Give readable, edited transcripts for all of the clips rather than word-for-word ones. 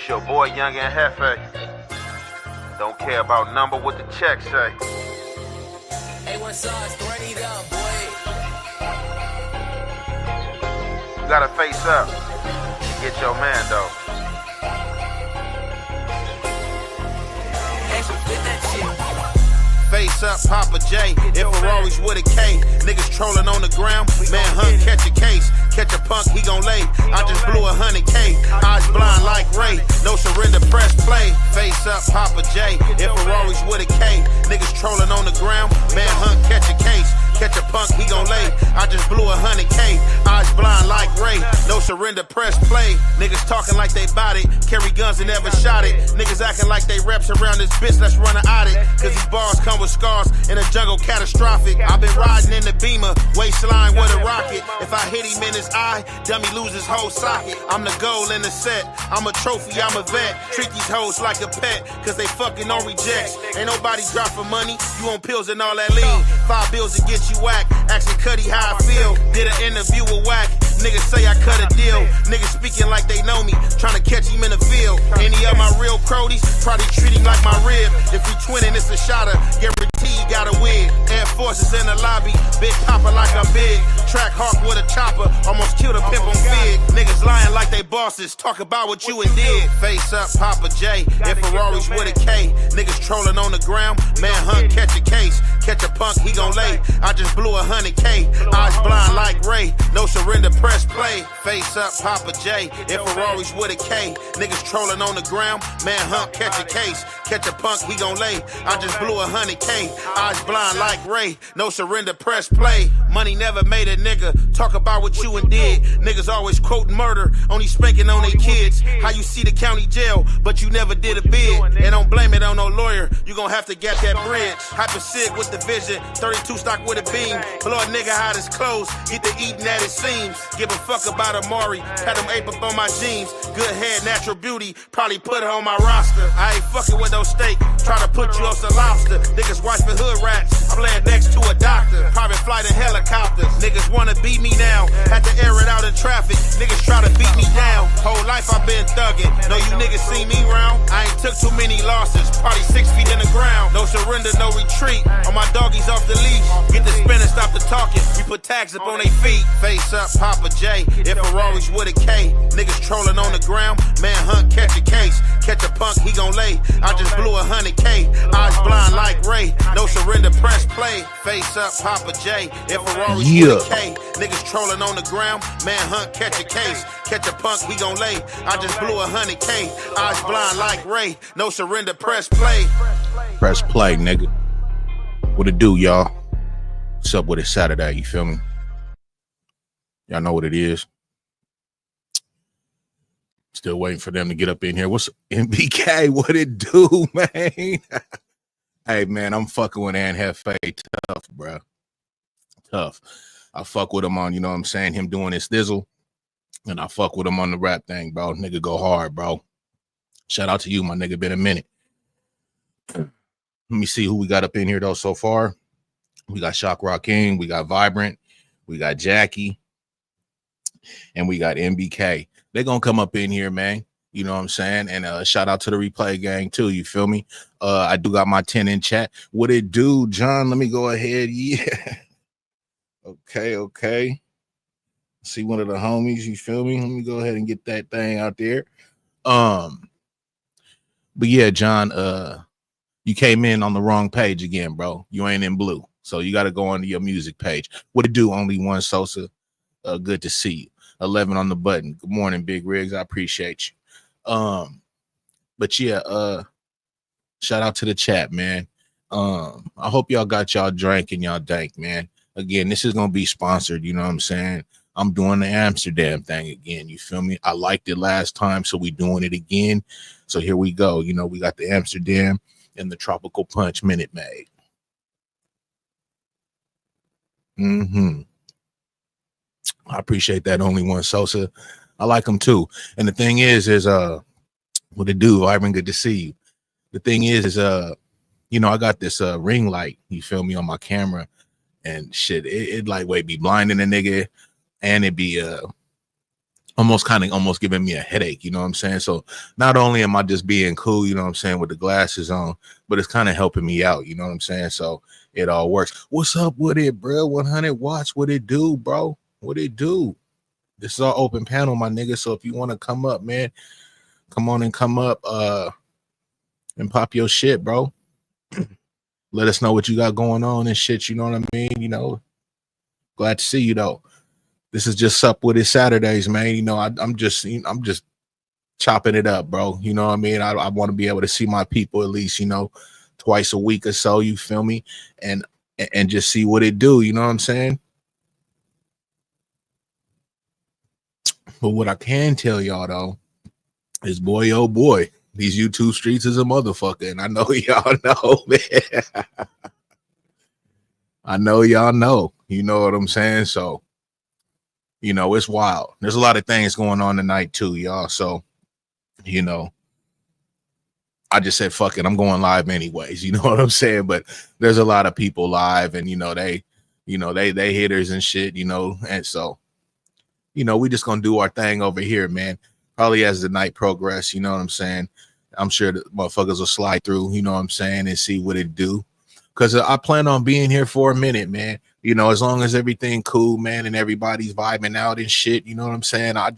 your boy Young and Hefe. Don't care about number, what the check say. A1 sauce, run it up, boy. You gotta face up. Get your man though. Action, flip that shit. Face up, Papa J, if Ferraris with a K. Niggas trolling on the ground, man hunt, catch a case. Catch a punk, he gon' lay. I just blew 100K, eyes blind like Ray. No surrender, press play. Face up, Papa J, if Ferraris with a K. Niggas trolling on the ground, man hunt, catch a case. Catch a punk, he gon' lay. I just blew 100K, eyes blind like Ray. No surrender, press play. Niggas talking like they bout it, carry guns and never shot it. Niggas acting like they reps around this bitch, let's run an audit. Cause these bars come with scars, in the jungle catastrophic. I've been riding in the Beamer, waistline with a rocket. If I hit him in his eye, dummy lose his whole socket. I'm the goal in the set, I'm a trophy, I'm a vet. Treat these hoes like a pet, cause they fucking on rejects. Ain't nobody drop for money, you on pills and all that lean. 5 bills to get you whack, asking Cuddy how I feel. Did an interview with Whack, niggas say I cut a deal. Niggas speaking like they know me, trying to catch him in the field. Any of my real cronies, try to treat him like my rib. If we twinning, it's a shotter, guarantee you gotta win. Air Forces in the lobby, big popper like I'm big. Track hawk with a chopper, almost killed a pimp on Fig. Niggas lying like they bosses, talk about what you and did. Face up, Papa J, if Ferraris with a K. Niggas trolling on the ground, man hunt, catch a case. Catch a punk, he gon' lay. I just blew 100K, eyes blind like Ray. No surrender, press play. Face up, Papa J, if Ferraris with a K. Niggas trolling on the ground, man hunt, catch a case. Catch a punk, he gon' lay. I just blew 100K, eyes blind like Ray. No surrender, press play. Money never made a nigga talk about what you and did. Niggas always quoting murder, only spanking on their kids. How you see the county jail, but you never did a bid. And don't blame it on no lawyer, you gon' have to get that bridge. Hyper Sig with the vision, 32 stock with a beam. Blow a nigga out his clothes, get to eating at it seems. Give a fuck about Amari, had him ape up on my jeans. Good head, natural beauty, probably put her on my roster. I ain't fucking with no steak, try to put you on some lobster. Niggas wife and hood rats, I'm laying next to a doctor. Private flight and helicopters, niggas wanna beat me now. Had to air it out in traffic, niggas try to beat me down. Whole life I've been thugging, know you niggas see me round. I ain't took too many losses, probably 6 feet in the ground. No surrender, no retreat, all my doggies off the leash. Get the spin and stop the talking, we put tags up on their feet. Face up, Papa J, if Ferraris with a K. Niggas trolling on the ground, man hunt, catch a case. Catch a punk, he gon' lay. I just blew 100K, eyes blind like Ray. No surrender, press play. Face up, Papa J, if Ferraris with a K. Niggas trolling on the ground, man hunt, catch a case. Catch a punk, he gon' lay. I just blew 100K, eyes blind like Ray. No surrender, press play. Press play, nigga. What it do, y'all? What's up with it Saturday, you feel me? Y'all know what it is. Still waiting for them to get up in here. What's MBK? What it do, man? Hey, man, I'm fucking with Ann Hefe. Tough, bro. Tough. I fuck with him on, you know what I'm saying, him doing his thizzle. And I fuck with him on the rap thing, bro. Nigga go hard, bro. Shout out to you, my nigga. Been a minute. Let me see who we got up in here, though, so far. We got Rockin, we got Vibrant, we got Jackie, and we got MBK. They're going to come up in here, man. You know what I'm saying? And shout out to the replay gang, too. You feel me? I do got my 10 in chat. What it do, John? Let me go ahead. Yeah. Okay. See one of the homies. You feel me? Let me go ahead and get that thing out there. But yeah, John, you came in on the wrong page again, bro. You ain't in blue. So you got to go onto your music page. What it do? Only one Sosa. Good to see you. 11 on the button. Good morning, Big Riggs. I appreciate you. But yeah, shout out to the chat, man. I hope y'all got y'all drink and y'all dank, man. Again, this is gonna be sponsored, you know what I'm saying? I'm doing the Amsterdam thing again, you feel me? I liked it last time, so we doing it again. So here we go. You know, we got the Amsterdam and the Tropical Punch Minute Maid. I appreciate that, Only One Sosa. I like him too. And the thing is what it do, Vibrant, good to see you. The thing is you know, I got this ring light, you feel me, on my camera, and shit, it lightweight be blinding a nigga, and it be almost giving me a headache, you know what I'm saying? So not only am I just being cool, you know what I'm saying, with the glasses on, but it's kind of helping me out, you know what I'm saying? So it all works. What's up with it, bro? 100 watts, what it do, bro? What it do? This is all open panel, my nigga. So if you want to come up, man, come on and come up and pop your shit, bro. Let us know what you got going on and shit, you know what I mean? You know, glad to see you though. This is just Sup With It Saturdays, man. You know, I'm just chopping it up, bro. You know what I mean? I want to be able to see my people at least, you know, twice a week or so. You feel me? And just see what it do. You know what I'm saying? But what I can tell y'all though is, boy, oh boy, these YouTube streets is a motherfucker, and I know y'all know, man. I know y'all know. You know what I'm saying? So, you know, it's wild. There's a lot of things going on tonight too, y'all. So, you know, I just said, fuck it, I'm going live anyways. You know what I'm saying? But there's a lot of people live, and you know, they hitters and shit, you know, and so, you know, we just gonna do our thing over here, man. Probably as the night progress, you know what I'm saying? I'm sure the motherfuckers will slide through, you know what I'm saying, and see what it do. Cause I plan on being here for a minute, man. You know, as long as everything cool, man, and everybody's vibing out and shit, you know what I'm saying? I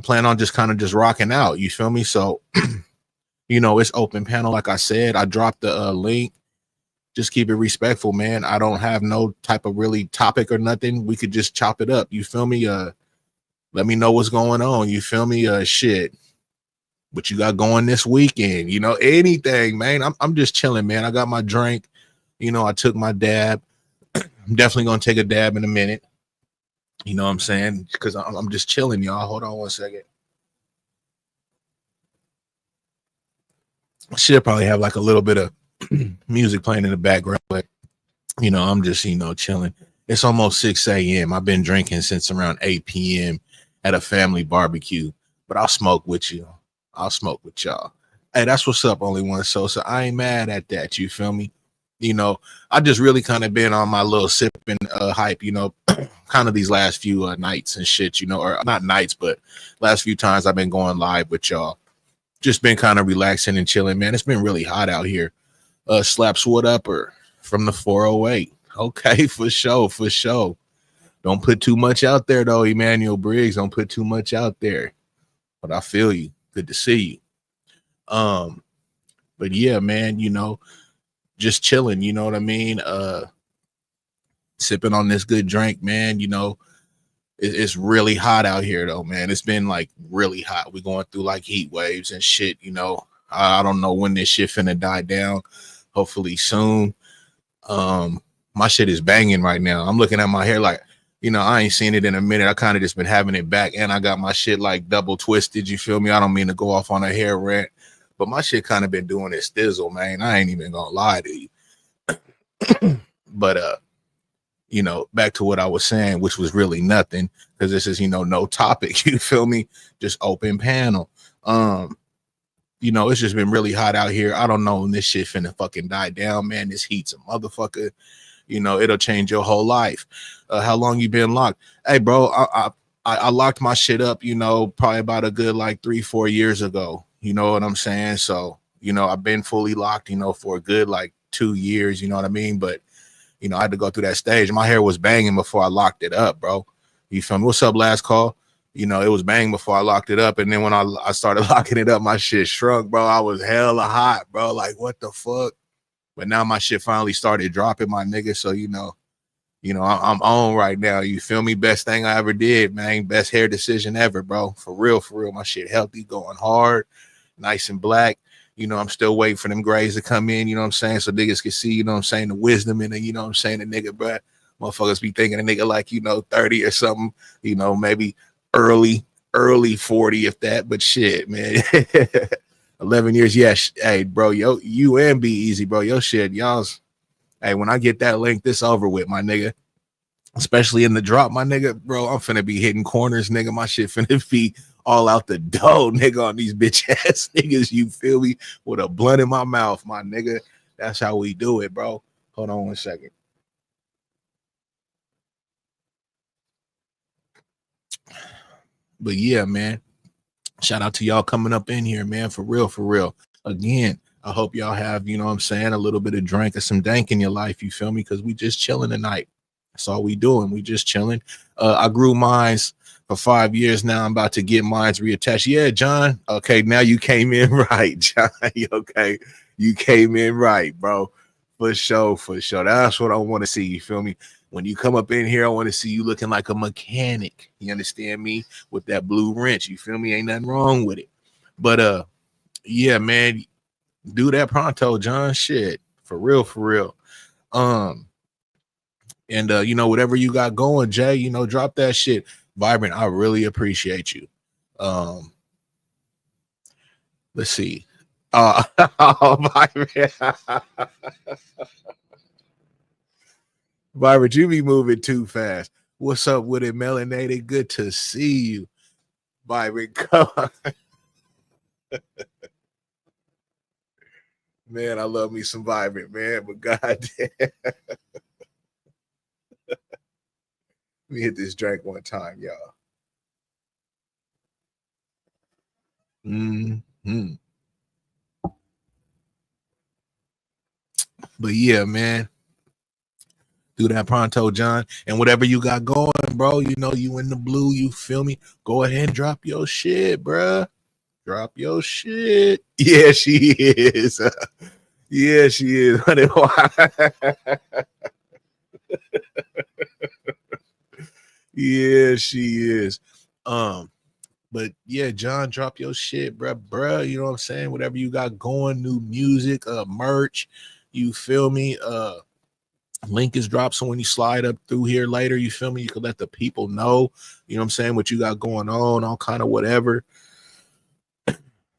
plan on just kind of just rocking out. You feel me? So, you know, it's open panel. Like I said, I dropped the link. Just keep it respectful, man. I don't have no type of really topic or nothing. We could just chop it up. You feel me? Let me know what's going on. You feel me? Shit. What you got going this weekend? You know, anything, man. I'm just chilling, man. I got my drink. You know, I took my dab. I'm definitely gonna take a dab in a minute. You know what I'm saying? Because I'm just chilling, y'all. Hold on one second. I should probably have like a little bit of music playing in the background, but you know, I'm just, you know, chilling. It's almost 6 a.m. I've been drinking since around 8 p.m. at a family barbecue, but I'll smoke with you. I'll smoke with y'all. Hey, that's what's up, only one so I ain't mad at that. You feel me? You know, I just really kind of been on my little sipping hype, you know, kind of these last few nights and shit, you know, or not nights, but last few times I've been going live with y'all. Just been kind of relaxing and chilling, man. It's been really hot out here. Slaps what up or from the 408. Okay, for sure, for sure. Don't put too much out there though, Emmanuel Briggs. Don't put too much out there. But I feel you. Good to see you. But yeah, man, you know, just chilling, you know what I mean? Sipping on this good drink, man. You know, it's really hot out here though, man. It's been like really hot. We're going through like heat waves and shit, you know. I don't know when this shit finna die down. Hopefully soon. My shit is banging right now. I'm looking at my hair like, you know, I ain't seen it in a minute. I kind of just been having it back, and I got my shit like double twisted. You feel me? I don't mean to go off on a hair rant, but my shit kind of been doing its thizzle, man. I ain't even gonna lie to you. But you know, back to what I was saying, which was really nothing, because this is, you know, no topic. You feel me? Just open panel. You know, it's just been really hot out here. I don't know when this shit finna fucking die down, man. This heat's a motherfucker. You know, it'll change your whole life. How long you been locked? Hey, bro, I locked my shit up, you know, probably about a good like 3-4 years ago. You know what I'm saying? So, you know, I've been fully locked, you know, for a good like 2 years. You know what I mean? But you know, I had to go through that stage. My hair was banging before I locked it up, bro. You feel me? What's up, last call? You know, it was banging before I locked it up. And then when I started locking it up, my shit shrunk, bro. I was hella hot, bro. Like, what the fuck? But now my shit finally started dropping, my nigga. So, you know, I'm on right now. You feel me? Best thing I ever did, man. Best hair decision ever, bro. For real, for real. My shit healthy, going hard, nice and black. You know, I'm still waiting for them grades to come in, you know what I'm saying? So niggas can see, you know what I'm saying, the wisdom in it, you know what I'm saying? The nigga, bro, motherfuckers be thinking a nigga like, you know, 30 or something, you know, maybe early 40, if that, but shit, man. 11 years, yes. Hey, bro, you and Be Easy, bro. Your shit, y'all's, hey, when I get that link, this over with, my nigga. Especially in the drop, my nigga, bro, I'm finna be hitting corners, nigga. My shit finna be all out the dough, nigga, on these bitch ass niggas. You feel me? With a blunt in my mouth, my nigga. That's how we do it, bro. Hold on one second. But yeah, man. Shout out to y'all coming up in here, man. For real, for real. Again, I hope y'all have, you know what I'm saying, a little bit of drink or some dank in your life. You feel me? Because we just chilling tonight. That's all we doing. We just chilling. I grew mines for 5 years now. I'm about to get mines reattached. Yeah, John. Okay, now you came in right, John. Okay, you came in right, bro. For sure, for sure. That's what I want to see. You feel me? When you come up in here, I want to see you looking like a mechanic. You understand me? With that blue wrench. You feel me? Ain't nothing wrong with it. But yeah, man, do that pronto, John. Shit. For real, for real. Um, and you know, whatever you got going, Jay, you know, drop that shit. Vibrant, I really appreciate you. Um, let's see. Oh, Vibrant. Vibrant, you be moving too fast. What's up with it, Melanated? Good to see you. Vibrant, come on. Man, I love me some Vibrant, man, but goddamn. Let me hit this drink one time, y'all. Mm-hmm. But yeah, man, do that pronto, John. And whatever you got going, bro, you know, you in the blue, you feel me? Go ahead and drop your shit, bruh. Drop your shit. Yeah, she is. Yeah, she is. Yeah, she is. But yeah, John, drop your shit, bruh. You know what I'm saying? Whatever you got going, new music, merch, you feel me? Link is dropped, so when you slide up through here later, you feel me, you can let the people know, you know what I'm saying, what you got going on, all kind of whatever.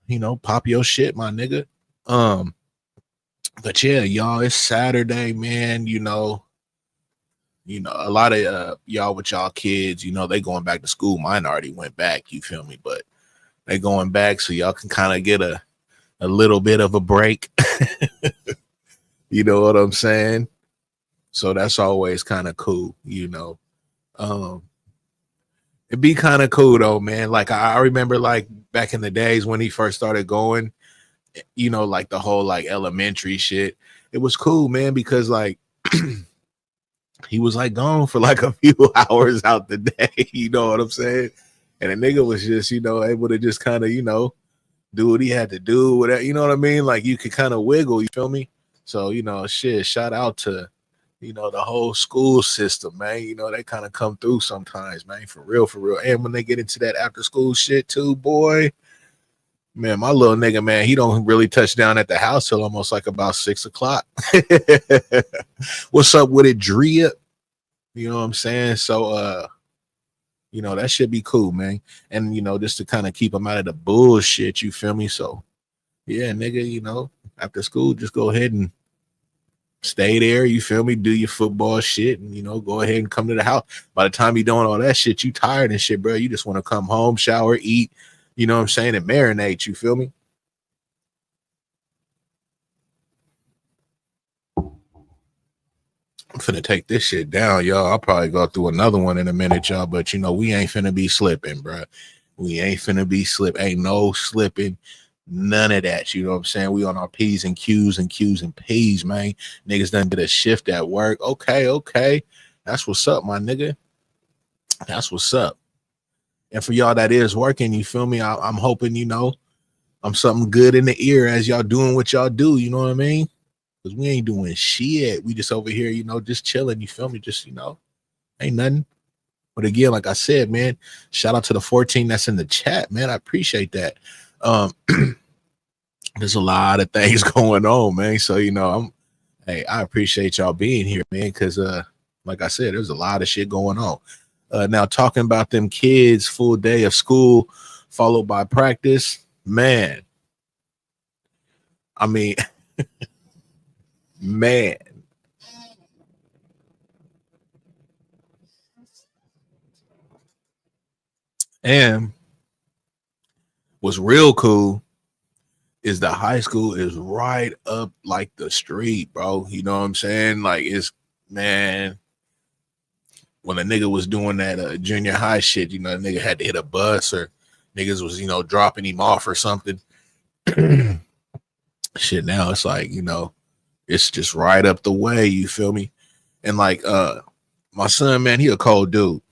You know, pop your shit, my nigga. But yeah, y'all, it's Saturday, man. You know, a lot of y'all with y'all kids, you know, they going back to school. Mine already went back, you feel me, but they going back, so y'all can kind of get a little bit of a break. You know what I'm saying? So that's always kind of cool, you know. It'd be kind of cool though, man. Like I remember like back in the days when he first started going, you know, like the whole like elementary shit. It was cool, man, because like he was like gone for like a few hours out the day, you know what I'm saying? And the nigga was just, you know, able to just kind of, you know, do what he had to do, whatever, you know what I mean? Like you could kind of wiggle, you feel me? So, you know, shit, shout out to, you know, the whole school system, man. You know, they kind of come through sometimes, man, for real, for real. And when they get into that after school shit too, boy, man, my little nigga, man, he don't really touch down at the house till almost like about 6 o'clock. What's up with it, Drea? You know what I'm saying? So, you know, that should be cool, man. And, you know, just to kind of keep them out of the bullshit, you feel me? So, yeah, nigga, you know, after school, just go ahead and stay there, you feel me? Do your football shit and, you know, go ahead and come to the house. By the time you're doing all that shit, you tired and shit, bro. You just want to come home, shower, eat, you know what I'm saying, and marinate, you feel me? I'm finna take this shit down, y'all. I'll probably go through another one in a minute, y'all, but, you know, we ain't finna be slipping, bro. We ain't finna be slip. Ain't no slipping. None of that. You know what I'm saying? We on our P's and Q's and Q's and P's, man. Niggas done did a shift at work. Okay. That's what's up, my nigga. That's what's up. And for y'all that is working, you feel me? I'm hoping, you know, I'm something good in the ear as y'all doing what y'all do. You know what I mean? Because we ain't doing shit. We just over here, you know, just chilling. You feel me? Just, you know, ain't nothing. But again, like I said, man, shout out to the 14 that's in the chat, man. I appreciate that. There's a lot of things going on, man. So, you know, I appreciate y'all being here, man, because like I said, there's a lot of shit going on. Now talking about them kids, full day of school, followed by practice, man. I mean, man. And what's real cool is the high school is right up like the street, bro. You know what I'm saying? Like it's, man, when a nigga was doing that junior high shit, you know, the nigga had to hit a bus or niggas was, you know, dropping him off or something. Shit, now it's like, you know, it's just right up the way, you feel me? And like my son, man, he a cold dude.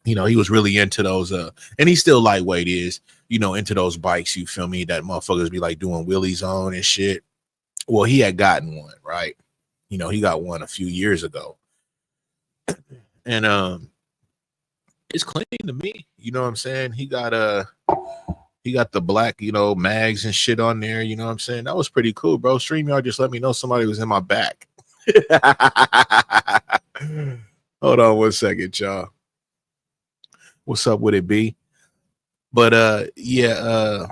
You know, he was really into those and he still lightweight is, you know, into those bikes, you feel me, that motherfuckers be like doing wheelies on and shit. Well, he had gotten one, right? You know, he got one a few years ago. And it's clean to me. You know what I'm saying? He got the black, you know, mags and shit on there. You know what I'm saying? That was pretty cool, bro. StreamYard just let me know somebody was in my back. Hold on 1 second, y'all. What's up with it, B? But yeah,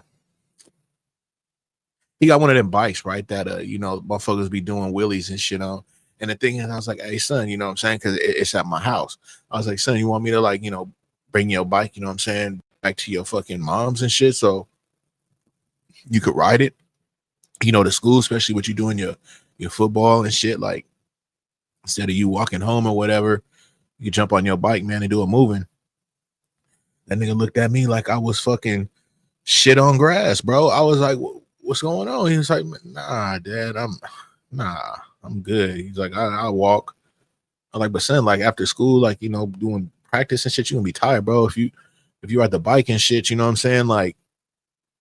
he got one of them bikes, right? That you know, motherfuckers be doing wheelies and shit on. And the thing is, I was like, hey son, you know what I'm saying? Cause it's at my house. I was like, son, you want me to like, you know, bring your bike, you know what I'm saying, back to your fucking mom's and shit, so you could ride it, you know, to school, especially what you doing your football and shit. Like, instead of you walking home or whatever, you can jump on your bike, man, and do a moving. That nigga looked at me like I was fucking shit on grass, bro. I was like, what's going on? He was like, nah, dad, I'm good. He's like, I'll walk. I'm like, but son, like after school, like, you know, doing practice and shit, you're gonna be tired, bro. If you ride the bike and shit, you know what I'm saying? Like,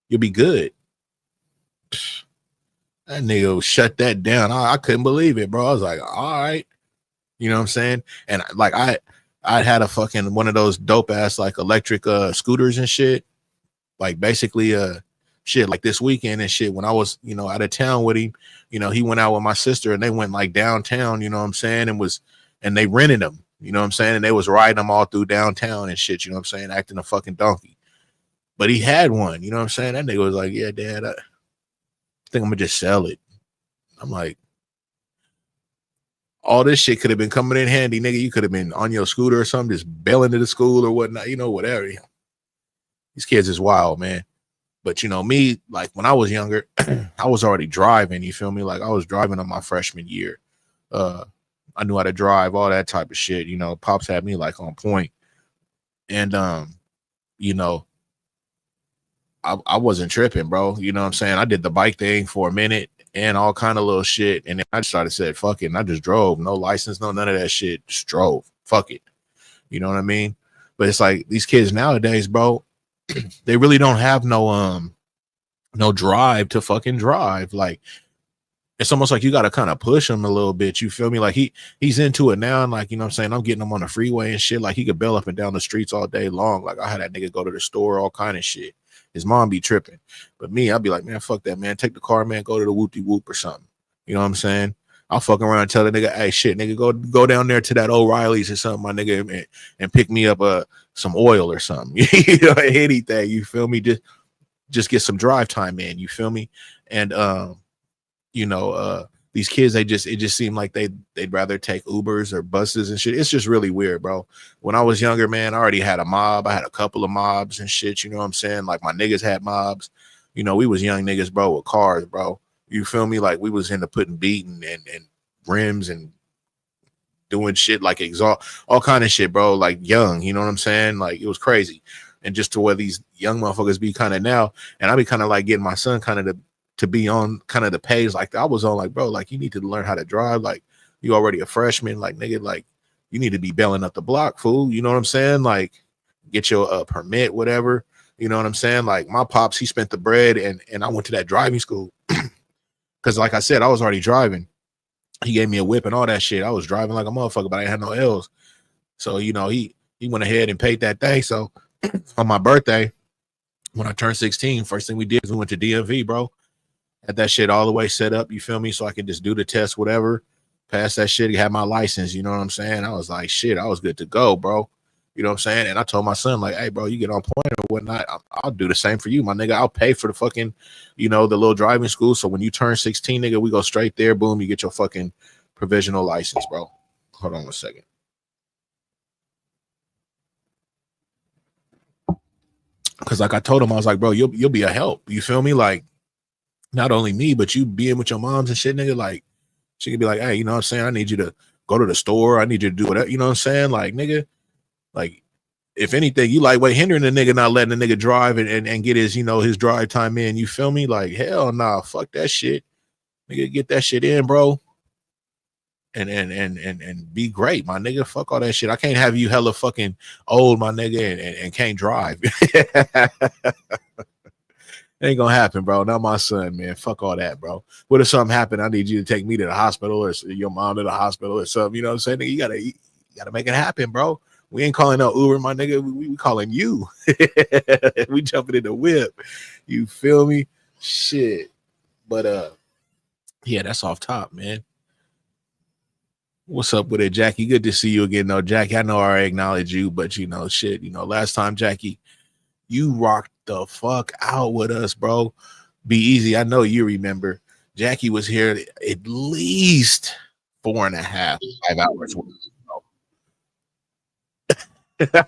you'll be good. That nigga shut that down. I couldn't believe it, bro. I was like, all right. You know what I'm saying? And like I had a fucking one of those dope ass like electric scooters and shit. Like basically shit like this weekend and shit, when I was, you know, out of town with him, you know, he went out with my sister and they went like downtown, you know what I'm saying, and they rented them, you know what I'm saying, and they was riding them all through downtown and shit, you know what I'm saying, acting a fucking donkey. But he had one, you know what I'm saying. That nigga was like, yeah, dad, I think I'm gonna just sell it. I'm like, all this shit could have been coming in handy, nigga. You could have been on your scooter or something, just bailing to the school or whatnot, you know, whatever. These kids is wild, man. But, you know, me, like when I was younger, I was already driving, you feel me? Like I was driving on my freshman year. I knew how to drive, all that type of shit. You know, Pops had me like on point. And, you know, I wasn't tripping, bro. You know what I'm saying? I did the bike thing for a minute and all kind of little shit. And then I just started said, fuck it. And I just drove. No license, no none of that shit. Just drove. Fuck it. You know what I mean? But it's like these kids nowadays, bro, they really don't have no drive to fucking drive. Like it's almost like you got to kind of push him a little bit, you feel me? Like he's into it now, and like, you know what I'm saying, I'm getting him on the freeway and shit, like he could bail up and down the streets all day long. Like I had that nigga go to the store, all kind of shit. His mom be tripping, but me, I'll be like, man, fuck that, man, take the car, man, go to the whoopty whoop or something, you know what I'm saying? I'll fuck around and tell the nigga, hey, shit, nigga, go down there to that O'Reilly's or something, my nigga, and pick me up some oil or something. You know, anything, you feel me? Just get some drive time in, you feel me? And you know, these kids, it just seemed like they'd rather take Ubers or buses and shit. It's just really weird, bro. When I was younger, man, I already had a mob. I had a couple of mobs and shit, you know what I'm saying? Like my niggas had mobs. You know, we was young niggas, bro, with cars, bro. You feel me? Like we was into putting beating and rims and doing shit like exhaust, all kind of shit, bro. Like young, you know what I'm saying? Like it was crazy. And just to where these young motherfuckers be kind of now, and I be kind of like getting my son kind of to be on kind of the page like I was on, like, bro, like you need to learn how to drive. Like you already a freshman, like nigga, like you need to be bailing up the block, fool. You know what I'm saying? Like get your permit, whatever. You know what I'm saying? Like my pops, he spent the bread and I went to that driving school. Cause like I said, I was already driving. He gave me a whip and all that shit. I was driving like a motherfucker, but I had no L's. So, you know, he went ahead and paid that thing. So on my birthday, when I turned 16, first thing we did is we went to DMV, bro. Had that shit all the way set up, you feel me? So I could just do the test, whatever. Pass that shit, had my license, you know what I'm saying? I was like, shit, I was good to go, bro. You know what I'm saying? And I told my son, like, hey, bro, you get on point or whatnot, I'll do the same for you, my nigga. I'll pay for the fucking, you know, the little driving school. So when you turn 16, nigga, we go straight there. Boom, you get your fucking provisional license, bro. Hold on a second. Because like I told him, I was like, bro, you'll be a help. You feel me? Like, not only me, but you being with your moms and shit, nigga, like, she could be like, hey, you know what I'm saying? I need you to go to the store. I need you to do whatever. You know what I'm saying? Like, nigga, like, if anything, you like hindering the nigga, not letting the nigga drive and get his, his drive time in. You feel me? Like, hell nah, fuck that shit. Nigga, get that shit in, bro. And be great, my nigga. Fuck all that shit. I can't have you hella fucking old, my nigga, and can't drive. Ain't gonna happen, bro. Not my son, man. Fuck all that, bro. What if something happened? I need you to take me to the hospital or your mom to the hospital or something. You know what I'm saying? You gotta make it happen, bro. We ain't calling no Uber, my nigga. We calling you. We jumping in the whip. You feel me? Shit. But yeah, that's off top, man. What's up with it, Jackie? Good to see you again, though, Jackie. I know I acknowledge you, but shit. Last time, Jackie, you rocked the fuck out with us, bro. Be easy. I know you remember. Jackie was here at least 4.5, 5 hours.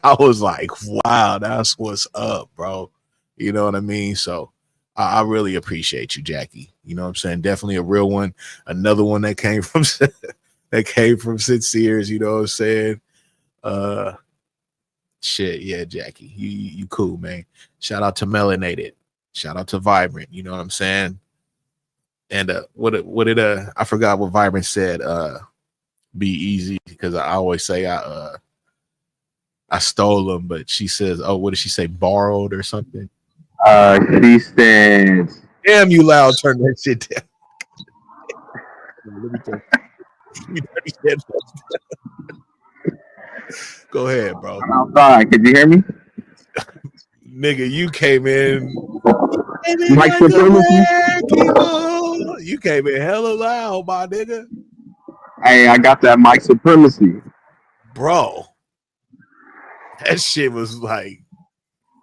I was like, wow, that's what's up, bro. You know what I mean? So I really appreciate you, Jackie. You know what I'm saying? Definitely a real one. Another one that came from Sincere's, you know what I'm saying? Shit, yeah, Jackie. You cool, man. Shout out to Melanated. Shout out to Vibrant, you know what I'm saying? And what did I forgot what Vibrant said. Be easy, because I always say I stole them, but she says, oh, what did she say? Borrowed or something? She said, damn you loud, turn that shit down. Let me turn it down. Go ahead, bro. I'm outside. Can you hear me? Nigga, you came in. Mike Supremacy. You came in hella loud, my nigga. Hey, I got that Mike Supremacy. Bro. That shit was like,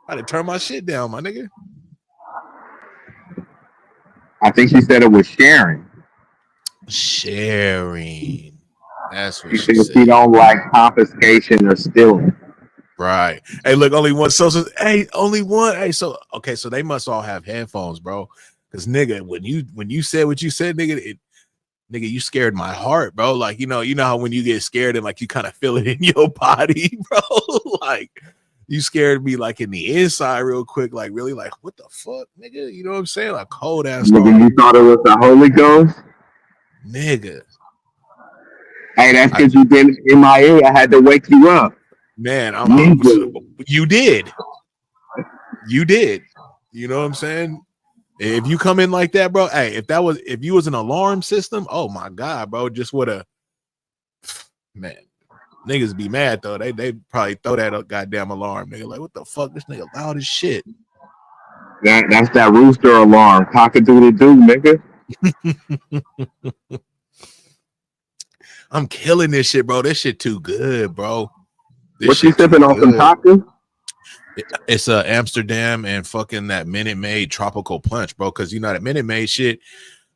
I had to turn my shit down, my nigga. I think she said it was sharing. Sharing. That's what she said. She don't like confiscation or stealing. Right. Hey, look, only one. Only one. Hey, so they must all have headphones, bro. Because nigga, when you said what you said, nigga, nigga, you scared my heart, bro. Like, you know how when you get scared and like you kind of feel it in your body, bro. Like, you scared me like in the inside real quick, like really, like what the fuck, nigga? You know what I'm saying? Like cold ass. Nigga, you thought it was the Holy Ghost, nigga. Hey, that's because you been MIA. I had to wake you up. Man, you did. You did. You know what I'm saying? If you come in like that, bro. Hey, if you was an alarm system, oh my god, bro, just would have. Man, niggas be mad though. They probably throw that goddamn alarm, nigga. Like, what the fuck? This nigga loud as shit. That's that rooster alarm. Cock-a-doodle-doo, nigga. I'm killing this shit, bro. This shit too good, bro. What you sipping on some tacos? It's Amsterdam and fucking that Minute Maid tropical punch, bro. Because that Minute Maid shit,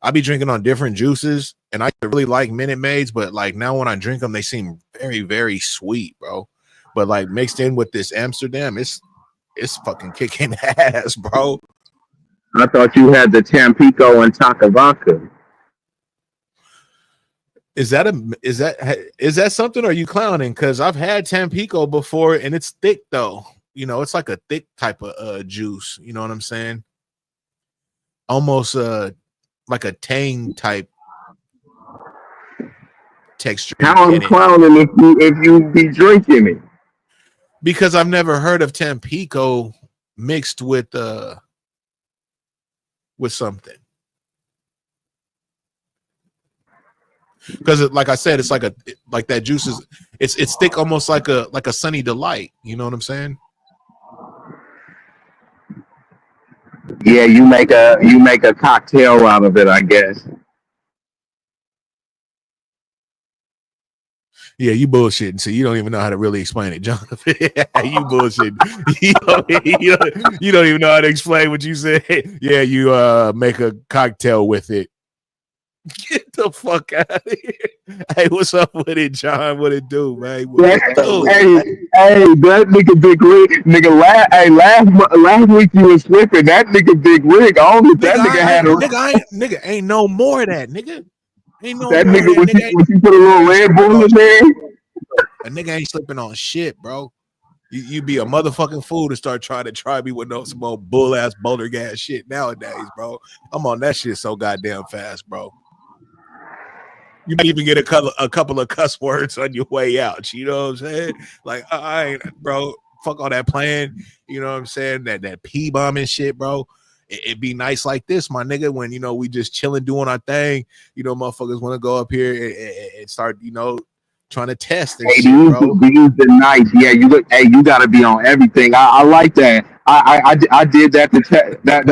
I be drinking on different juices, and I really like Minute Maids, but like now when I drink them, they seem very, very sweet, bro. But like mixed in with this Amsterdam, it's fucking kicking ass, bro. I thought you had the Tampico and Takavaka. Is that something? Or are you clowning? Because I've had Tampico before, and it's thick though. It's like a thick type of juice. You know what I'm saying? Almost like a tang type texture. How I'm clowning if you be drinking it? Because I've never heard of Tampico mixed with something. Because like I said, it's like that juice is it's thick, almost like a Sunny Delight. You know what I'm saying? Yeah, you make a cocktail out of it, I guess. Yeah, you bullshitting. So you don't even know how to really explain it, Jonathan. You bullshitting. You don't even know how to explain what you said. Yeah, you make a cocktail with it. Get the fuck out of here. Hey, what's up with it, John? What it do, man? Hey, that nigga Big Rig, nigga. Last week you was slipping. That nigga Big Rig. I don't know if that nigga had a nigga ain't no more of that, nigga. Ain't no That more of nigga, that when nigga. you put a little Red Bull in there. A nigga ain't slipping on shit, bro. You be a motherfucking fool to start trying to try me with some old bull ass boulder gas shit nowadays, bro. I'm on that shit so goddamn fast, bro. You might even get a couple of cuss words on your way out. You know what I'm saying? Like, I ain't, bro. Fuck all that playing. You know what I'm saying? That P bombing shit, bro. It'd be nice like this, my nigga, when we just chilling, doing our thing. Motherfuckers want to go up here and start, trying to test their Hey, shit, bro. these are nice. Yeah, you look. Hey, you got to be on everything. I like that. I did that to that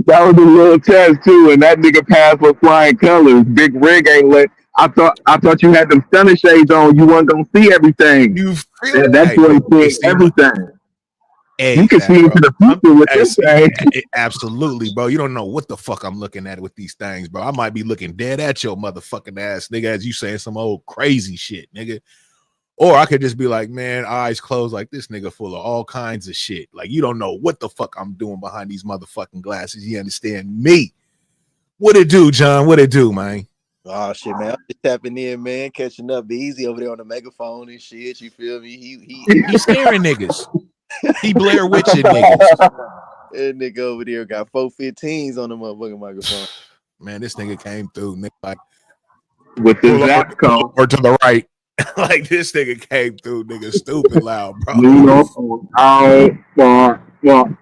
that was a little test too, and that nigga passed with flying colors. Big Rig ain't let. I thought you had them stunner shades on. You weren't gonna see everything. You feel That, me? that Hey, boy bro. You seeing see my everything. You can see exact, into bro. the future with I this see, thing. absolutely, bro. You don't know what the fuck I'm looking at with these things, bro. I might be looking dead at your motherfucking ass, nigga, as you saying some old crazy shit, nigga. Or I could just be like, man, eyes closed, like this nigga full of all kinds of shit. Like, you don't know what the fuck I'm doing behind these motherfucking glasses. You understand me? What it do, John? What it do, man? Oh shit, man! I'm just tapping in, man, catching up. Be easy over there on the megaphone and shit. You feel me? He's scaring niggas. He Blair Witching niggas. That nigga over there got 415s on the motherfucking microphone. Man, this nigga came through, nigga, like With the zap pull code. over to the right. Like this nigga came through, nigga, stupid loud, bro. You know, well,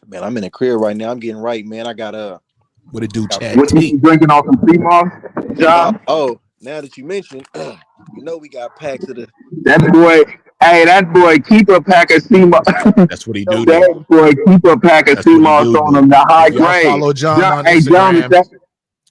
Man, I'm in the crib right now. I'm getting right, man. I got What it do, got Chad what you T? be drinking off some sea moss, John? now that you mentioned, we got packs of the That boy, hey, that boy keep a pack of sea moss. That's what he no, do. That boy keep a pack of That's sea what he moss on do. him, the high If y'all grade. follow John John, on hey, Instagram,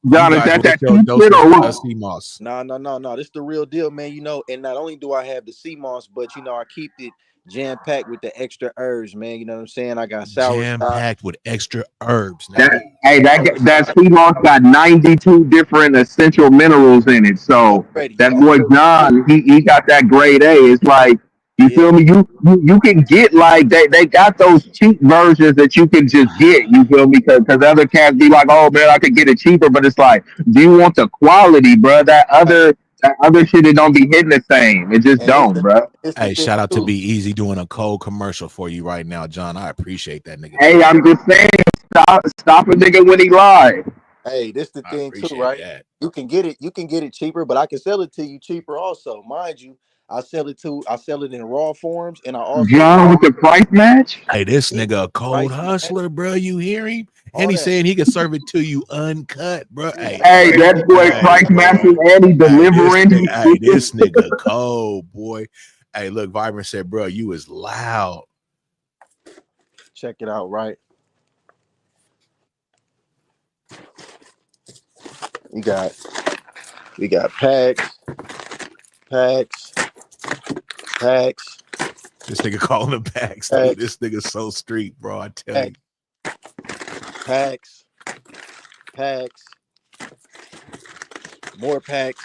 you John, is guys that will get that your cheap shit doses or of what? sea moss. no. This the real deal, man. And not only do I have the sea moss, but I keep it jam packed with the extra herbs, man. You know what I'm saying? I got sour Jam side, packed with extra herbs, That nigga. hey, sour that side sea moss got 92 different essential minerals in it. So already. that boy John, he got that grade A. It's like you Yeah, feel me? You can get like they got those cheap versions that you can just get. You feel me? Because other cats be like, oh man, I could get it cheaper, but it's like, do you want the quality, bro? right. That other shit, it don't be hitting the same. It just And it's don't, bro. the Hey, thing shout out to too. Be Easy doing a cold commercial for you right now, John. I appreciate that nigga Hey, too. I'm just saying, stop a nigga when he lied. Hey, this the I thing too, appreciate right? that. You can get it cheaper, but I can sell it to you cheaper also. Mind you, I sell it in raw forms, and I also John with the price match. Hey, this yeah, nigga a cold price match, hustler, bro. You hear him? And all he's that. saying he can serve it to you uncut, bro. Hey, Hey, that boy hey, price bro. matching and he delivering. This nigga cold, boy. Hey, look, Vibrant said, bro, you is loud. Check it out, right? We got packs, packs, packs, This nigga calling the packs, dude. packs, This nigga so street, bro. I tell you. packs, packs, packs, more packs.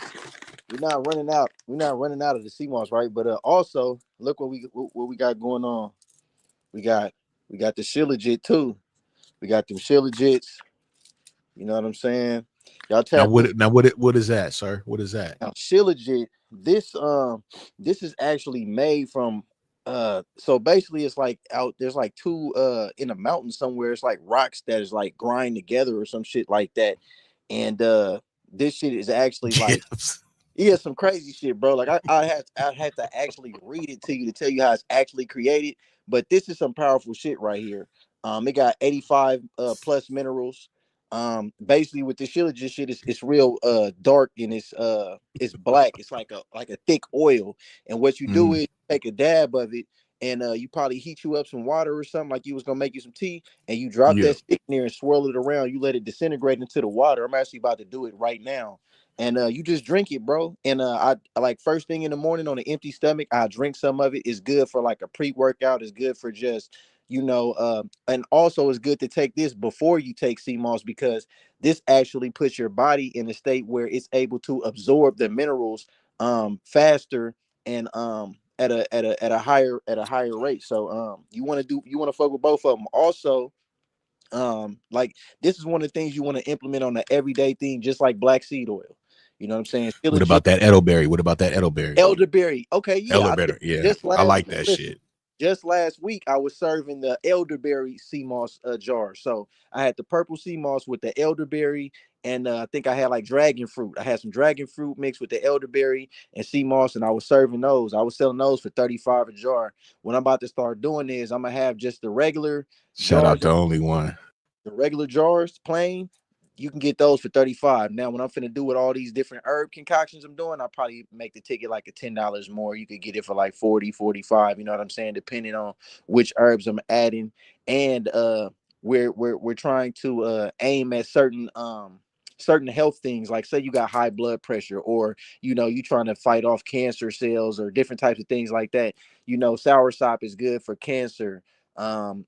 We're not running out. We're not running out of the CMOS, right? But also look what we got going on. We got the Shilajit too. We got them Shilajits. You know what I'm saying? Y'all Now tap in. what is that, sir? What is that? Now Shilajit. This is actually made from so basically it's like out there's like two in a mountain somewhere. It's like rocks that is like grind together or some shit like that. And this shit is actually like Gibbs. yeah, some crazy shit, bro. Like I'd have to actually read it to you to tell you how it's actually created. But this is some powerful shit right here. It got 85 plus minerals. Basically with the shilajit shit, it's real dark and it's black. It's like a thick oil. And what you do Mm, is take a dab of it and you probably heat you up some water or something like you was gonna make you some tea, and you drop yeah. that stick in there and swirl it around. You let it disintegrate into the water. I'm actually about to do it right now and you just drink it, bro. And I like first thing in the morning on an empty stomach, I drink some of it. It's good for like a pre-workout. It's good for just and also it's good to take this before you take CMOS because this actually puts your body in a state where it's able to absorb the minerals faster and at a higher rate. So you want to fuck with both of them. Also, Like this is one of the things you want to implement on an everyday thing, just like black seed oil. You know what I'm saying? Still a What about that elderberry? What about that elderberry? elderberry. Okay, yeah. Elderberry, yeah. Just I last like that listen, shit. just last week I was serving the elderberry sea moss jar. So I had the purple sea moss with the elderberry, and I think I had like dragon fruit. I had some dragon fruit mixed with the elderberry and sea moss, and I was serving those. I was selling those for 35 a jar. What I'm about to start doing is I'm gonna have just the regular Shout out jars, to only one. the regular jars, plain. You can get those for 35. Now, when I'm finna do with all these different herb concoctions I'm doing, I'll probably make the ticket like a $10 more. You could get it for like 40, 45, you know what I'm saying, depending on which herbs I'm adding. And we're trying to aim at certain health things, like say you got high blood pressure, or you trying to fight off cancer cells or different types of things like that. Soursop is good for cancer.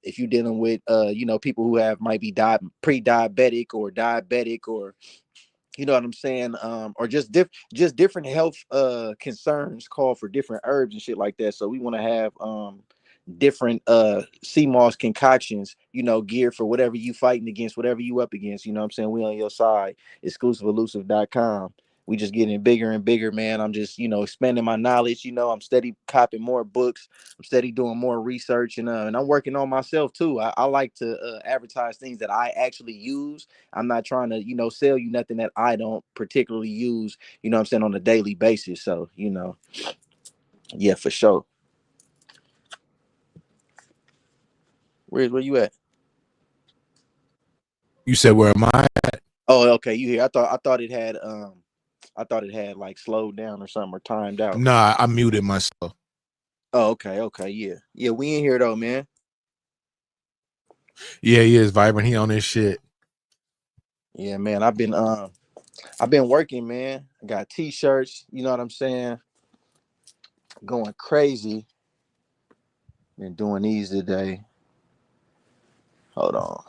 If you're dealing with people who have might be pre-diabetic or diabetic, or you know what I'm saying, or just different health concerns call for different herbs and shit like that. So we want to have different sea moss concoctions, geared for whatever you fighting against, whatever you up against. You know what I'm saying? We on your side. Exclusiveelusive.com. We just getting bigger and bigger, man. I'm just, expanding my knowledge. I'm steady copying more books. I'm steady doing more research, and I'm working on myself too. I like to advertise things that I actually use. I'm not trying to, sell you nothing that I don't particularly use, what I'm saying, on a daily basis. So, yeah, for sure. Where you at? You said where am I? Oh, okay, you here. I thought it had like slowed down or something, or timed out. Nah, I muted myself. Oh, okay, yeah. Yeah, we in here though, man. Yeah, he is vibrant. He on this shit. Yeah, man. I've been working, man. I got t-shirts, you know what I'm saying? Going crazy. Been doing these today. Hold on.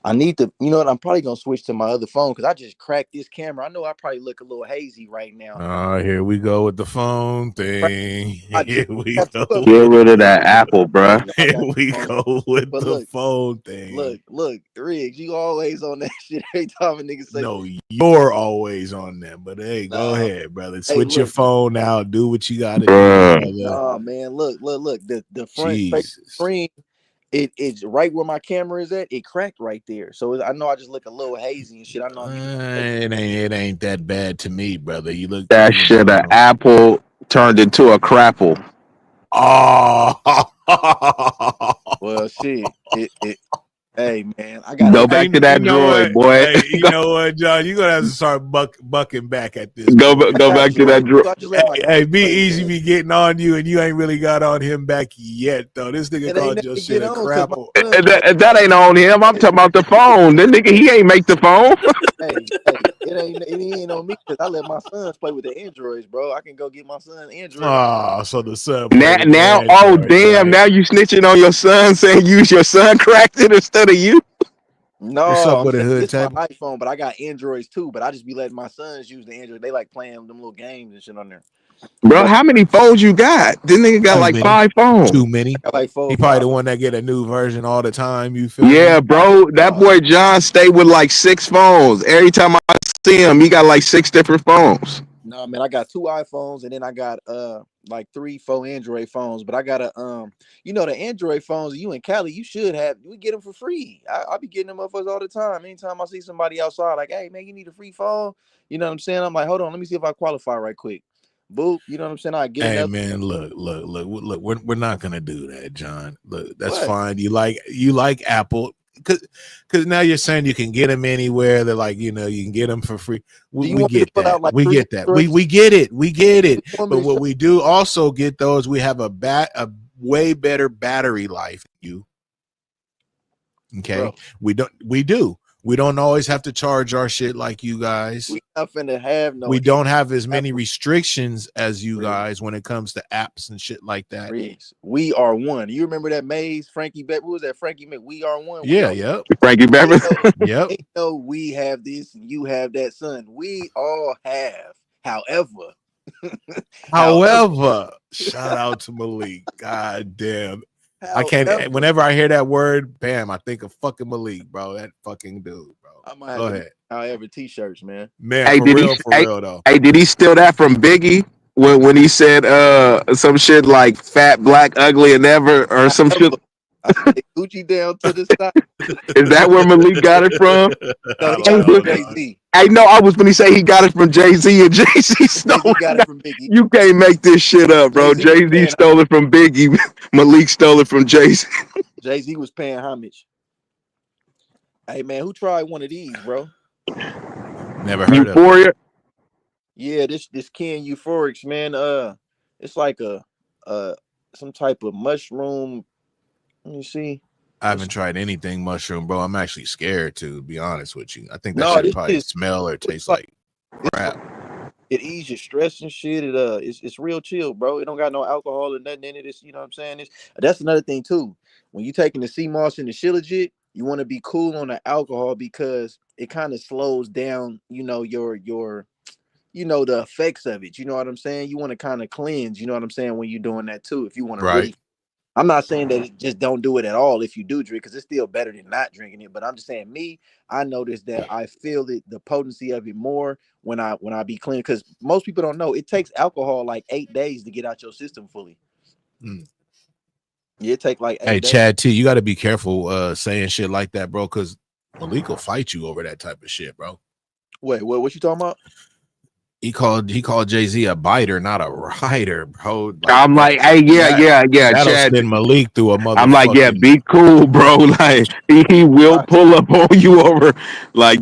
I need to, you know what? I'm probably gonna switch to my other phone because I just cracked this camera. I know I probably look a little hazy right now. Here we go with the phone thing. Here we Got go. two of Get them. rid of that apple, bruh. I Here got we two on. go with But the look, phone thing. look, Riggs, you always on that shit every time a nigga say. No, you're always on them. But hey, go Nah, ahead, brother. hey, Switch your look, phone out. Do what you got to do, Bruh. brother. nah, man, look. The front face Jesus. screen, it's right where my camera is at. It cracked right there, so I know I just look a little hazy and shit. I know I need to. It ain't that bad to me, brother. You look, That shit, an apple turned into a crapple. Oh, Well, shit. Hey, man, I got Go this. back hey, to you that know droid, what? boy. Hey, you go, know what, John? You're gonna have to start bucking back at this go, point. I go got a back to that droid. droid. So I just let my Hey, be play with easy it. be getting on you, and you ain't really got on him back yet, though. This nigga It ain't called nothing your to shit get a on because my crapple. son play. That ain't on him. I'm talking about the phone. That nigga, he ain't make the phone. Hey, it ain't on me because I let my sons play with the androids, bro. I can go get my son Android. Oh, so the son play Now, with the now, oh androids, damn! right? Now you snitching on your son, saying use your son cracked it instead of you, What's No, up I'm with a saying hood this is my table? iPhone, but I got Androids too. But I just be letting my sons use the Android. They like playing them little games and shit on there. bro? But How many phones you got? This nigga got I, Too like many. 5 phones. Too many. I got like four He or probably five. the one that get a new version all the time. You feel Yeah, me? bro. That No, boy John stay with like 6 phones. Every time I see him, he got like 6 different phones. no, man. I got two iPhones and then I got like 3, 4 Android phones. But I got the Android phones. You in Cali, you should have. We get them for free. I be getting them motherfuckers all the time. Anytime I see somebody outside, like, hey man, you need a free phone. You know what I'm saying? I'm like, hold on, let me see if I qualify right quick. Boop. You know what I'm saying? I get Hey another. man, look. We're not gonna do that, John. Look, that's What? fine. You like Apple because now you're saying you can get them anywhere. They're like you can get them for free. We, Do you we want me to get pull that. out like We three get that. We Androids? we get it. We get Do it. you want me But to show? what we do also get though is we have a way better battery life. Okay, Bro, we don't always have to charge our shit like you guys. we not finna have no We don't have as many Apple restrictions as you Rigs. guys when it comes to apps and shit like that. Rigs. We are one. You remember that Maze, Frankie Beck? Who was that? Frankie Beck. We are one. We Yeah, are. yep, Frankie Ain't Beverly. no, yep. ain't no. We have this and you have that, son. We all have. However, however, However, shout out to Malik. God damn. I can't. However, Whenever I hear that word, bam, I think of fucking Malik, bro. That fucking dude, bro. I might have Go to make ahead, however t-shirts, man. man. Hey, For real though. did he steal that from Biggie when he said some shit like fat, black, ugly, and never or some shit? However, I said Gucci down to the side. Is that where Malik got it from? No, I he don't got it from know, Jay dog. Z. I know I was when he say he got it from Jay Z and Jay Z stole Jay Z got it it. from Biggie. You can't make this shit up, Jay bro. Z was Jay Z paying. stole it from Biggie. Malik stole it from Jay Z. Jay Z was paying homage. Hey man, who tried one of these, bro? Never heard of it. Euphoria. Yeah, this Ken Euphorics, man. It's like a some type of mushroom. Let me see. I haven't tried anything mushroom, bro. I'm actually scared to be honest with you. I think that No, shit this probably is smell or it's taste like like crap. it ease your stress and shit. It's real chill, bro. It don't got no alcohol or nothing in it. It's, you know what I'm saying? That's another thing too. When you taking the sea moss and the shilajit, you want to be cool on the alcohol because it kind of slows down, the effects of it. You know what I'm saying? You want to kind of cleanse, you know what I'm saying, when you're doing that too. If you want to Right. really, I'm not saying that just don't do it at all if you do drink, because it's still better than not drinking it. But I'm just saying, I noticed that I feel the potency of it more when I be clean, because most people don't know it takes alcohol like 8 days to get out your system fully. Mm. Yeah, it take like Hey, 8 days. Chad T, you got to be careful saying shit like that, bro, because Malik will fight you over that type of shit, bro. Wait, what you talking about? He called Jay-Z a biter, not a rider, bro. Like I'm that, like, hey, yeah, that'll Chad. send Malik through a I'm like, yeah, motherfucking. be cool, bro. Like he will pull up on you over. Like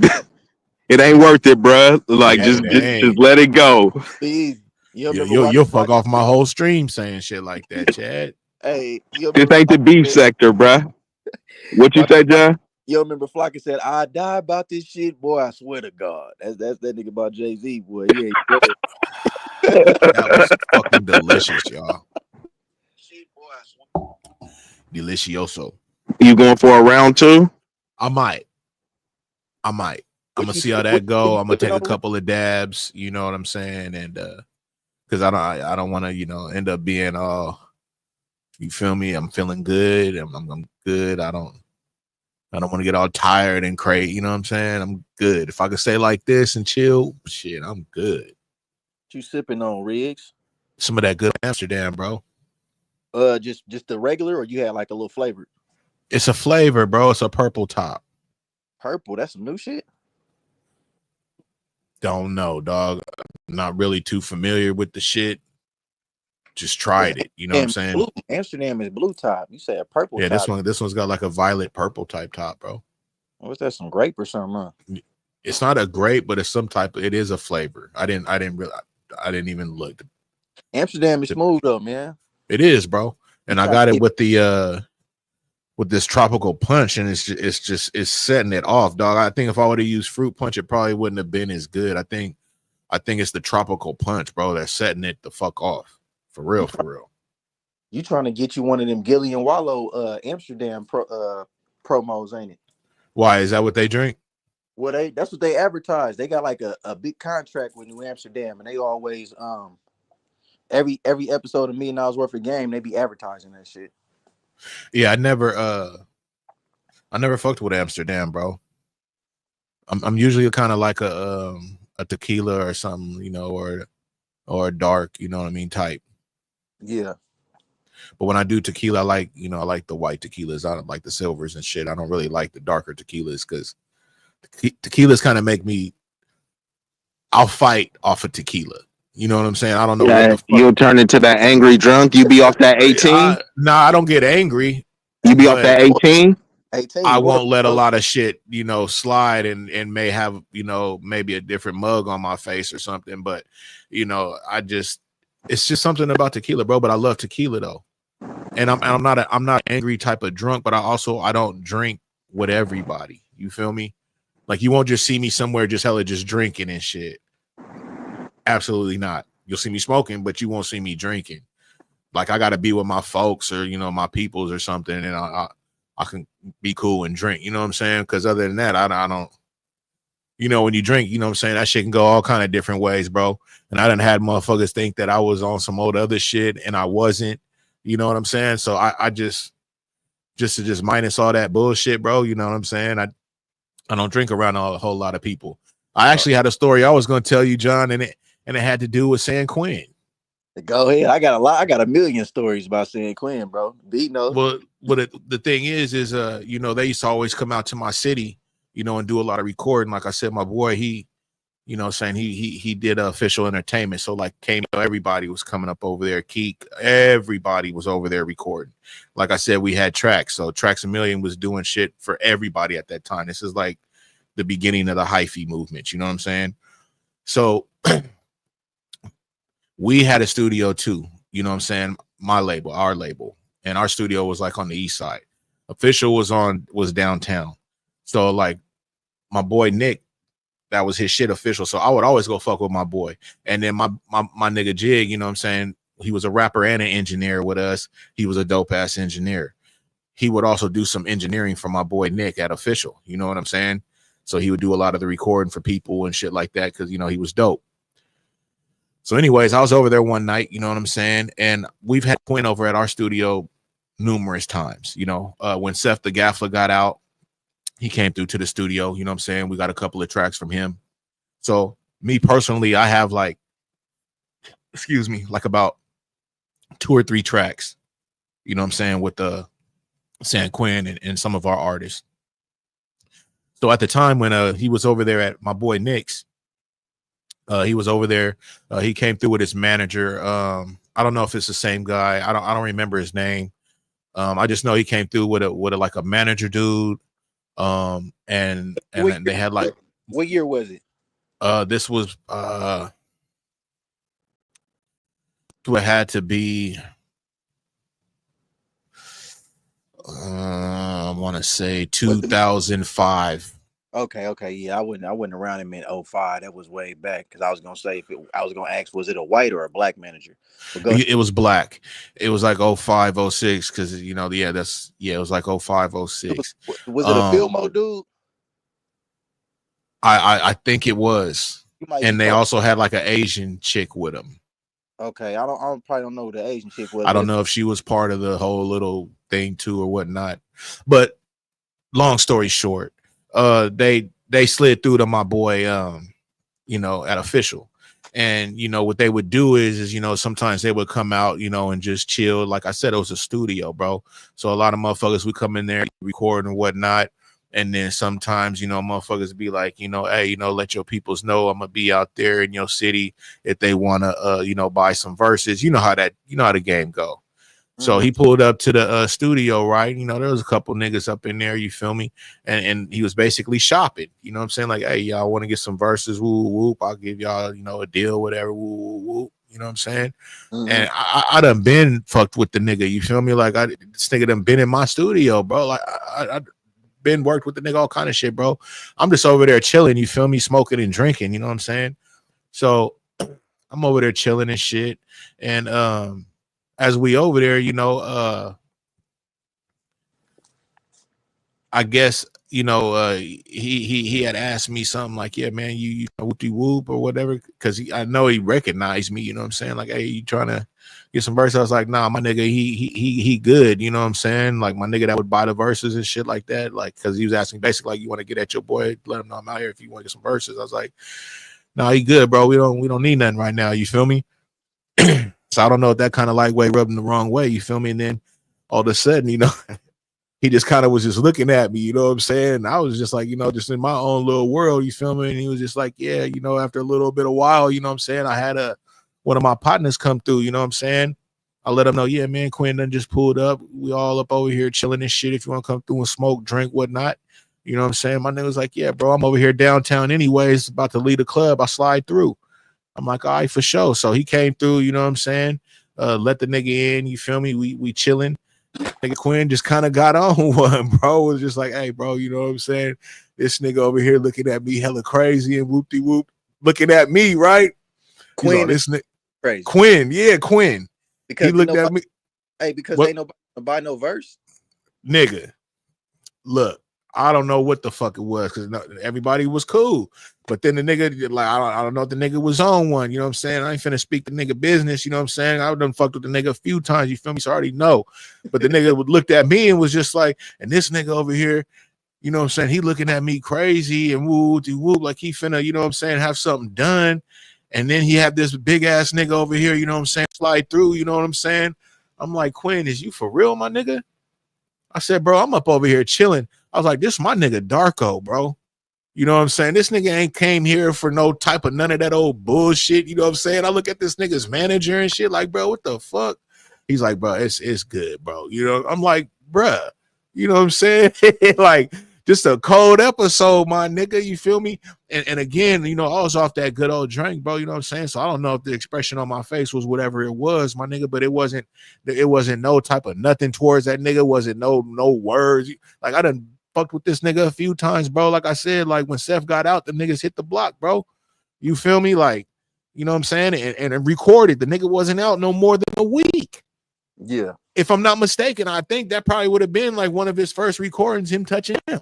it ain't worth it, bro. Like Yeah, just dang. let it go. Please. You remember You'll watching fuck Flocky? off my whole stream saying shit like that, Chad. Hey, you This remember ain't the Flocky beef said, sector, bro. What you say, John? you remember Flocky said, I die about this shit, boy. I swear to God. That's that nigga about Jay-Z, boy. He ain't playing. That was fucking delicious, y'all. Delicioso. You going for a round two? I might. I'm What gonna you see how what that you go. I'm gonna sipping take a on? couple of dabs. You know what I'm saying? And because I don't want to end up being you feel me? I'm feeling good. I'm good. I don't want to get all tired and crazy. You know what I'm saying? I'm good. If I could stay like this and chill, shit, I'm good. What you sipping on, Riggs? Some of that good Amsterdam, bro. Just the regular, or you had like a little flavored? It's a flavor, bro. It's a purple top. Purple, that's some new shit. Don't know, dog. Not really too familiar with the shit. Just tried it. You know what I'm saying? Blue. Amsterdam is blue top. You said purple Yeah, top. this one's got like a violet purple type top, bro. What's that? Some grape or something? Huh? It's not a grape, but it's some type of, it is a flavor. I didn't even look. Amsterdam is smooth though, man. It is, bro. And I got it with with this tropical punch, and it's setting it off, dog. I think if I would have used fruit punch, it probably wouldn't have been as good. I think it's the tropical punch, bro, that's setting it the fuck off. For real, for real. You trying to get you one of them Gilly and Wallow Amsterdam promos, ain't it? Why? Is that what they drink? Well, that's what they advertise. They got like a big contract with New Amsterdam, and they always every episode of $1 Million Worth of Game, they be advertising that shit. Yeah, I never fucked with Amsterdam, bro. I'm usually kind of like a tequila or something, or a dark, you know what I mean, type. Yeah. But when I do tequila, I like the white tequilas. I don't like the silvers and shit. I don't really like the darker tequilas because tequilas kind of make me. I'll fight off of tequila. You know what I'm saying? I don't know. Yeah, you'll turn into that angry drunk. You be off that 18. Nah, I don't get angry. You be off that 18. 18. I won't let a lot of shit, slide and may have, maybe a different mug on my face or something. But, it's just something about tequila, bro. But I love tequila though. And I'm not an angry type of drunk, but I don't drink with everybody. You feel me? Like you won't just see me somewhere just hella just drinking and shit. Absolutely not. You'll see me smoking, but you won't see me drinking. Like I gotta be with my folks or my peoples or something, and I can be cool and drink. You know what I'm saying? Because other than that, I don't. When you drink, you know what I'm saying, that shit can go all kind of different ways, bro. And I done had motherfuckers think that I was on some old other shit, and I wasn't. You know what I'm saying? So I just just to just minus all that bullshit, bro. You know what I'm saying? I don't drink around a whole lot of people. I actually had a story I was going to tell you, John, and it had to do with San Quinn. Go ahead. I got a lot. I got a million stories about San Quinn, bro. B knows. Well, the thing is, you know, they used to always come out to my city, you know, and do a lot of recording. Like I said, my boy, he, you know, saying he did official entertainment. So like everybody was coming up over there. Keek, everybody was over there recording. Like I said, we had Tracks. So Tracks a Million was doing shit for everybody at that time. This is like the beginning of the hyphy movement. You know what I'm saying? So we had a studio too. You know what I'm saying? My label, our label. And our studio was like on the east side. Official was downtown. So like my boy Nick, that was his shit, Official. So I would always go fuck with my boy. And then my nigga Jig, you know what I'm saying? He was a rapper and an engineer with us. He was a dope ass engineer. He would also do some engineering for my boy Nick at Official. You know what I'm saying? So he would do a lot of the recording for people and shit like that because, you know, he was dope. So anyways, I was over there one night, you know what I'm saying? And we've had Quinn over at our studio numerous times. You know, when Seth the Gaffer got out, he came through to the studio. You know what I'm saying? We got a couple of tracks from him. So me personally, I have like about 2 or 3 tracks, you know what I'm saying, with the San Quinn and some of our artists. So at the time when he was over there at my boy Nick's, he was over there. He came through with his manager. I don't know if it's the same guy. I don't remember his name. I just know he came through with a manager dude. And then they had like, what year was it? This was it had to be I want to say 2005. Okay, yeah, I wasn't around him in 05. That was way back because I was gonna say I was gonna ask, was it a white or a black manager? It was black. It was like 05, 06 because you know, it was like 05, 06. Was it a Filmo dude? I think it was, and they also had like an Asian chick with them. Okay, I probably don't know who the Asian chick was. I don't know if she was part of the whole little thing too or whatnot. But long story short, they slid through to my boy, you know, at Official. And, you know, what they would do is, you know, sometimes they would come out, you know, and just chill. Like I said, it was a studio, bro. So a lot of motherfuckers would come in there, record and whatnot. And then sometimes, you know, motherfuckers be like, you know, hey, you know, let your peoples know I'm gonna be out there in your city if they wanna, you know, buy some verses. You know how the game go. So he pulled up to the studio, right? You know, there was a couple niggas up in there, you feel me? And he was basically shopping. You know what I'm saying? Like, hey, y'all want to get some verses? Woo, whoop. I'll give y'all, you know, a deal, whatever. Woo, woo, woo. You know what I'm saying? And I done been fucked with the nigga. You feel me? Like, this nigga done been in my studio, bro. Like, I been worked with the nigga, all kind of shit, bro. I'm just over there chilling, you feel me? Smoking and drinking, you know what I'm saying? So I'm over there chilling and shit. And, as we over there, you know, I guess, you know, he had asked me something like, yeah, man, you whoopty whoop or whatever, because I know he recognized me, you know what I'm saying? Like, hey, you trying to get some verses? I was like, nah, my nigga, he good, you know what I'm saying? Like, my nigga that would buy the verses and shit like that, like, because he was asking basically like, you want to get at your boy, let him know I'm out here if you want to get some verses. I was like, nah, he good, bro. We don't need nothing right now. You feel me? So I don't know if that kind of lightweight rubbed him the wrong way, you feel me? And then all of a sudden, you know, he just kind of was just looking at me, you know what I'm saying? I was just like, you know, just in my own little world, you feel me? And he was just like, yeah, you know, after a little bit of while, you know what I'm saying? I had one of my partners come through, you know what I'm saying? I let him know, yeah, man, Quinn done just pulled up. We all up over here chilling and shit. If you want to come through and smoke, drink, whatnot. You know what I'm saying? My nigga was like, yeah, bro, I'm over here downtown anyways, about to leave the club. I slide through. I'm like, all right, for sure. So he came through, you know what I'm saying? Let the nigga in, you feel me? We chilling. Nigga Quinn just kind of got on one, bro. Was just like, hey, bro, you know what I'm saying? This nigga over here looking at me hella crazy and whoop de whoop, looking at me, right? Quinn, this nigga crazy. Quinn, yeah, Quinn. Because he looked at me. Hey, because ain't nobody buy no verse. Nigga, look, I don't know what the fuck it was because everybody was cool. But then the nigga, like, I don't know if the nigga was on one. You know what I'm saying? I ain't finna speak the nigga business. You know what I'm saying? I done fucked with the nigga a few times. You feel me? So I already know. But the nigga looked at me and was just like, and this nigga over here, you know what I'm saying? He looking at me crazy and woo, like he finna, you know what I'm saying, have something done. And then he had this big ass nigga over here, you know what I'm saying, slide through, you know what I'm saying? I'm like, Quinn, is you for real, my nigga? I said, bro, I'm up over here chilling. I was like, this my nigga Darko, bro. You know what I'm saying? This nigga ain't came here for no type of none of that old bullshit. You know what I'm saying? I look at this nigga's manager and shit like, bro, what the fuck? He's like, bro, it's good, bro. You know, I'm like, bruh, you know what I'm saying? Like, just a cold episode, my nigga. You feel me? And again, you know, I was off that good old drink, bro. You know what I'm saying? So I don't know if the expression on my face was whatever it was, my nigga, but it wasn't no type of nothing towards that nigga. Wasn't no words. Like, I done fucked with this nigga a few times, bro. Like I said, like when Seth got out, the niggas hit the block, bro. You feel me? Like, you know what I'm saying? And recorded. The nigga wasn't out no more than a week. Yeah. If I'm not mistaken, I think that probably would have been like one of his first recordings, him touching him.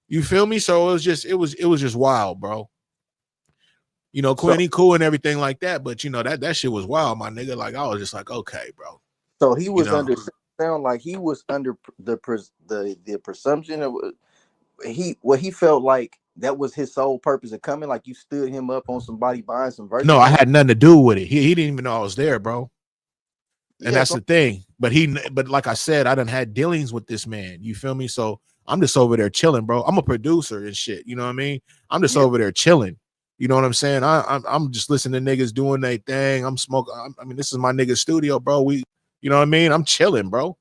You feel me? So it was just wild, bro. You know, Quinn, he cool and everything like that, but you know, that shit was wild, my nigga. Like, I was just like, okay, bro. So he was, you know, under, sound like he was under the presumption of he felt like that was his sole purpose of coming. Like you stood him up on somebody buying some verses. No, I had nothing to do with it. He didn't even know I was there, bro. And that's the thing. But like I said, I done had dealings with this man. You feel me? So I'm just over there chilling, bro. I'm a producer and shit. You know what I mean? I'm just over there chilling. You know what I'm saying? I'm just listening to niggas doing their thing. I'm smoking. I mean, this is my nigga's studio, bro. You know what I mean? I'm chilling, bro.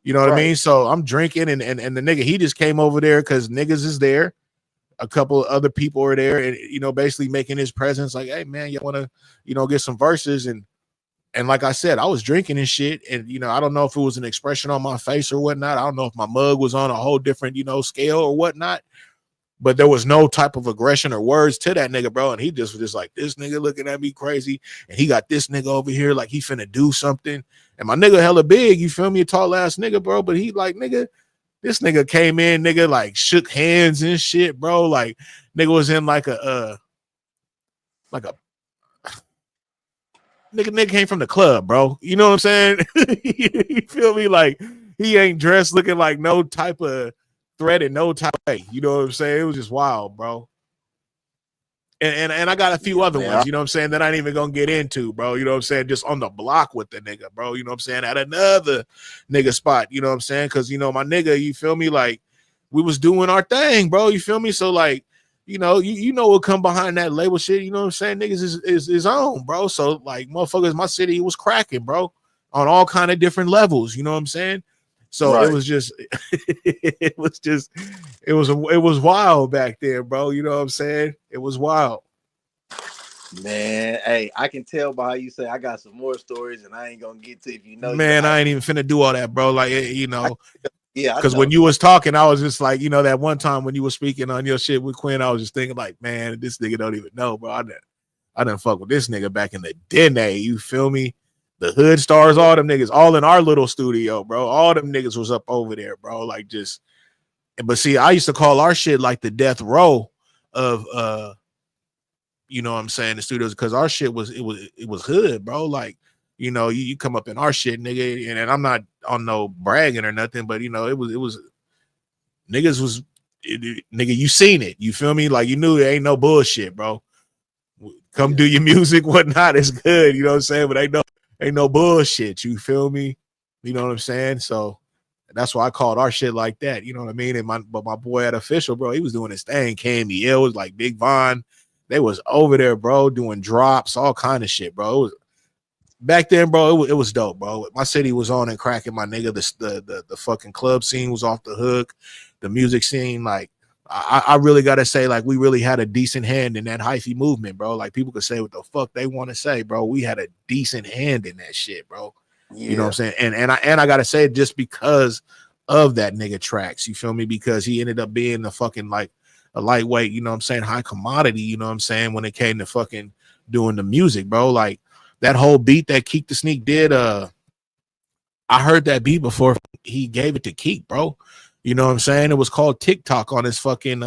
You know what I mean? So I'm drinking and the nigga, he just came over there because niggas is there. A couple of other people are there and, you know, basically making his presence like, hey, man, you want to, you know, get some verses. And like I said, I was drinking and shit. And, you know, I don't know if it was an expression on my face or whatnot. I don't know if my mug was on a whole different, you know, scale or whatnot. But there was no type of aggression or words to that nigga, bro. And he just was just like, this nigga looking at me crazy. And he got this nigga over here like he finna do something. And my nigga hella big, you feel me? A tall ass nigga, bro. But he like, nigga, this nigga came in, nigga, like shook hands and shit, bro. Like, nigga was in like a nigga came from the club, bro. You know what I'm saying? You feel me? Like, he ain't dressed looking like no type of threat in no type of way. You know what I'm saying? It was just wild, bro. And I got a few other ones, you know what I'm saying, that I ain't even gonna get into, bro. You know what I'm saying? Just on the block with the nigga, bro. You know what I'm saying? At another nigga spot, you know what I'm saying? Because, you know, my nigga, you feel me? Like, we was doing our thing, bro. You feel me? So, like, you know, you know what come behind that label shit, you know what I'm saying? Niggas is on, bro. So, like, motherfuckers, my city was cracking, bro, on all kind of different levels, you know what I'm saying? So it was just it was wild back there, bro. You know what I'm saying? It was wild. Man, hey, I can tell by how you say I got some more stories and I ain't gonna get to if you know. Man, I ain't even finna do all that, bro. Like, you know, yeah, because when you was talking, I was just like, you know, that one time when you were speaking on your shit with Quinn, I was just thinking like, man, this nigga don't even know, bro. I done fuck with this nigga back in the day. You feel me? The hood stars, all them niggas, all in our little studio, bro. All them niggas was up over there, bro. Like, just, but see, I used to call our shit like the death row of you know what I'm saying, the studios, because our shit was hood, bro. Like, you know, you come up in our shit, nigga, and I'm not on no bragging or nothing, but you know, it was niggas was nigga, you seen it, you feel me? Like, you knew there ain't no bullshit, bro. Come do your music, whatnot, it's good, you know what I'm saying? But ain't no bullshit, you feel me? You know what I'm saying? So that's why I called our shit like that, you know what I mean? And my boy at Official, bro, he was doing his thing. Cammy, it was like Big Von. They was over there, bro, doing drops, all kind of shit, bro. It was, back then, bro, it was dope, bro. My city was on and cracking, my nigga. The fucking club scene was off the hook. The music scene, like, I really gotta say, like, we really had a decent hand in that hyphy movement, bro. Like, people could say what the fuck they want to say, bro. We had a decent hand in that shit, bro. Yeah. You know what I'm saying? And I gotta say it just because of that nigga Tracks. You feel me? Because he ended up being the fucking like a lightweight, you know what I'm saying, high commodity, you know what I'm saying, when it came to fucking doing the music, bro. Like, that whole beat that Keek the Sneak did, I heard that beat before he gave it to Keek, bro. You know what I'm saying? It was called TikTok on his fucking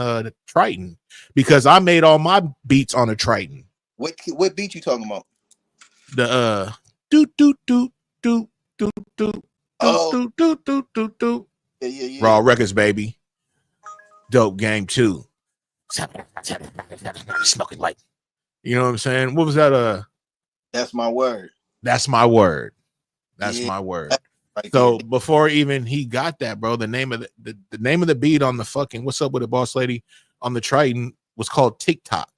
Triton because I made all my beats on a Triton. What beat you talking about? The do do do do do do Oh, do do do do do. yeah. Raw Records, baby. Dope Game 2. Smoking like, you know what I'm saying? What was that? That's my word. That's my word. That's Yeah, my word. right So there. before even he got that, bro, the name of the name of the beat on the fucking What's Up with the Boss Lady on the Triton was called TikTok.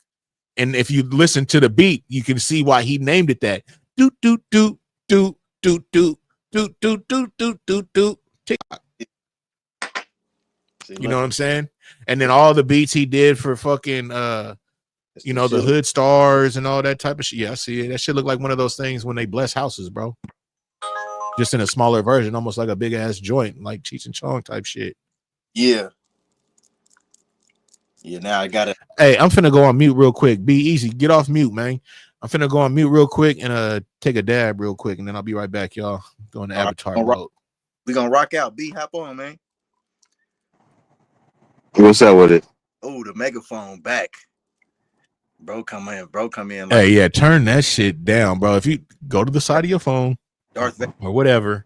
And if you listen to the beat, you can see why he named it that. Do do do do do do do do do do do do TikTok. See, You know look, what I'm saying? And then all the beats he did for fucking it's you know, the shit. hood stars and all that type of shit. Yeah, I see it. That shit look like one of those things when they bless houses, bro. Just in a smaller version, almost like a big ass joint, like Cheech and Chong type shit. Yeah. Now I gotta. Hey, I'm finna go on mute real quick. Be easy. Get off mute, man. I'm finna go on mute real quick and take a dab real quick, and then I'll be right back, y'all. Going to All right, Avatar mode. we gonna rock out. B, hop on, man. What's up with it? Oh, the megaphone back. Bro, come in like Hey, yeah, turn that shit down, bro. If you go to the side of your phone Darth Vader. or whatever,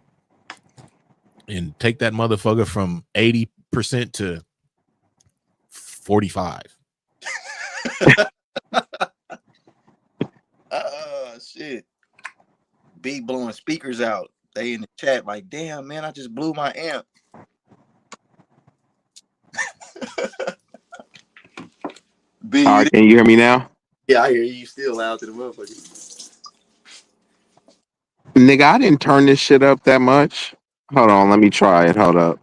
and take that motherfucker from 80% to 45. Shit. B blowing speakers out. They in the chat like, damn, man, I just blew my amp. B, All right, can you hear me now? yeah, I hear you. You still loud to the motherfucker. Nigga, I didn't turn this shit up that much. Hold on, let me try it. Hold up.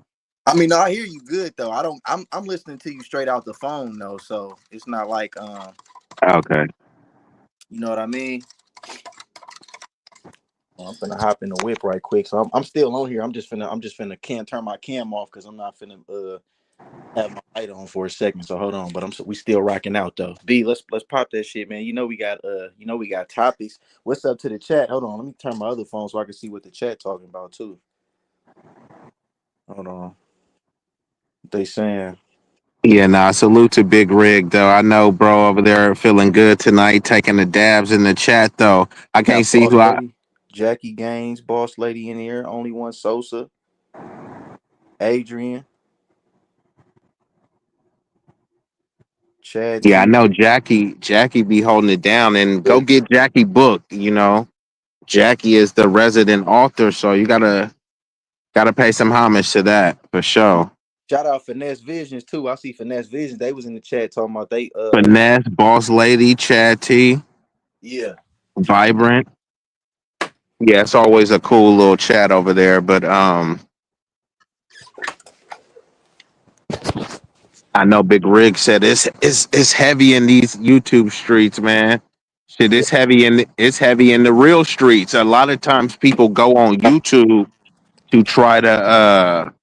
I mean, no, I hear you good though. I'm listening to you straight out the phone though, so it's not like Okay. you know what I mean? I'm finna hop in the whip right quick. So I'm still on here. I'm just finna can't turn my cam off because I'm not finna have my light on for a second. So hold on, but we still rocking out though. B, let's pop that shit, man. We got topics. What's up to the chat? Hold on, let me turn my other phone so I can see what the chat talking about too. Hold on. What they saying? Yeah, nah, salute to Big Rig, though. I know, bro, over there feeling good tonight, taking the dabs in the chat, though. I can't Got see Boss who I. Lady, Jackie Gaines, Boss Lady in here. Only One Sosa, Adrian, Chad Yeah, I T. know Jackie be holding it down, and go get Jackie booked, you know. Jackie is the resident author, so you gotta pay some homage to that for sure. Shout out Finesse Visions too. I see Finesse Visions. They was in the chat talking about they Finesse, Boss Lady, Chad T, yeah. Vibrant. Yeah, it's always a cool little chat over there. But I know Big Rig said it's heavy in these YouTube streets, man. Shit, Yeah. it's heavy in the real streets. A lot of times people go on YouTube to try to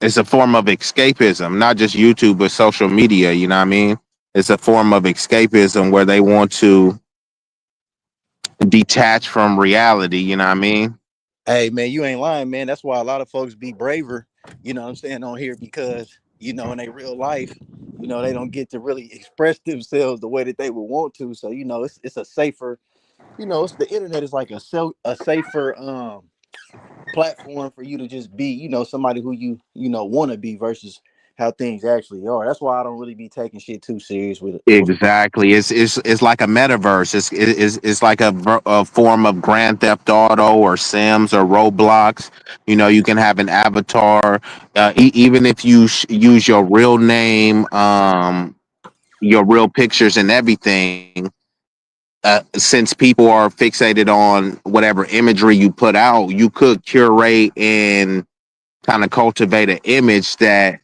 it's a form of escapism, not just YouTube but social media, you know what I mean? It's a form of escapism where they want to detach from reality, you know what I mean? Hey man, you ain't lying, man. That's why a lot of folks be braver, you know what I'm saying, on here because, in their real life, they don't get to really express themselves the way that they would want to. So, it's a safer, the internet is like a safer platform for you to just be, somebody who you want to be versus how things actually are. That's why I don't really be taking shit too serious with it. Exactly. It's like a metaverse. It's like a form of Grand Theft Auto or Sims or Roblox. You know, you can have an avatar. Even if you use your real name, your real pictures and everything. Since people are fixated on whatever imagery you put out, you could curate and kind of cultivate an image that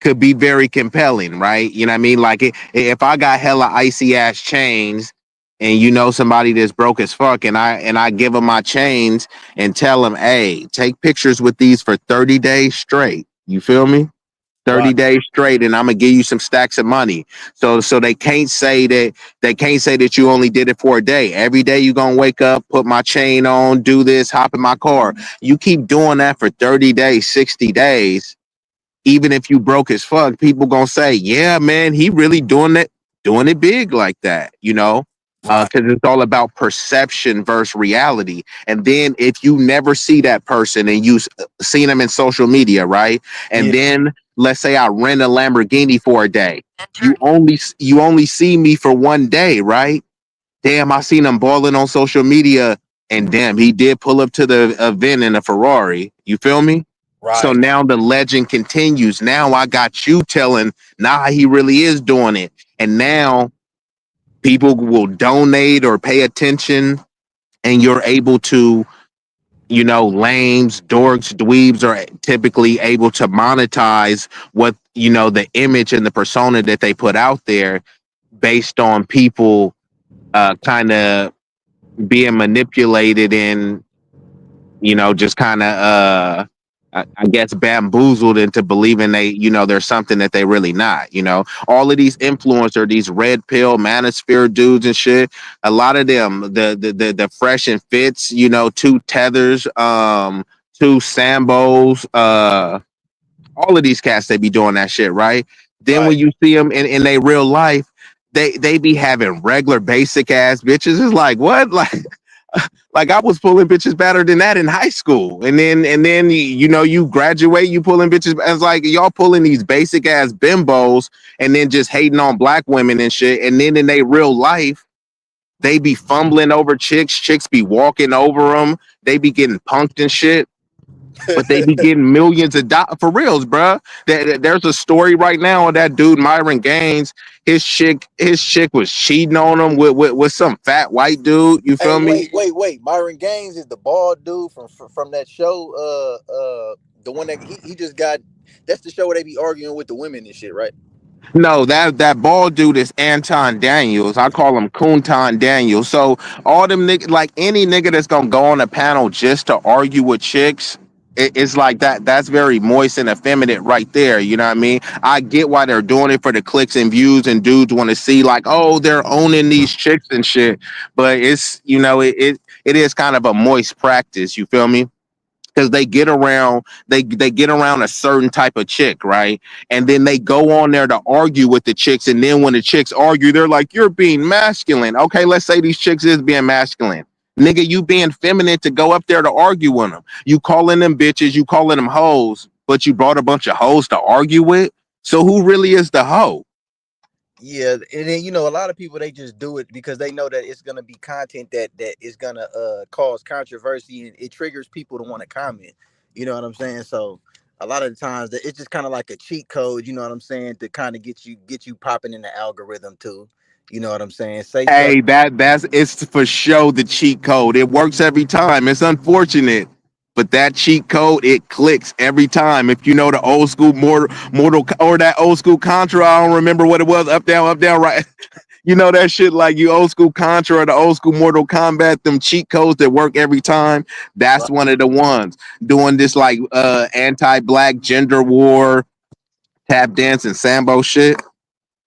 could be very compelling, right? You know what I mean? Like if I got hella icy ass chains and somebody that's broke as fuck and I give them my chains and tell them, "Hey, take pictures with these for 30 days straight." You feel me? 30 Right. days straight and I'm going to give you some stacks of money. So they can't say that you only did it for a day. Every day you're going to wake up, put my chain on, do this, hop in my car. You keep doing that for 30 days, 60 days, even if you broke as fuck, people gonna say, yeah, man, he really doing it big like that, you know? Right. Because it's all about perception versus reality. And then if you never see that person and you seen them in social media, right? And Yeah. then let's say I rent a Lamborghini for a day. You only see me for one day, right? Damn, I seen him balling on social media, and damn, he did pull up to the event in a Ferrari. You feel me? So Right. now the legend continues. Now I got you telling, nah, he really is doing it. And now people will donate or pay attention, and you're able to, you know, lames, dorks, dweebs are typically able to monetize what, you know, the image and the persona that they put out there based on people kind of being manipulated and, you know, just kind of I guess bamboozled into believing they, you know, there's something that they really not. You know, all of these influencers, these red pill manosphere dudes and shit, a lot of them, the fresh and fits, you know, two tethers, two sambos, all of these cats, they be doing that shit, right? Then when Right. you see them in their real life, they be having regular basic ass bitches. It's like what? Like I was pulling bitches better than that in high school. And then you know, you graduate, you pulling bitches. It's like y'all pulling these basic ass bimbos and then just hating on black women and shit. And then in their real life, they be fumbling over chicks. Chicks be walking over them. They be getting punked and shit, but they be getting millions of dollars for reals, bruh. There's a story right now of that dude Myron Gaines. His chick was cheating on him with some fat white dude. You Hey, feel me? wait. Myron Gaines is the bald dude from that show. The one that he just got. That's the show where they be arguing with the women and shit, right? No, that bald dude is Anton Daniels. I call him Kuntan Daniels. So all them niggas, like any nigga that's gonna go on a panel just to argue with chicks, it's like that. That's very moist and effeminate right there. You know what I mean? I get why they're doing it for the clicks and views, and dudes want to see like, oh, they're owning these chicks and shit. But it's, you know, it is kind of a moist practice. You feel me? Because they get around a certain type of chick, right? And then they go on there to argue with the chicks, and then when the chicks argue, they're like, "You're being masculine." Okay, let's say these chicks is being masculine. Nigga, you being feminine to go up there to argue with them. You calling them bitches, you calling them hoes, but you brought a bunch of hoes to argue with. So who really is the hoe? Yeah, and then a lot of people they just do it because they know that it's gonna be content that is gonna cause controversy and it triggers people to want to comment. You know what I'm saying? So a lot of the times that it's just kind of like a cheat code. You know what I'm saying? To kind of get you popping in the algorithm too. You know what I'm saying? Say stuff. Hey, that's it's for show the cheat code. It works every time. It's unfortunate, but that cheat code it clicks every time. If you know the old school mortal or that old school Contra, I don't remember what it was. Up down, right. You know that shit like you old school Contra or the old school Mortal Kombat. Them cheat codes that work every time. That's Right. one of the ones doing this like anti-black gender war tap dance and sambo shit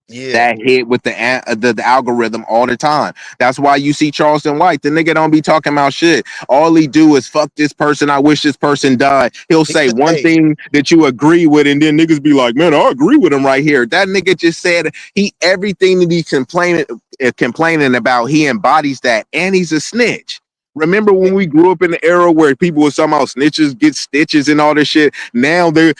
Yeah. that hit with the algorithm all the time. That's why you see Charleston White. The nigga don't be talking about shit. All he do is fuck this person. I wish this person died. He'll He say just, one hey, thing that you agree with, and then niggas be like, "Man, I agree with him right here." That nigga just said he everything that he's complaining about. He embodies that, and he's a snitch. Remember when we grew up in the era where people were somehow snitches get stitches and all this shit? Now they're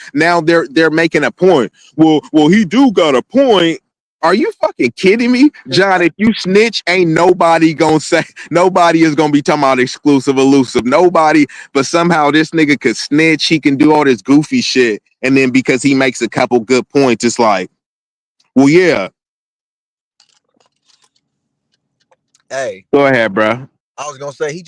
making a point. Well, he do got a point. Are you fucking kidding me, John? If you snitch, ain't nobody gonna say nobody is gonna be talking about exclusive, elusive. Nobody, but somehow this nigga could snitch. He can do all this goofy shit, and then because he makes a couple good points, it's like, well, yeah. hey, Go ahead, bro. I was gonna say he's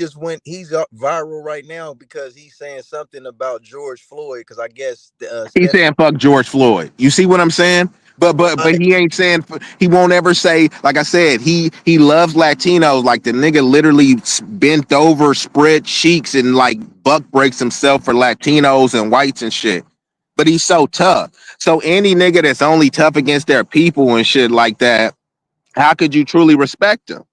viral right now because he's saying something about George Floyd because I guess He's Steph. saying fuck George Floyd. You see what I'm saying? But Right. he ain't saying he won't ever say, like I said, he loves Latinos. Like the nigga literally bent over, spread cheeks, and like buck breaks himself for Latinos and whites and shit. But he's so tough. So any nigga that's only tough against their people and shit like that, how could you truly respect him?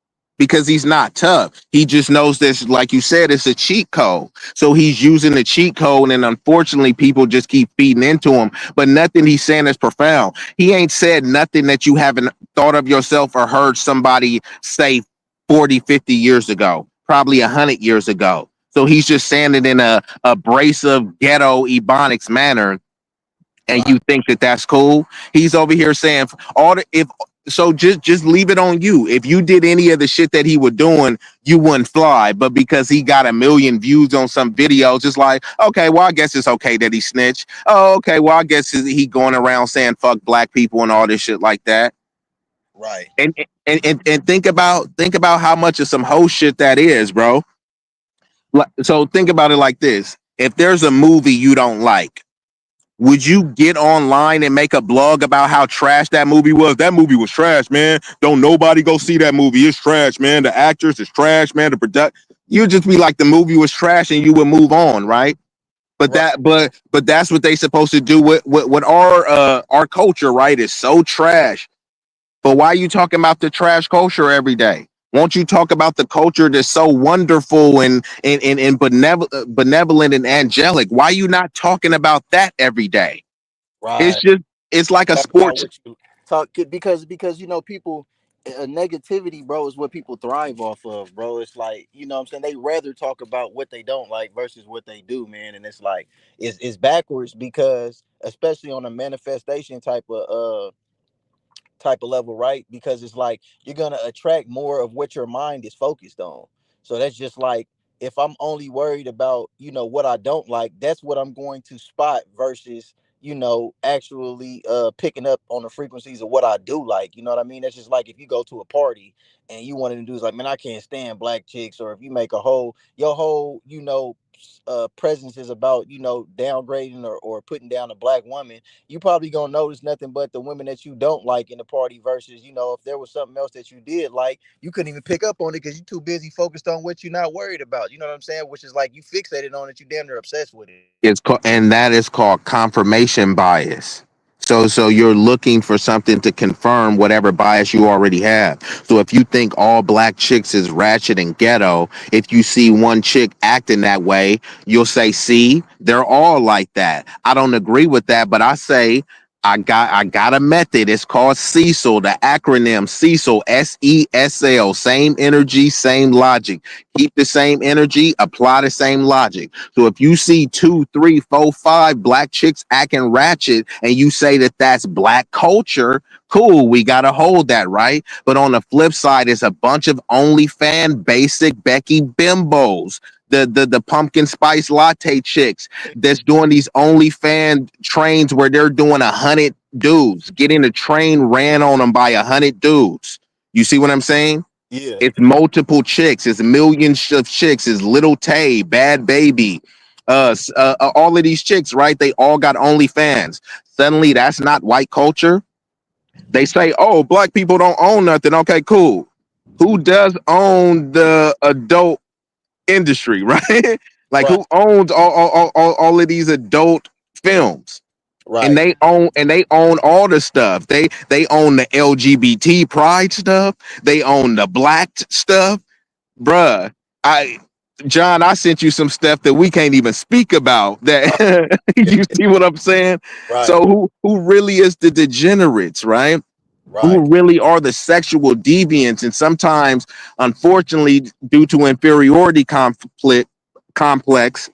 because he's not tough. He just knows this, like you said, it's a cheat code. So he's using the cheat code, and unfortunately, people just keep feeding into him. But nothing he's saying is profound. He ain't said nothing that you haven't thought of yourself or heard somebody say 40, 50 years ago, probably 100 years ago. So he's just saying it in a abrasive, ghetto, ebonics manner, and Right. you think that that's cool. He's over here saying all the if so just leave it on you. If you did any of the shit that he was doing, you wouldn't fly. But because he got a million views on some videos, it's like, okay, well, I guess it's okay that he snitched. Oh, okay, well, I guess he going around saying fuck black people and all this shit like that. Right. And and think about how much of some whole shit that is, bro. So think about it like this: if there's a movie you don't like, would you get online and make a blog about how trash that movie was? That movie was trash, man. Don't nobody go see that movie. It's trash, man. The actors is trash, man. The product, you'd just be like the movie was trash and you would move on, right? But Right. but that's what they supposed to do with our culture, right? It's so trash. But why are you talking about the trash culture every day? Won't you talk about the culture that's so wonderful and benevolent and angelic? Why are you not talking about that every day? It's Right. just it's like a Talk about sports. what you because you know people negativity, bro, is what people thrive off of, bro. It's like, you know what I'm saying, they rather talk about what they don't like versus what they do, man. And it's like it's backwards because especially on a manifestation type of level, right? Because it's like you're gonna attract more of what your mind is focused on. So that's just like if I'm only worried about, what I don't like, that's what I'm going to spot versus, actually picking up on the frequencies of what I do like. You know what I mean? That's just like if you go to a party and you wanted to do is like, man, I can't stand black chicks, or if you make a whole your whole, presence is about, downgrading or putting down a black woman, you probably gonna notice nothing but the women that you don't like in the party versus, if there was something else that you did like, you couldn't even pick up on it because you're too busy focused on what you're not worried about. You know what I'm saying? Which is like you fixated on it, you damn near obsessed with it. It's called, and that is called confirmation bias. So you're looking for something to confirm whatever bias you already have. So if you think all black chicks is ratchet and ghetto, if you see one chick acting that way, you'll say, "See, they're all like that." I don't agree with that, but I say I got a method. It's called Cecil, the acronym Cecil, SESL, same energy, same logic. Keep the same energy, apply the same logic. So if you see 2, 3, 4, 5 black chicks acting ratchet and you say that that's black culture, cool, we got to hold that, right? But on the flip side, it's a bunch of OnlyFan basic Becky bimbos. The pumpkin spice latte chicks that's doing these OnlyFan trains where they're doing 100 dudes, getting a train ran on them by 100 dudes. You see what I'm saying? Yeah. It's multiple chicks. It's millions of chicks. It's Little Tay, Bad Baby, all of these chicks, right? They all got OnlyFans. Suddenly, that's not white culture. They say, "Oh, black people don't own nothing." Okay, cool. Who does own the adult industry, right? Like Right. who owns all of these adult films? And Right. they own all the stuff. They own the LGBT pride stuff. They own the black stuff, bruh. I John, I sent you some stuff that we can't even speak about. That you see what I'm saying? Right. So who really is the degenerates, right? Right. Who really are the sexual deviants? And sometimes, unfortunately, due to inferiority complex,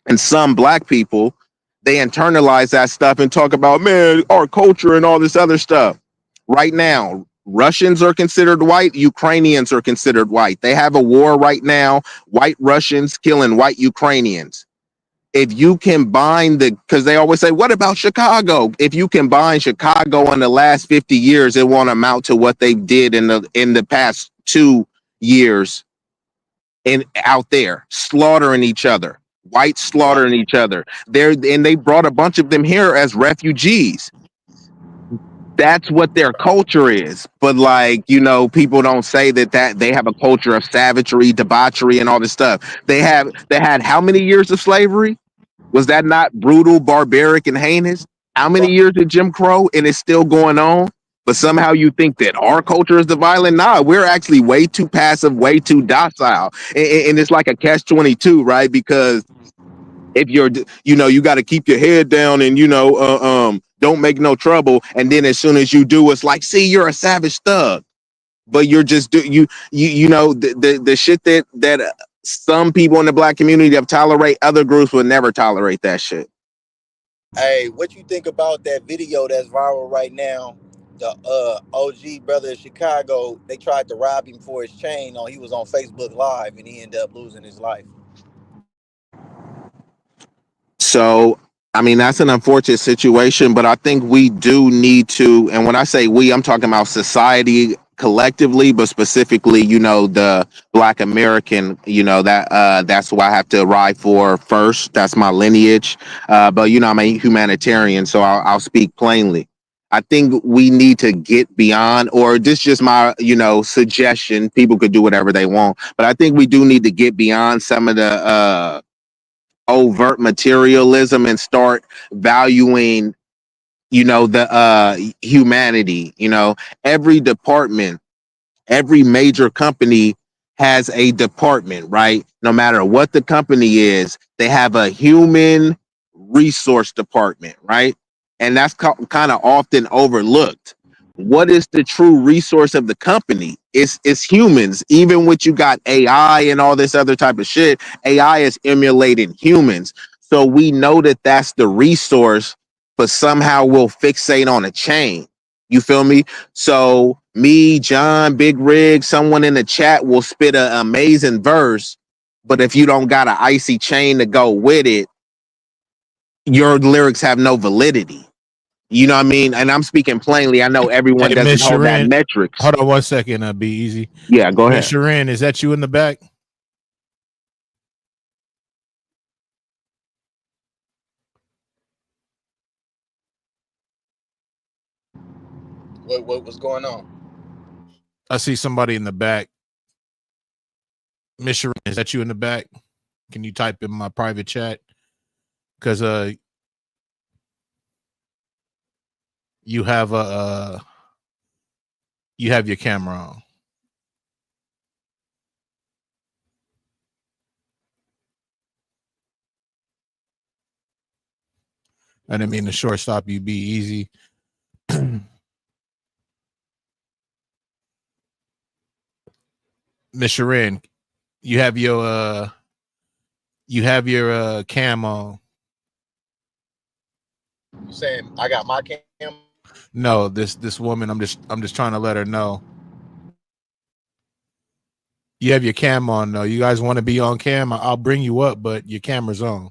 and some black people, they internalize that stuff and talk about, man, our culture and all this other stuff. Right now, Russians are considered white, Ukrainians are considered white. They have a war right now, white Russians killing white Ukrainians. If you combine because they always say, what about Chicago? If you combine Chicago in the last 50 years, it won't amount to what they did in the past 2 years and out there slaughtering each other, whites Right. slaughtering each other. They brought a bunch of them here as refugees. That's what their culture is. But like, people don't say that they have a culture of savagery, debauchery, and all this stuff. They had how many years of slavery? Was that not brutal, barbaric, and heinous? How many Right. years of Jim Crow, and it's still going on? but somehow you think that our culture is the violent. Nah, we're actually way too passive, way too docile, and it's like a catch-22, right? Because if you're, you got to keep your head down and don't make no trouble, and then as soon as you do, it's like, see, you're a savage thug, but you're just the shit that some people in the black community have tolerate, other groups would never tolerate that shit. Hey, what you think about that video that's viral right now? The OG brother in Chicago, they tried to rob him for his chain. He was on Facebook Live and he ended up losing his life. So, I mean, that's an unfortunate situation, but I think we do need to, and when I say we, I'm talking about society collectively, but specifically, the Black American, that's who I have to ride for first. That's my lineage. But I'm a humanitarian, so I'll speak plainly. I think we need to get beyond, or this is just my, suggestion. People could do whatever they want, but I think we do need to get beyond some of the overt materialism and start valuing the humanity. Every department, every major company has a department, right? No matter what the company is, they have a human resource department, right? And that's kind of often overlooked. What is the true resource of the company? It's humans. Even when you got AI and all this other type of shit, AI is emulating humans. So we know that that's the resource, but somehow we'll fixate on a chain. You feel me? So me, John, Big Rig, someone in the chat will spit an amazing verse, but if you don't got an icy chain to go with it, your lyrics have no validity. You know what I mean? And I'm speaking plainly. I know everyone Hey, doesn't Miss hold that Sharon, metrics. hold on 1 second. Be easy. Yeah, go Miss ahead. Sharon, is that you in the back? What's going on? I see somebody in the back. Miss Sharon, is that you in the back? Can you type in my private chat? Because you have your camera on. I didn't mean to shortstop you. Be easy. Miss Sharon, you have your cam on. You saying I got my cam? No, this woman, I'm just trying to let her know. You have your cam on though. You guys want to be on cam? I'll bring you up, but your camera's on.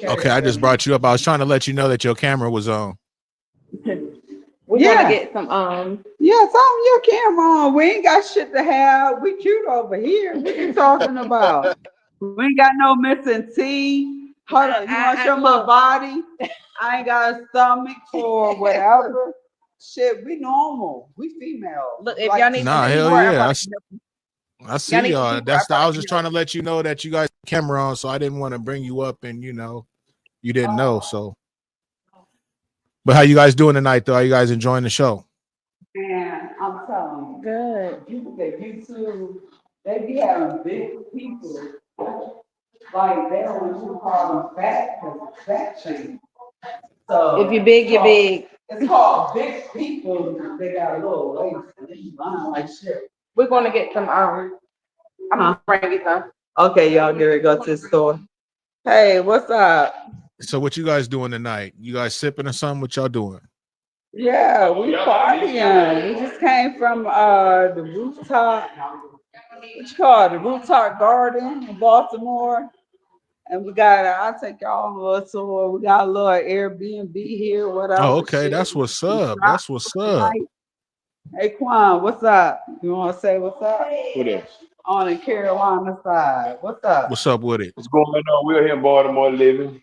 Okay, I just brought you up. I was trying to let you know that your camera was on. We're gonna get some Yes, on your camera on. We ain't got shit to have. We cute over here. What you talking about? We ain't got no missing teeth. Hold on, you want to show my body? I ain't got a stomach for whatever. Shit, we normal. We female. look if y'all need Nah, some hell support, yeah. I see need y'all. some support, I was just trying to let you know that you guys have camera on, so I didn't want to bring you up and you didn't know. So, but how you guys doing tonight though? Are you guys enjoying the show? Man, I'm telling you, good. people that YouTube, they be having big people. Like they don't want you to call them fat because it's fat shame. So If you're big, you're big. it's called big people. They got a little waist and they lying like shit. We're gonna get some I'm gonna bring you some. Okay, y'all get ready to go to the store. Hey, what's up? So what you guys doing tonight? You guys sipping or something? What y'all doing? Yeah, we partying. We just came from the rooftop. What you call it? The rooftop garden in Baltimore. And we got, I'll take y'all on a little tour. We got a little Airbnb here, whatever. Oh, okay. Shit. That's what's up. That's what's up. Hey, Quan, what's up? You want to say what's up? What else? On the Carolina side. What's up? What's up with it? What's going on? We're here in Baltimore living.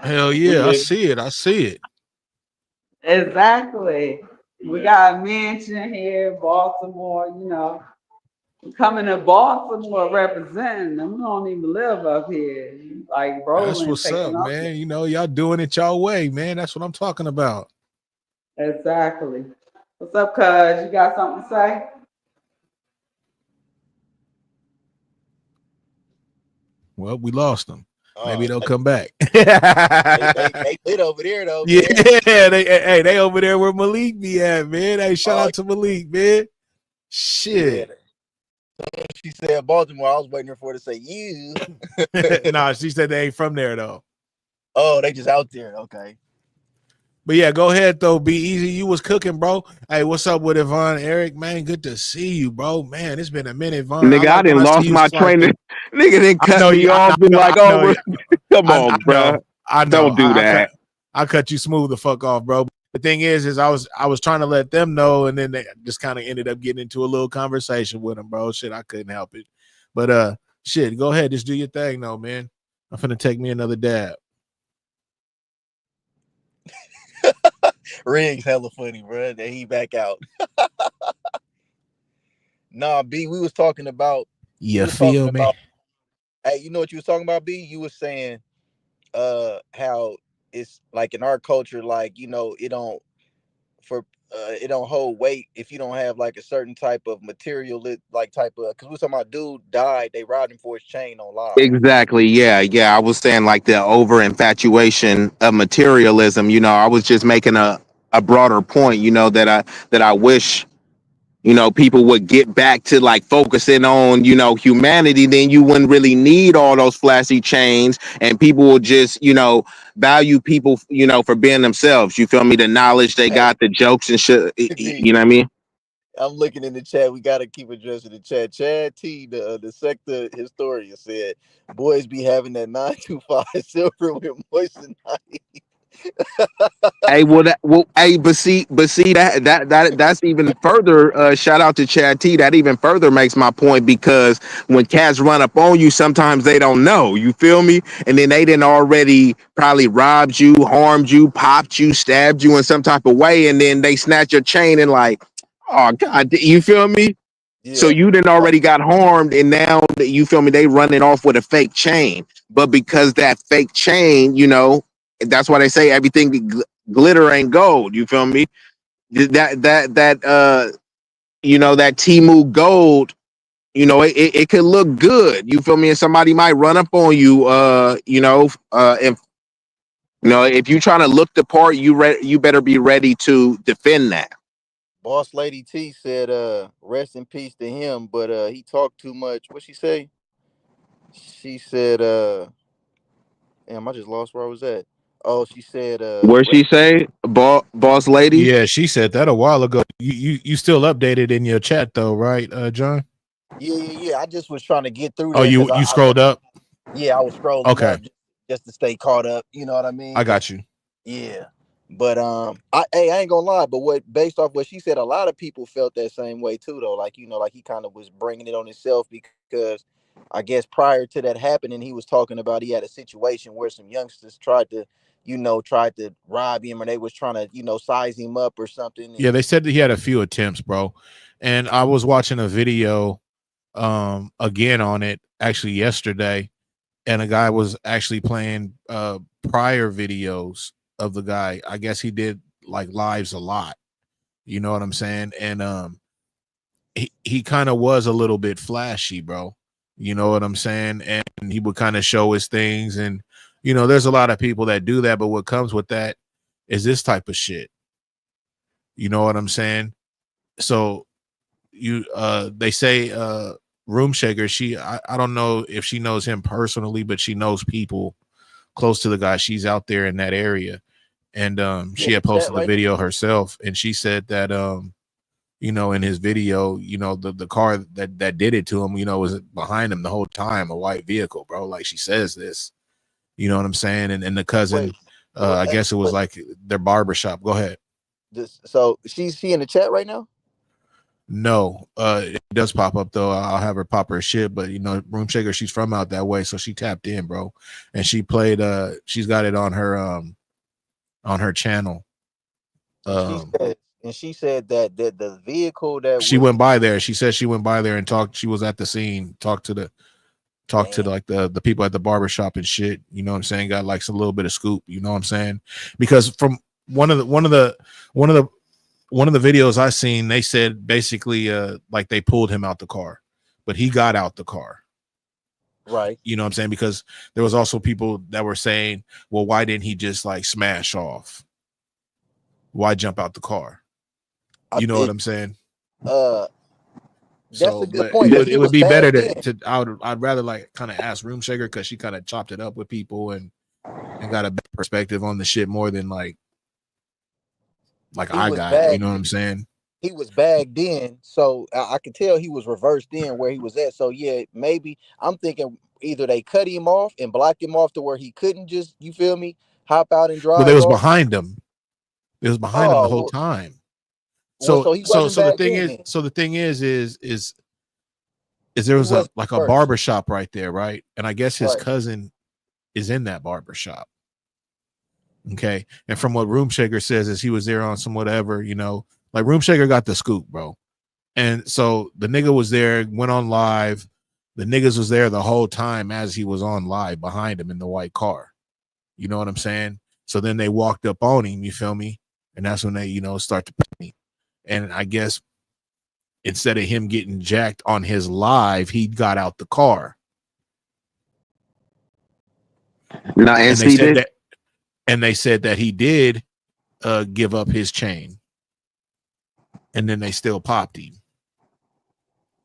Hell yeah, I see it. I see it. Exactly. We got a mansion here in Baltimore, Coming to Baltimore representing them. We don't even live up here. Like That's rolling, what's taking up, up. man. You know, y'all doing it y'all way, man. That's what I'm talking about. Exactly. What's up, cuz? You got something to say? Well, we lost them. Maybe they'll They, come back. they lit over there though, Yeah, man. they over there where Malik be at, man. Hey, shout Oh out to Malik, man. yeah. Shit. She said Baltimore. I was waiting for her to say you. Nah, she said they ain't from there though. Oh, they just out there. Okay. But yeah, go ahead though. Be easy. You was cooking, bro. Hey, what's up with Yvonne, Eric? Man, good to see you, bro. Man, it's been a minute, Yvonne. I Nigga, I like when didn't I see lost you my trainer. sliding. Nigga didn't I cut know me you. off and like, I know oh, you. come I on, bruh. know. I know. Don't do that. I cut you smooth the fuck off, bro. The thing is I was trying to let them know, and then they just kind of ended up getting into a little conversation with them, bro. Shit, I couldn't help it. But shit, go ahead, just do your thing, though, man. I'm finna take me another dab. Riggs hella funny, bro. Then he back out. Nah, B, we was talking about. You You was talking feel me? about. Hey, you know what you was talking about, B? You was saying, how it's like in our culture, like it don't for it don't hold weight if you don't have like a certain type of material, like type of. Because we was talking about dude died, they robbed him for his chain on live. Exactly. Yeah. Yeah. I was saying like the over infatuation of materialism. I was just making a broader point. That I wish people would get back to like focusing on humanity. Then you wouldn't really need all those flashy chains, and people will just value people for being themselves. You feel me? The knowledge they Hey, got, the jokes and shit. B, You know what I mean? I'm looking in the chat. We gotta keep addressing the chat. Chad T, the sector historian, said, "Boys be having that 925 silver with moissanite." Hey, hey, but see that's even further. Shout out to Chad T. That even further makes my point, because when cats run up on you, sometimes they don't know. You feel me? And then they didn't already probably robbed you, harmed you, popped you, stabbed you in some type of way, and then they snatch your chain and like, oh God, you feel me? So Yeah. you didn't Oh, already got harmed, and now that you feel me, they running off with a fake chain. But because that fake chain, that's why they say everything glitter ain't gold. You feel me? That Timu gold. It could look good. You feel me? And somebody might run up on you. If you trying to look the part, you better be ready to defend that. Boss Lady T said, rest in peace to him, but he talked too much. What she say? She said, damn, I just lost where I was at. Oh, she said, Where she say, boss lady? Yeah, she said that a while ago. You still updated in your chat though, right, John? yeah. I just was trying to get through Oh, there because you scrolled up. yeah, I was scrolling Okay, up just to stay caught up. You know what I mean? I Because got you. yeah, but I ain't gonna lie. But based off what she said, a lot of people felt that same way too, though. Like like he kind of was bringing it on himself because I guess prior to that happening, he was talking about he had a situation where some youngsters tried to rob him, or they was trying to size him up or something. Yeah, And they said that he had a few attempts, bro. And I was watching a video again on it actually yesterday, and a guy was actually playing prior videos of the guy. I guess he did like lives a lot. You know what I'm saying? And he kind of was a little bit flashy, bro. You know what I'm saying? And he would kind of show his things, and there's a lot of people that do that, but what comes with that is this type of shit. You know what I'm saying? So they say Room Shaker, I don't know if she knows him personally, but she knows people close to the guy. She's out there in that area, and she had chat posted the right video herself, and she said that in his video, the car that did it to him, was behind him the whole time, a white vehicle, bro. Like she says this, you know what I'm saying? And the cousin, wait, what? I guess it was like their barber shop. Go ahead. So she's in the chat right now. No, it does pop up though. I'll have her pop her shit, but Room Shaker, she's from out that way, so she tapped in, bro, and she played. She's got it on her channel. She said and she said that the vehicle that She was went by there. She said she went by there and talked. She was at the scene, talked to damn, like the people at the barber shop and shit. You know what I'm saying? Got like some little bit of scoop. You know what I'm saying? Because from one of the videos I seen, they said basically like they pulled him out the car, but he got out the car. right? You know what I'm saying? Because there was also people that were saying, well, why didn't he just like smash off? Why jump out the car? You know what I'm saying? That's So, a good but point. But it he would was be better bagged in. I'd rather like kind of ask Room Shaker because she kind of chopped it up with people and got a better perspective on the shit more than like He I was got. You bagged. know what I'm saying? He was bagged in, so I could tell he was reversed in where he was at. So yeah, maybe I'm thinking either they cut him off and blocked him off to where he couldn't just, you feel me, hop out and Well, they drive was off. behind him. It was behind him the Oh whole time. so he wasn't So the bagged thing in is, then. there He was a wasn't like a first, barber shop right there, right? And I guess his right? cousin is in that barber shop. Okay. And from what Room Shaker says is he was there on some whatever, you know, like Room Shaker got the scoop, bro. And so the nigga was there, went on live. The niggas was there the whole time as he was on live behind him in the white car. You know what I'm saying? So then they walked up on him, you feel me? And that's when they, you know, start to put me. And I guess instead of him getting jacked on his live, he got out the car. Now, and And they see said this. that he did give up his chain. And then they still popped him.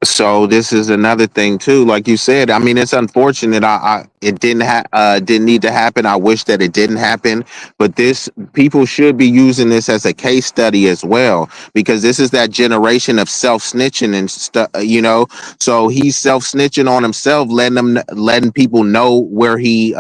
So this is another thing too. Like you said, I mean, it's unfortunate. It didn't need to happen. I wish that it didn't happen. But this people should be using this as a case study as well, because this is that generation of self snitching and stuff. You know, so he's self snitching on himself, letting people know where he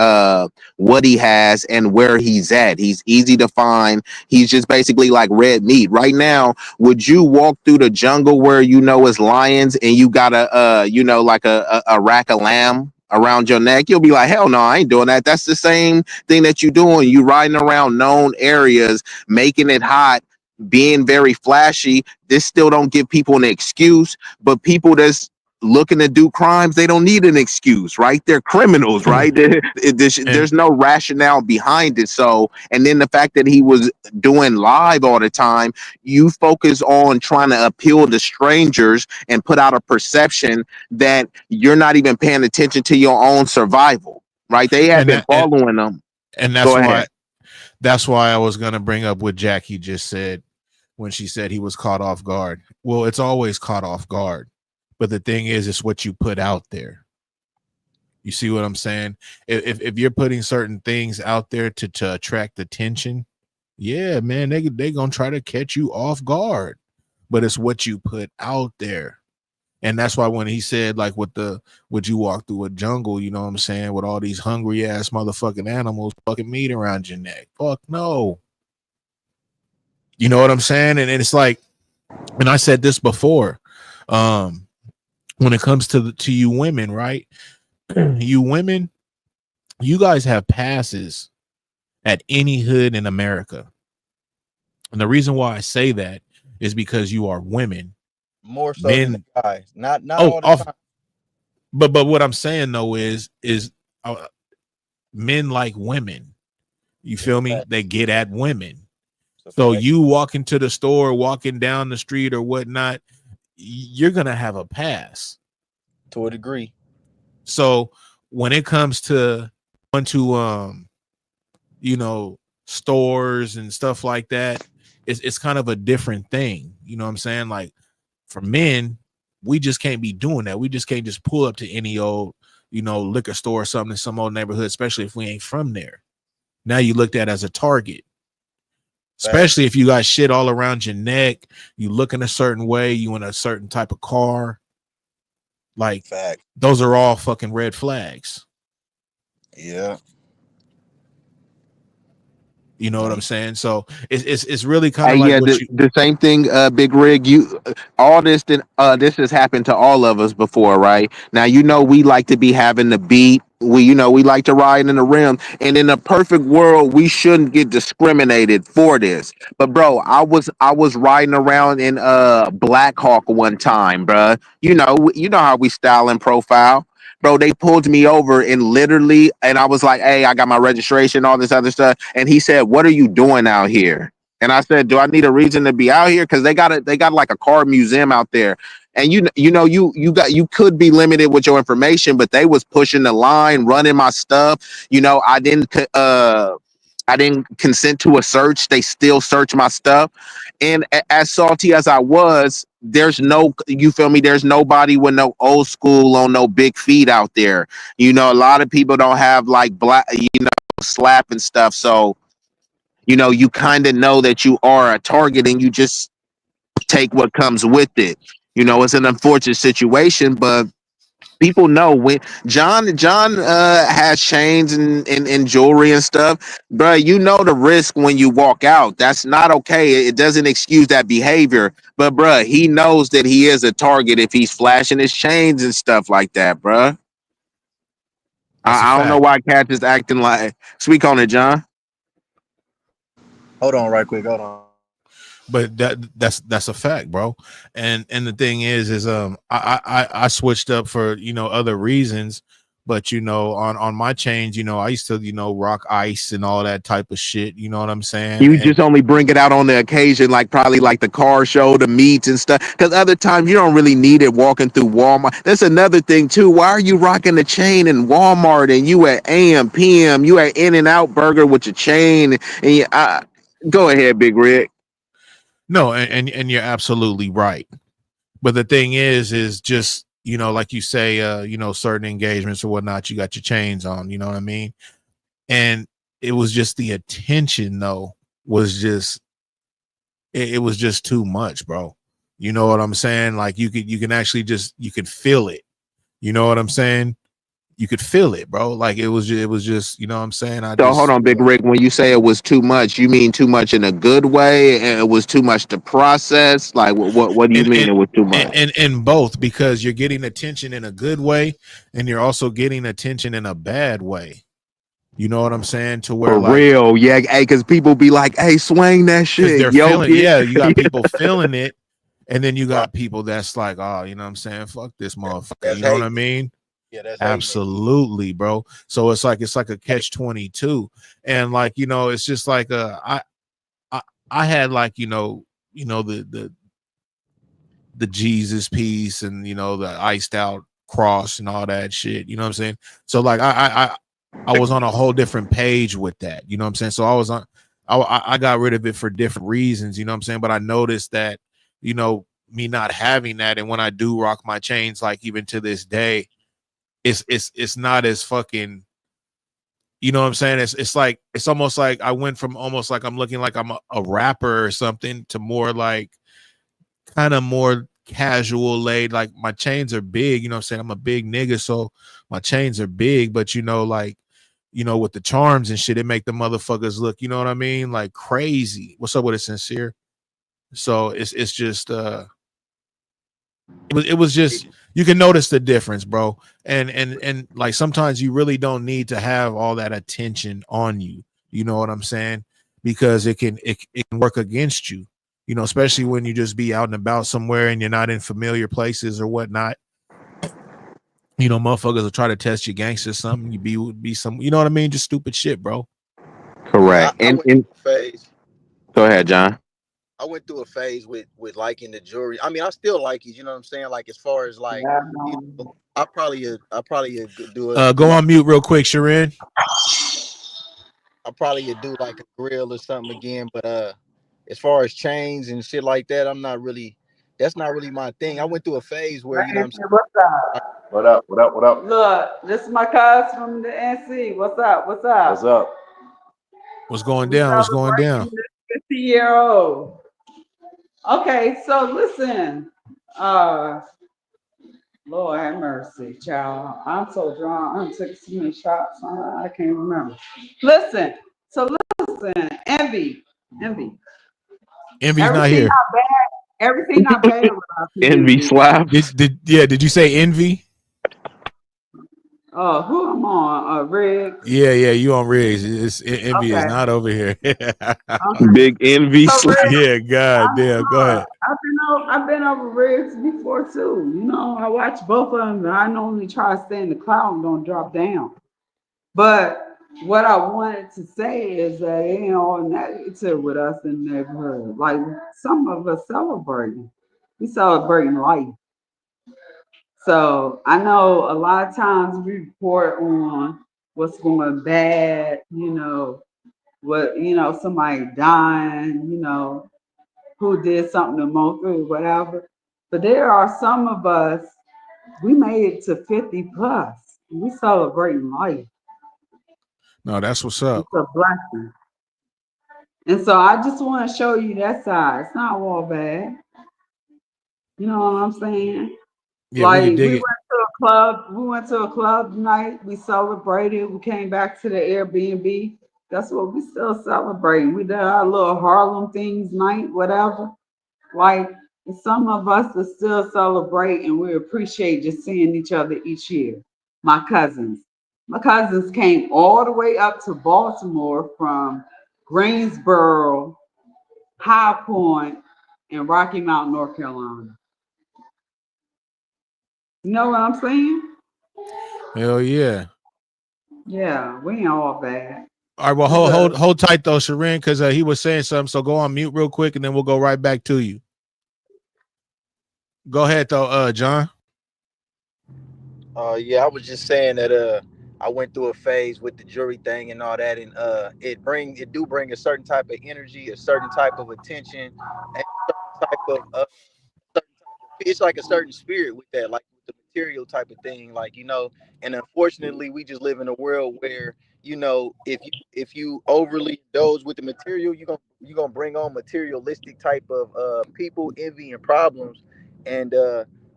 what he has and where he's at. He's easy to find. He's just basically like red meat right now. Would you walk through the jungle where you know it's lions and you got a you know, like a rack of lamb around your neck? You'll be like, hell no, I ain't doing that. That's the same thing that you doing. You riding around known areas, making it hot, being very flashy. This still don't give people an excuse, but people that's looking to do crimes, they don't need an excuse, right? They're criminals, right? And There's no rationale behind it. So, and then the fact that he was doing live all the time, you focus on trying to appeal to strangers and put out a perception that you're not even paying attention to your own survival, right? They have and been that following them. and Go ahead. that's why I was gonna bring up what Jackie just said when she said he was caught off guard. Well, it's always caught off guard. But the thing is, it's what you put out there. You see what I'm saying? If you're putting certain things out there to attract attention, yeah, man, they gonna try to catch you off guard. But it's what you put out there. And that's why when he said, like, would you walk through a jungle, you know what I'm saying, with all these hungry ass motherfucking animals fucking meat around your neck. Fuck no. You know what I'm saying? And it's like, and I said this before, when it comes to you women, right? You women, you guys have passes at any hood in America. And the reason why I say that is because you are women. More so than the Men, guys. Not oh, all the off, time. but what I'm saying though is men like women. You It's feel a me? fact. They get at women. It's a So fact. you walk into the store, walking down the street or whatnot, you're gonna have a pass. To a degree. So when it comes to going to you know, stores and stuff like that, it's kind of a different thing. You know what I'm saying? Like for men, we just can't be doing that. We just can't just pull up to any old, you know, liquor store or something in some old neighborhood, especially if we ain't from there. Now you looked at as a target. Especially if you got shit all around your neck, you looking a certain way, you in a certain type of car. Like Fact. those are all fucking red flags. Yeah. You know what I'm saying? So it's really kind Hey, of like yeah, what you the same thing, Big Rig. You, all this, this has happened to all of us before, right? Now, you know, we like to be having the beat. We like to ride in the rim, and in a perfect world we shouldn't get discriminated for this. But bro, I was riding around in Black Hawk one time, bruh. You know how we style and profile. Bro, they pulled me over and literally, and I was like, hey, I got my registration, all this other stuff. And he said, what are you doing out here? And I said, do I need a reason to be out here? Because they got like a car museum out there. And you could be limited with your information, but they was pushing the line, running my stuff. I didn't consent to a search. They still search my stuff. And as salty as I was, you feel me? There's nobody with no old school on no big feet out there. A lot of people don't have like black, slap and stuff. So, you kind of know that you are a target and you just take what comes with it. It's an unfortunate situation, but people know when John has chains and jewelry and stuff, bro. You know the risk when you walk out. That's not okay. It doesn't excuse that behavior, but bro, he knows that he is a target if he's flashing his chains and stuff like that, bro. That's a I don't know fact. why Cat is acting like. Speak on it, John. Hold on, right quick. Hold on. But that's a fact, bro. And the thing is I switched up for other reasons, but on my chains, I used to rock ice and all that type of shit. You know what I'm saying? You And just only bring it out on the occasion, like probably like the car show, the meets and stuff. Because other times you don't really need it walking through Walmart. That's another thing too. Why are you rocking the chain in Walmart and you at AM, PM, you at In and Out Burger with your chain? And go ahead, Big Rig. no, and you're absolutely right. But the thing is just like you say, certain engagements or whatnot, you got your chains on. You know what I mean? And it was just the attention, though, was just it was just too much, bro. You know what I'm saying? Like you can actually you could feel it. You know what I'm saying? You could feel it, bro. Like it was just, you know what I'm saying? I So hold just on, Big Rig. When you say it was too much, you mean too much in a good way, and it was too much to process? Like what do you and mean and it was too much? and both, because you're getting attention in a good way and you're also getting attention in a bad way. You know what I'm saying? To where For like real, yeah. Hey, because people be like, "Hey, swing that because shit, they're yo, feeling, get." yeah, you got people feeling it, and then you got people that's like, oh, you know what I'm saying? Fuck this motherfucker. That's You know what I hating. mean? Yeah, that's hating. Absolutely, bro. So it's like a catch 22. And like, it's just like I had like, the Jesus piece and the iced out cross and all that shit. You know what I'm saying? So like I was on a whole different page with that. You know what I'm saying? So I got rid of it for different reasons, you know what I'm saying? But I noticed that, me not having that, and when I do rock my chains, like even to this day, it's not as fucking, you know what I'm saying? It's almost like I went from almost like I'm looking like I'm a rapper or something to more like kind of more casual laid. Like my chains are big, you know what I'm saying? I'm a big nigga, so my chains are big, but like, with the charms and shit, it make the motherfuckers look, you know what I mean? Like crazy. What's up with it, Sincere? So it's just it was just, you can notice the difference, bro. And like sometimes you really don't need to have all that attention on you. You know what I'm saying? Because it can work against you. Especially when you just be out and about somewhere and you're not in familiar places or whatnot. Motherfuckers will try to test your gangster or something. You be some, you know what I mean? Just stupid shit, bro. Yeah, Correct. I And, went and through a phase. go ahead, John. I went through a phase with liking the jewelry. I mean, I still like it. You know what I'm saying? Like as far as like, Yeah, you no. know, I probably do it. Go on mute real quick, Sharon. I probably do like a grill or something again. But as far as chains and shit like that, I'm not really. That's not really my thing. I went through a phase where Hey, I'm saying, what's up? like, What up? What up? What up? Look, this is my cousin from the NC. What's up? What's up? What's up? What's going We down? What's going down? celebrating this 50-year-old. Okay, so listen. Uh, Lord have mercy, child. I'm so drunk. I'm taking so many shots. I can't remember. Listen. So listen. Envy. Envy's not Everything here. not bad. Everything not bad with our Envy community. slaps. Did you say envy? Who I'm on? Riggs. Yeah, you on Riggs. Envy is Okay. not over here. Big envy. So Riggs, Yeah, god damn. Go ahead. I've been over Riggs before too. You know, I watch both of them. And I normally try to stay in the cloud and don't drop down. But what I wanted to say is that it ain't all negative with us in the neighborhood. Like some of us celebrating. We celebrating life. So I know a lot of times we report on what's going bad, somebody dying, who did something emotional, whatever. But there are some of us, we made it to 50 plus. We celebrating life. No, that's what's up. It's a blessing. And so I just want to show you that side. It's not all bad. You know what I'm saying? Yeah, we can Like dig it. we went to a club tonight, we celebrated, we came back to the Airbnb. That's what we still celebrating. We did our little Harlem things night, whatever. Like some of us are still celebrating. We appreciate just seeing each other each year. My cousins. My cousins came all the way up to Baltimore from Greensboro, High Point, and Rocky Mount, North Carolina. You know what I'm saying? Hell yeah. Yeah, we ain't all bad. All right, well, We hold good. hold tight though, Sharin, because he was saying something. So go on mute real quick, and then we'll go right back to you. Go ahead though, John. Yeah, I was just saying that I went through a phase with the jury thing and all that, and it do bring a certain type of energy, a certain type of attention, and a certain type of it's like a certain spirit with that, like with the material type of thing, like and unfortunately we just live in a world where if you overly indulge with the material, you're gonna bring on materialistic type of people, envy and problems. And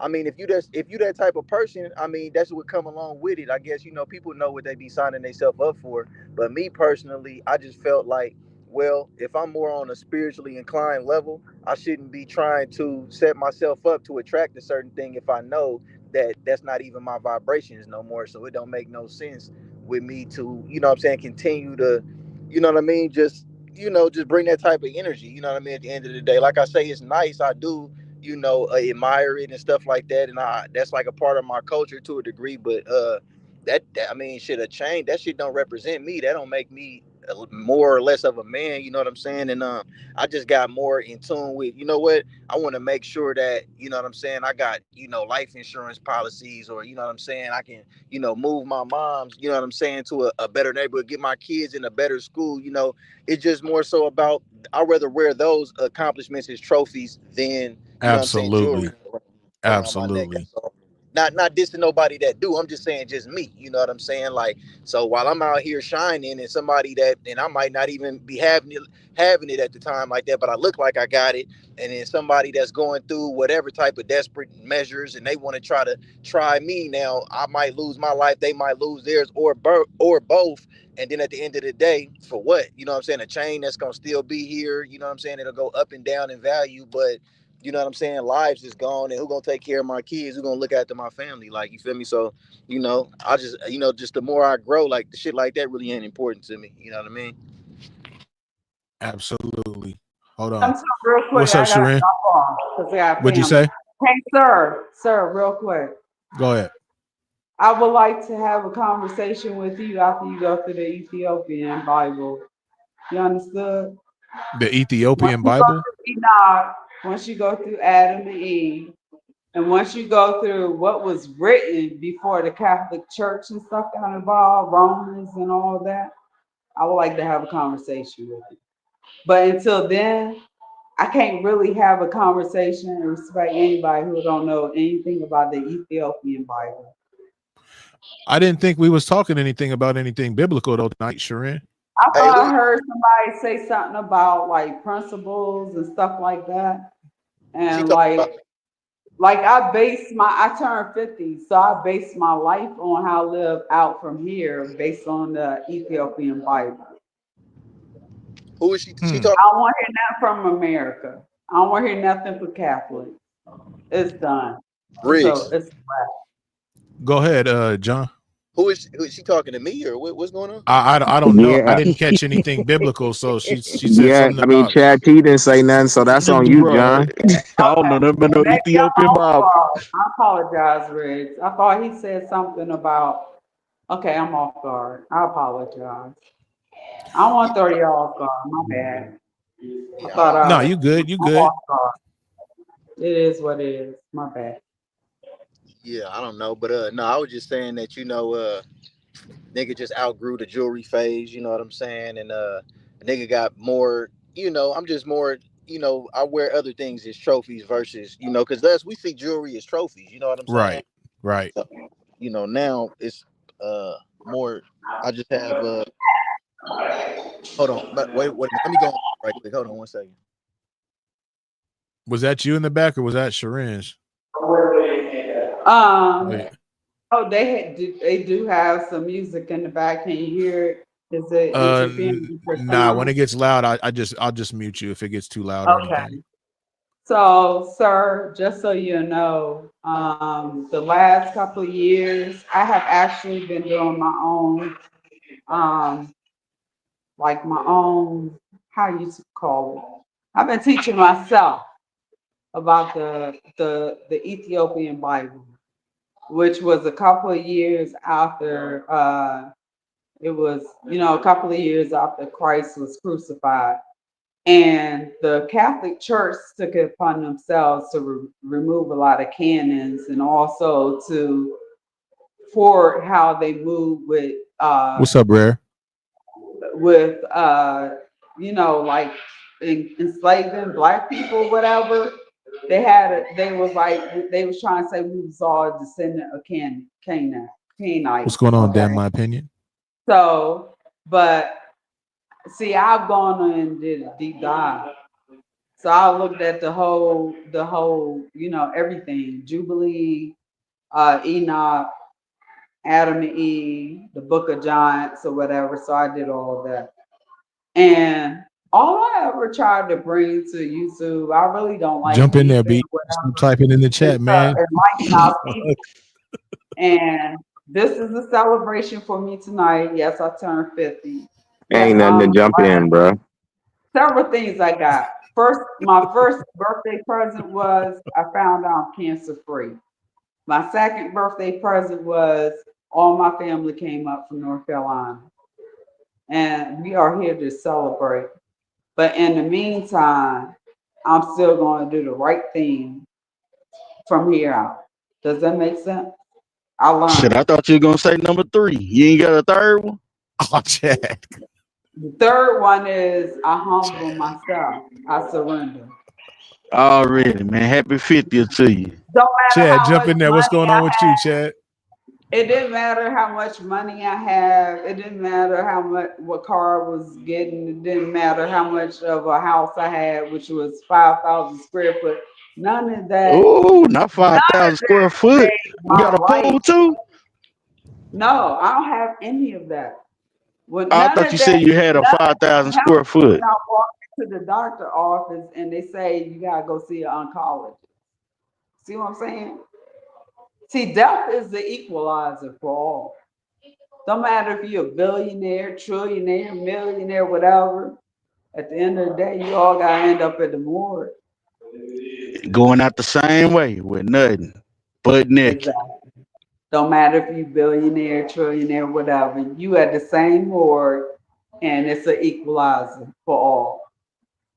I mean, if you that type of person, I mean, that's what come along with it. I guess people know what they be signing themselves up for. But me personally, I just felt like, well, if I'm more on a spiritually inclined level, I shouldn't be trying to set myself up to attract a certain thing if I know that that's not even my vibrations no more. So it don't make no sense with me to, what I'm saying, continue to, what I mean, just bring that type of energy. What I mean, at the end of the day, like I say, it's nice. I do, admire it and stuff like that, and that's like a part of my culture to a degree. But that I mean, shit, a chain, that shit don't represent me. That don't make me more or less of a man. You know what I'm saying? And I just got more in tune with, what, I want to make sure that, what I'm saying, I got, life insurance policies, or what I'm saying, I can, move my mom's, what I'm saying, to a better neighborhood, get my kids in a better school. It's just more so about, I'd rather wear those accomplishments as trophies than, what I'm saying, jewelry Absolutely. around my neck. Absolutely. That's all. Not dissing nobody that do. I'm just saying just me. You know what I'm saying? Like, so while I'm out here shining, and somebody that, and I might not even be having it at the time like that, but I look like I got it. And then somebody that's going through whatever type of desperate measures, and they want to try me now, I might lose my life, they might lose theirs, or both. And then at the end of the day, for what? You know what I'm saying? A chain that's gonna still be here. You know what I'm saying? It'll go up and down in value, but you know what I'm saying, lives is gone, and who gonna take care of my kids, who gonna look after my family, like, you feel me? So I just, just the more I grow, like, the shit like that really ain't important to me. You know what I mean? Absolutely. Hold on. I'm so real quick. What's up, I gotta Sharin? jump off because I got What'd you family. say? Hey, sir, real quick. Go ahead. I would like to have a conversation with you after you go through the Ethiopian Bible. You understood? The Once Ethiopian you go Bible? through Enoch, once you go through Adam and Eve, and once you go through what was written before the Catholic Church and stuff got involved, Romans and all that, I would like to have a conversation with you. But until then, I can't really have a conversation and respect anybody who don't know anything about the Ethiopian Bible. I didn't think we was talking anything about anything biblical though tonight, Sharin. I Hey, thought I who heard somebody say something about like principles and stuff like that. she And talking about? I turned 50, so I base my life on how I live out from here based on the Ethiopian Bible. Who is she Hmm. talking? I don't want to hear nothing from America. I don't want to hear nothing from Catholic. It's done. Riggs. It's Go ahead, John. Who is she talking to me or what's going on? I don't know. I Yeah, didn't catch anything biblical. So she said yeah. something I mean, about Chad T didn't say nothing, so that's on you, Bro, John. I don't know nothing about no Maybe I'm Ethiopian off Bible. guard. I apologize, Riggs. I thought he said something about. Okay, I'm off guard. I apologize. I don't want to throw you off guard. My bad. I Yeah, I thought don't no. know. You good? You I'm good? off guard. It is what it is. My bad. Yeah, I don't know. But no, I was just saying that nigga just outgrew the jewelry phase. You know what I'm saying? And nigga got more. I'm just more. I wear other things as trophies versus because us we see jewelry as trophies. You know what I'm saying? Right. Right. So now it's uh more. I just have hold on, but wait a minute. Let me go on right quick. Hold on 1 second. Was that you in the back or was that Sharin's? Um. Wait. Oh, they do have some music in the back. Can you hear it? Is it interfering with your Nah. When sound? it gets loud, I'll just mute you if it gets too loud or Okay. anything. So, sir, just so you know, the last couple of years, I have actually been doing my own, um, like my own, how you call it? I've been teaching myself about the Ethiopian Bible, which was a couple of years after it was, a couple of years after Christ was crucified. And the Catholic Church took it upon themselves to remove a lot of canons and also to forward how they move What's up, Rare? with like enslaving black people, whatever. They was like they was trying to say we was all a descendant of What's Canaanites. going on? Damn, Okay. my opinion. So, but see, I've gone on and did a deep dive. So I looked at the whole, everything, Jubilee, Enoch, Adam and Eve, the Book of Giants or whatever. So I did all of that. And all I ever tried to bring to YouTube, I really don't like Jump in there, beefing B. or Stop whatever. typing in the chat, It's man. enlightening our people. And this is a celebration for me tonight. Yes, I turned 50. Ain't But nothing to jump in, bro. several things I got. My first birthday present was I found out I'm cancer free. My second birthday present was all my family came up from North Carolina, and we are here to celebrate. But in the meantime, I'm still going to do the right thing from here out. Does that make sense? I Shit, learned. I thought you were gonna say number 3. You ain't got a third one? Oh, Chad. The third one is I humble myself. I surrender. Already, man. Happy 50th to you. Don't matter Chad, how jump much in there. What's money going I on with you, Chad? It didn't matter how much money I have. It didn't matter how much what car I was getting. It didn't matter how much of a house I had, which was 5,000 square foot. None of that. Oh, not None of 5,000 square that foot. made We got my a life. pool too. No, I don't have any of that. When I none thought of you that, said you had a none of 5,000 that helped square me when foot. I walk into the doctor office and they say you gotta go see an oncologist. See what I'm saying? See, death is the equalizer for all. Don't matter if you're a billionaire, trillionaire, millionaire, whatever. At the end of the day, you all gotta end up at the morgue. Going out the same way with nothing. Butt naked. Exactly. Don't matter if you billionaire, trillionaire, whatever. You at the same morgue, and it's an equalizer for all.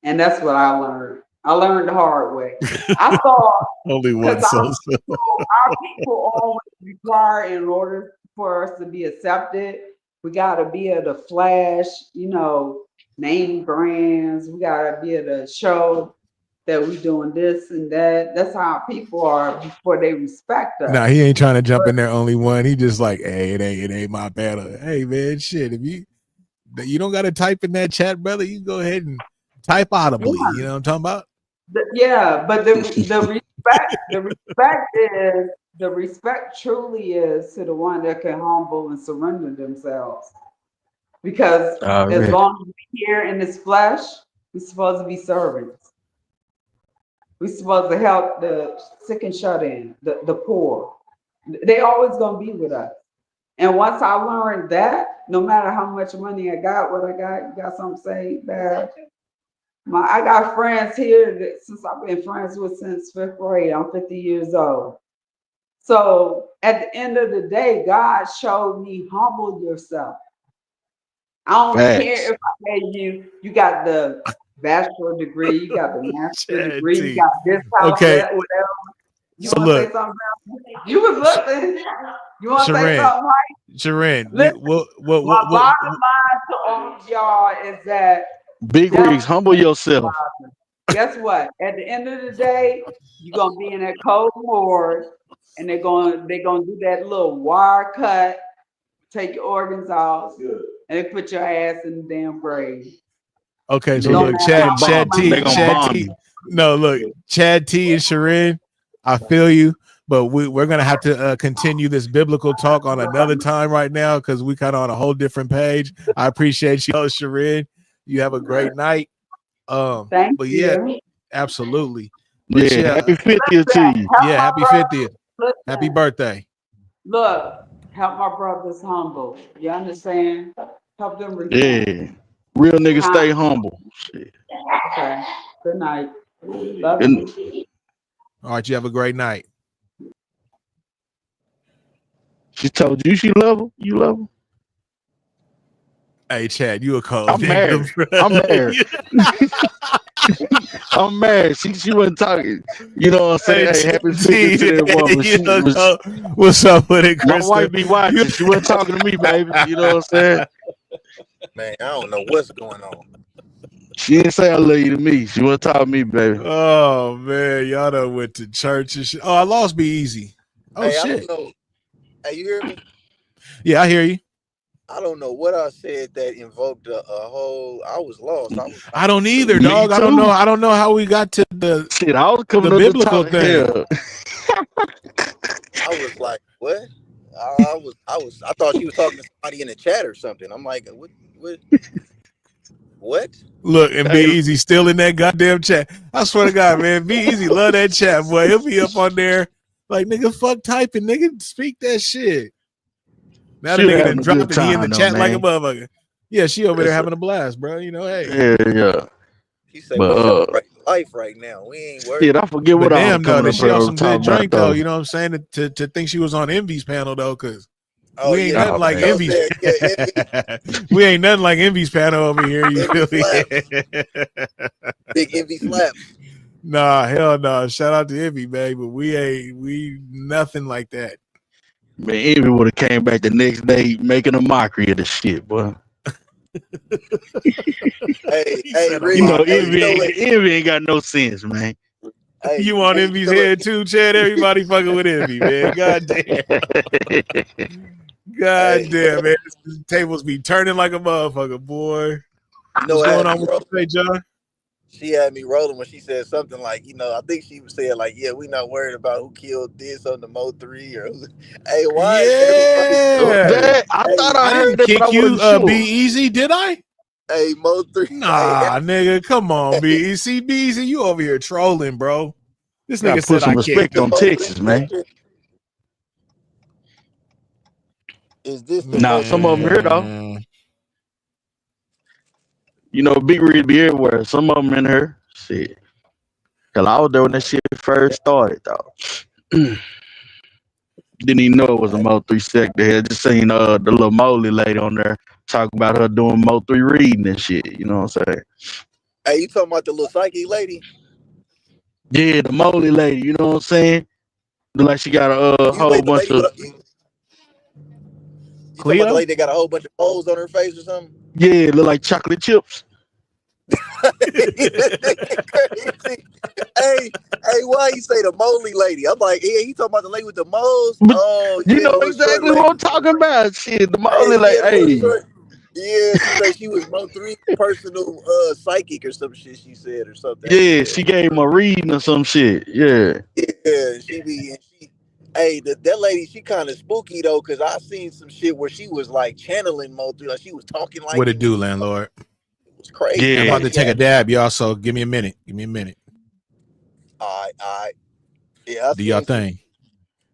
And that's what I learned. I learned the hard way. I thought Only one because soul. our people always require in order for us to be accepted, we gotta be able to flash, name brands. We gotta be able to show that we doing this and that. That's how people are before they respect Nah, us. he ain't trying to jump But in there. Only one. He just like, hey, it ain't my battle. Hey, man, shit. If you don't got to type in that chat, brother, you go ahead and type audibly. yeah, You know what I'm talking about? but the respect truly is to the one that can humble and surrender themselves. Because as Already. long as we're here in this flesh, we're supposed to be servants. We're supposed to help the sick and shut in, the poor. They always gonna be with us. And once I learned that, no matter how much money I got, what I got, you got something to say that I got friends here that since I've been friends with since fifth grade. I'm 50 years old. So at the end of the day, God showed me humble yourself. I don't care Facts. if I tell you got the bachelor degree, you got the master Chad degree, you T. got this house, Okay, that, whatever. You so want to say look, something else? You was listening. You want to say Sharon, something, right? Sharon, we Listen, my bottom what line to all of y'all is that Big rigs, devil humble yourself. guess what? At the end of the day, you're gonna be in that cold ward, and they're gonna do that little wire cut, take your organs out, and they put your ass in the damn grave. okay, so No Yeah, look, matter they how Chad, gonna much bomb. money They you gonna Chad have. bomb T. you. No, look, Chad T and Sharon, I feel you, but we're gonna have to continue this biblical talk on another time right now because we kind of on a whole different page. I appreciate you, Sharon. You have a great night. Thank But yeah, you. absolutely. But Yeah, yeah, happy 50th to Listen, you. help yeah, my happy brother. 50th. Happy Listen, birthday. look, help my brothers humble. You understand? Help them repent. Yeah. Real niggas Huh? stay humble. Shit. Okay. Good night. Love And you. All right, you have a great night. she told you she love her. You love her. Hey, Chad, you a cold I'm married. nigga, bro. I'm married. I'm married. She wasn't talking. You know what I'm saying? Hey, Hey, Chad happy 50th to T, that hey, woman. you She know, was what's up with it, my Krista? wife be You, watching. She wasn't talking to me, baby. You know what I'm saying? Man, I don't know what's going on. She didn't say I love you to me. She wasn't talking to me, baby. oh man, y'all done went to church and shit. Oh, I lost Be Easy. Oh Hey, I don't shit. know. Hey, you hear me? Yeah, I hear you. I don't know what I said that invoked a whole. I was lost. I I don't was either, Me dog. I don't know. too. I don't know how we got to the Shit, I was coming up to biblical talk. thing. Hell, I was like, what? I thought she was talking to somebody in the chat or something. I'm like, what? Look, and Be hey, Easy still in that goddamn chat. I swear to God, man, Be Easy love that chat, boy. He'll be up on there like, nigga, fuck typing, nigga, speak that shit. Now the she was nigga done having a good dropped and he in the time though, chat like a man. motherfucker. Yeah, she over there It's a, having a blast, bro. You know, hey. yeah. He said But we celebrate life right now. We ain't shit, worried. I forget But what I was damn, though, coming that up she here on to some good talk about drink, though. though. You know what I'm saying? To think she was on Envy's panel, though, because Oh we ain't yeah, nothing Oh like you know man. what I'm Envy's. saying? Yeah, We ain't nothing like Envy's panel over here. You envy feel me? slaps. Big envy slaps. Nah, hell no. Shout out to Envy, man. But we nothing like that. Man, Envy would have came back the next day making a mockery of the shit, boy. He Hey, said a You Rich. know, Hey, mockery. you know what? Envy ain't got no sense, man. Hey, You on hey, you Envy's know what? head too, Chad? Everybody fucking with Envy, man. God damn. God Hey, damn, man. This tables be turning like a motherfucker, boy. you know What's what going had on me with rolling? you, John? She had me rolling when she said something like, I think she said like, yeah, we not worried about who killed this on the Mo 3 or who. Hey, why is everybody Yeah. That I thought hey, I I heard didn't that, but I kick you, wasn't Be sure. Easy, did I? hey, Mo 3? Hey, Nah, nigga, come on, Be Easy. Be Easy, you over here trolling, bro. This Gotta nigga put said some I kicked respect the him. on Mo 3 Texas, man. sister? Is this the Nah, Mo 3 some of them here sister? though. Man. You know, Big Red be everywhere. Some of them in her. Shit. Hell, I was there when that shit first started, though. Didn't even know it was a Hey, Mo 3 sector here. Just seen the little Molly lady on there talking about her doing Mo 3 reading and shit. You know what I'm saying? hey, you talking about the little psychic lady? Yeah, the Molly lady. You know what I'm saying? Look like she got a You whole wait, the bunch lady with of you talking about the Cleo? lady that got a whole bunch of holes on her face or something? look like chocolate chips. This nigga crazy. Why you say the moly lady? I'm like, yeah, he talking about the lady with the moles. But Oh you yeah, know the little short exactly what I'm lady. talking about. Shit, the Hey, Molly like, yeah, the little hey, short. Yeah, she said she was Mo 3 personal psychic or some shit. She said or something. That she yeah, said. she gave him a reading or some shit. Yeah. Yeah, she be. Hey, that lady, she kind of spooky though, cause I seen some shit where she was like channeling Mo 3, like she was talking like What it him and do, shit. landlord? It was crazy. I'm She Yeah. about had to me take a having. dab, y'all. So give me a minute. Give me a minute. I, yeah, I Do y'all seen some. thing.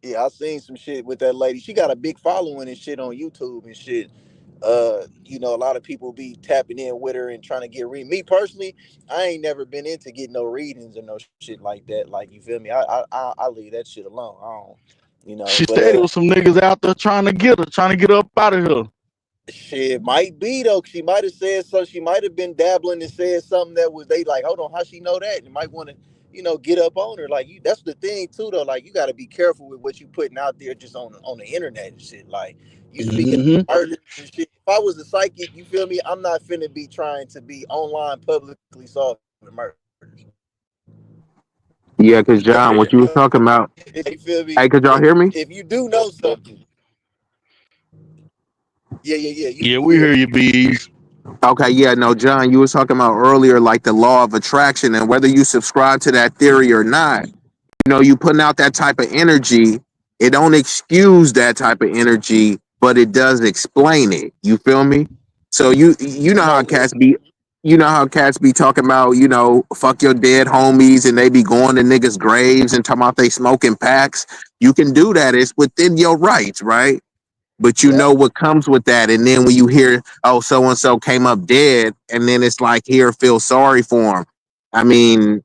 Yeah, I seen some shit with that lady. She got a big following and shit on YouTube and shit. You know, a lot of people be tapping in with her and trying to get read. Me personally, I ain't never been into getting no readings or no shit like that. Like, you feel me? I leave that shit alone. I don't, you know. She But said it was some niggas out there trying to get up out of here. shit might be though. She might have said so. She might have been dabbling and said something that was they like. Hold on, how she know that? And might want to, you know, get up on her. Like, you, that's the thing too though. Like, you got to be careful with what you putting out there just on the internet and shit. Like, you speaking Hmm. murder and shit. If I was a psychic, you feel me? I'm not finna be trying to be online publicly solving murders. Yeah, cause John, what you was talking about. You feel me? Hey, could y'all hear me? If you do know something, yeah. Yeah, You we here? hear you, bees. Okay, yeah, no, John, you was talking about earlier, like the law of attraction, and whether you subscribe to that theory or not. You know, you putting out that type of energy, it don't excuse that type of energy, but it does explain it. You feel me? So you know how Most cats definitely. be talking about, fuck your dead homies, and they be going to niggas' graves and talking about they smoking packs. You can do that. It's within your rights, right? But you Yep. know what comes with that. And then when you hear, oh, so and so came up dead, and then it's like, here, feel sorry for him. I mean,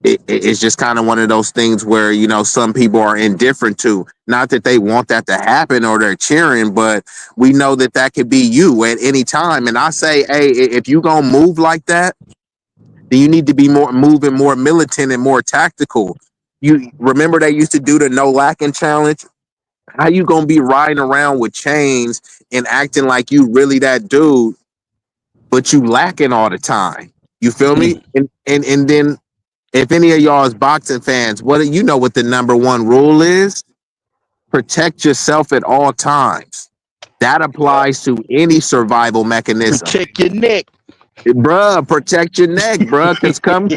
it's just kind of one of those things where, some people are indifferent to. Not that they want that to happen or they're cheering, but we know that that could be you at any time. And I say, hey, if you gonna move like that, then you need to be moving more militant and more tactical. You remember they used to do the no lacking challenge? How you gonna be riding around with chains and acting like you really that dude, but you lacking all the time? You feel me? Mm. And then if any of y'all is boxing fans, what do you know what the number one rule is? Protect yourself at all times. That Yep. applies to any survival mechanism. Protect your neck. Bruh, protect your neck, bruh, because come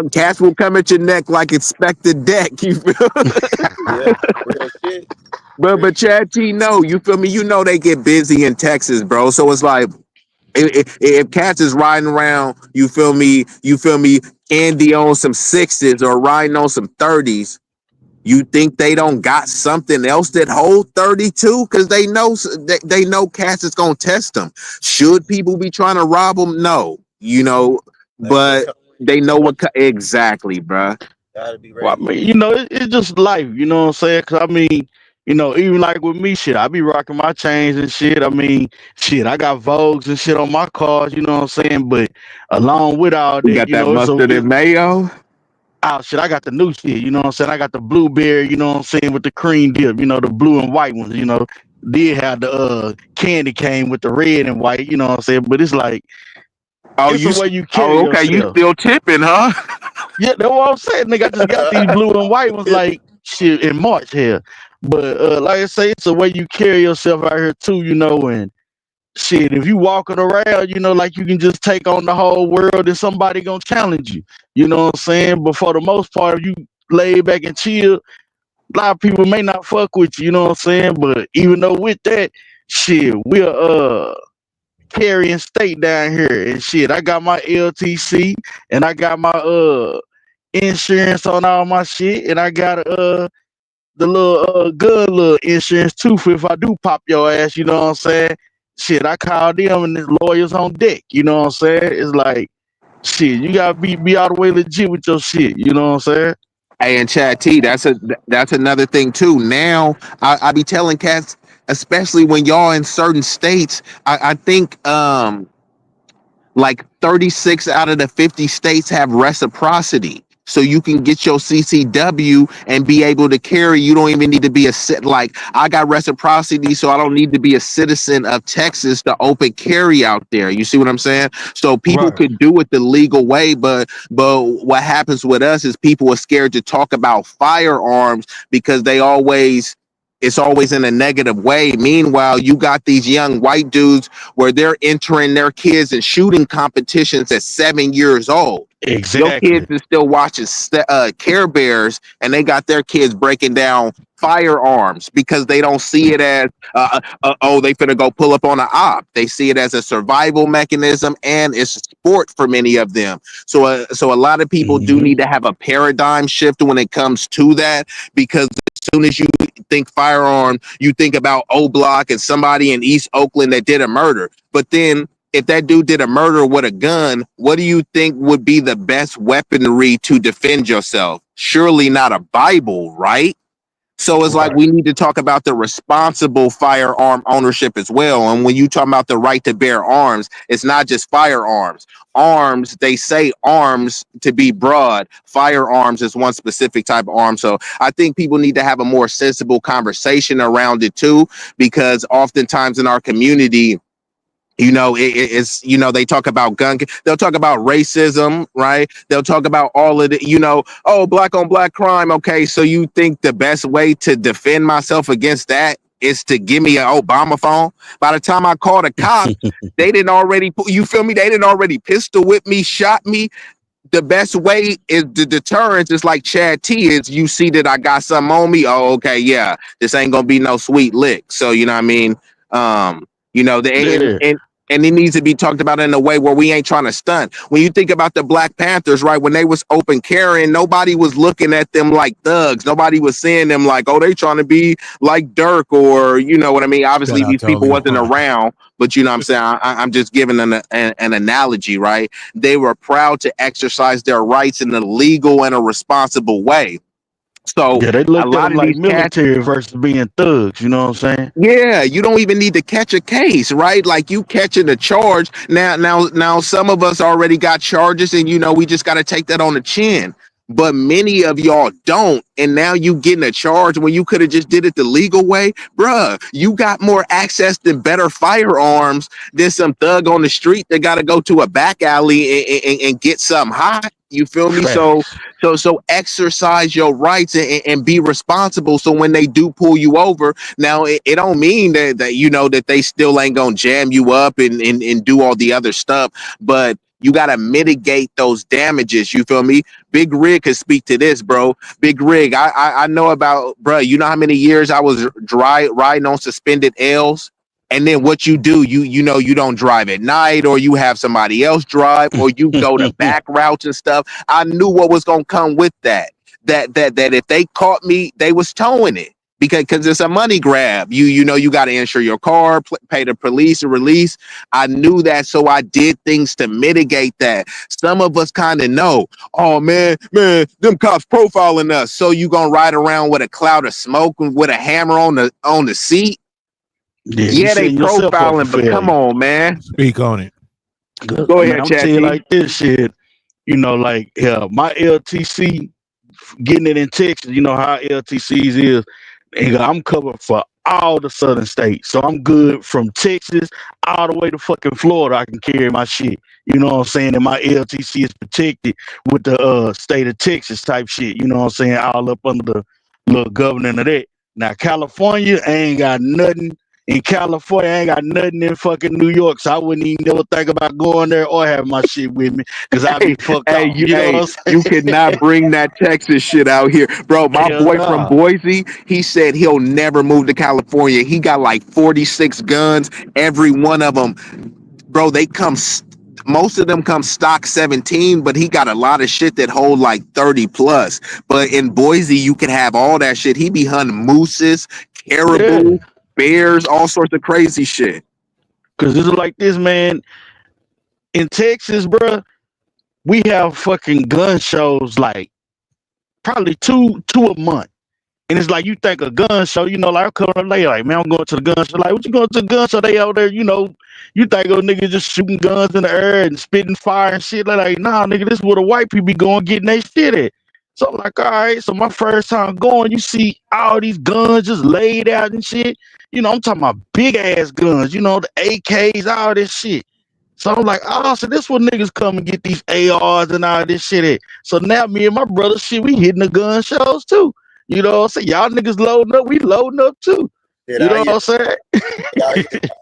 cats will come at your neck like expected deck. You feel? Yeah. Real shit. But Real. Chad T, no, you feel me? You know they get busy in Texas, bro. So it's like if cats is riding around, you feel me, Andy on some sixes or riding on some 30s, you think they don't got something else that hold 32? Because they know cats is gonna test them. Should people be trying to rob them? No, Hey, they but come they know with what exactly, bruh. gotta be Well, I ready. mean, it's just life, you know what I'm saying? Cause I mean, even like with me, shit, I be rocking my chains and shit. I mean, shit, I got Vogues and shit on my cars, you know what I'm saying? But along with all You that, got that it's mustard and mayo. oh shit, I got the new shit, you know what I'm saying? I got the blueberry, you know what I'm saying, with the cream dip, the blue and white ones, did have the candy cane with the red and white, you know what I'm saying? But it's like Oh, it's the way you carry oh, okay. You yourself. still tipping, huh? Yeah, that's what I'm saying. Nigga, I just got these blue and white ones like shit in March here. But like I say, it's the way you carry yourself out here too, and shit, if you walking around, like you can just take on the whole world and somebody gonna challenge you. You know what I'm saying? But for the most part, if you lay back and chill, a lot of people may not fuck with you, you know what I'm saying? But even though with that, shit, we're carrying state down here and shit. I got my LTC and I got my insurance on all my shit, and I got the little good little insurance too for if I do pop your ass. You know what I'm saying? Shit, I call them and there's lawyers on deck. You know what I'm saying? It's like shit. You gotta be all the way legit with your shit. You know what I'm saying? Hey, and Chad T, that's another thing too. Now I be telling cats, especially when y'all in certain states. I think like 36 out of the 50 states have reciprocity. So you can get your CCW and be able to carry. You don't even need to be like I got reciprocity, so I don't need to be a citizen of Texas to open carry out there. You see what I'm saying? So people Right. could do it the legal way, but what happens with us is people are scared to talk about firearms because it's always in a negative way. Meanwhile, you got these young white dudes where they're entering their kids in shooting competitions at 7 years old. Your kids Exactly. is still watching Care Bears, and they got their kids breaking down firearms because they don't see it as oh, they finna go pull up on an op. They see it as a survival mechanism, and it's a sport for many of them. So a lot of people do Hmm. need to have a paradigm shift when it comes to that, because soon as you think firearm, you think about O Block and somebody in East Oakland that did a murder. But then if that dude did a murder with a gun, what do you think would be the best weaponry to defend yourself? Surely not a Bible, right? So it's like Right. we need to talk about the responsible firearm ownership as well. And when you talk about the right to bear arms, it's not just firearms. Arms, they say arms to be broad. Firearms is one specific type of arm. So I think people need to have a more sensible conversation around it too, because oftentimes in our community, you know, it's, you know, they talk about they'll talk about racism, right? They'll talk about all of the, you know, oh, black on black crime. Okay, so you think the best way to defend myself against that is to give me an Obama phone? By the time I called a cop, they didn't already, you feel me? They didn't already pistol whip me, shot me. The best way is the deterrence is like Chad T is you see that I got something on me. Oh, okay, yeah, this ain't gonna be no sweet lick. So you know what I mean? You know, Yeah. and it needs to be talked about in a way where we ain't trying to stunt. When you think about the Black Panthers, right, when they was open carrying, nobody was looking at them like thugs. Nobody was seeing them like, oh, they trying to be like Dirk, or you know what I mean? Obviously, Shout out these to people wasn't Leon. around, but you know what I'm saying? I'm just giving an analogy, right? They were proud to exercise their rights in a legal and a responsible way. So Yeah, they a looked at lot them of like these cats, military versus being thugs. You know what I'm saying? yeah, you don't even need to catch a case, right? Like you catching a charge. Now some of us already got charges and you know we just got to take that on the chin. But many of y'all don't, and now you getting a charge when you could have just did it the legal way. Bruh, you got more access to better firearms than some thug on the street that got to go to a back alley and get something hot. You feel me? So Facts. so exercise your rights and be responsible. So when they do pull you over, now it don't mean that you know that they still ain't gonna jam you up and do all the other stuff, but you gotta mitigate those damages. You feel me? Big Rig could speak to this, bro. Big Rig, I know about, bro. You know how many years I was riding on suspended L's, and then what you do, you know you don't drive at night, or you have somebody else drive, or you go to back routes and stuff. I knew what was gonna come with that. That if they caught me, they was towing it because it's a money grab. You know you got to insure your car, pay the police a release. I knew that, so I did things to mitigate that. Some of us kind of know. Oh man, them cops profiling us. So you gonna ride around with a cloud of smoke and with a hammer on the seat? Yeah, you Yeah, they setting yourself up for profiling, but come failure. on, man. Speak on it. Go Man, ahead, I'm tell you Chatty. like this shit. You know, like my LTC getting it in Texas. You know how LTCs is. And I'm covered for all the southern states, so I'm good from Texas all the way to fucking Florida. I can carry my shit. You know what I'm saying? And my LTC is protected with the state of Texas type shit. You know what I'm saying? All up under the little governing of that. Now California ain't got nothing. In California, I ain't got nothing in fucking New York, so I wouldn't even never think about going there or having my shit with me because I'd be fucked Hey, off. You know what I'm you saying? cannot bring that Texas shit out here, bro. My Hell boy from nah. Boise, he said he'll never move to California. He got like 46 guns. Every one of them, bro, they come. Most of them come stock 17, but he got a lot of shit that hold like 30 plus. But in Boise, you can have all that shit. He be hunting mooses, caribou, Yeah. bears, all sorts of crazy shit. Cause it's like this, man. In Texas, bruh, we have fucking gun shows like probably two a month. And it's like you think a gun show, you know, like I'm coming up late, like, man, I'm going to the gun show. Like, what you going to the gun show? They out there, you know, you think those niggas just shooting guns in the air and spitting fire and shit. Like, nah, nigga, this is where the white people be going getting their shit at. So I'm like, all right, so my first time going, you see all these guns just laid out and shit. You know, I'm talking about big ass guns, you know, the AKs, all this shit. So I'm like, oh, so this where niggas come and get these ARs and all this shit at. So now me and my brother, shit, we hitting the gun shows too. You know what I'm saying? Y'all niggas loading up, we loading up too. Yeah, You know what I'm saying?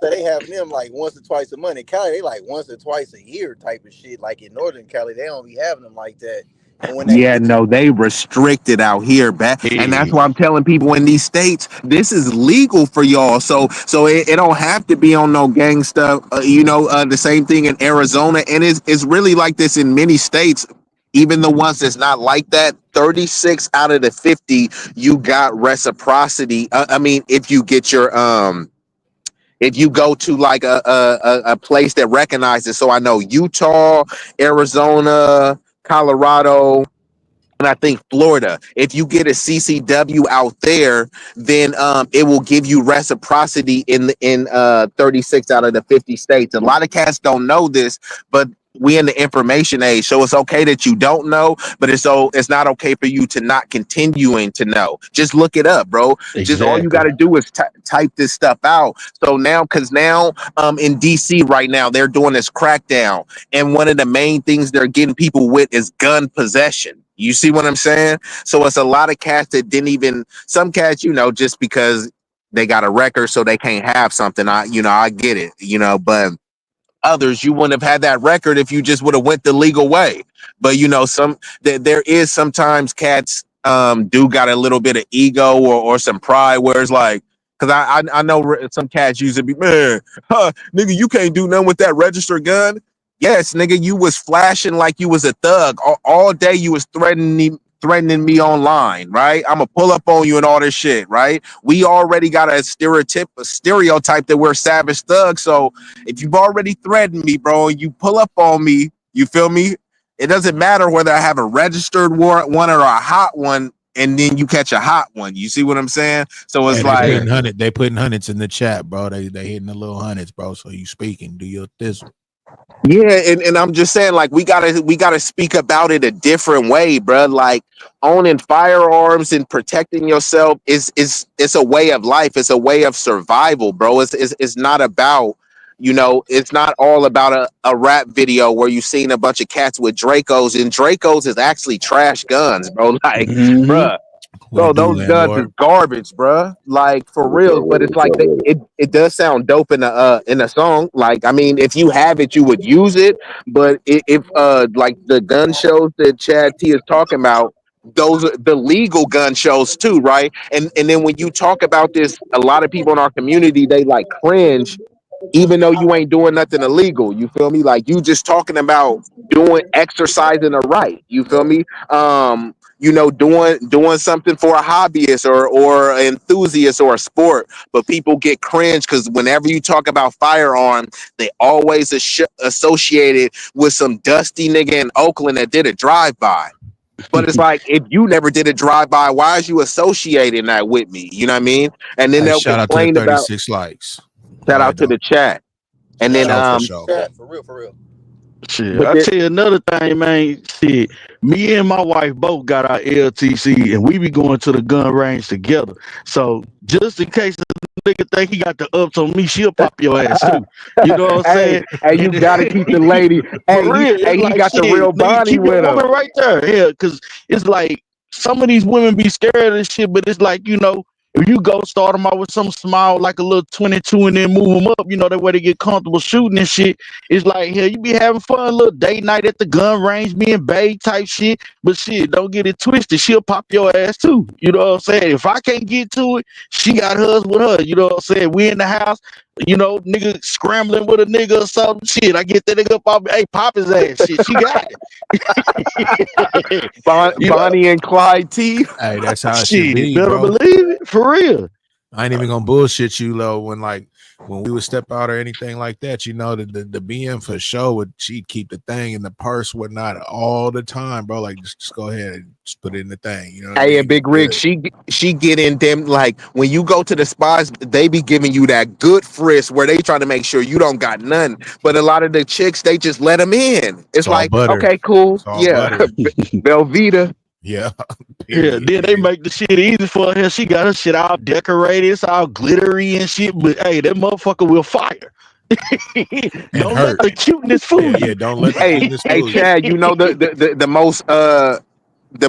they have them like once or twice a month. In Cali, they like once or twice a year type of shit. Like in Northern Cali, they don't be having them like that. And when they Yeah, no, they restricted out here, and that's Yeah. why I'm telling people in these states, this is legal for y'all. So it don't have to be on no gang stuff. You know, the same thing in Arizona, and it's really like this in many states. even the ones that's not like that, 36 out of the 50, you got reciprocity. I mean, if you get your if you go to like a place that recognizes, so I know Utah, Arizona, Colorado, and I think Florida. If you get a CCW out there, then it will give you reciprocity in 36 out of the 50 states. A lot of cats don't know this, but we in the information age, so it's okay that you don't know, but it's not okay for you to not continuing to know. Just look it up, bro. Just all you got Exactly. to do is type this stuff out. So now, because now in DC right now they're doing this crackdown, and one of the main things they're getting people with is gun possession. You see what I'm saying? So it's a lot of cats that didn't even, some cats, just because they got a record so they can't have something. I get it, but others, you wouldn't have had that record if you just would have went the legal way. But there is sometimes cats do got a little bit of ego or some pride where it's like, because I know some cats used to be, man, nigga, you can't do nothing with that registered gun. Yes, nigga, you was flashing like you was a thug all day. You was threatening me online, right? I'm gonna pull up on you and all this shit, right? We already got a stereotype that we're savage thugs. So if you've already threatened me, bro, and you pull up on me, you feel me? It doesn't matter whether I have a registered warrant one or a hot one, and then you catch a hot one. You see what I'm saying? So it's Hey, like they putting hundreds in the chat, bro. They hitting the little hundreds, bro. So you speaking, do your thizzle. yeah, and I'm just saying, like, we gotta speak about it a different way, bro. Like owning firearms and protecting yourself is it's a way of life. It's a way of survival, bro. It's not about, it's not all about a rap video where you seen a bunch of cats with Dracos, and Dracos is actually trash guns, bro. Like, Mm-hmm. bruh. What Bro, it do, those guns is landlord? garbage, bruh. Like for real, but it's like it does sound dope in a song. Like I mean, if you have it, you would use it. But if like the gun shows that Chad T is talking about, those are the legal gun shows too, right? And then when you talk about this, a lot of people in our community they like cringe even though you ain't doing nothing illegal. You feel me? Like you just talking about exercising a right. You feel me? Doing something for a hobbyist or an enthusiast or a sport. But people get cringe because whenever you talk about firearm, they always associate it with some dusty nigga in Oakland that did a drive-by. But it's like, if you never did a drive-by, why is you associating that with me? You know what I mean? And then Hey, they'll shout out to the complain about, 36 likes. Go shout out ahead, to though. the chat. And For then sure, for Shout sure. chat, for real, for real. Shit, but I then, tell you another thing, man. Shit, me and my wife both got our LTC, and we be going to the gun range together. So just in case the nigga think he got the ups on me, she'll pop your ass too. You know what I'm hey, saying? hey, you And gotta keep the lady. for real, it's He like got the shit, real nigga, Bonnie keep your with him. woman right there. Yeah, because it's like some of these women be scared of this shit, but it's like, if you go start them out with some small, like a little 22, and then move them up, that way they get comfortable shooting and shit. It's like, hell, you be having fun, a little date night at the gun range, being babe type shit. But shit, don't get it twisted. She'll pop your ass too. You know what I'm saying? If I can't get to it, she got hers with her. You know what I'm saying? We in the house, nigga scrambling with a nigga or something. Shit, I get that nigga up off, hey, pop his ass. Shit, she got it. You know, Bonnie and Clyde T. Hey, that's how it should shit, be, better bro. believe it. For real. I ain't even gonna bullshit you, though. When we would step out or anything like that, the BM for sure she'd keep the thing in the purse, whatnot, all the time, bro. Like just go ahead and just put it in the thing. You know what I Hey, and mean? Big Rig, Good. she get in them, like when you go to the spas, they be giving you that good frisk where they trying to make sure you don't got none. But a lot of the chicks, they just let them in. It's It's all like, butter. okay, cool, It's all yeah, butter. Velveeta. Yeah. Yeah, Period, then they nigga. make the shit easy for her. She got her shit all decorated, it's all glittery and shit. But hey, that motherfucker will fire. And Don't let hurt. the cuteness Yeah, fool yeah. you. Don't let the Hey, cuteness hey, fool you. Chad, you know the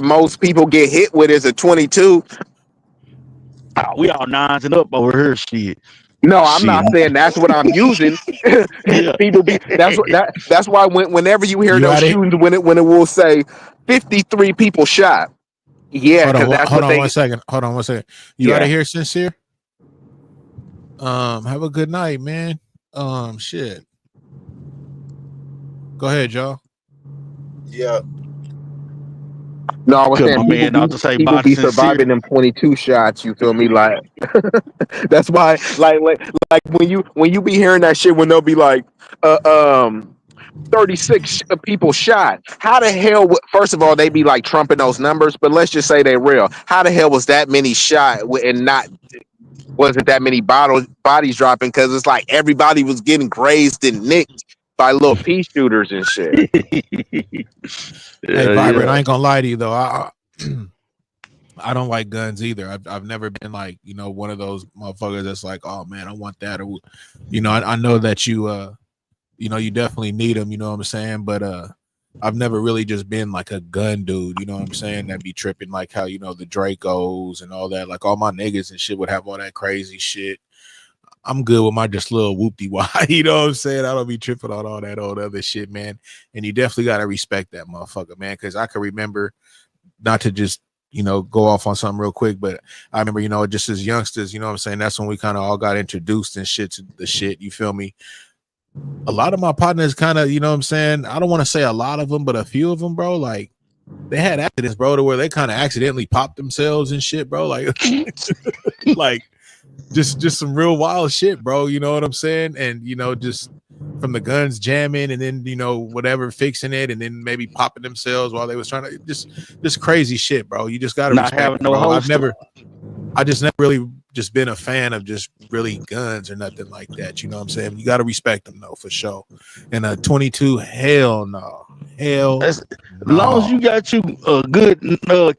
most people get hit with is a 22. Oh, we all nines and up over here, shit. No, I'm Shit. not saying that's what I'm using. Yeah. People be that's why whenever you hear You those got it? shootings, when it will say 53 people shot, yeah, because that's Hold what on they. 1 second. Hold on 1 second. You out of Yeah, here, sincere? Have a good night, man. Shit. Go ahead, y'all. Yeah. No, I was Cause saying my man ought to say people body be sincere. surviving them 22 shots. You feel me? Like that's why, like when you be hearing that shit when they'll be like, uh, um. 36 people shot. How the hell? First of all, they be like trumping those numbers, but let's just say they're real. How the hell was that many shot and not wasn't that many bodies dropping? Because it's like everybody was getting grazed and nicked by little pea shooters and shit. Hey, Vibrant, Yeah. I ain't gonna lie to you though. I don't like guns either. I've never been like, you know, one of those motherfuckers that's like, oh man, I want that, or you know, I know that you know, you definitely need them, you know what I'm saying? But I've never really just been like a gun dude, you know what I'm saying? That be tripping like how, you know, the Dracos and all that, like all my niggas and shit would have all that crazy shit. I'm good with my just little whoopty why, you know what I'm saying? I don't be tripping on all that old other shit, man. And you definitely gotta respect that motherfucker, man. Cause I can remember, not to just, you know, go off on something real quick, but I remember, you know, just as youngsters, you know what I'm saying? That's when we kind of all got introduced and shit to the shit, you feel me? A lot of my partners kind of, you know what I'm saying? I don't want to say a lot of them, but a few of them, bro, like they had accidents, bro, to where they kind of accidentally popped themselves and shit, bro. Like, like just some real wild shit, bro. You know what I'm saying? And, you know, just from the guns jamming and then, you know, whatever, fixing it and then maybe popping themselves while they was trying to just crazy shit, bro. You just got to Not respect having it, no bro. holster. I just never really just been a fan of just really guns or nothing like that. You know what I'm saying? You got to respect them though, for sure. And 22, hell no. Hell As long as you got you a good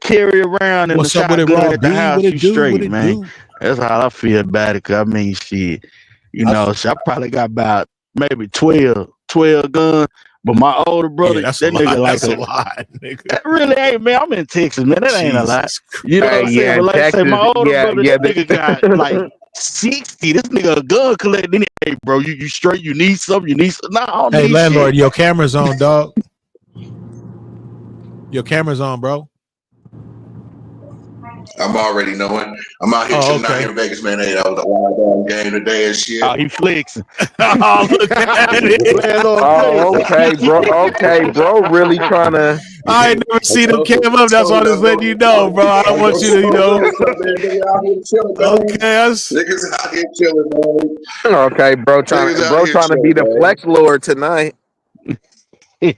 carry around and the What's up with it, shotgun Raw at the B? What house, you it do? What straight, it man. do? That's how I feel about it. 'Cause I mean, shit, you know, so I probably got about maybe 12 guns. But my older brother, Yeah, that's a that nigga lot. like That's a lot, nigga. that really ain't, man. I'm in Texas, man. That ain't a lot. Jesus Christ. You know what I'm Hey, saying? yeah, But in like I say, Texas, my older brother, that nigga got like the 60. This nigga a gun collector. Hey, bro, you straight? You need something? You need something? Nah, I don't Hey, need landlord, shit. your camera's on, dog. Your camera's on, bro. I'm already knowing. I'm out here Oh, chilling out okay. here in Vegas, man. Hey, that was a wild game today and shit. Oh, he flexing. Oh, look at it. Landlord Oh, flexing. okay, bro, really trying to. I ain't never seen him cam up. That's why I'm just letting you know, bro. I don't want you to, you know. Niggas out here chilling, man. Okay, Niggas out here chilling, man. Okay, bro, Niggas out here trying to be chilling, the man. flex lord tonight. They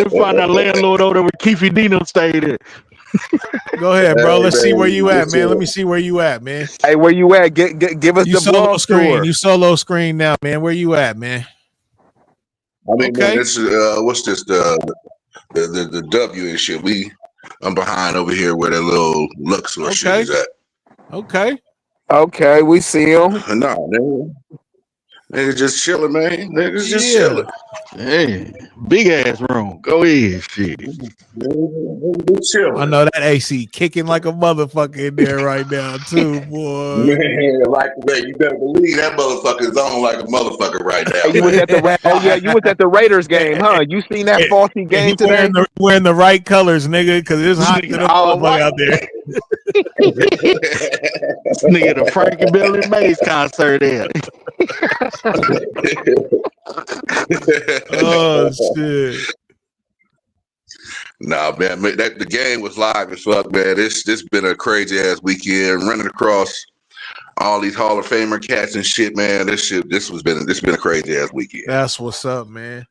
find that landlord over there with Keefy Dino stayed at. go ahead, bro. Let's see where you at, Just man. Let chilling. me see where you at, man. Hey, where you at? Give us You the solo blog screen. tour. You solo screen now, man. Where you at, man? I mean, man, Okay. this is what's this? The W and shit. I'm behind over here where that little Luxor shit Okay. is at. Okay. Okay, we see him. Nah, niggas just chilling, man. Niggas just Yeah. chilling. Hey, big ass room. Go ahead, shit. Niggas just chilling. I know that AC kicking like a motherfucker in there right now, too, boy. Man, like that, you better believe that motherfucker's on like a motherfucker right now, Hey, you was man. at the you was at the Raiders game, huh? You seen that faulty And game he today? wearing the right colors, nigga, because it's hot to the All motherfucker white. out there. This nigga the Frankie Billy Mays concert there. Oh shit. Nah, man, the game was live as fuck, man. This been a crazy ass weekend, running across all these Hall of Famer cats and shit, man. This been a crazy ass weekend. That's what's up, man.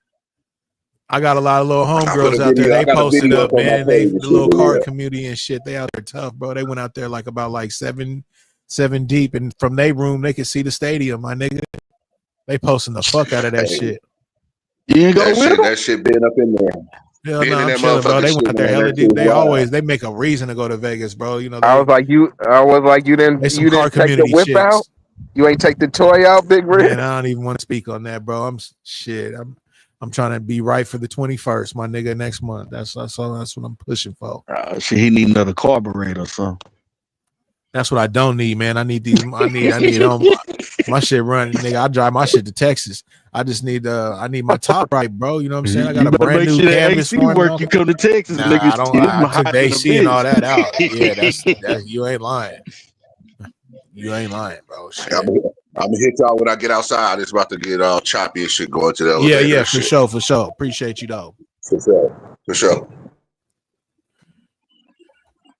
I got a lot of little I homegirls out there. They got a posted video up, on my man. page The and little shit, card yeah. community and shit. They out there tough, bro. They went out there like about like seven deep, and from their room they could see the stadium. My nigga, they posting the fuck out of that shit. You ain't go with him? That shit been up in there. Hell Been no, in I'm that chilling, bro. They motherfucking went shit, out there man. hella That shit deep. They wild. make a reason to go to Vegas, bro. You know, I was like you they some you car didn't take the community whip chicks. out. You ain't take the toy out, Big Rig. Man, I don't even want to speak on that, bro. I'm trying to be right for the 21st, my nigga, next month. That's what I'm pushing for. Shit, he need another carburetor or something. That's what I don't need, man. I need my shit running, nigga. I drive my shit to Texas. I just need I need my top right, bro. You know what I'm saying? I got You a better brand make new sure that canvas AC for him. work. You come to Texas, Nah, nigga. I don't. It's I took hot the in the AC and all bitch. that out. Yeah, that's you ain't lying. You ain't lying, bro. Shit. I'm gonna hit y'all when I get outside. It's about to get all choppy and shit going to the elevator. Yeah, and for shit. sure. Appreciate you though. For sure.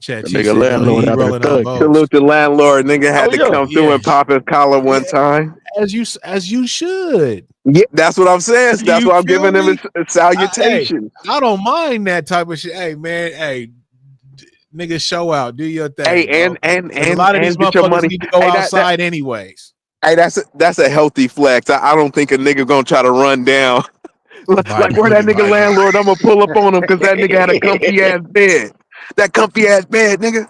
Chat The G nigga said, no, landlord he out there rolling up thugging. O's. Salute the landlord. Nigga had Oh to yeah. come through Yeah. and pop his collar one Yeah. time. As you should. Yeah, that's what I'm saying. That's You why I'm feel giving him me? a Hey, salutation. I don't mind that type of shit. Hey, man, hey, nigga, show out, do your Hey, thing, bro. Because a and lot of these get your motherfuckers money. need to go Hey, that outside anyways. hey, that's a healthy flex. I don't think a nigga gonna try to run down. Like Vibey, where look that at nigga Vibey. landlord? I'm gonna pull up on him because that nigga had a comfy ass bed. That comfy ass bed, nigga.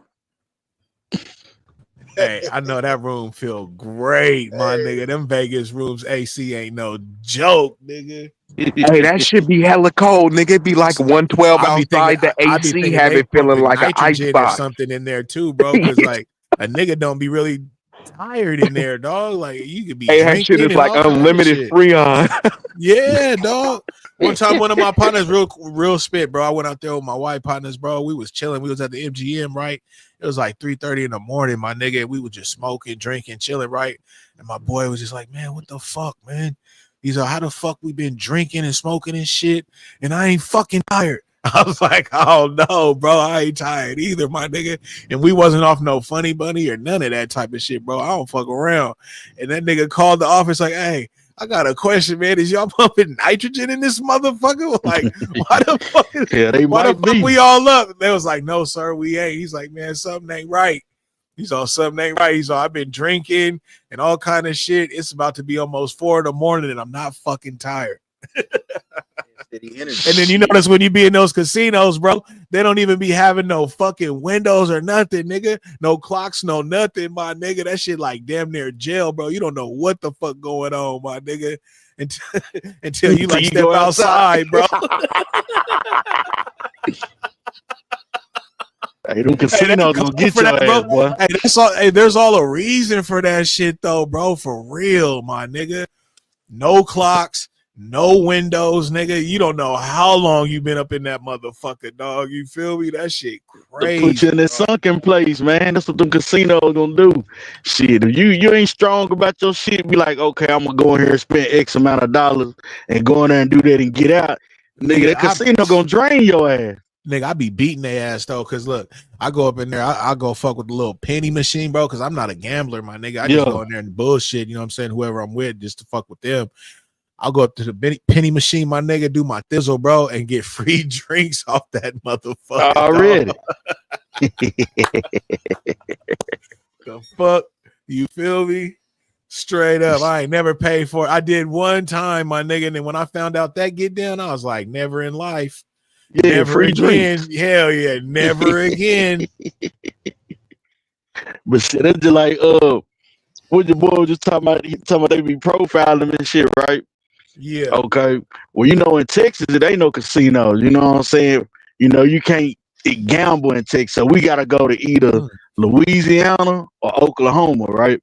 Hey, I know that room feel great, my nigga. Them Vegas rooms AC ain't no joke, nigga. Hey, that should be hella cold, nigga. It be like 112 outside. The I be AC thinking have they it feeling pumping like an ice nitrogen or box. something in there too, bro. Cause like a nigga don't be really tired in there, dog. Like you could be Hey, that shit drinking is and like all kind of unlimited shit. Freon. Yeah, dog. One time, one of my partners, real spit, bro. I went out there with my white partners, bro. We was chilling. We was at the MGM, right? It was like 3:30 in the morning, my nigga. We were just smoking, drinking, chilling, right? And my boy was just like, man, what the fuck, man? He's like, how the fuck we been drinking and smoking and shit, and I ain't fucking tired. I was like, oh no, bro, I ain't tired either, my nigga. And we wasn't off no funny bunny or none of that type of shit, bro. I don't fuck around. And that nigga called the office like, hey, I got a question, man. Is y'all pumping nitrogen in this motherfucker? Like, why the fuck? Why the fuck we all up? They was like, no, sir, we ain't. He's like, man, something ain't right. He's all, something ain't right. He's all, I've been drinking and all kind of shit. It's about to be almost 4 in the morning and I'm not fucking tired. And then you notice when you be in those casinos, bro, they don't even be having no fucking windows or nothing, nigga. No clocks, no nothing, my nigga. That shit like damn near jail, bro. You don't know what the fuck going on, my nigga, until you like step outside, bro. Hey, them casinos gonna get your that, bro. ass, boy. Hey, that's all. Hey, there's all a reason for that shit, though, bro. For real, my nigga. No clocks. No windows, nigga. You don't know how long you been up in that motherfucker, dog. You feel me? That shit crazy. Put you in that sunken place, man. That's what them casinos gonna do. Shit, if you ain't strong about your shit, be like, okay, I'm gonna go in here and spend X amount of dollars and go in there and do that and get out. Nigga, that casino gonna drain your ass. Nigga, I be beating their ass though, cause look, I go up in there, I go fuck with the little penny machine, bro, cause I'm not a gambler, my nigga. I just go in there and bullshit, you know what I'm saying? Whoever I'm with, just to fuck with them. I'll go up to the penny machine, my nigga, do my thizzle, bro, and get free drinks off that motherfucker. Already. The fuck? You feel me? Straight up. I ain't never paid for it. I did one time, my nigga, and then when I found out that get down, I was like, never in life. Yeah, never free again. drinks. Hell yeah, never again. But shit, that's just like what your boy was just talking about they be profiling and shit, right? Yeah. Okay. Well, you know, in Texas, it ain't no casinos. You know what I'm saying? You know, you can't gamble in Texas. So we gotta go to either Louisiana or Oklahoma, right?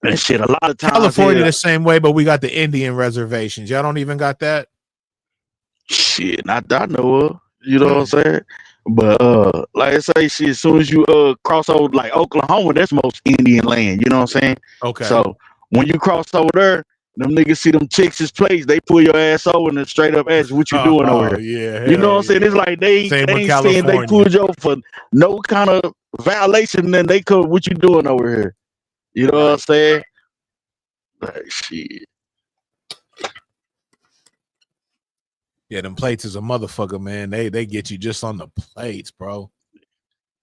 And shit, a lot of times California the same way, but we got the Indian reservations. Y'all don't even got that? Shit, not that I know of. You know what I'm saying? But like I say, shit, as soon as you cross over like Oklahoma, that's most Indian land. You know what I'm saying? Okay. So when you cross over there, them niggas see them Texas plates, they pull your ass over and then straight up ask what you doing over here. Yeah, you know what I'm saying? It's like they ain't saying they pulled you over for no kind of violation, then they come, what you doing over here? You know what I'm saying? Like shit. Yeah, them plates is a motherfucker, man. They get you just on the plates, bro.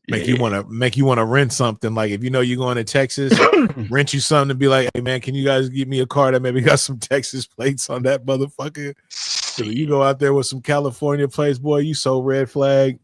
Make you wanna rent something. Like if you know you're going to Texas, rent you something to be like, hey man, can you guys give me a car that maybe got some Texas plates on that motherfucker? So you go out there with some California plates, boy, you so red flag.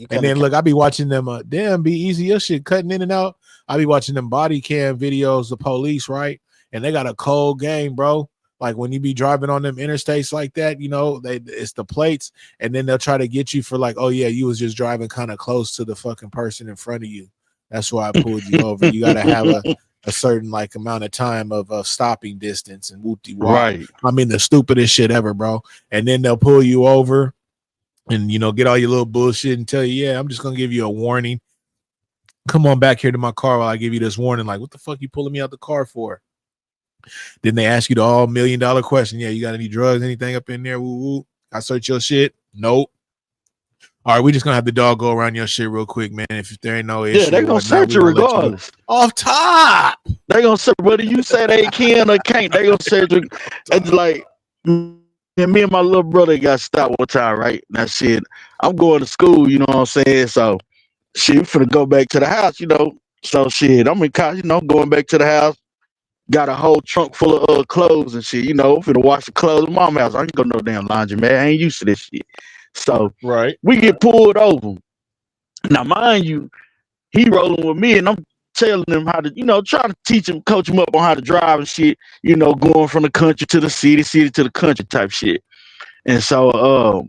And then look, I be watching them. Damn, be easy your shit cutting in and out. I be watching them body cam videos, the police, right? And they got a cold game, bro. Like when you be driving on them interstates like that, you know, it's the plates, and then they'll try to get you for like, oh yeah, you was just driving kind of close to the fucking person in front of you. That's why I pulled you over. You gotta have a certain like amount of time of stopping distance and whoop-de-wop. Right. I mean the stupidest shit ever, bro. And then they'll pull you over and you know get all your little bullshit and tell you, yeah, I'm just gonna give you a warning. Come on back here to my car while I give you this warning. Like, what the fuck you pulling me out the car for? Then they ask you the all $1 million question. Yeah, you got any drugs, anything up in there? Woo woo. I search your shit. Nope. All right, we just gonna have the dog go around your shit real quick, man. If there ain't no issue, Yeah, they gonna search it we gonna let you do regardless. off top. They gonna search whether you say they can or can't. They gonna search it. It's like me and my little brother got stopped one time, right? Now shit, I'm going to school, you know what I'm saying? So shit, we finna go back to the house, you know. So shit, I'm in college, you know, going back to the house. Got a whole trunk full of clothes and shit, you know. Finna wash the clothes in mama's house. I ain't go no damn laundry, man. I ain't used to this shit. So Right. we get pulled over. Now, mind you, he rolling with me, and I'm telling him how to, you know, trying to teach him, coach him up on how to drive and shit. You know, going from the country to the city, city to the country type shit. And so,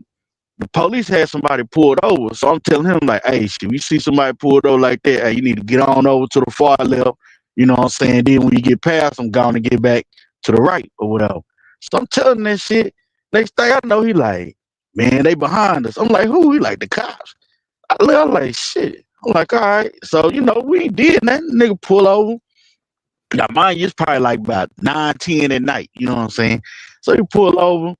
the police had somebody pulled over. So I'm telling him like, hey, shit, we see somebody pulled over like that, hey, you need to get on over to the far left. You know what I'm saying? Then when you get past them, go on and get back to the right or whatever. So I'm telling him that shit. Next thing I know, he like, man, they behind us. I'm like, who? He like, the cops. I'm like, shit. I'm like, all right. So, you know, we did that. Nigga pull over. Now, mind you, it's probably like about 9, 10 at night. You know what I'm saying? So he pull over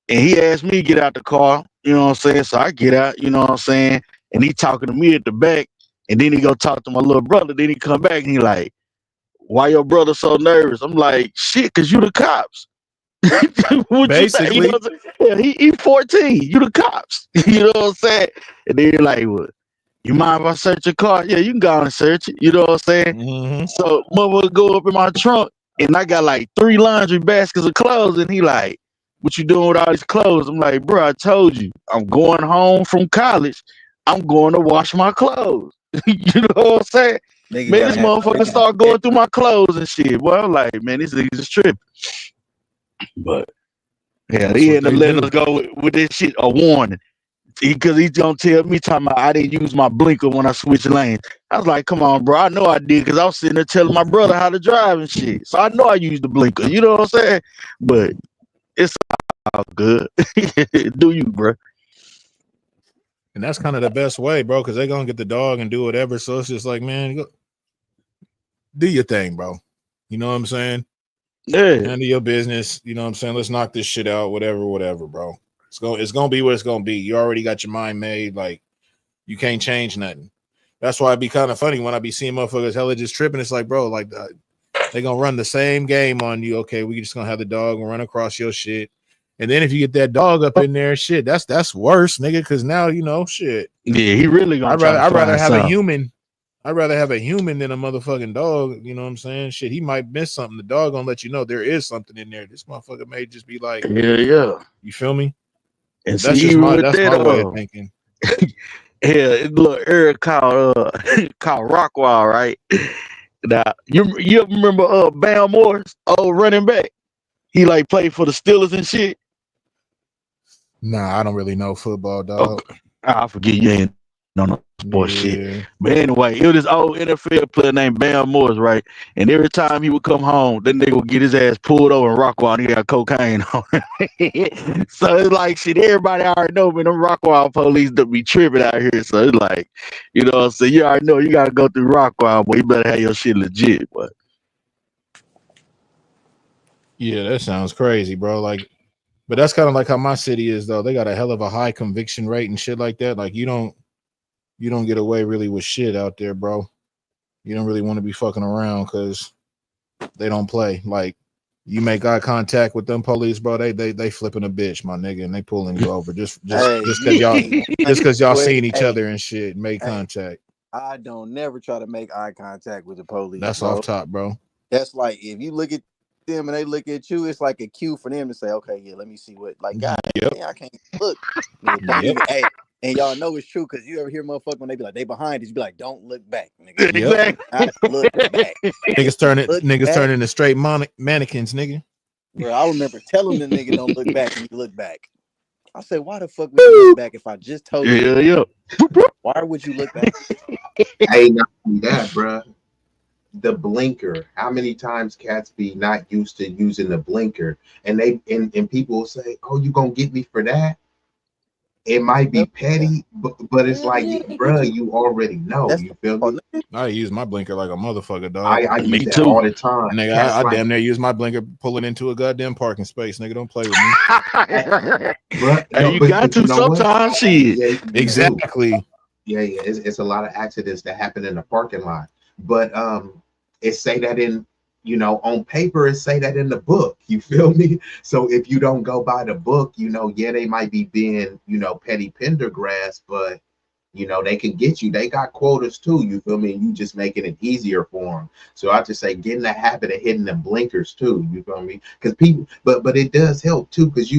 and he asked me to get out the car. You know what I'm saying? So I get out, you know what I'm saying? And he talking to me at the back. And then he go talk to my little brother. Then he come back and he like, why your brother so nervous? I'm like, shit, because you the cops. What Basically. you know what I'm saying? Yeah, he 14. You the cops. You know what I'm saying? And then he like, what? You mind if I search your car? Yeah, you can go on and search it. You know what I'm saying? Mm-hmm. So mother go up in my trunk and I got like 3 laundry baskets of clothes. And he like, what you doing with all these clothes? I'm like, bro, I told you, I'm going home from college. I'm going to wash my clothes. You know what I'm saying? Nigga Man, gotta this have motherfucker start going through my clothes and shit. Well, I'm like, man, this nigga's just tripping. But yeah, That's he what had to they let do. us go with this shit, a warning. Because he's gonna tell me talking about I didn't use my blinker when I switched lanes. I was like, come on, bro. I know I did because I was sitting there telling my brother how to drive and shit. So I know I used the blinker. You know what I'm saying? But it's all good. Do you, bro? And that's kind of the best way, bro, because they're gonna get the dog and do whatever. So it's just like, man, go, do your thing, bro. You know what I'm saying? Yeah. Handle your business. You know what I'm saying? Let's knock this shit out. Whatever, bro. It's gonna be what it's gonna be. You already got your mind made. Like, you can't change nothing. That's why it'd be kind of funny when I be seeing motherfuckers hella just tripping. It's like, bro, like they gonna run the same game on you. Okay, we just gonna have the dog and run across your shit. And then if you get that dog up in there, shit, that's worse, nigga. Because now you know, shit. Yeah, he really gonna I'd try to rather find have a something. human. I'd rather have a human than a motherfucking dog. You know what I'm saying? Shit, he might miss something. The dog gonna let you know there is something in there. This motherfucker may just be like, Yeah. you feel me? And That's see, just even with that's that, my way of thinking. yeah, it's a little area called called Rockwall, right? Now you remember Bam Morris, old running back? He like played for the Steelers and shit. Nah, I don't really know football, dog. Okay. I forget you ain't no sports shit. Yeah. But anyway, it was this old NFL player named Bam Morris, right? And every time he would come home, that nigga would get his ass pulled over in Rockwall and he got cocaine on him. So it's like shit, everybody already know, man, them Rockwall police that be tripping out here. So it's like, you know what I'm saying? You already know you gotta go through Rockwall, but you better have your shit legit, but Yeah, that sounds crazy, bro. Like, but that's kind of like how my city is, though. They got a hell of a high conviction rate and shit like that. Like, you don't get away really with shit out there, bro. You don't really want to be fucking around because they don't play. Like, you make eye contact with them police, bro. They flipping a bitch, my nigga, and they pulling you over just because y'all seen each other and shit, and made contact. I don't never try to make eye contact with the police. That's bro. off top, bro. That's like if you look at them and they look at you, it's like a cue for them to say, okay, yeah, let me see what. Like, God, I can't look. Don't even, hey, and y'all know it's true because you ever hear motherfucker when they be like, they behind us, you be like, don't look back, nigga. Exactly. Look back. Niggas turn into straight mannequins, nigga. Bro, I remember telling the nigga don't look back and you look back. I said, why the fuck would you look back if I just told you? Yeah. Why would you look back? Hey, not only that, bro. The blinker. How many times cats be not used to using the blinker, and people will say, "Oh, you gonna get me for that?" it might be Hell yeah. petty, but it's Hell like, yeah, they get bruh, you. you already know. That's You feel all. me? I use my blinker like a motherfucker, dog. I use Me that too. all the time. Nigga, Cats I like, damn near use my blinker pulling into a goddamn parking space. Nigga, don't play with me. but Hey, no, you got but you to know what? sometimes, shit. Yeah, you do. Exactly. Yeah, yeah. It's a lot of accidents that happen in the parking lot. But it say that in, on paper, it say that in the book. You feel me? So if you don't go by the book, yeah, they might be being, petty pendergrass, but they can get you. They got quotas too. You feel me? And you just making it easier for them. So I just say get in the habit of hitting the blinkers too. You feel me? Because people, but it does help too. Because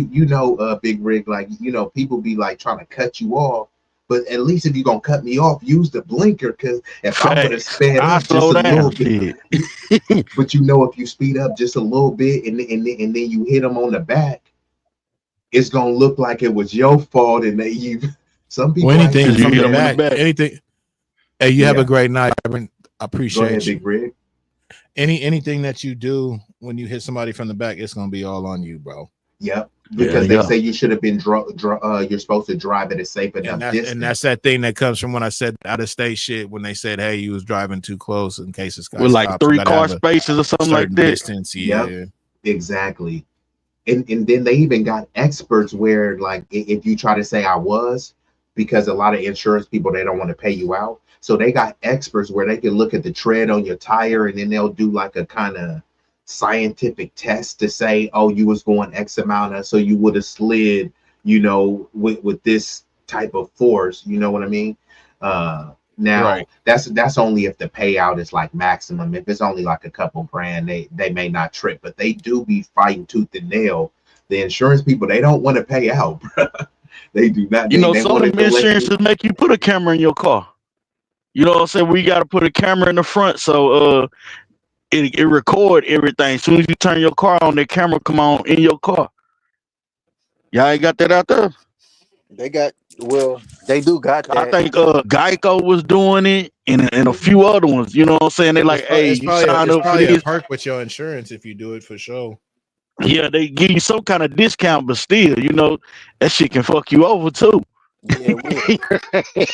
Big Rig, like people be like trying to cut you off. But at least if you're gonna cut me off, use the blinker. Because if I would have Facts. sped I up just slow a little down, bit, shit. but if you speed up just a little bit and then you hit them on the back, it's gonna look like it was your fault. And some Well, people anything Cause actually you from do hit the them in the that. back, back. anything. Hey, you have a Yeah. great night. I Go appreciate ahead, you. Big Rig. Anything that you do when you hit somebody from the back, it's gonna be all on you, bro. Yep, Yeah, because they yeah. say you should have been you're supposed to drive at a safe enough And distance. that's that thing that comes from when I said out of state shit. When they said, "Hey, you was driving too close," in case this guy With like stops, you 3 gotta car have a spaces or something like certain that. distance. Yeah. Yep, exactly. And then they even got experts where like if you try to say I was, because a lot of insurance people they don't want to pay you out. So they got experts where they can look at the tread on your tire and then they'll do like a kind of scientific test to say, oh, you was going X amount of, so you would have slid, with this type of force. You know what I mean? Now Right. that's only if the payout is like maximum. If it's only like a couple grand, they may not trip, but they do be fighting tooth and nail. The insurance people, they don't want to pay out, bro. They do not. They Some want to of them collect it. insurances make you put a camera in your car. You know what I'm saying? We got to put a camera in the front so it record everything. As soon as you turn your car on, the camera come on in your car. Y'all ain't got that out there? They do got I that. think Geico was doing it and a few other ones. You know what I'm saying? They like, hey, you sign It's up for probably a this. perk with your insurance if you do it for sure. Yeah, they give you some kind of discount, but still, that shit can fuck you over too. Yeah, it will.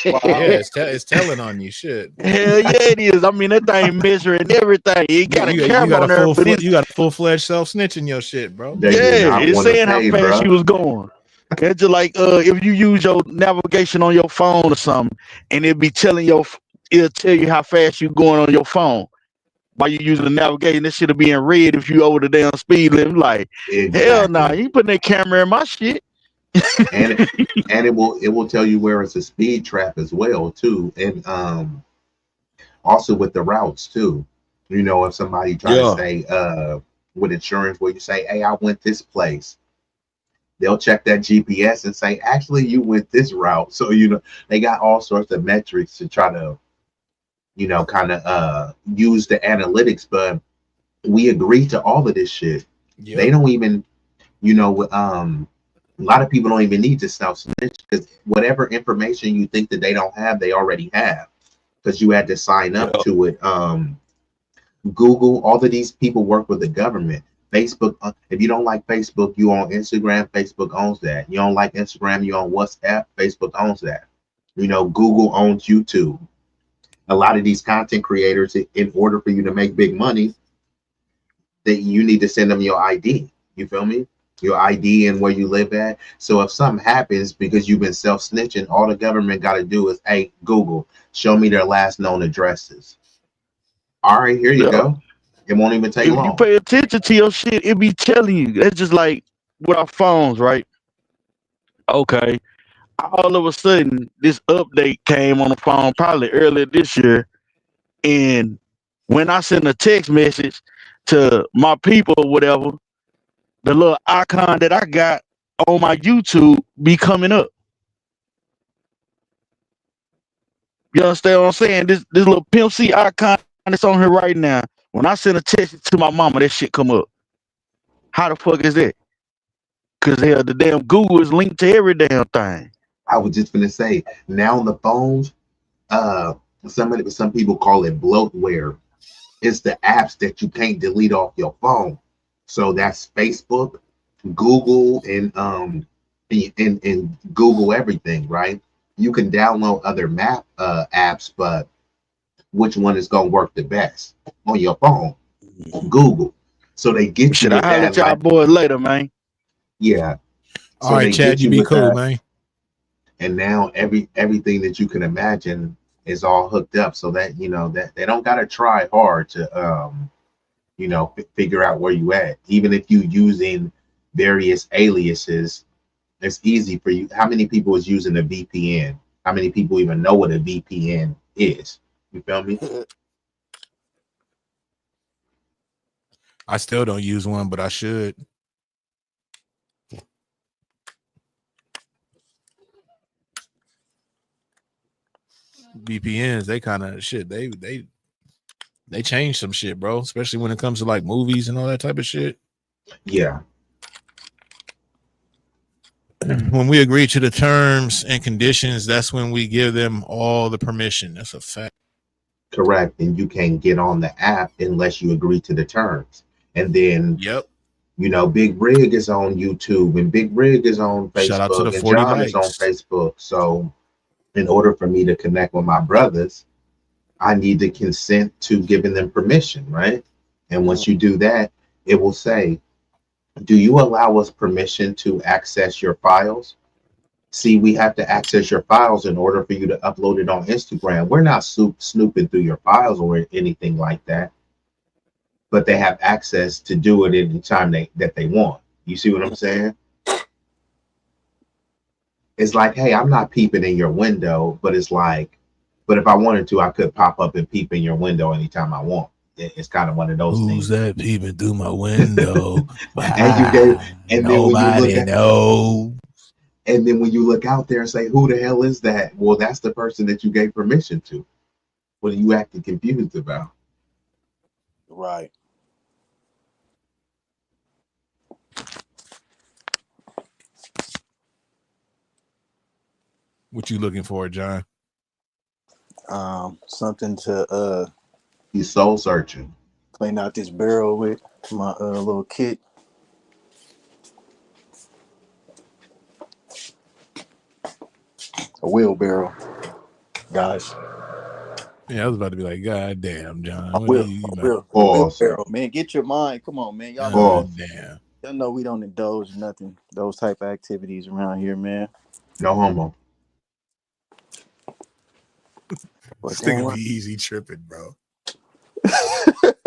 Well, Yeah, it's telling on you. Shit. Hell yeah, it is. I mean, that thing measuring everything. It got a You camera got on there, but it's a full fledged self snitching your shit, bro. They do not it's want to saying how pay, fast bro. you was going. It's just like if you use your navigation on your phone or something, and it'll tell you how fast you going on your phone. While you using the navigation, this shit'll be in red if you over the damn speed limit. Like, hell nah, Exactly. you ain't putting that camera in my shit. And it will tell you where it's a speed trap as well too, and also with the routes too. If somebody try to Yeah. say with insurance where you say, hey, I went this place, they'll check that GPS and say, actually, you went this route. So they got all sorts of metrics to try to kind of use the analytics, but we agree to all of this shit. Yep. They don't even a lot of people don't even need to self snitch because whatever information you think that they don't have, they already have because you had to sign up to it. Google, all of these people work with the government. Facebook, if you don't like Facebook, you on Instagram, Facebook owns that. You don't like Instagram, you on WhatsApp, Facebook owns that. Google owns YouTube. A lot of these content creators, in order for you to make big money, that you need to send them your ID. You feel me? Your ID and where you live at. So if something happens because you've been self-snitching, all the government got to do is, hey, Google, show me their last known addresses. All right, here you go. It won't even take long. If you pay attention to your shit, it be telling you. It's just like with our phones, right? Okay. All of a sudden, this update came on the phone probably earlier this year. And when I send a text message to my people or whatever, the little icon that I got on my YouTube be coming up. You understand what I'm saying? This little Pimp C icon that's on here right now. When I send a text to my mama, that shit come up. How the fuck is that? Because hell, the damn Google is linked to every damn thing. I was just gonna say, now on the phones, some people call it bloatware. It's the apps that you can't delete off your phone. So that's Facebook, Google, and and Google everything, right? You can download other map apps, but which one is gonna work the best on your phone? On Google. So they get you Shit, I with holler that, at y'all like, boys later, man. yeah. All So right, they Chad, get you you be with cool, that, man. and now everything that you can imagine is all hooked up, so that that they don't gotta try hard to figure out where you at. Even if you using various aliases, it's easy for you. How many people is using a VPN? How many people even know what a VPN is? You feel me? I still don't use one, but I should. VPNs, they kind of shit. They change some shit, bro. Especially when it comes to like movies and all that type of shit. Yeah. When we agree to the terms and conditions, that's when we give them all the permission. That's a fact. Correct. And you can't get on the app unless you agree to the terms. And then, Yep. Big Rig is on YouTube and Big Rig is on Shout out to the Facebook and 40 John is on likes. Facebook. So in order for me to connect with my brothers, I need to consent to giving them permission, right? And once you do that, it will say, do you allow us permission to access your files? See, we have to access your files in order for you to upload it on Instagram. We're not snooping through your files or anything like that, but they have access to do it anytime that they want. You see what I'm saying? It's like, hey, I'm not peeping in your window, but it's like, but if I wanted to, I could pop up and peep in your window anytime I want. It's kind of one of those things. Who's that peeping through my window? And you gave, and then when you look Nobody at, knows. and then when you look out there and say, who the hell is that? Well, that's the person that you gave permission to. What are you acting confused about? Right. What you looking for, John? Something to He's soul searching. clean out this barrel with my little kit. A wheelbarrow, guys. Yeah, I was about to be like, God damn, John. A What are you about? wheelbarrow, man. Get your mind. Come on, man. Y'all know, Damn. y'all know we don't indulge in nothing, those type of activities around here, man. No homo. This nigga be easy tripping, bro.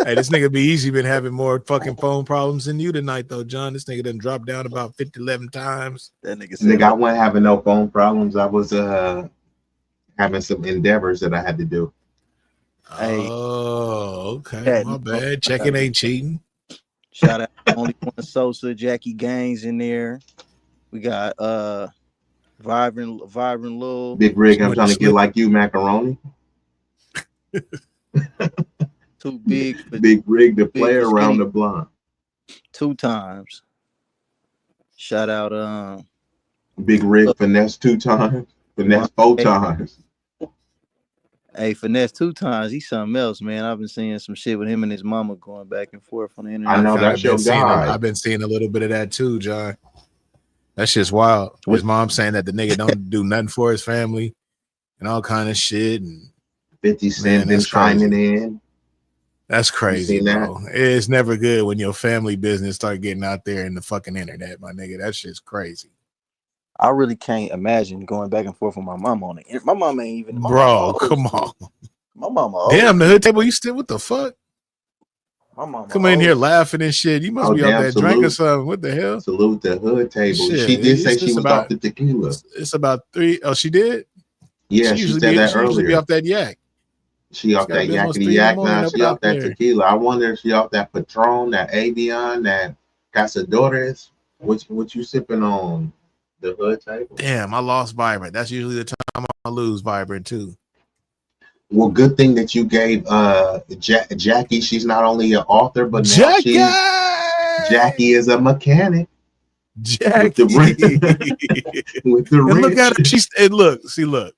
Hey, this nigga be easy been having more fucking phone problems than you tonight, though, John. This nigga done dropped down about 50, 11 times. That nigga said, I wasn't having no phone problems. I was having some endeavors that I had to do. Hey, oh, okay. My bad. Checking ain't cheating. Shout out to Only One Sosa, Jackie Gaines in there. We got Vibrant Lil. Big Rig, I'm trying to get like you, macaroni. Too big. Big Rig to play around the block. 2 times. Shout out Big Rig finesse 2 times. Finesse 4 times. Hey, finesse 2 times. He's something else, man. I've been seeing some shit with him and his mama going back and forth on the internet. I know that's your guy. I've been seeing a little bit of that too, John. That shit's wild. His mom saying that the nigga don't do nothing for his family and all kind of shit. And 50 Cent been chiming in. That's crazy, bro. It's never good when your family business start getting out there in the fucking internet, my nigga. That shit's crazy. I really can't imagine going back and forth with my mom on it. My mom ain't even. Bro, come on. My mama. Damn, the hood table. You still? What the fuck? My mama. Come in here laughing and shit. You must be off that drink or something. What the hell? Salute the hood table. Shit, she did say she was off the tequila. It's about 3. Oh, she did? Yeah, she said that earlier. She be off that yak. She off that yakety yak now. She off that tequila. I wonder if she off that Patron, that Avion, that Casadores. What you sipping on? The hood table. Damn, I lost Vibrant. That's usually the time I lose Vibrant too. Well, good thing that you gave Jackie. She's not only an author, but now Jackie is a mechanic. Jackie with the with the and look at her. Look.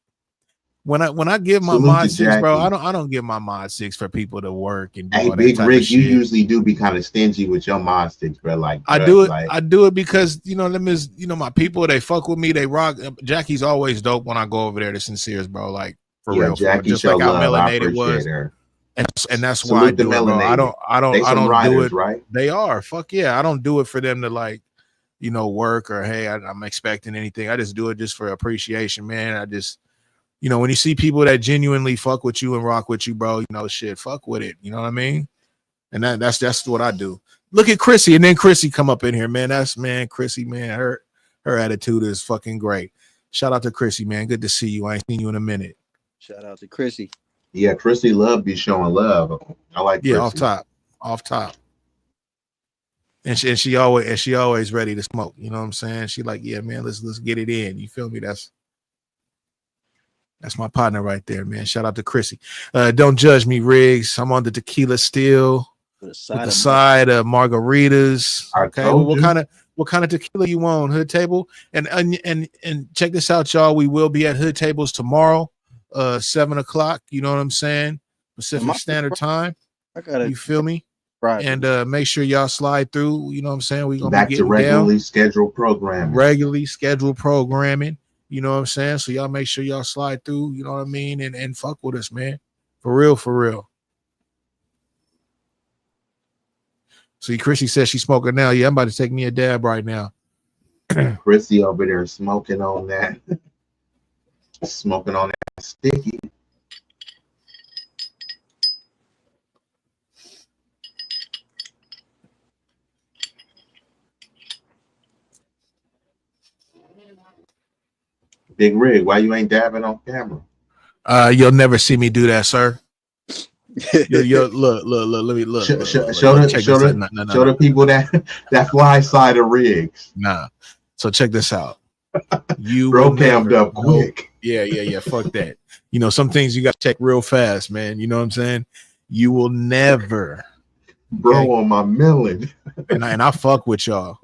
when I give my Salute to mod 6, bro, Jackie. I don't give my mod 6 for people to work and do Hey, all that Big type of Rick, you shit. usually do be kind of stingy with your mod sticks, bro. Like, I bruh, do it. like, I do it because them is my people. They fuck with me. They rock. Jackie's always dope when I go over there to Sincere's, bro. Like for yeah, real, for real. Jackie Just show like how love. I melanated appreciate was, her. and that's why I Salute the do it, bro. I melanated. They don't some do writers, it. right? They are. Fuck yeah. I don't do it for them to like, work or hey, I'm expecting anything. I just do it just for appreciation, man. I just, when you see people that genuinely fuck with you and rock with you, bro, shit, fuck with it. You know what I mean? And that's what I do. Look at Chrissy, and then Chrissy come up in here, man. Chrissy, man. Her attitude is fucking great. Shout out to Chrissy, man. Good to see you. I ain't seen you in a minute. Shout out to Chrissy. Yeah, Chrissy love be showing love. I like Chrissy. Off top. And she always ready to smoke. You know what I'm saying? She like, yeah, man, let's get it in. You feel me? That's my partner right there, man. Shout out to Chrissy. Don't judge me, Riggs. I'm on the tequila still. With the side of margaritas. Okay, well, what kind of tequila you want? Hood Table, and check this out, y'all. We will be at Hood Tables tomorrow, 7:00. You know what I'm saying? Pacific Standard Time. You feel me? Right. And make sure y'all slide through. You know what I'm saying? We're gonna back be to getting regularly down. scheduled programming. Regularly scheduled programming. You know what I'm saying? So y'all make sure y'all slide through. You know what I mean? And fuck with us, man. For real, for real. See, Chrissy says she's smoking now. Yeah, I'm about to take me a dab right now. Chrissy over there smoking on that sticky. Big Rig, why you ain't dabbing on camera? You'll never see me do that, sir. Yo, look, let me look. Show the people that fly side of Riggs. Nah. So check this out. You bro cammed up quick. Yeah. Fuck that. Some things you got to check real fast, man. You know what I'm saying? You will never, bro, on my melon. and I fuck with y'all.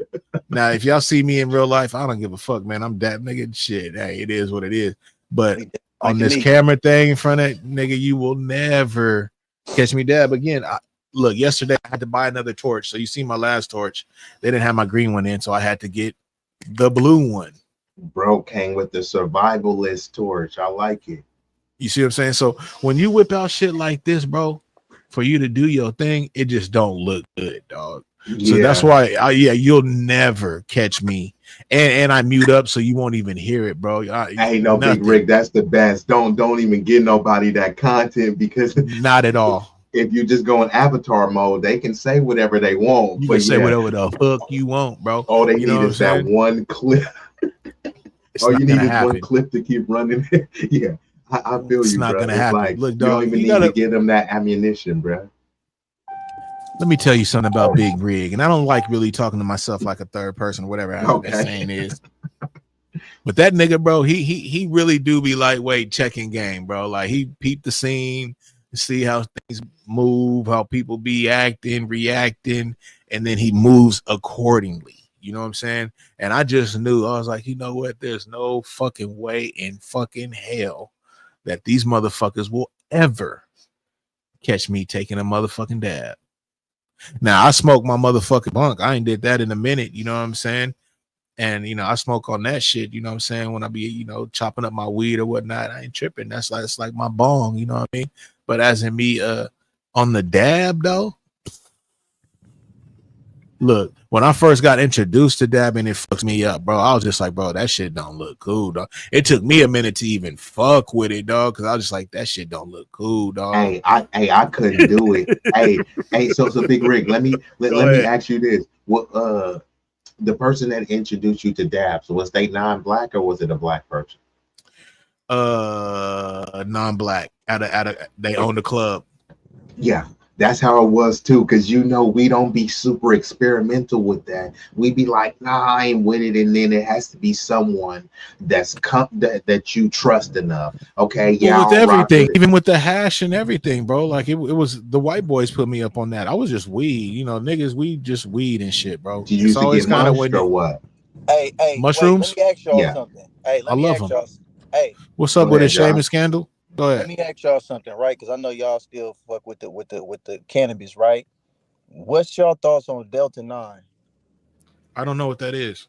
Now, if y'all see me in real life, I don't give a fuck, man. I'm that nigga. Shit, hey, it is what it is. But on this camera thing in front of nigga, you will never catch me dab again. Look, yesterday I had to buy another torch. So you see my last torch, they didn't have my green one in, so I had to get the blue one. Bro came with the survivalist torch. I like it. You see what I'm saying? So when you whip out shit like this, bro, for you to do your thing, it just don't look good, dog. Yeah. So that's why, you'll never catch me, and I mute up so you won't even hear it, bro. Hey, no, nothing. Big Rick, that's the best. Don't even give nobody that content because not at all. If you just go in avatar mode, they can say whatever they want. You can say whatever the fuck you want, bro. All they need is that one clip. All you need is one clip to keep running. Yeah, I feel it's you, not bro. Gonna happen. Like, look, dog, you don't even need to give them that ammunition, bro. Let me tell you something about Big Rig, and I don't like really talking to myself like a third person, whatever that saying is. But that nigga, bro, he really do be lightweight checking game, bro. Like he peeped the scene, see how things move, how people be acting, reacting, and then he moves accordingly. You know what I'm saying? And I just knew, I was like, you know what? There's no fucking way in fucking hell that these motherfuckers will ever catch me taking a motherfucking dab. Now I smoke my motherfucking bunk. I ain't did that in a minute, you know what I'm saying? And I smoke on that shit, you know what I'm saying? When I be, chopping up my weed or whatnot, I ain't tripping. That's like, it's like my bong, you know what I mean? But as in me on the dab though, look, when I first got introduced to dabbing, it fucks me up, bro. I was just like, bro, that shit don't look cool, dog. It took me a minute to even fuck with it, dog, because I was just like, that shit don't look cool, dog. Hey, I couldn't do it. hey, so Big Rick, let me ask you this. What the person that introduced you to dabs, was they non-black or was it a black person? Non-black. They own the club. Yeah. That's how it was too, because we don't be super experimental with that. We be like, nah, I ain't with it, and then it has to be someone that's that you trust enough. Okay, yeah. Well, with everything, even with the hash and everything, bro. Like it was the white boys put me up on that. I was just weed, niggas. We just weed and shit, bro. Did you used to get mushed or what? Hey, mushrooms? Wait, let me ask y'all something. Hey, let me ask y'all. Hey, What's up Go with a ahead, John. Seamus scandal? Go let ahead. me ask y'all something, right? Because I know y'all still fuck with the cannabis, right? What's y'all thoughts on Delta 9? I don't know what that is.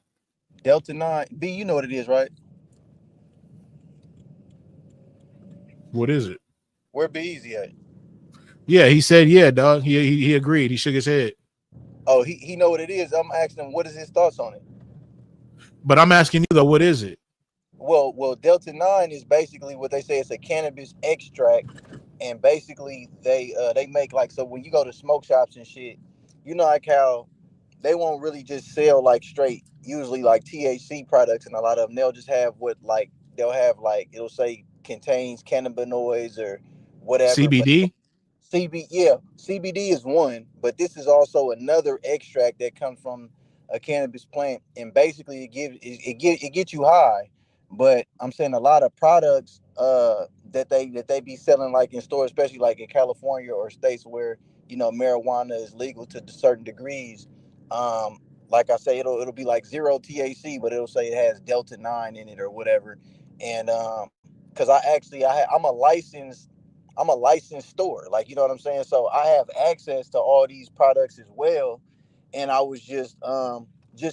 Delta 9, B, you know what it is, right? What is it? Where Be Easy at? Yeah, he said yeah, dog. He agreed. He shook his head. Oh, he know what it is. I'm asking him what is his thoughts on it. But I'm asking you though, what is it? Well, Delta 9 is basically what they say it's a cannabis extract, and basically they make like, so when you go to smoke shops and shit, you know, like how they won't really just sell like straight, usually like THC products, and a lot of them they'll just have what, like they'll have like, it'll say contains cannabinoids or whatever, but CBD? CBD is one, but this is also another extract that comes from a cannabis plant, and basically it gets you high. But I'm saying a lot of products that they be selling like in stores, especially like in California or states where, you know, marijuana is legal to certain degrees. Um, like I say, it'll be like zero THC, but it'll say it has Delta 9 in it or whatever. And because I'm a licensed store, like, you know what I'm saying. So I have access to all these products as well, and I was just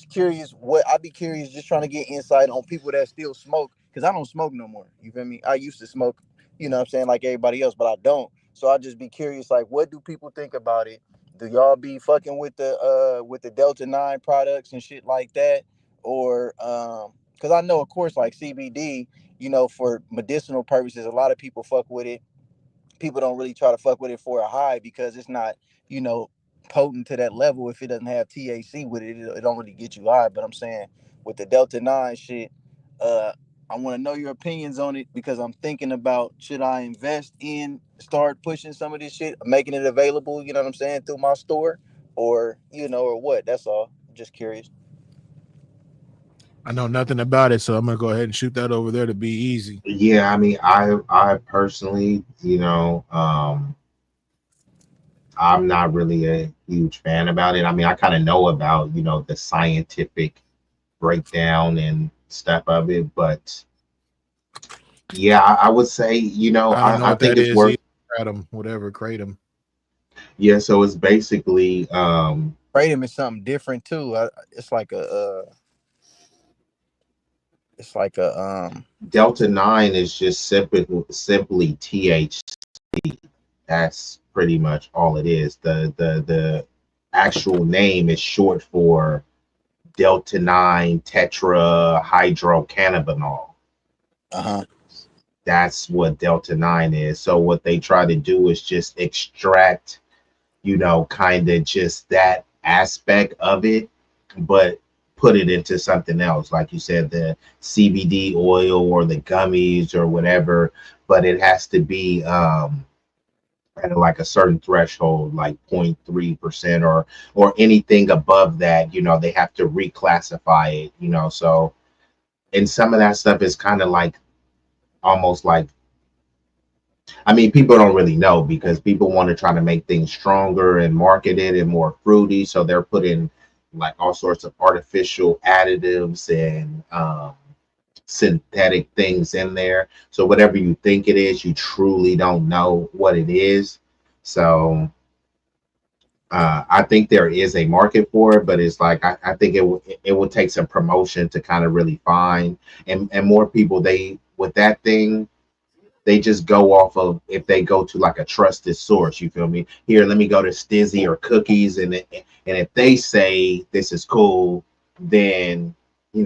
curious. What I'd be curious, just trying to get insight on people that still smoke, because I don't smoke no more. You feel me? I used to smoke, you know what I'm saying, like everybody else, but I don't. So I just be curious, like, what do people think about it? Do y'all be fucking with the Delta 9 products and shit like that, or because I know, of course, like CBD, you know, for medicinal purposes, a lot of people fuck with it. People don't really try to fuck with it for a high because it's not, you know, potent to that level. If it doesn't have THC with it, it don't really get you high. But I'm saying with the Delta 9 shit, uh, I want to know your opinions on it, because I'm thinking about, should I invest in, start pushing some of this shit, making it available, you know what I'm saying, through my store, or, you know, or what? That's all. Just curious. I know nothing about it, so I'm gonna go ahead and shoot that over there to be easy. Yeah, I mean, I personally, I'm not really a huge fan about it. I mean, I kind of know about, the scientific breakdown and stuff of it, but yeah, I would say, I don't know I what think that it's is worth. either. Kratom, whatever, kratom. Yeah, so it's basically Kratom is something different too. It's like a Delta 9 is just simply THC. That's pretty much all it is. The actual name is short for Delta 9 tetrahydrocannabinol. uh-huh. That's what Delta 9 is. So what they try to do is just extract, kind of just that aspect of it, but put it into something else. Like you said, the CBD oil or the gummies or whatever, but it has to be at like a certain threshold, like 0.3% or anything above that, they have to reclassify it, so and some of that stuff is kind of like almost like, I mean, people don't really know because people want to try to make things stronger and market it and more fruity. So they're putting like all sorts of artificial additives and synthetic things in there. So whatever you think it is, you truly don't know what it is. So I think there is a market for it, but it's like I think it will take some promotion to kind of really find and more people they with that thing they just go off of if they go to like a trusted source. You feel me? Here, let me go to Stizzy or Cookies, and if they say this is cool, then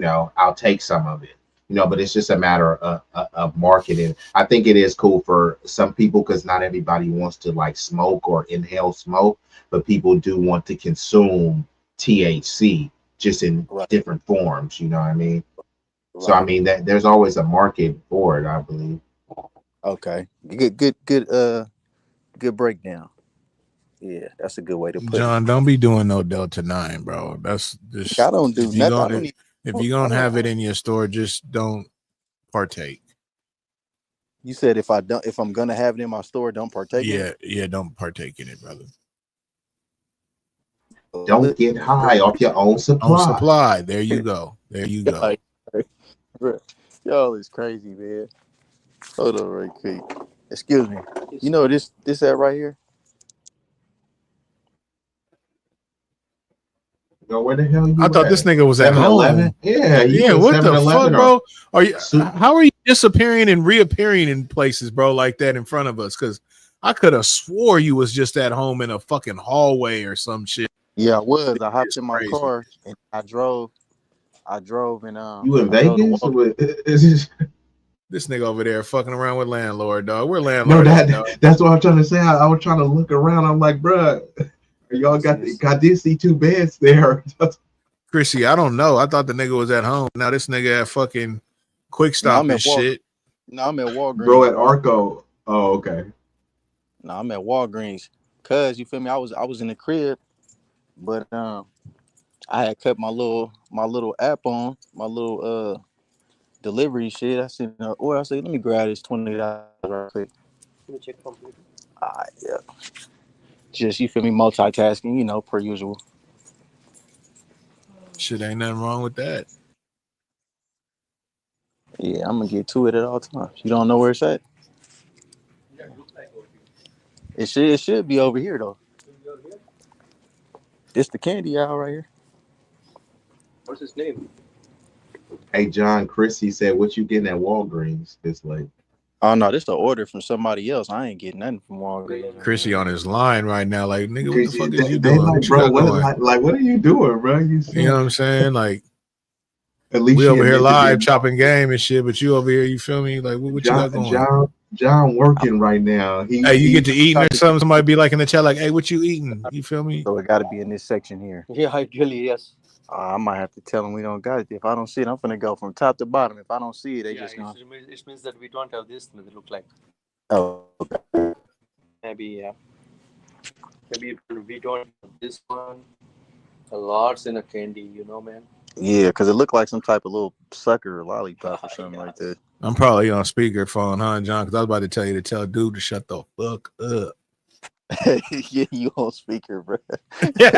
I'll take some of it. But it's just a matter of marketing. I think it is cool for some people because not everybody wants to like smoke or inhale smoke, but people do want to consume THC just in Right, different forms. You know what I mean? So I right. mean that there's always a market for it, I believe. Okay. Good breakdown. Yeah, that's a good way to put it. John, don't be doing no Delta 9, bro. That's I just don't do if you nothing. I going don't even if smoke. you I gonna don't. have it in your store, just don't partake. You said if I'm gonna have it in my store, don't partake in it. Yeah, don't partake in it, brother. Don't get high off your own On supply. supply. There you go. There you go. Like, Y'all is crazy, man. Hold on right quick. Excuse me. You know this at right here? Yo, where the hell I you thought this at? nigga was at 7-Eleven? home. Yeah, you Yeah, in what the 7-Eleven fuck, or bro? Are you? Soup? How are you disappearing and reappearing in places, bro, like that in front of us? Because I could have swore you was just at home in a fucking hallway or some shit. Yeah, I was. I hopped It's in my crazy. car and I drove and You in I drove to Vegas? Walgreens. This nigga over there fucking around with landlord, dog. Where No, landlord at, dog? that's what I'm trying to say. I was trying to look around. I'm like, bruh, y'all got I did see 2 beds there. Chrissy, I don't know. I thought the nigga was at home. Now this nigga at fucking Quick No, Stop I'm and at Walgreens. shit. No, I'm at Walgreens, Bro, at Arco. Oh, okay. No, I'm at Walgreens. Cause you feel me? I was in the crib, but I had cut my little app on, my little delivery shit. I seen or I said, let me grab this $20 right quick. Let me check completely. Yeah. Just, you feel me, multitasking, you know, per usual. Shit, ain't nothing wrong with that. Yeah, I'm gonna get to it at all times. You don't know where it's at? It should be over here though. It's the candy aisle right here. What's his name? Hey, John, Chrissy said, what you getting at Walgreens this late? Oh no, this is an order from somebody else. I ain't getting nothing from Walgreens. Chrissy on his line right now, like, nigga, what the fuck is you They doing? like, What you bro, got going? what are you doing, bro? You know what I'm saying? Like, at least we she over here admit to live being chopping game and shit, but you over here, you feel me? Like, what you got going? John working right now. Hey, you get to eating or something? Somebody be like in the chat, like, hey, what you eating? You feel me? So it got to be in this section here. Yeah, ideally, yes. I might have to tell them we don't got it. If I don't see it, I'm gonna go from top to bottom. If I don't see it, they just gonna. It means that we don't have this. They look like. Oh, okay. Maybe we don't have this one. A lots in a candy, you know, man. Yeah, because it looked like some type of little sucker or lollipop or something like that. I'm probably on speakerphone, huh, John? Because I was about to tell you to tell dude to shut the fuck up. Yeah, you on speaker, bro. Hey,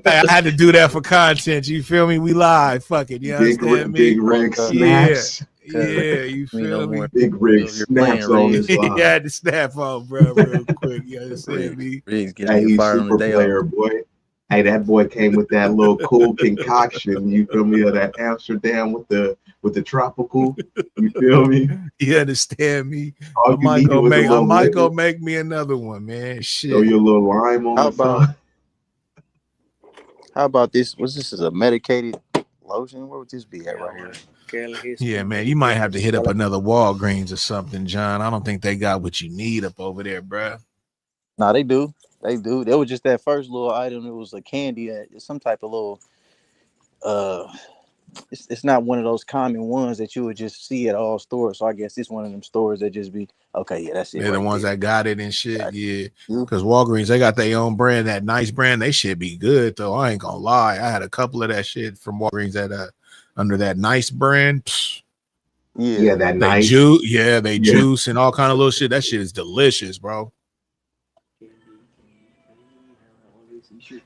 I had to do that for content. You feel me? We live. Fuck it. You understand me? Big Rig snaps. Yeah, you feel me? Big Rig snaps on his You line. had to snap on, bro, real quick. You understand me? Hey, he's super player, boy. Hey, that boy came with that little cool concoction. You feel me? Of that Amsterdam with the tropical. You feel me? You understand me? All I might go make me another one, man. Shit. Throw your little lime on How about this? What's this? Is a medicated lotion? Where would this be at right here? Yeah, man. You might have to hit up another Walgreens or something, John. I don't think they got what you need up over there, bro. Nah, they do. They do. There was just that first little item. It was a candy. It's some type of little. It's not one of those common ones that you would just see at all stores. So I guess it's one of them stores that just be okay. Yeah, that's it. They're the ones that got it and shit. Yeah, because Walgreens, they got their own brand, that nice brand. They should be good though. I ain't gonna lie. I had a couple of that shit from Walgreens that under that nice brand. Psh, yeah, that they nice juice. Yeah, they juice and all kind of little shit. That shit is delicious, bro.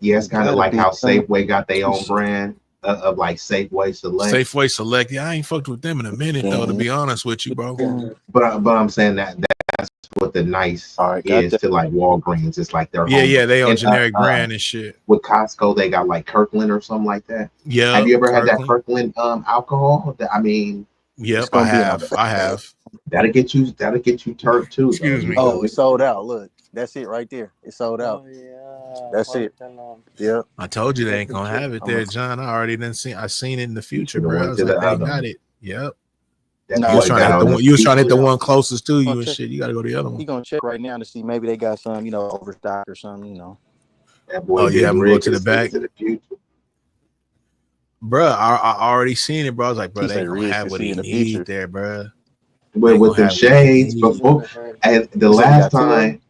Yeah, it's kind of like how Safeway got their own brand of like Safeway Select. Safeway Select. Yeah, I ain't fucked with them in a minute though, to be honest with you, bro. But I'm saying that's what the nice is to like Walgreens. It's like their yeah, they on generic brand and shit. With Costco, they got like Kirkland or something like that. Yeah. Have you ever had that Kirkland alcohol? I mean, yep, I have. That'll get you turned too. Excuse me. Oh, it's sold out. Look, that's it right there. It's sold out. Oh, yeah. That's it. Yeah. I told you they ain't gonna have it there, John. I already didn't see. I seen it in the future, bro. I was like, they got it. Yep. You was trying to hit the one closest to you and shit. You got to go to the other one. He gonna check right now to see maybe they got some, overstock or something, That boy, oh yeah, I'm gonna go to the back. Bro, I already seen it, bro. I was like, bro, they gonna have what he need there, bro. With the shades before, and the last time.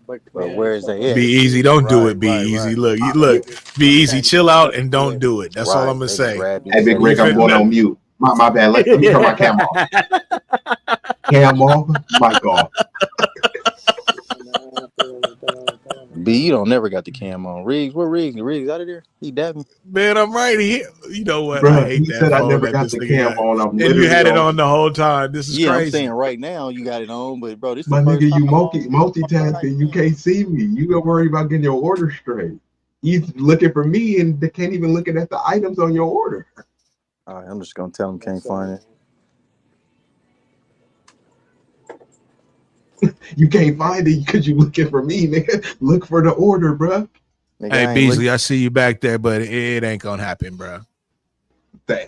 But where is they at? Be easy, don't do it. Be easy. Look, be easy. Chill out and don't do it. That's all I'm gonna say. Hey, Big Rick, I'm going on mute. My bad. Let me turn my cam off. Cam off, mic off. B, you don't never got the cam on. Riggs, where Riggs? Riggs out of there? He dabbing. Man, I'm right here. You know what? I Bro, hate he that said I phone never that got this the nigga cam got. on. I'm And you literally had it on. on the whole time. This is Yeah, I'm crazy. saying right now you got it on, but bro, this is My the first nigga, time you I'm on. multitasking. You can't see me. You gotta worry about getting your order straight. He's looking for me and they can't even look at the items on your order. All right, I'm just gonna tell him can't find it. You can't find it because you looking for me, nigga. Look for the order, bro. Nigga, Hey, Beasley, I see you back there, but it ain't gonna happen, bro.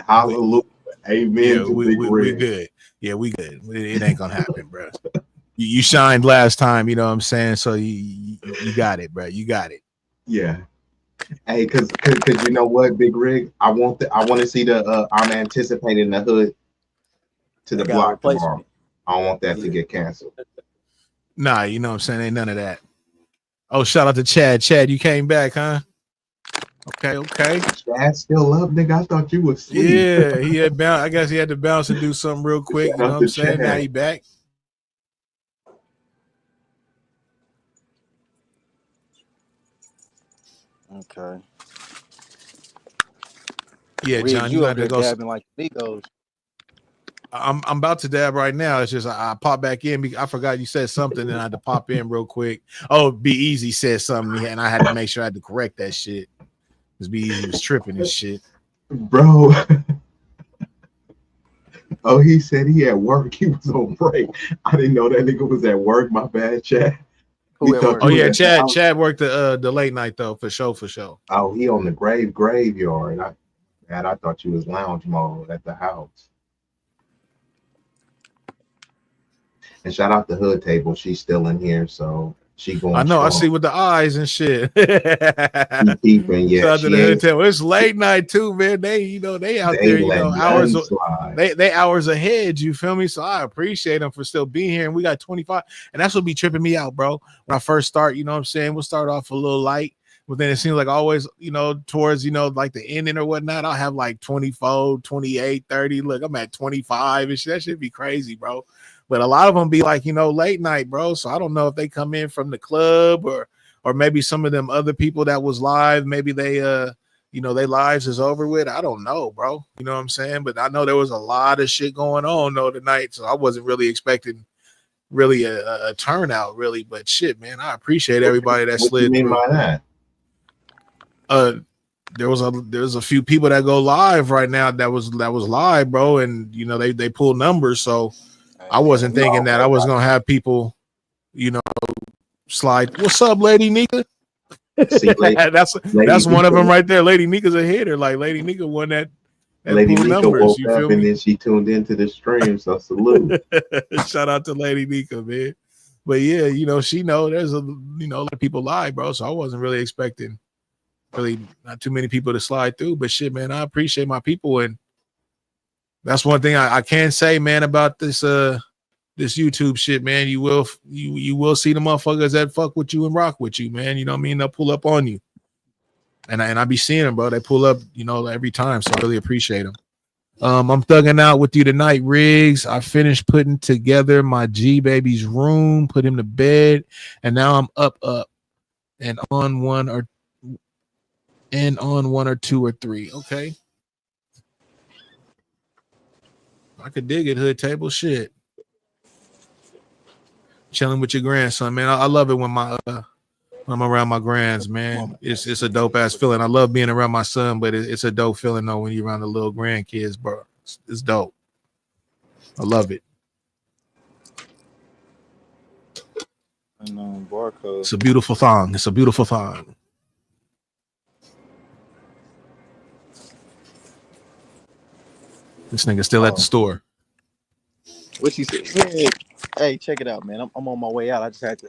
Hallelujah. Amen to Big Red. We good. Yeah, we good. It ain't gonna happen, bro. You shined last time, you know what I'm saying? So you got it, bro. You got it. Yeah. Hey, cause you know what, Big Rig? I want to see the I'm anticipating the hood to the block tomorrow. I don't want that to get canceled. Nah, you know what I'm saying? Ain't none of that. Oh, shout out to Chad. Chad, you came back, huh? Okay. Chad still up, nigga. I thought you was asleep. Yeah, he had bounce. I guess he had to bounce and do something real quick. You know what I'm saying? Now he back. Okay. Yeah, Riggs, John, you got to go. Dabbing like Migos. I'm about to dab right now. It's just I pop back in. I forgot you said something, and I had to pop in real quick. Oh, Be Easy said something, and I had to make sure I had to correct that shit. Because Be Easy was tripping and shit, bro. Oh, he said he at work. He was on break. I didn't know that nigga was at work. My bad, Chad. Oh yeah, Chad worked the late night though, for sure. Oh, he on the graveyard. I thought you was lounge mode at the house. And shout out the hood table. She's still in here, so she going. I know. Strong. I see with the eyes and shit. Keeping, yeah. Shout out to the hood table. It's late night too, man. They out there, hours. They hours ahead. You feel me? So I appreciate them for still being here. And we got 25, and that's what be tripping me out, bro. When I first start, you know what I'm saying? We'll start off a little light. But then it seems like always, towards, like the ending or whatnot, I'll have like 24, 28, 30. Look, I'm at 25 and shit. That should be crazy, bro. But a lot of them be like, late night, bro. So I don't know if they come in from the club or maybe some of them other people that was live. Maybe they, their lives is over with. I don't know, bro. You know what I'm saying? But I know there was a lot of shit going on though tonight. So I wasn't really expecting really a turnout, really. But shit, man, I appreciate everybody that slid through. What do you mean by that? There's a few people that go live right now that was live, bro, and they pull numbers, so I wasn't thinking that I was gonna have people, slide. What's up, Lady Nika? See, that's one of them right there. Lady Nika's a hitter. Like Lady Nika won that Lady pull Nika numbers. woke You up feel and me? then she tuned into the stream. So salute. Shout out to Lady Nika, man. But yeah, she there's a lot of people live, bro. So I wasn't really expecting really not too many people to slide through. But shit, man, I appreciate my people, and that's one thing I can say, man, about this this YouTube shit, man. You will see the motherfuckers that fuck with you and rock with you, man. You know what I mean? They'll pull up on you, and I be seeing them, bro. They pull up, every time. So I really appreciate them. I'm thugging out with you tonight, Riggs. I finished putting together my G baby's room, put him to bed, and now I'm up and on one or two or three. Okay, I could dig it. Hood table shit. Chilling with your grandson, man. I love it when when I'm around my grands, man. It's a dope ass feeling. I love being around my son, but it's a dope feeling though when you're around the little grandkids, bro. It's dope. I love it. Barcode. It's a beautiful thong. It's a beautiful thong. This nigga still at the store. What she said? Yeah. Hey, check it out, man. I'm on my way out. I just had to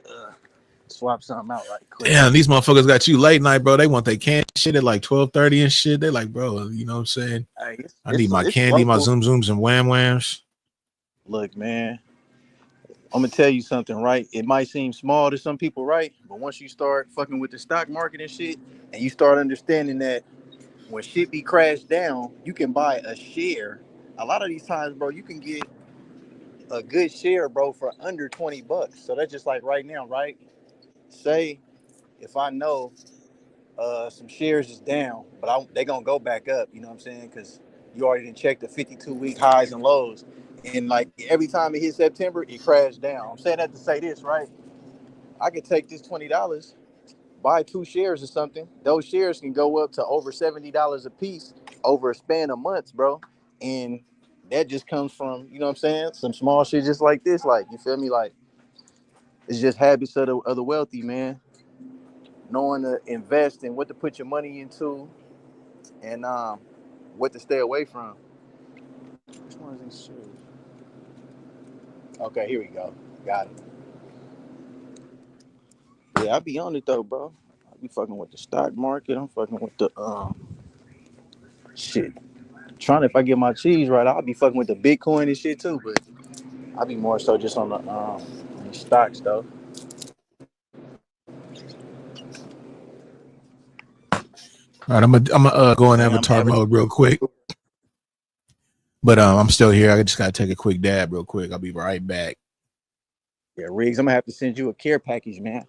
swap something out right quick. Damn, these motherfuckers got you late night, bro. They want their candy shit at like 12:30 and shit. They like, bro, you know what I'm saying? Hey, I need my candy, my zoom zooms and wham whams. Look, man, I'm gonna tell you something, right? It might seem small to some people, right? But once you start fucking with the stock market and shit, and you start understanding that when shit be crashed down, you can buy a share. A lot of these times, bro, you can get a good share, bro, for under $20. So that's just like right now, right? Say if I know some shares is down, but they gonna go back up. You know what I'm saying? Because you already didn't check the 52-week highs and lows, and like every time it hit September, it crashed down. I'm saying that to say this, right? I could take this $20, buy 2 shares or something. Those shares can go up to over $70 a piece over a span of months, bro. And that just comes from, you know what I'm saying, some small shit just like this. Like, you feel me? Like, it's just habits of the wealthy, man. Knowing to invest and what to put your money into, and what to stay away from. Which one is these shoes? Okay, here we go. Got it. Yeah, I be on it though, bro. I be fucking with the stock market. I'm fucking with the shit. Trying to, if I get my cheese right, I'll be fucking with the Bitcoin and shit too. But I be more so just on the stocks though. All right, I'm gonna go in Man, I'm avatar having mode real quick, but I'm still here. I just gotta take a quick dab real quick. I'll be right back. Yeah, Riggs, I'm gonna have to send you a care package, man.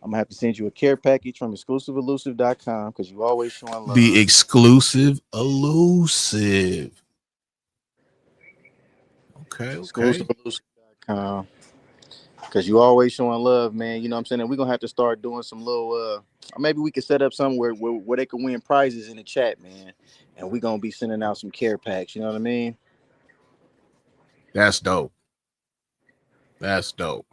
I'm gonna have to send you a care package from exclusiveelusive.com because you always showing The love. exclusive elusive. Okay. Exclusiveelusive.com because you always showing love, man. You know what I'm saying? And we're gonna have to start doing some little maybe we could set up somewhere where they can win prizes in the chat, man. And we're gonna be sending out some care packs, you know what I mean? That's dope. That's dope.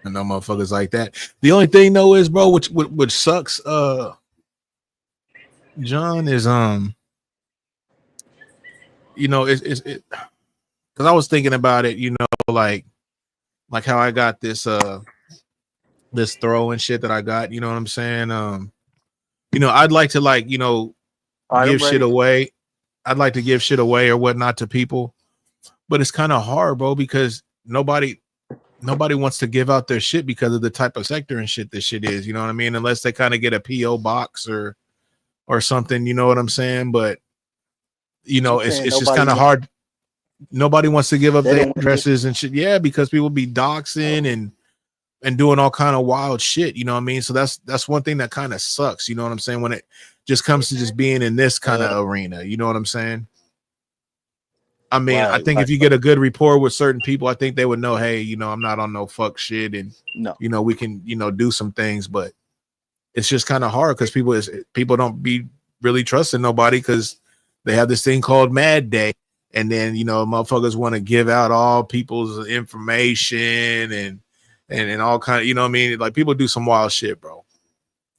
I know motherfuckers like that. The only thing though is, bro, which sucks, John, is you know, it because I was thinking about it, you know, like how I got this this throw and shit that I got, you know what I'm saying? You know, I'd like to, like, you know, All right, I'm give shit ready. away. I'd like to give shit away or whatnot to people, but it's kind of hard, bro, because nobody wants to give out their shit because of the type of sector and shit this shit is, you know what I mean? Unless they kind of get a PO box or something, you know what I'm saying? But you But you know, it's saying just nobody kind of want, hard. Nobody wants to give up they their don't want to give. addresses and shit. Yeah, because people be doxing and doing all kind of wild shit, you know what I mean? So that's one thing that kind of sucks, you know what I'm saying, when it just comes to just being in this kind of arena, you know what I'm saying? I mean, I Right, think right. if you get a good rapport with certain people, I think they would know, hey, you know, I'm not on no fuck shit, and No. you know, we can, you know, do some things, but it's just kind of hard because people don't be really trusting nobody because they have this thing called Mad Day, and then you know, motherfuckers want to give out all people's information and all kind of, you know what I mean? Like, people do some wild shit, bro.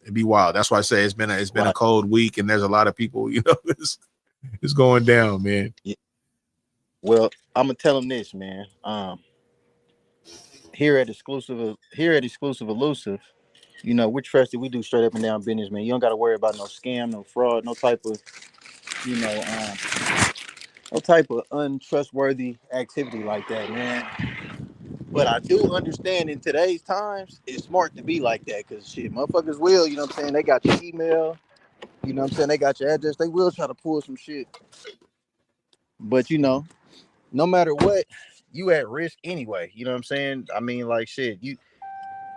It'd be wild. That's why I say it's been a Right. cold week, and there's a lot of people, you know, it's going down, man. Yeah. Well, I'm gonna tell them this, man. Here at Exclusive Elusive, you know, we're trusted. We do straight up and down business, man. You don't got to worry about no scam, no fraud, no type of, you know, no type of untrustworthy activity like that, man. But I do understand in today's times, it's smart to be like that because shit, motherfuckers will, you know what I'm saying? They got your email, you know what I'm saying? They got your address. They will try to pull some shit. But, you know, no matter what, you at risk anyway. You know what I'm saying? I mean, like shit,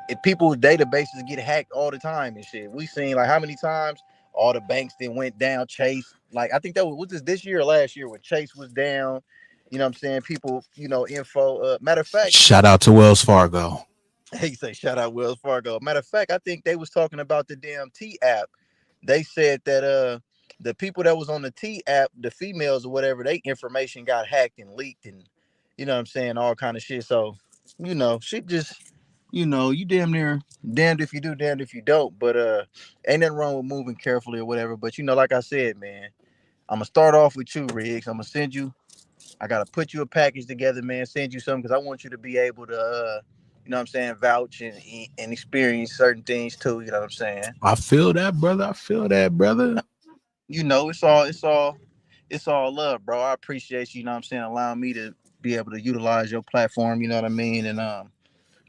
if people's databases get hacked all the time and shit. We seen like how many times all the banks that went down. Chase, like I think that was this year or last year when Chase was down. You know what I'm saying? People, you know, info. Matter of fact, Shout out to Wells Fargo. he say shout out Wells Fargo. Matter of fact, I think they was talking about the damn T app. They said that the people that was on the T app, the females or whatever, they information got hacked and leaked and you know what I'm saying, all kind of shit. So, you know, shit just, you know, you damn near damned if you do, damned if you don't. But ain't nothing wrong with moving carefully or whatever. But you know, like I said, man, I'm gonna start off with you, Riggs. I'm gonna send you. I gotta put you a package together, man. Send you something because I want you to be able to, you know what I'm saying, vouch and experience certain things too. You know what I'm saying? I feel that, brother. I feel that, brother. You know, it's all love, bro. I appreciate you. You know what I'm saying, allowing me to be able to utilize your platform. You know what I mean? And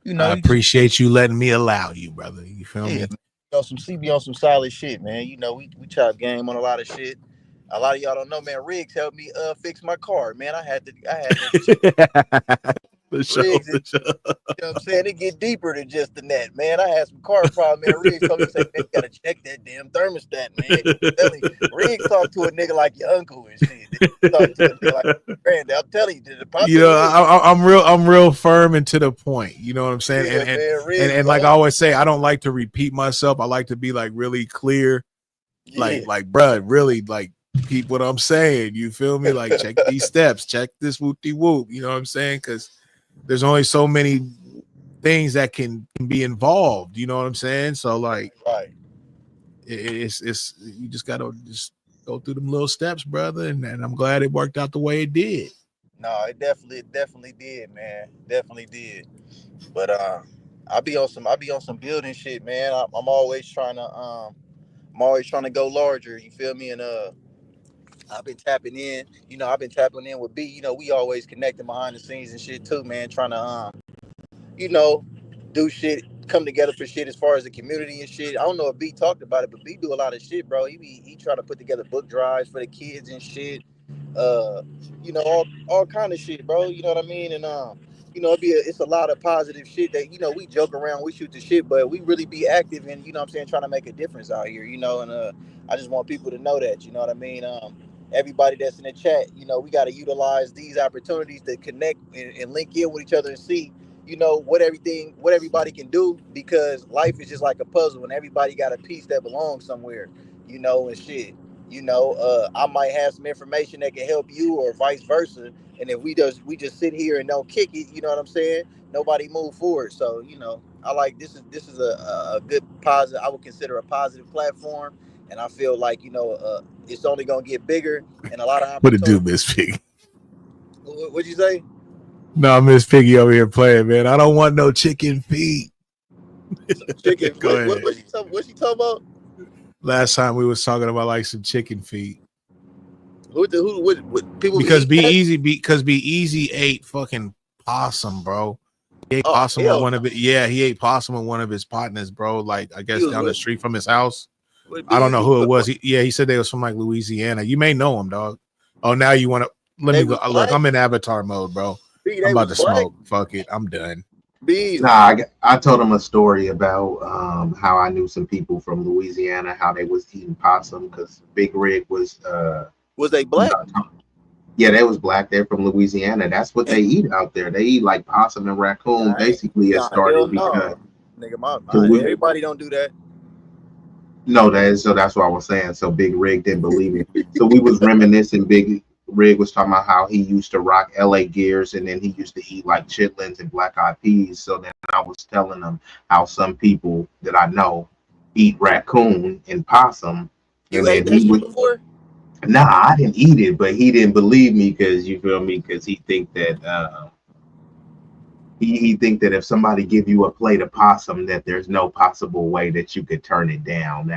you know, I you just appreciate you letting me allow you, brother. You feel yeah, me? man. On some CB on some solid shit, man. You know, we chop game on a lot of shit. A lot of y'all don't know, man. Riggs helped me fix my car, man. I had to For sure, Riggs, for sure. you know what I'm saying? It get deeper than just the net, man. I had some car problem, man. Riggs told me, say, man, you gotta check that damn thermostat, man. Riggs talk to a nigga like your uncle and shit. Talk to a nigga like your granddad. I'm telling you, the You know, possibility. I'm real firm and to the point. You know what I'm saying? Yeah, man, Riggs, And like I always say, I don't like to repeat myself. I like to be like really clear, yeah. like bruh, really like peep what I'm saying. You feel me? Like check these steps, check this whoopty whoop. You know what I'm saying? Because there's only so many things that can be involved. You know what I'm saying? So like, right. It's you just gotta just go through them little steps, brother. And I'm glad it worked out the way it did. No, it definitely did, man. Definitely did. But I be on some building shit, man. I'm always trying to go larger. You feel me? And I've been tapping in. You know, I've been tapping in with B. You know, we always connecting behind the scenes and shit too, man. Trying to you know, do shit, come together for shit as far as the community and shit. I don't know if B talked about it, but B do a lot of shit, bro. He try to put together book drives for the kids and shit. You know, all kind of shit, bro. You know what I mean? And you know, it's a lot of positive shit that, you know, we joke around, we shoot the shit, but we really be active and, you know what I'm saying, trying to make a difference out here, you know. And I just want people to know that, you know what I mean? Everybody that's in the chat, you know, we got to utilize these opportunities to connect and link in with each other and see, you know, what everybody can do, because life is just like a puzzle and everybody got a piece that belongs somewhere, you know, and shit. You know, I might have some information that can help you or vice versa. And if we just sit here and don't kick it, you know what I'm saying? Nobody move forward. So, you know, I like this is a good positive, I would consider a positive platform. And I feel like, you know, it's only gonna get bigger and a lot of What it do, opportunities. Miss Piggy? What'd you say? No, Miss Piggy over here playing, man. I don't want no chicken feet. Chicken. Go ahead. What she talking about? Last time we was talking about like some chicken feet. What people Because be Easy ate fucking possum, bro. He ate possum with one of it. Yeah, he ate possum with one of his partners, bro. Like I guess down the street from his house. I don't know who it was. He said they was from like Louisiana. You may know him, dog. Oh, now you want to let me go. Look, I'm in avatar mode, bro. I'm about to smoke. Fuck it. I'm done. Nah, I told him a story about how I knew some people from Louisiana, how they was eating possum, because Big Rig was they black? Yeah, they was black. They're from Louisiana. That's what they eat out there. They eat like possum and raccoon. Basically, it started because nigga, everybody don't do that. No, that's what I was saying. So Big Rig didn't believe me. So we was reminiscing. Big Rig was talking about how he used to rock LA Gears, and then he used to eat like chitlins and black eyed peas. So then I was telling them how some people that I know eat raccoon and possum. You ate that shit before? Nah, I didn't eat it, but he didn't believe me because you feel me? Because he think that he think that if somebody give you a plate of possum, that there's no possible way that you could turn it down.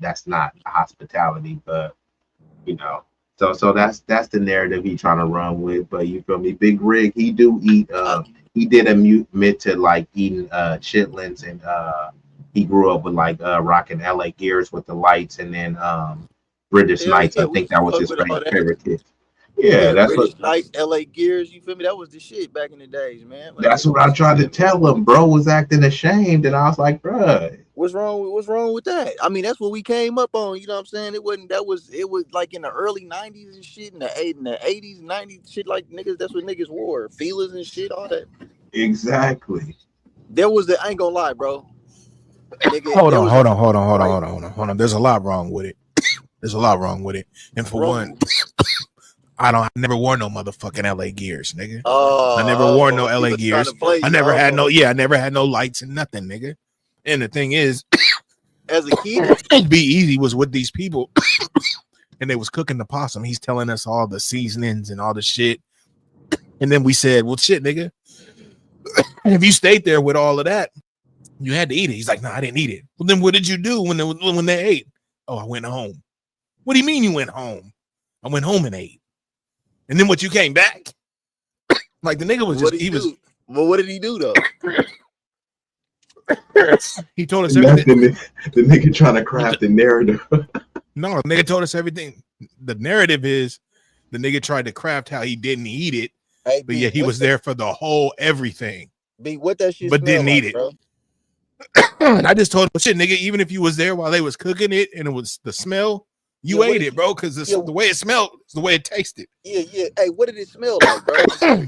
That's not hospitality, but you know. So that's the narrative he trying to run with. But you feel me? Big Rig, he do eat. He did admit to like eating chitlins, and he grew up with like rocking LA Gears with the lights, and then British Knights. I think that was his favorite kid. Yeah, that's British Knights, LA Gears. You feel me? That was the shit back in the days, man. Like, that's what I tried to tell him. Bro was acting ashamed, and I was like, bro, what's wrong with that? I mean, that's what we came up on. You know what I'm saying? It was like in the early 90s and shit, in the 80s, 90s, shit, like niggas. That's what niggas wore, feelers and shit, all that. Exactly. I ain't gonna lie, bro. Nigga, hold on. There's a lot wrong with it. And for one, I never wore no motherfucking LA Gears, nigga. I never wore no LA Gears. I never had no lights and nothing, nigga. And the thing is, as a kid, Be Easy was with these people and they was cooking the possum. He's telling us all the seasonings and all the shit. And then we said, well, shit, nigga, if you stayed there with all of that, you had to eat it. He's like, no, I didn't eat it. Well, then what did you do when they ate? Oh, I went home. What do you mean you went home? I went home and ate. And then what, you came back? Like the nigga was just, Well, what did he do though? He told us everything. The nigga trying to craft the narrative. No, the nigga told us everything. The narrative is the nigga tried to craft how he didn't eat it Hey But yeah, B, he was there for the whole everything, what that shit but smell didn't eat like, it. bro? And I just told him, shit, nigga, even if you was there while they was cooking it and it was the smell, you ate it, bro, because the way it smelled is the way it tasted. Yeah. Hey, what did it smell like, bro?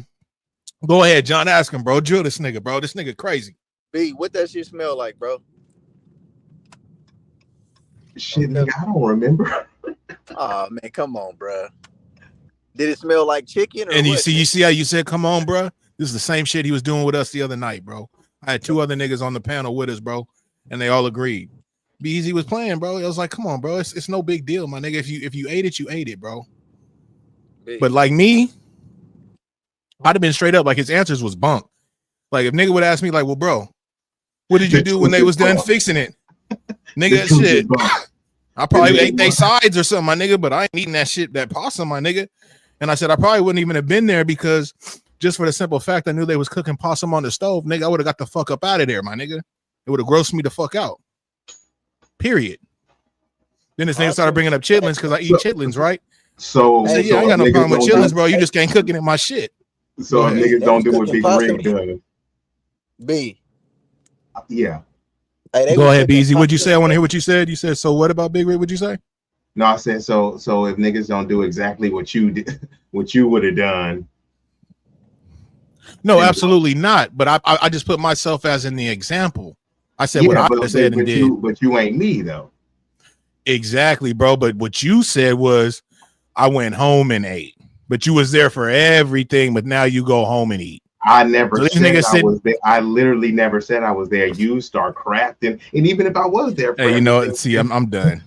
Go ahead, John. Ask him, bro. Drill this nigga, bro. This nigga crazy. B, what that shit smell like, bro? Shit, nigga, I don't remember. Oh man, come on, bro. Did it smell like chicken or and what? you see how you said, come on, bro? This is the same shit he was doing with us the other night, bro. I had 2 other niggas on the panel with us, bro, and they all agreed. Beezy was playing, bro. I was like, come on, bro. It's no big deal, my nigga. If you ate it, you ate it, bro. But like me, I'd have been straight up. Like his answers was bunk. Like if nigga would ask me, like, well, bro, what did you do when they was done fixing it? Nigga, that shit. I probably ate they sides or something, my nigga, but I ain't eating that shit, that possum, my nigga. And I said I probably wouldn't even have been there because just for the simple fact I knew they was cooking possum on the stove, nigga, I would have got the fuck up out of there, my nigga. It would have grossed me the fuck out. Period. Then this nigga started bringing up chitlins because I eat chitlins, right? So, I said, yeah, I ain't got no problem with chitlins, bro. You just can't cook it in my shit. So if niggas don't do what Big Rig does. B. Yeah. Hey, go ahead, BZ. What'd you say? I want to hear what you said. You said, so what about Big Rig? What'd you say? No, I said so if niggas don't do exactly what you did, what you would have done. No, absolutely not. But I just put myself as in the example. I said what I said and did. But you ain't me though. Exactly, bro. But what you said was I went home and ate. But you was there for everything, but now you go home and eat. I never said I was there. I literally never said I was there. You start crafting, and even if I was there, hey, you know, see, I'm done.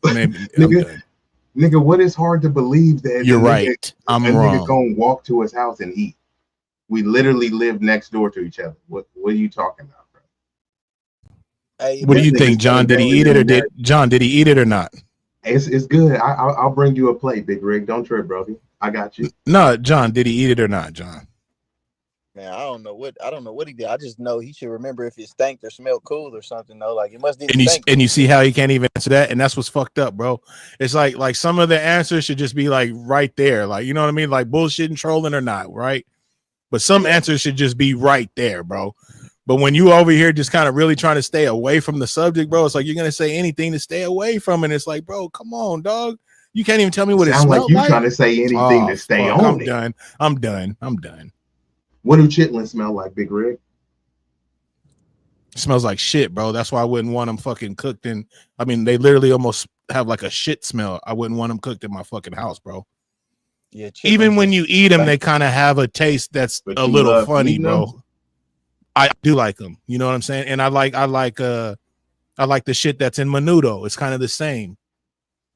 Maybe nigga, what is hard to believe that you're right? I'm wrong. Nigga gonna walk to his house and eat. We literally live next door to each other. What are you talking about, bro? Hey, what do you think, John? Did he eat it or did he eat it or not? It's good. I'll bring you a plate, Big Rig. Don't trip, brody. I got you. No, John, did he eat it or not, John? Man, I don't know what he did. I just know he should remember if it stank or smelled cool or something. Though, like it must didn't stink. And you see how he can't even answer that, and that's what's fucked up, bro. It's like some of the answers should just be like right there, like you know what I mean, like bullshitting, trolling or not, right? But some answers should just be right there, bro. But when you over here just kind of really trying to stay away from the subject, bro, it's like you're gonna say anything to stay away from it. It's like, bro, come on, dog. You can't even tell me what it smells like. You trying to say anything to stay on I'm it. done. I'm done. What do chitlins smell like, Big Rig? It smells like shit, bro. That's why I wouldn't want them fucking cooked in. I mean, they literally almost have like a shit smell. I wouldn't want them cooked in my fucking house, bro. Yeah. Even when you eat them, they kind of have a taste that's a little funny, bro. I do like them. You know what I'm saying? And I like the shit that's in menudo. It's kind of the same.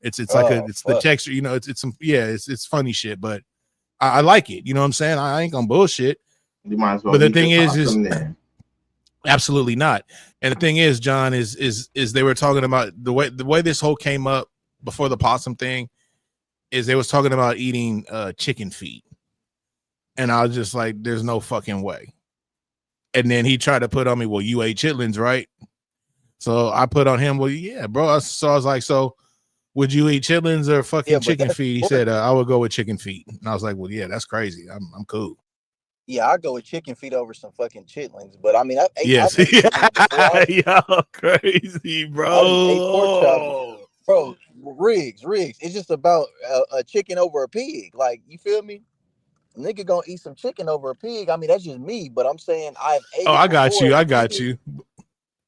It's the texture, you know, it's funny shit, but I like it. You know what I'm saying? I ain't gonna bullshit. You might as well. But the thing is absolutely not. And the thing is, John, is they were talking about the way this whole came up before the possum thing is they was talking about eating chicken feet. And I was just like, there's no fucking way. And then he tried to put on me, well, you ate chitlins, right? So I put on him, well, yeah, bro. So I was like, so would you eat chitlins or fucking chicken feet? He said, I would go with chicken feet. And I was like, well, yeah, that's crazy. I'm cool. Yeah, I go with chicken feet over some fucking chitlins. But I mean, I've ate Yo, crazy, bro. Bro, Riggs. It's just about a chicken over a pig. Like, you feel me? Nigga gonna eat some chicken over a pig. I mean, that's just me. But I'm saying I've ate. I got you.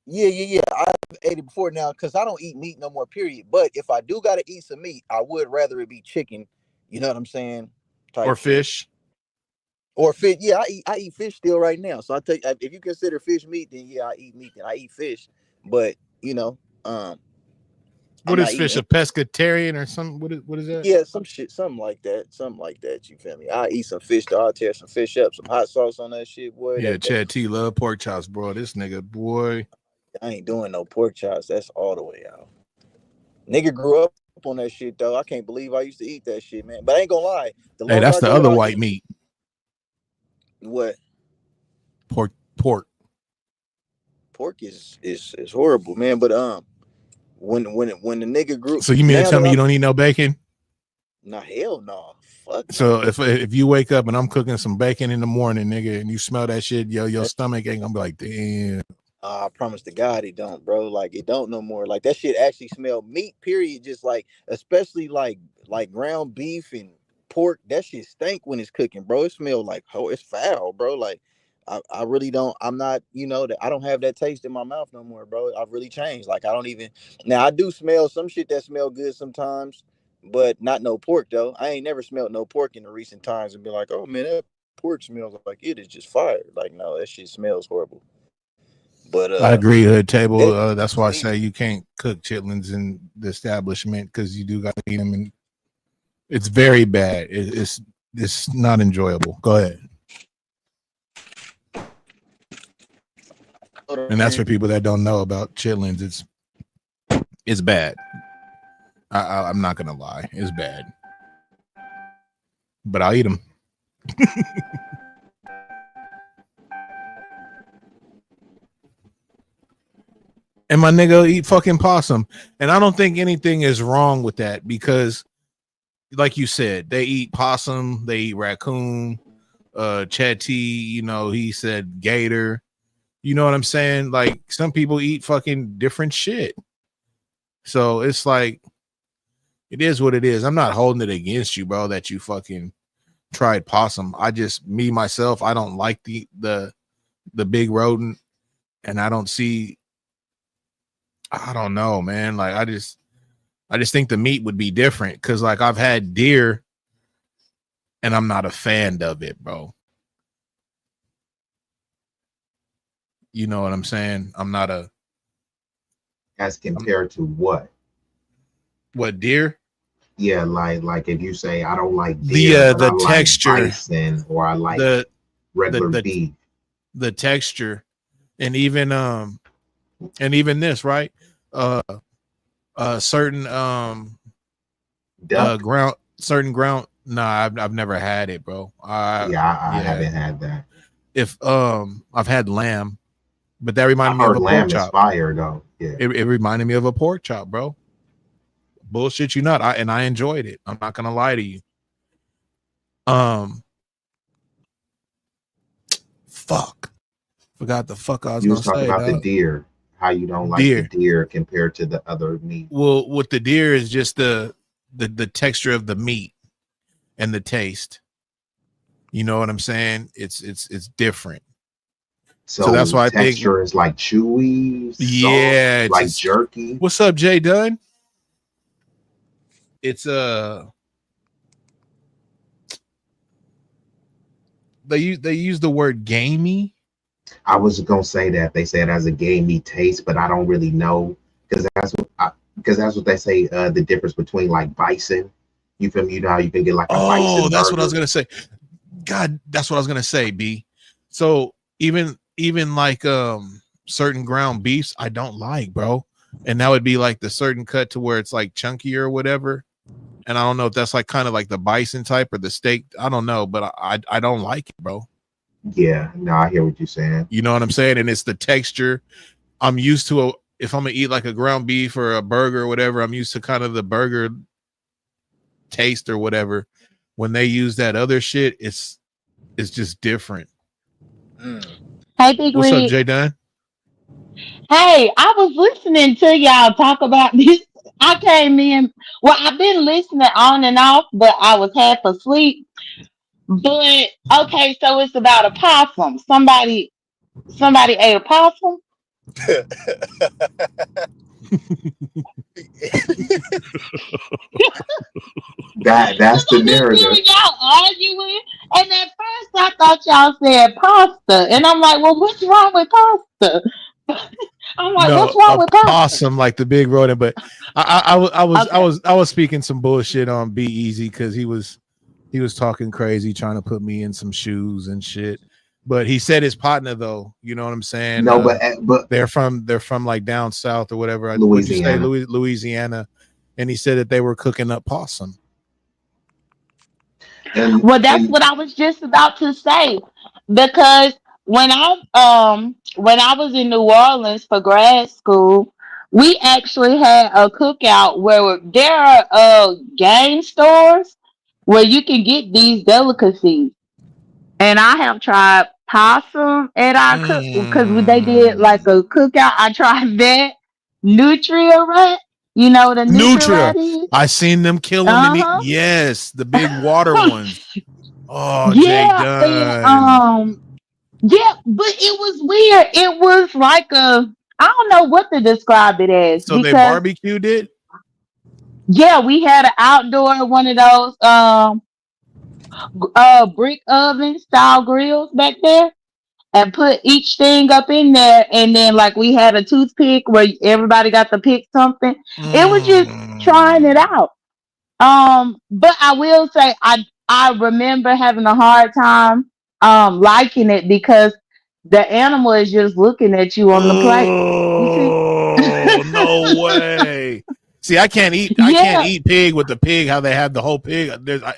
Yeah. I've ate it before now because I don't eat meat no more. Period. But if I do gotta eat some meat, I would rather it be chicken. You know what I'm saying? Or fish. Or fish. Yeah, I eat fish still right now. So if you consider fish meat, then yeah, I eat meat. Then I eat fish. But you know, what is fish? A pescatarian or something? What is that? Yeah, something like that. You feel me? I eat some fish. I'll tear some fish up, some hot sauce on that shit, boy. Yeah, Chad T love pork chops, bro. This nigga, boy. I ain't doing no pork chops. That's all the way out. Nigga grew up on that shit though. I can't believe I used to eat that shit, man. But I ain't gonna lie. Hey, that's the other white meat. What? Pork. Pork is horrible, man. But when the nigga grew. So you mean to tell me you don't eat no bacon? Nah, hell no. Fuck So no. if you wake up and I'm cooking some bacon in the morning, nigga, and you smell that shit, your stomach ain't gonna be like, damn. I promise to God it don't, bro. Like it don't no more. Like that shit actually smell meat. Period. Just like especially like ground beef and pork. That shit stink when it's cooking, bro. It smell like oh, it's foul, bro. Like I really don't. I'm not. That I don't have that taste in my mouth no more, bro. I've really changed. Like I don't even. Now I do smell some shit that smell good sometimes, but not no pork though. I ain't never smelled no pork in the recent times and be like, oh man, that pork smells like it is just fire. Like no, that shit smells horrible. But I agree, hood table. that That's why I meat. say you can't cook chitlins in the establishment because you do got to eat them, and it's very bad. It's not enjoyable. Go ahead. And that's for people that don't know about chitlins. It's bad. I'm not gonna lie, it's bad. But I'll eat them. And my nigga eat fucking possum. And I don't think anything is wrong with that because, like you said, they eat possum, they eat raccoon, chetty, he said gator. You know what I'm saying? Like some people eat fucking different shit. So it's like, it is what it is. I'm not holding it against you, bro, that you fucking tried possum. Myself, I don't like the big rodent, and I don't see. I don't know, man. Like I just think the meat would be different because like I've had deer, and I'm not a fan of it, bro. You know what I'm saying? I'm not a. As compared to what? What deer? Yeah, like if you say I don't like deer, but the I texture, like bison, or I like regular beef. The texture, and even this, right? Certain Duck? ground. Nah, I've never had it, bro. I haven't had that. If I've had lamb, but that I reminded me of heard a pork lamb is chop. fire though. Yeah, It reminded me of a pork chop, bro. Bullshit you not. I enjoyed it. I'm not gonna lie to you. Fuck. Forgot the fuck I was you gonna was talking say, about the dog. deer. How you don't like the Deer. deer compared to the other meat? Well, with the deer is just the texture of the meat and the taste. You know what I'm saying? It's different. So that's So why I think, texture is like chewy, soft, yeah, it's like just. jerky. What's up, Jay Dunn? It's they use the word gamey. I was gonna say that they say it has a gamey taste, but I don't really know because that's what they say. The difference between like bison, you feel me? You know how you can get like a Oh, bison that's what I was burger. gonna say. God, that's what I was gonna say, B. So even like certain ground beefs I don't like, bro. And that would be like the certain cut to where it's like chunkier or whatever. And I don't know if that's like kind of like the bison type or the steak. I don't know, but I don't like it, bro. Yeah, no, I hear what you're saying. You know what I'm saying? And it's the texture. I'm used to if I'm gonna eat like a ground beef or a burger or whatever, I'm used to kind of the burger taste or whatever. When they use that other shit, it's just different. Hey, Big What's up, Rig. Jay Dunn? Hey, I was listening to y'all talk about this. I came in. Well, I've been listening on and off, but I was half asleep. But okay, so it's about a possum. Somebody ate a possum. That's the I'm just narrative. hearing y'all arguing, and at first I thought y'all said pasta, and I'm like, well, what's wrong with pasta? I'm like, what's No, wrong a with pasta? possum like the big rodent, but Okay. I was speaking some bullshit on Be Easy because he was talking crazy, trying to put me in some shoes and shit. But he said his partner though, you know what I'm saying? No, but They're from like down south or whatever. What'd you say, Louisiana. Louisiana? And he said that they were cooking up possum. Well, that's And what I was just about to say because when I was in New Orleans for grad school, we actually had a cookout where there are game stores where you can get these delicacies. And I have tried possum at our cook because they did like Mm. a cookout. I tried that nutria rat. You know what a nutria Nutria. rat is? I seen them kill them and eat. Uh Yes, the big water huh. ones. Oh, Jay Yeah, and Dunn. yeah, but it was weird. It was like a I don't know what to describe it as So they because barbecued it. yeah, we had an outdoor one of those brick oven style grills back there and put each thing up in there, and then like we had a toothpick where everybody got to pick something. It was just trying it Mm. out. But I will say I remember having a hard time liking it because the animal is just looking at you on the plate. You see? Oh no way! See, I can't eat. I can't Yeah. eat pig with the pig. How they have the whole pig.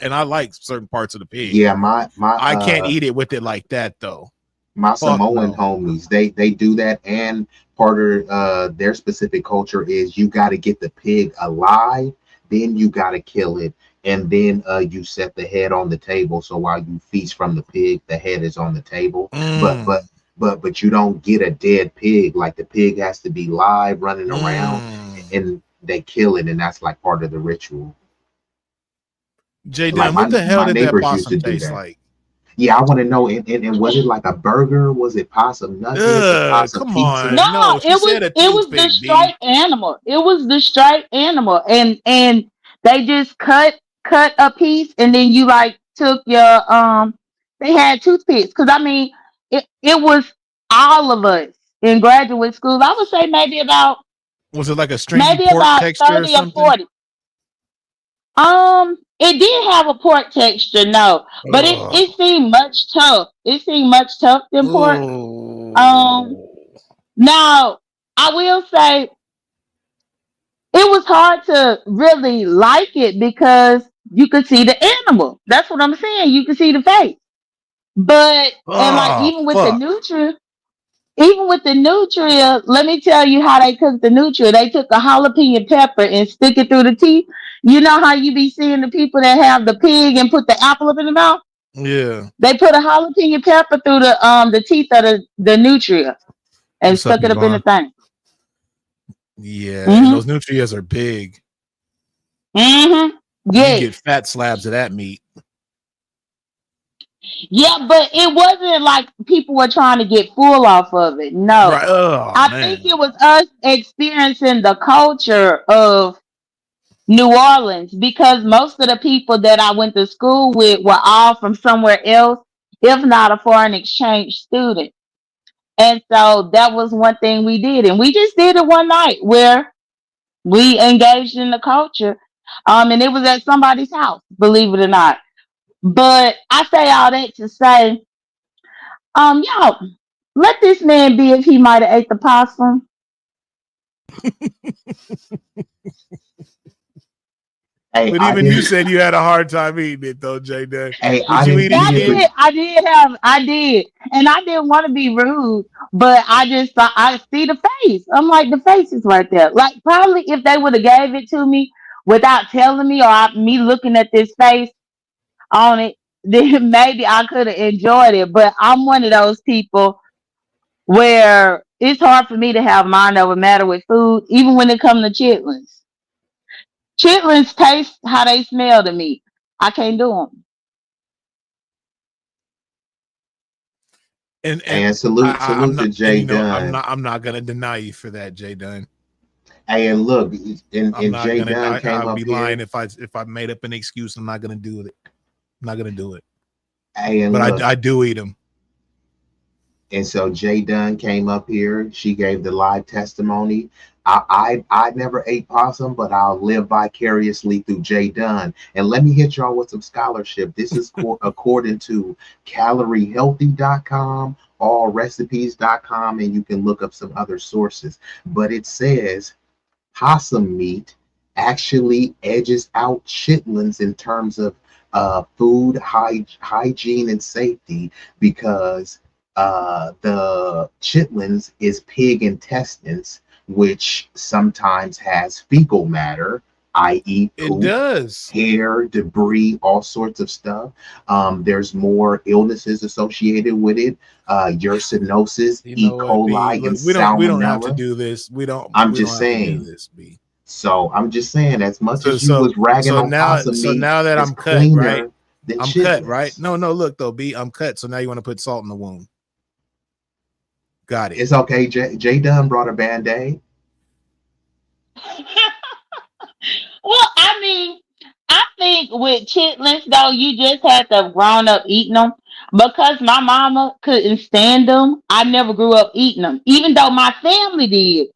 And I like certain parts of the pig. Yeah, my I can't eat it with it like that though. my Fuck Samoan no. homies, they do that, and part of their specific culture is you got to get the pig alive, then you got to kill it, and then you set the head on the table. So while you feast from the pig, the head is on the table. But Mm. but but you don't get a dead pig. Like the pig has to be live, running around, Mm. and they kill it, and that's like part of the ritual. Jay Like Dunn, what the hell my did that neighbors used possum to do taste that. like? Yeah, I want to know. And was it like a burger? Was it possum nuggets or Ugh, possum come pizza? on. No, No, she said a it was the toothpick, B. straight animal. It was the straight animal, and they just cut a piece, and then you like took your They had toothpicks because I mean it was all of us in graduate school. I would say Was it like a stringy maybe pork about texture or 30 or something? 40. It did have a pork texture, no, but Ugh. it seemed much tough. It seemed much tough than pork. Um, Oh. Now I will say it was hard to really like it because you could see the animal. That's what I'm saying. You could see the face. But and like Oh, fuck. even with the nutria, let me tell you how they cook the nutria. They took a jalapeno pepper and stick it through the teeth. You know how you be seeing the people that have the pig and put the apple up in the mouth? Yeah. They put a jalapeno pepper through the teeth of the nutria and What's up, stuck it up in the Yvonne? thing. Yeah, and Mm-hmm. those nutrients are big. Mm-hmm. You Yes. get fat slabs of that meat. Yeah, but it wasn't like people were trying to get full off of it. No. Right. Oh I think man. it was us experiencing the culture of New Orleans because most of the people that I went to school with were all from somewhere else, if not a foreign exchange student. And so that was one thing we did. And we just did it one night where we engaged in the culture. And it was at somebody's house, believe it or not. But I say all that to say, y'all, let this man be if he might have ate the possum. Hey, But I even you didn't. said you had a hard time eating it though, Jay Dunn. Hey, Would I you didn't eat it eat I it, but again? did, I did, and I didn't want to be rude, but I just thought I see the face. I'm like, the face is right there. Like probably if they would have gave it to me without telling me me looking at this face on it, then maybe I could have enjoyed it. But I'm one of those people where it's hard for me to have mind over matter with food, even when it comes to chitlins. Chitlins taste how they smell to me. I can't do them. And and I'm salute not. to And Jay Dunn. I'm not gonna deny you for that, Jay Dunn. Hey, and look, I'm and not Jay gonna. Dunn came I'd be up lying here. if I made up an excuse. I'm not gonna do it. I'm not gonna do it. Hey, and But look, I do eat them. and so Jay Dunn came up here. She gave the live testimony. I never ate possum, but I'll live vicariously through Jay Dunn. And let me hit y'all with some scholarship. This is according to caloriehealthy.com, allrecipes.com, and you can look up some other sources. But it says possum meat actually edges out chitlins in terms of food hygiene and safety because the chitlins is pig intestines, which sometimes has fecal matter, I eat It poop, does. hair, debris, all sorts of stuff. There's more illnesses associated with it. Urinosis, You E. know what, B? coli, and Look, we don't have to salmonella. do this. We don't I'm we don't just have to do saying. this, B. So I'm just saying, as much So as you so was ragging so on now possum so meat, now that it's I'm cut, right? cleaner than I'm cut, right? chitlins. No, look though, B, I'm cut. So now you want to put salt in the wound. Got it. It's okay. J Dunn brought a band-aid. Well, I mean, I think with chitlins though, you just had to have grown up eating them. Because my mama couldn't stand them, I never grew up eating them. Even though my family did,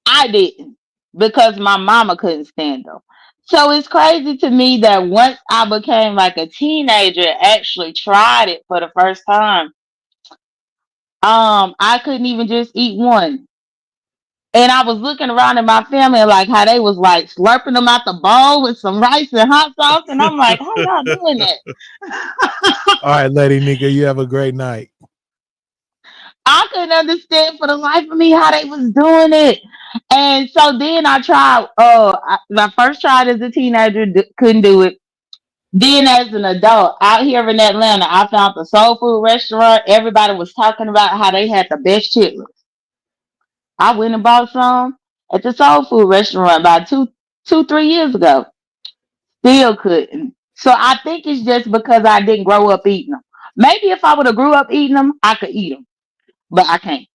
I didn't because my mama couldn't stand them. So it's crazy to me that once I became like a teenager, and actually tried it for the first time. I couldn't even just eat one. And I was looking around at my family like how they was like slurping them out the bowl with some rice and hot sauce, and I'm like, how y'all doing that? All right, Lady Nika, you have a great night. I couldn't understand for the life of me how they was doing it. And so then I tried. I first tried as a teenager, couldn't do it. Then as an adult, out here in Atlanta, I found the soul food restaurant. Everybody was talking about how they had the best chitlins. I went and bought some at the soul food restaurant about 3 years ago. Still couldn't. So I think it's just because I didn't grow up eating them. Maybe if I would have grew up eating them, I could eat them, but I can't.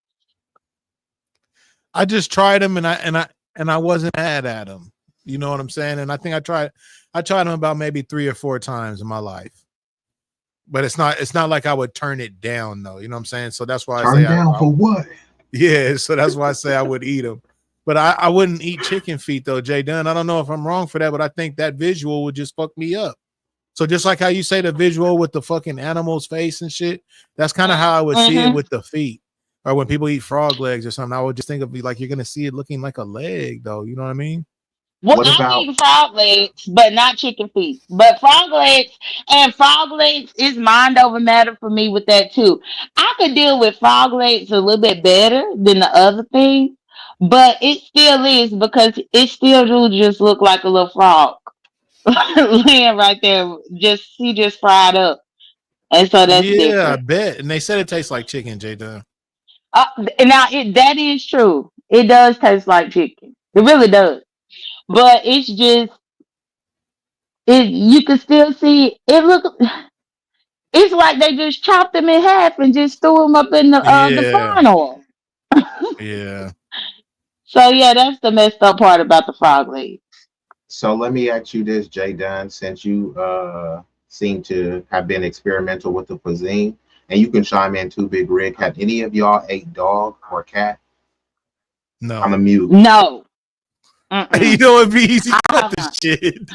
I just tried them and I wasn't mad at them. You know what I'm saying? And I think I tried them about maybe 3 or 4 times in my life. But it's not like I would turn it down though. You know what I'm saying? So that's why I Turn say down for what? yeah, so that's why I say I would eat them. But I wouldn't eat chicken feet though, Jay Dunn. I don't know if I'm wrong for that, but I think that visual would just fuck me up. So just like how you say the visual with the fucking animal's face and shit, that's kind of how I would see it Mm-hmm. with the feet. Or when people eat frog legs or something, I would just think of like you're gonna see it looking like a leg, though. You know what I mean? Well, What I've about eaten frog legs, but not chicken feet. But frog legs is mind over matter for me with that too. I could deal with frog legs a little bit better than the other thing, but it still is because it still do just look like a little frog laying right there, just fried up, and so that's Yeah, I different. bet. And they said it tastes like chicken, Jay Dunn. Uh, Now that is true. It does taste like chicken. It really does, but it's just it. You can still see it. Look. It's like they just chopped them in half and just threw them up in the Yeah, frying oil. yeah. So yeah, that's the messed up part about the frog legs. so let me ask you this, Jay Dunn, since you seem to have been experimental with the cuisine, and you can chime in too, Big Rig. Have any of y'all ate dog or cat? I'm a No. mute. No, You mm-mm, know it'd be easy. I Cut have this not. shit.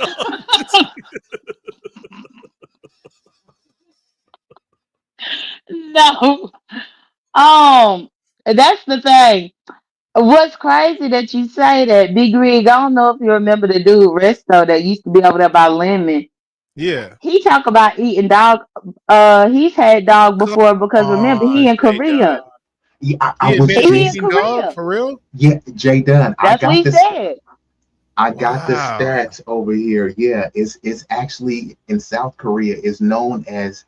No. That's the thing. What's crazy that you say that, Big Rig? I don't know if you remember the dude Resto that used to be over there by Lemon. Yeah. He talk about eating dog. He's had dog Come before because remember on, he in Jay Dunn. Korea. Yeah, I He was admitted to He in just eating dog Korea. for real? yeah, Jay Dunn. That's what he said. I got the Wow. stats over here. Yeah, it's actually in South Korea. It's known as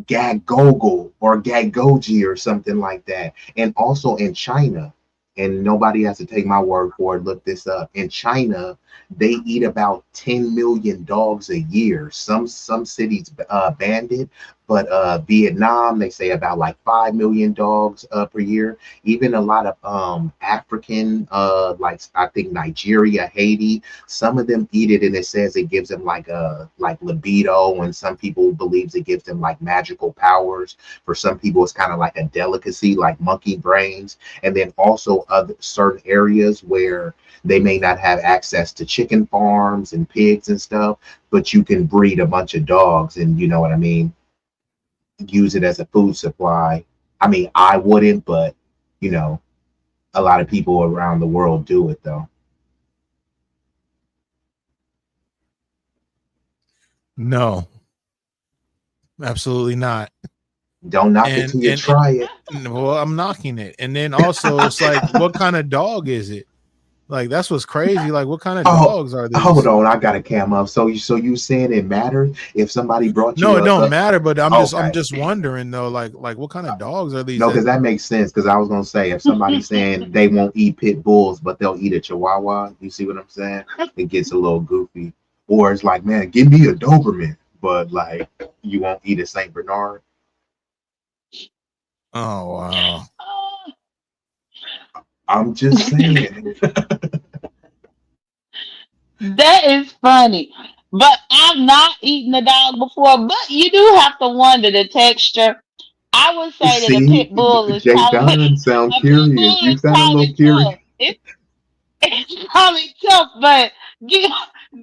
Gagogo or Gagoji or something like that. And also in China, and nobody has to take my word for it, look this up. In China, they eat about 10 million dogs a year. Some cities banned it, but Vietnam, they say about like 5 million dogs per year. Even a lot of African, like I think Nigeria, Haiti, some of them eat it, and it says it gives them like a like libido, and some people believes it gives them like magical powers. For some people, it's kind of like a delicacy, like monkey brains. And then also other certain areas where they may not have access to chicken farms and pigs and stuff, but you can breed a bunch of dogs, and you know what I mean, use it as a food supply. I mean, I wouldn't, but you know, a lot of people around the world do it though. No, absolutely not. Don't knock it And till you and try it. well, I'm knocking it. And then also it's like, what kind of dog is it? Like that's what's crazy. Like what kind of Oh, dogs are hold these? on, I got a cam up. So you saying it matters if somebody brought No, you it don't matter. But I'm okay. just wondering though. Like what kind of dogs are these? No, That because that makes sense. Because I was gonna say if somebody's saying they won't eat pit bulls, but they'll eat a chihuahua, you see what I'm saying? It gets a little goofy. Or it's like, man, give me a Doberman, but like you won't eat a Saint Bernard. oh wow. I'm just saying. That is funny. But I've not eaten a dog before, but you do have to wonder the texture. I would say that a See, pit bull is Jay probably Dunn sound a pit curious. bull You is sound a little probably curious. tough. It's probably tough, but give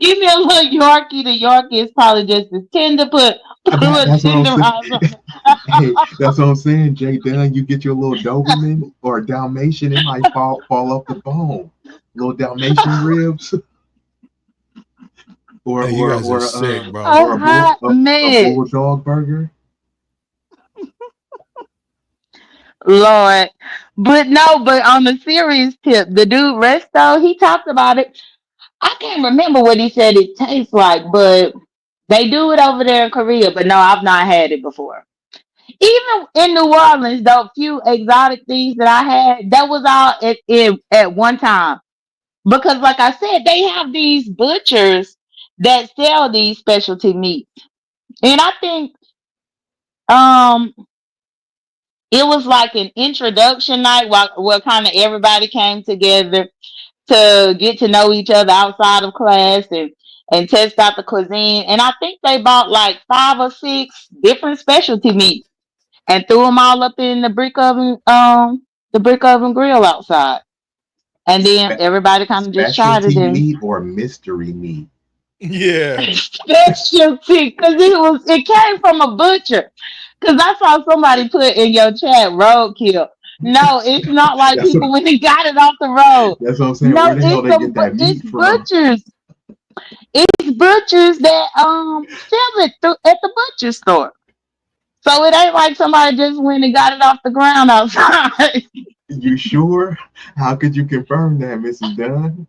give me a little Yorkie. The Yorkie is probably just as tender. Put a little That's what I'm saying. tenderizer on Hey, it. that's what I'm saying, Jay Dunn. You get your little Doberman or a Dalmatian, it might fall off the bone. Little Dalmatian ribs, or Hey, you or guys are or sick, bro. A hot a mess, bulldog burger. Lord. But no, but on the serious tip, the dude Resto, he talked about it. I can't remember what he said it tastes like, but they do it over there in Korea. But no, I've not had it before. Even in New Orleans, the few exotic things that I had, that was all at one time. Because, like I said, they have these butchers that sell these specialty meats, and I think um it was like an introduction night where kind of everybody came together to get to know each other outside of class and test out the cuisine. And I think they bought like 5 or 6 different specialty meats and threw them all up in the brick oven grill outside. And then Spe- everybody kind of just tried it specialty and meat or mystery meat? Yeah. specialty because it came from a butcher. Because I saw somebody put in your chat roadkill. No, it's not like That's what people when they got it off the road. that's what I'm saying. No, Where the hell they get that it's meat from? butchers. It's butchers that sell it at the butcher store. So it ain't like somebody just went and got it off the ground outside. You sure? How could you confirm that, Mrs. Dunn?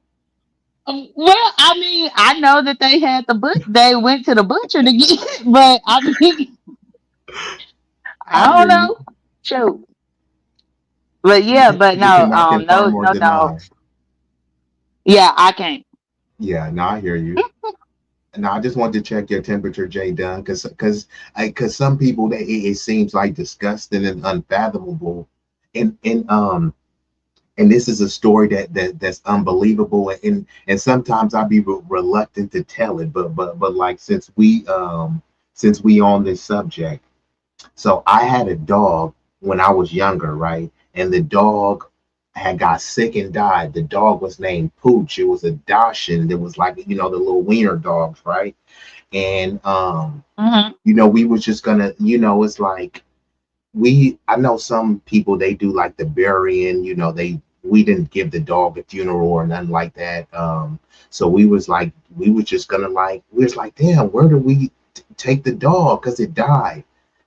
Well, I mean, I know that they had they went to the butcher to get it, but I mean, I I don't hear you. know. Shoot. But You yeah, can but you no, cannot confirm or no deny. dogs. Yeah, I can't. Yeah, no, I hear you. No, I just wanted to check your temperature, Jay Dunn, because some people it seems like disgusting and unfathomable, and this is a story that's unbelievable, and sometimes I'd be reluctant to tell it, but like since we on this subject, so I had a dog when I was younger, right, and the dog had got sick and died. The dog was named Pooch. It was a Dachshund. It was like the little wiener dogs, right? And Hmm. we was just gonna, it's like I know some people they do like the burying, we didn't give the dog a funeral or nothing like that. So we was just gonna we was like, damn, where do we take the dog? Because it died.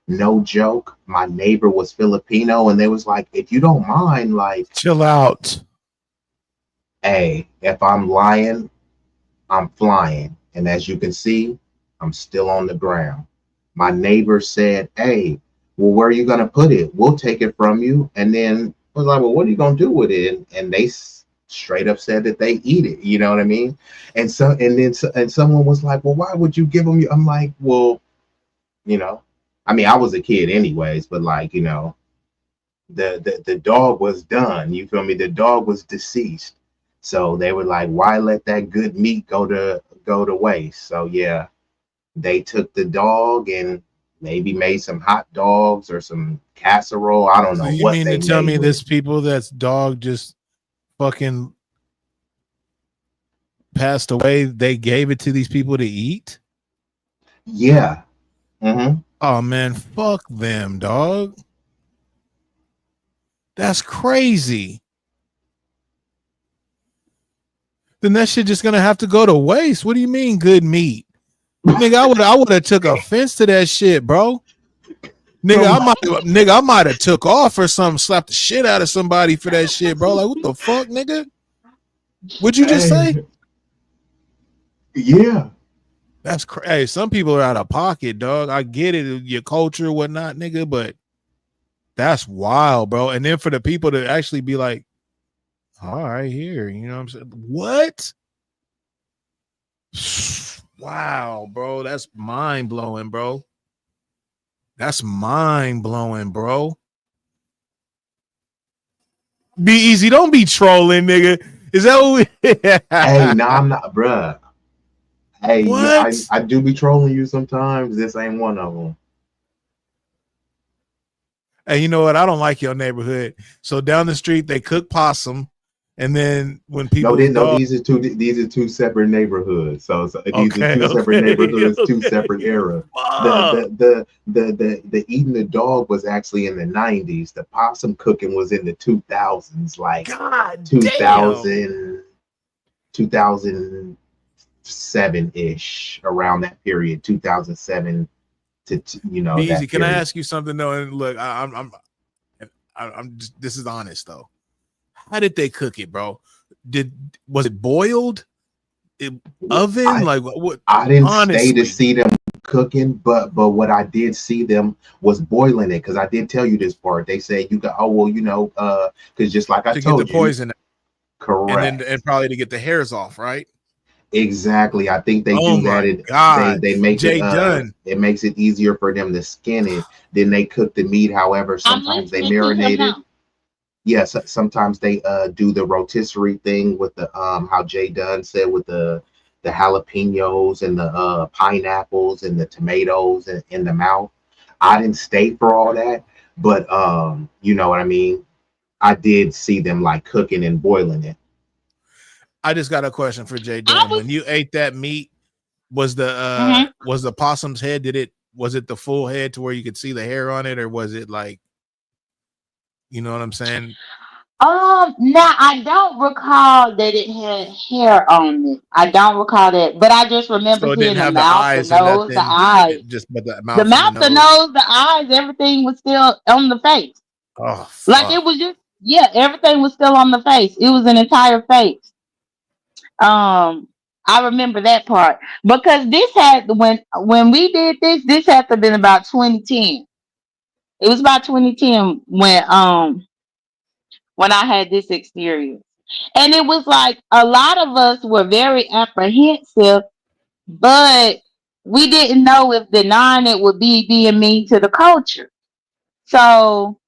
No joke. My neighbor was Filipino and they was like, if you don't mind, like, Chill out. hey, if I'm lying, I'm flying. And as you can see, I'm still on the ground. My neighbor said, hey, well, where are you going to put it? We'll take it from you. And then I was like, well, what are you going to do with it? And they straight up said that they eat it. You know what I mean? And someone was like, well, why would you give them? I'm like, well, you know, I mean, I was a kid anyways, but like, the dog was done. You feel me? The dog was deceased. So they were like, why let that good meat go to waste? So yeah, they took the dog and maybe made some hot dogs or some casserole. I don't So know you what mean to they tell made me with it. this people that's dog just fucking passed away? They gave it to these people to eat? Yeah. Mm-hmm. Oh man, fuck them, dog. That's crazy. Then that shit just gonna have to go to waste. What do you mean good meat? Nigga, I would have took offense to that shit, bro. Nigga, I might have took off or something, slapped the shit out of somebody for that shit, bro. Like, what the fuck, nigga? What'd you just say? Yeah. That's crazy. Hey, some people are out of pocket, dog. I get it, your culture, whatnot, nigga, but that's wild, bro. And then for the people to actually be like, all right, here, you know what I'm saying? What? Wow, bro. That's mind blowing, bro. That's mind blowing, bro. Be easy. Don't be trolling, nigga. Is that what we Hey, no, I'm not, bruh. Hey, what? I do be trolling you sometimes. This ain't one of them. Hey, you know what? I don't like your neighborhood. So down the street they cook possum, and then when people's No, dog. these are two separate neighborhoods. So these are Okay, two separate okay, neighborhoods, two separate okay. era. Fuck. The eating the dog was actually in the 90s. The possum cooking was in the 2000s, like God damn. 2000, 2007-ish, around that period, 2007 to Be easy. that Can I period. ask you something though? And look, I'm just, this is honest though. How did they cook it, bro? Was it boiled? Oven? Like what? I didn't stay to Honestly, see them cooking, but what I did see them was boiling it, because I did tell you this part. They said you got, oh well, because just like I to get the told you, poison, correct, and probably to get the hairs off, right? exactly. I think they Oh do that. my They God, make it Jay Dunn. it makes it easier for them to skin it. Then they cook the meat. However, I'm sometimes they listening to him marinate it. now. Yes, sometimes they do the rotisserie thing with the how Jay Dunn said, with the jalapenos and the pineapples and the tomatoes in the mouth. I didn't stay for all that, but you know what I mean. I did see them like cooking and boiling it. I just got a question for Jay I Dunn. was. When you ate that meat, was Mhm. the possum's head? Was it the full head to where you could see the hair on it, or was it like, you know what I'm saying? Now I don't recall that it had hair on it. I don't recall that, but I just remember So it seeing didn't the have the mouth, the eyes or nose, the nothing, eyes. just but the The mouth and the mouth, the nose. nose, the eyes, everything was still on the face. Oh Like it fuck! was just, yeah, everything was still on the face. It was an entire face. Um, I remember that part because this had when we did this. This had to have been about 2010. It was about 2010 when I had this experience, and it was like a lot of us were very apprehensive, but we didn't know if denying it would be being mean to the culture. So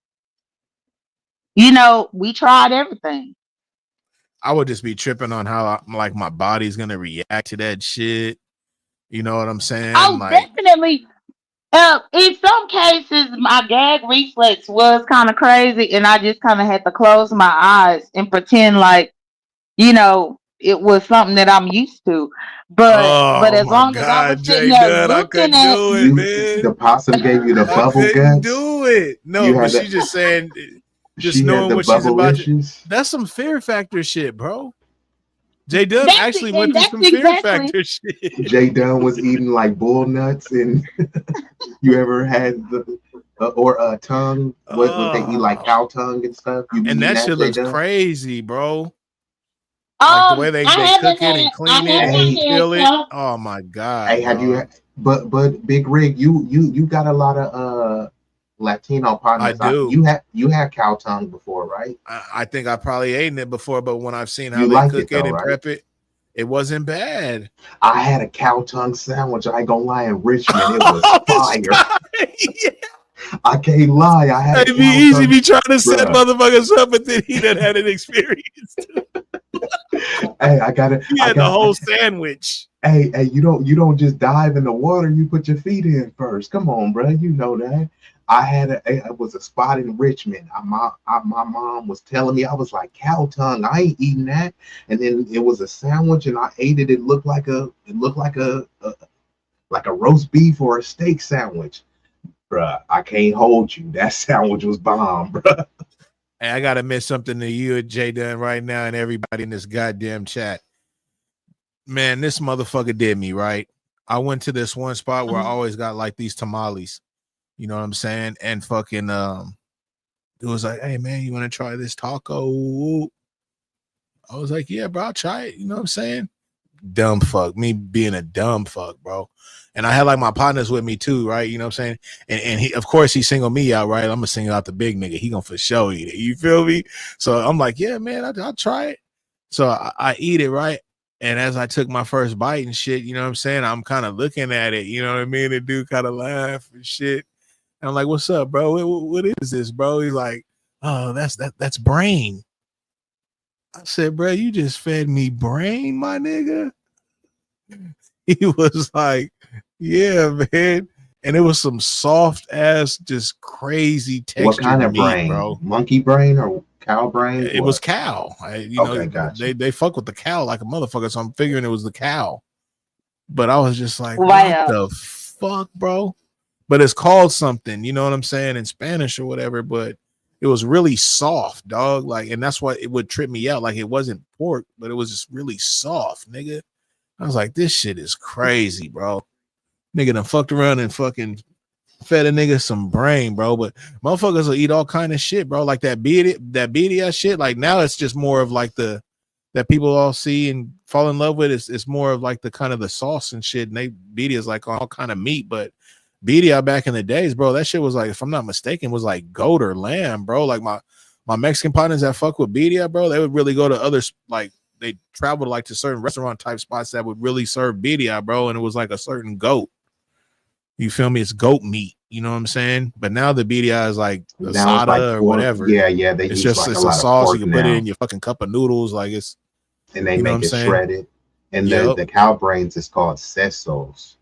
we tried everything. I would just be tripping on how like my body's gonna react to that shit. You know what I'm saying? Oh, Like, definitely. In some cases, my gag reflex was kind of crazy, and I just kind of had to close my eyes and pretend like it was something that I'm used to. But oh as my long as I was God, sitting Jay there Dunn, I looking couldn't at, do it, The man. possum gave you the I bubble couldn't guts. do it. No, You but had she the just saying, just she had knowing the what she's about to. bubblicious. That's some fear factor shit, bro. Jay Dunn that's actually and went through that's some fear exactly. factor shit. Jay Dunn was eating like bull nuts, and you ever had the or a tongue? What they eat, like Oh, cow tongue and stuff? You be and eating that that, shit Jay looks Dunn? crazy, bro. Like the way I they haven't cook it had and I clean it have and Hey, not had peel it. cow. Oh my hey, God, have you? dog. But Big Rig, you got a lot of Latino I partners. do. You had cow tongue before, right? I think I probably ate it before, but when I've seen how You they like it cook it though, and right? prep it, it wasn't bad. I had a cow tongue sandwich. I ain't gonna lie, in Richmond, it was This fire. guy. Yeah. I can't lie. I had a It'd be cow easy tongue, be trying to set bruh. motherfuckers up, but then he done had an experience. Hey, He I had the got. whole sandwich. Hey, you don't just dive in the water. You put your feet in first. Come on, bro. You know that. It was a spot in Richmond. My mom was telling me. I was like, cow tongue. I ain't eating that. And then it was a sandwich, and I ate it. It looked like a roast beef or a steak sandwich, bruh. I can't hold you. That sandwich was bomb, bruh. Hey, I gotta admit something to you, Jay Dunn, right now, and everybody in this goddamn chat. Man, this motherfucker did me right. I went to this one spot where I always got like these tamales. You know what I'm saying? And fucking it was like, hey man, you want to try this taco? I was like, yeah, bro, I'll try it. You know what I'm saying? Dumb fuck. Me being a dumb fuck, bro. And I had like my partners with me too, right? You know what I'm saying? And he, of course, he singled me out, right? I'm gonna single out the big nigga. He gonna for sure eat it. You feel me? So I'm like, yeah, man, I'll try it. So I eat it, right? And as I took my first bite and shit, you know what I'm saying? I'm kind of looking at it, you know what I mean? The dude kind of laugh and shit. And I'm like, what's up, bro? What is this, bro? He's like, oh, that's brain. I said, bro, you just fed me brain, my nigga. He was like, yeah, man. And it was some soft ass, just crazy What kind textured of meat, brain? bro. Monkey brain or cow brain? It was What? cow. Okay, gotcha. They fuck with the cow like a motherfucker. So I'm figuring it was the cow. But I was just like, what Wow. the fuck, bro? But it's called something, you know what I'm saying, in Spanish or whatever. But it was really soft, dog. Like, and that's why it would trip me out. Like, it wasn't pork, but it was just really soft, nigga. I was like, this shit is crazy, bro. Nigga done fucked around and fucking fed a nigga some brain, bro. But motherfuckers will eat all kind of shit, bro. Like that BDS shit. Like now it's just more of like the that people all see and fall in love with. It's more of like the kind of the sauce and shit. And they BD is like all kind of meat, but BD back in the days, bro, that shit was like, if I'm not mistaken, was like goat or lamb, bro. Like my Mexican partners that fuck with BD, bro, they would really go to others, like they traveled like to certain restaurant type spots that would really serve BD, bro, and it was like a certain goat. You feel me? It's goat meat. You know what I'm saying? But now the BDI is like Now it's like asada or pork. whatever. Yeah, they It's use just like a it's a lot of sauce. You pork can put it in now, your fucking cup of noodles. Like it's, and they you know what I'm make it saying? shredded. And Yep. the cow brains is called sesos.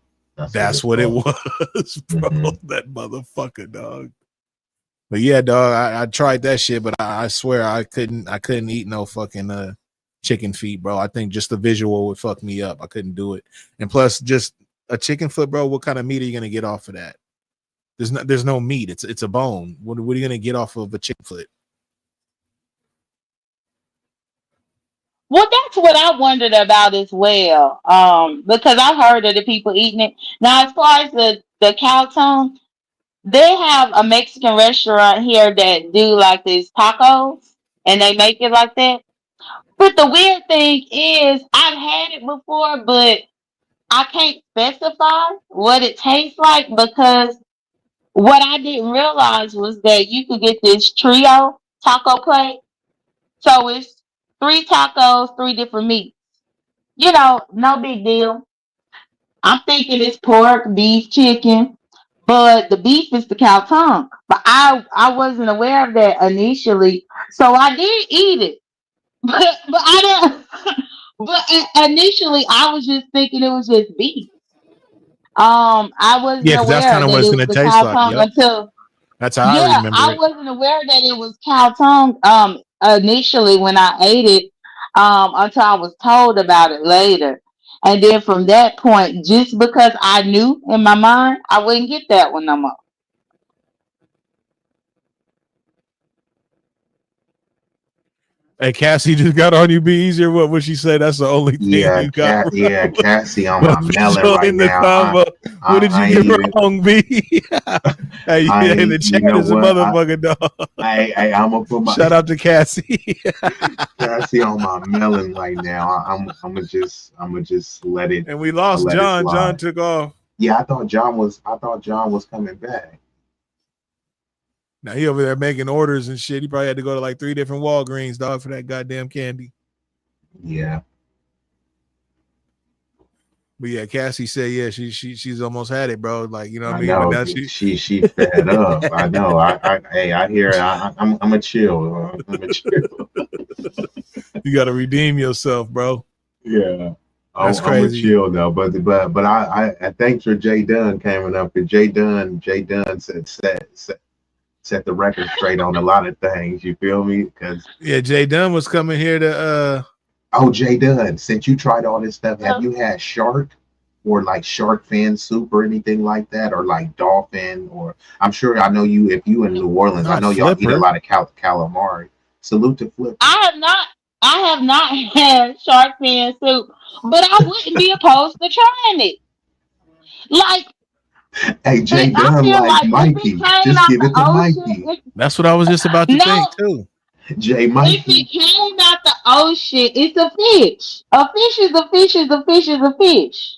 That's what it was, bro. That motherfucker, dog. But yeah, dog, I tried that shit, but I swear I couldn't eat no fucking chicken feet, bro. I think just the visual would fuck me up. I couldn't do it. And plus, just a chicken foot, bro. What kind of meat are you gonna get off of that? There's no meat. It's a bone. What are you gonna get off of a chicken foot? Well, that's what I wondered about as well. Because I've heard of the people eating it. Now, as far as the cow tongue, they have a Mexican restaurant here that do like these tacos, and they make it like that. But the weird thing is, I've had it before, but I can't specify what it tastes like because what I didn't realize was that you could get this trio taco plate. So it's 3 tacos, 3 different meats. You know, no big deal. I'm thinking it's pork, beef, chicken, but the beef is the cow tongue. But I wasn't aware of that initially, so I did eat it. But I didn't. But initially, I was just thinking it was just beef. I wasn't Yeah, because that's kind aware of what that it's it was gonna the taste cow like. tongue Yep, until that's how I yeah, remember I it. wasn't aware that it was cow tongue. Initially when I ate it, until I was told about it later, and then from that point, just because I knew in my mind, I wouldn't get that one no more. Hey, Cassie just got on you. Be easier. What she said? That's the only thing Yeah, you got, bro. Cassie on But my for melon right joining the now. combo, what did you I ain't get even. wrong, B? Hey, yeah, in the You chat know is a what? motherfucker, dog. I'm gonna put my Shout out to Cassie. Cassie on my melon right now. I'm gonna just And we lost let it John. John slide. took off. Yeah, I thought John was coming back. Now he over there making orders and shit. He probably had to go to like 3 different Walgreens, dog, for that goddamn candy. Yeah. But yeah, Cassie said, yeah, she's almost had it, bro. Like, you know what I I mean? But know now she she fed up. I know. Hey, I hear it. I'm a chill. I'm a chill. you gotta redeem yourself, bro. Yeah. That's I'm a crazy. chill though, but I thanks for Jay Dunn coming up. Because Jay Dunn set the record straight on a lot of things. You feel me? Because yeah, Jay Dunn was coming here to oh, Jay Dunn, since you tried all this stuff, have you had shark or like shark fin soup or anything like that, or like dolphin? Or I'm sure I know you if you in New Orleans, I not know y'all eat a Flipper. lot of calamari. Salute to Flipper. I have not had shark fin soup, but I wouldn't be opposed to trying it. Like, Hey, Jay I Dunn, feel like like if it Mikey, came just out give the it to ocean, Mikey. That's what I was just about to no, think too. J If Mikey. it came out the ocean, it's a fish. A fish is a fish is a fish is a fish.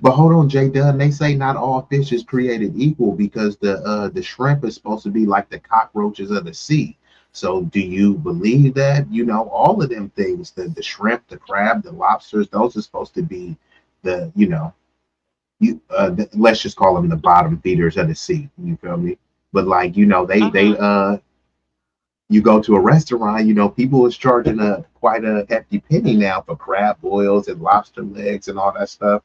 But hold on, Jay Dunn. They say not all fish is created equal because the shrimp is supposed to be like the cockroaches of the sea. So do you believe that? You know, all of them things, the shrimp, the crab, the lobsters, those are supposed to be the, you know, let's just call them the bottom feeders of the sea. You feel me? But like, you know, they Mm-hmm. you go to a restaurant, you know, people is charging a quite a hefty penny now for crab boils and lobster legs and all that stuff.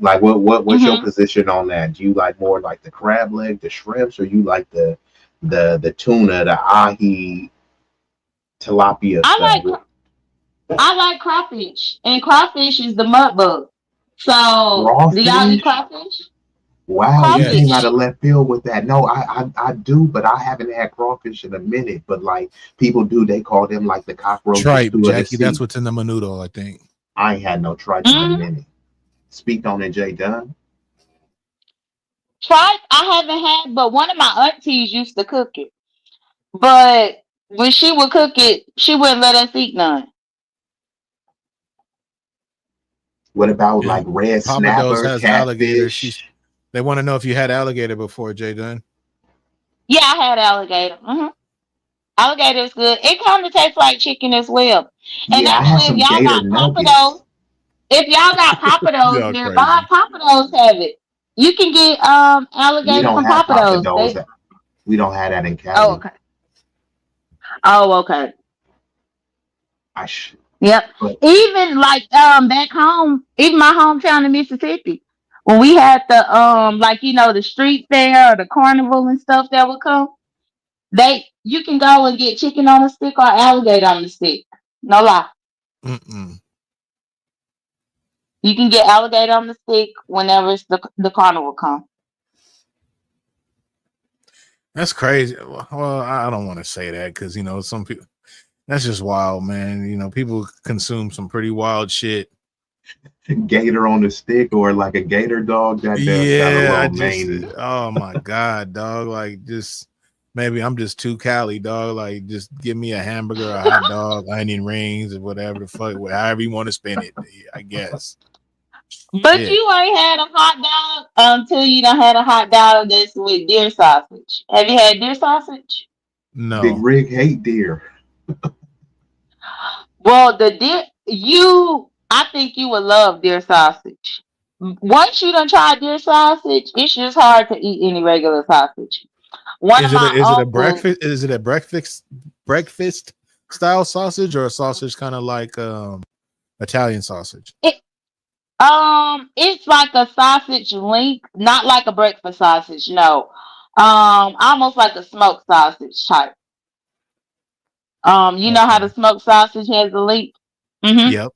Like what's your Mm-hmm. position on that? Do you like more like the crab leg, the shrimps, or you like the tuna, the ahi, tilapia I stuff? like I like crawfish, and crawfish is the mud bug. So, do y'all eat Crawfish? crawfish? Wow, you came out Yes. Crawfish. of left field with that. No, I do, but I haven't had crawfish in a minute. But like people do, they call them like the cockroaches Tripe, too of the Jackie. That's sea. what's in the menudo, I think. I ain't had no tripe in a Mm-hmm. minute. Speak on it, Jay Dunn. Tripe, I haven't had, but one of my aunties used to cook it. But when she would cook it, she wouldn't let us eat none. What about like And red Papa Do's snapper, has alligator. catfish? They want to know if you had alligator before, Jay Dunn. Yeah, I had alligator. Alligator is good. It kind of tastes like chicken as well. And Yeah, I had actually, if some y'all gator got nuggets. Papados, if y'all got Papados Y'all nearby, crazy. Papados have it. You can get We alligator don't from have Papa Papados. Do's. They We don't have that in oh Cali. okay. Oh okay. I sh- Yep. but Even like back home, even my hometown in Mississippi, when we had the like the street fair or the carnival and stuff that would come, you can go and get chicken on a stick or alligator on the stick. No lie. Mm-mm. You can get alligator on the stick whenever it's the carnival come. That's crazy. Well, I don't want to say that because some people. That's just wild, man. People consume some pretty wild shit. gator on the stick or like a gator dog, that does sound a Yeah, I little just, mangy. oh my god, dog. Like, just maybe I'm just too Cali, dog. Like, just give me a hamburger, a hot dog, onion rings, or whatever the fuck, however you want to spin it. I guess. But Shit, you ain't had a hot dog until you done had a hot dog that's with deer sausage. Have you had deer sausage? Big no. Rig hate deer. Well, the deer I think you would love deer sausage. Once you done tried deer sausage, it's just hard to eat any regular sausage. One of Is it my a, is it a uncles, breakfast? Is it a breakfast style sausage or a sausage kind of like Italian sausage? it it's like a sausage link, not like a breakfast sausage, no. Almost like a smoked sausage type. You know how the Okay. smoked sausage has a link? Mm-hmm. Yep.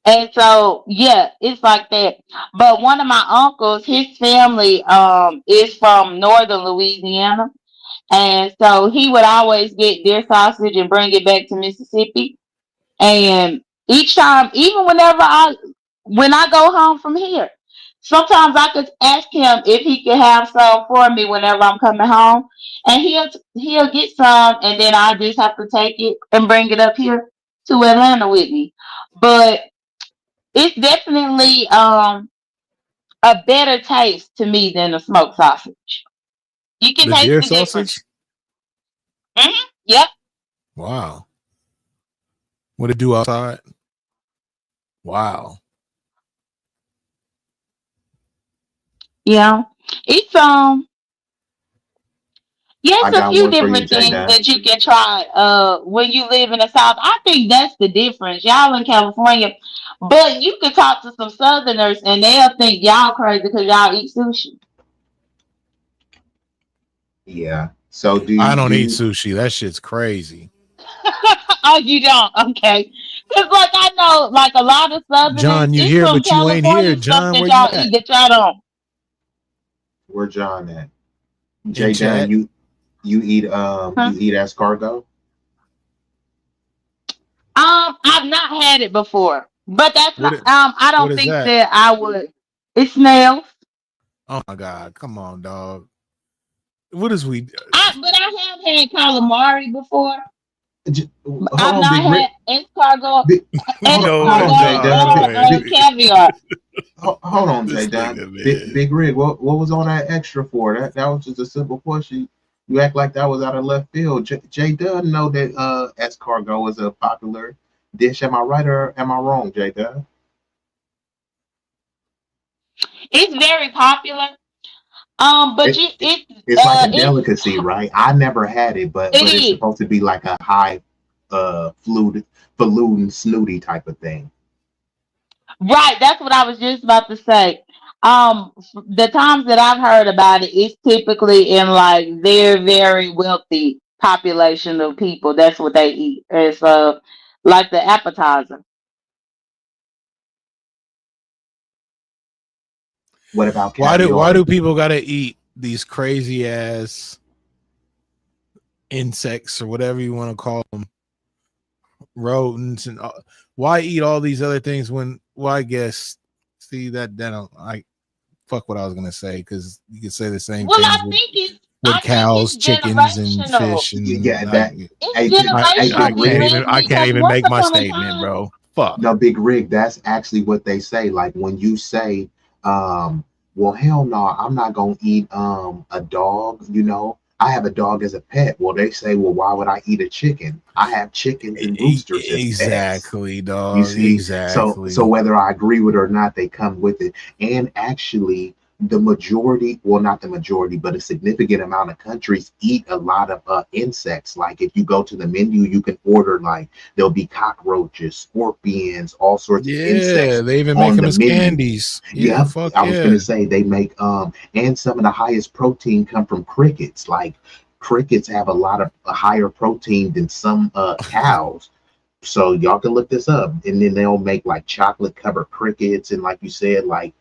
And so, yeah, it's like that. But one of my uncles, his family, is from northern Louisiana. And so he would always get deer sausage and bring it back to Mississippi. And each time, even when I go home from here, sometimes I could ask him if he could have some for me whenever I'm coming home, and he'll get some, and then I just have to take it and bring it up here to Atlanta with me. But it's definitely a better taste to me than a smoked sausage. You can The taste deer the difference. sausage. Yep. Wow. What it do outside? Wow. Yeah. It's yes, I a got few one for you, different J things Dunn. that you can try when you live in the South. I think that's the difference. Y'all in California, but you can talk to some Southerners and they'll think y'all crazy because y'all eat sushi. Yeah. So I do don't eat you sushi. That shit's crazy. Oh, you don't? Okay. Because like I know like a lot of Southerners, John, you it's here, some but you ain't here. California stuff John, that where you y'all at? eat that y'all don't. where John at? In J Dunn, chat. Huh? you eat escargot? I've not had it before, but that's What not. it, I what don't is think that? that I would. It's snails. Oh my god, come on, dog. What is we But I have had calamari before. Hold I've on, not Big Rick. had escargot, Big, hold on, hold on, Jay Dunn. or caviar. Hold on, This Jay Dunn. nigga, man. Big Rig, what was all that extra for? That was just a simple question. You act like that was out of left field. Jay Dunn know that escargot is a popular dish. Am I right or am I wrong, Jay Dunn? It's very popular. But It, it's like a delicacy, it's right? I never had it, it but it's is. supposed to be like a high falutin snooty type of thing. Right, that's what I was just about to say. The times that I've heard about it, it's typically in like very, very wealthy population of people. That's what they eat. It's like the appetizer. What about Why caviar? do people gotta eat these crazy ass insects or whatever you want to call them, rodents, and why eat all these other things when? Well, I guess see that don't I fuck what I was gonna say because you could say the same Well, things with I think cows, it's chickens, and generational. fish, and Yeah, that. It's Hey, Big generational, Big Rig. Rig, I can't because even once make my upon a statement, time, bro. Fuck. No, Big Rig, that's actually what they say. Like when you say, well, hell no, I'm not gonna eat a dog, I have a dog as a pet. Well, they say, well, why would I eat a chicken? I have chickens and roosters as pets. Exactly, You dog. see, so Exactly. whether I agree with it or not, they come with it. And actually, the majority, well, not the majority, but a significant amount of countries eat a lot of insects. Like if you go to the menu, you can order like there'll be cockroaches, scorpions, all sorts of Yeah, insects they even make on them the as menu. candies. Yeah, Yep, fuck I was yeah. gonna say they make and some of the highest protein come from crickets. Like crickets have a lot of a higher protein than some cows. So y'all can look this up, and then they'll make like chocolate covered crickets, and like you said, like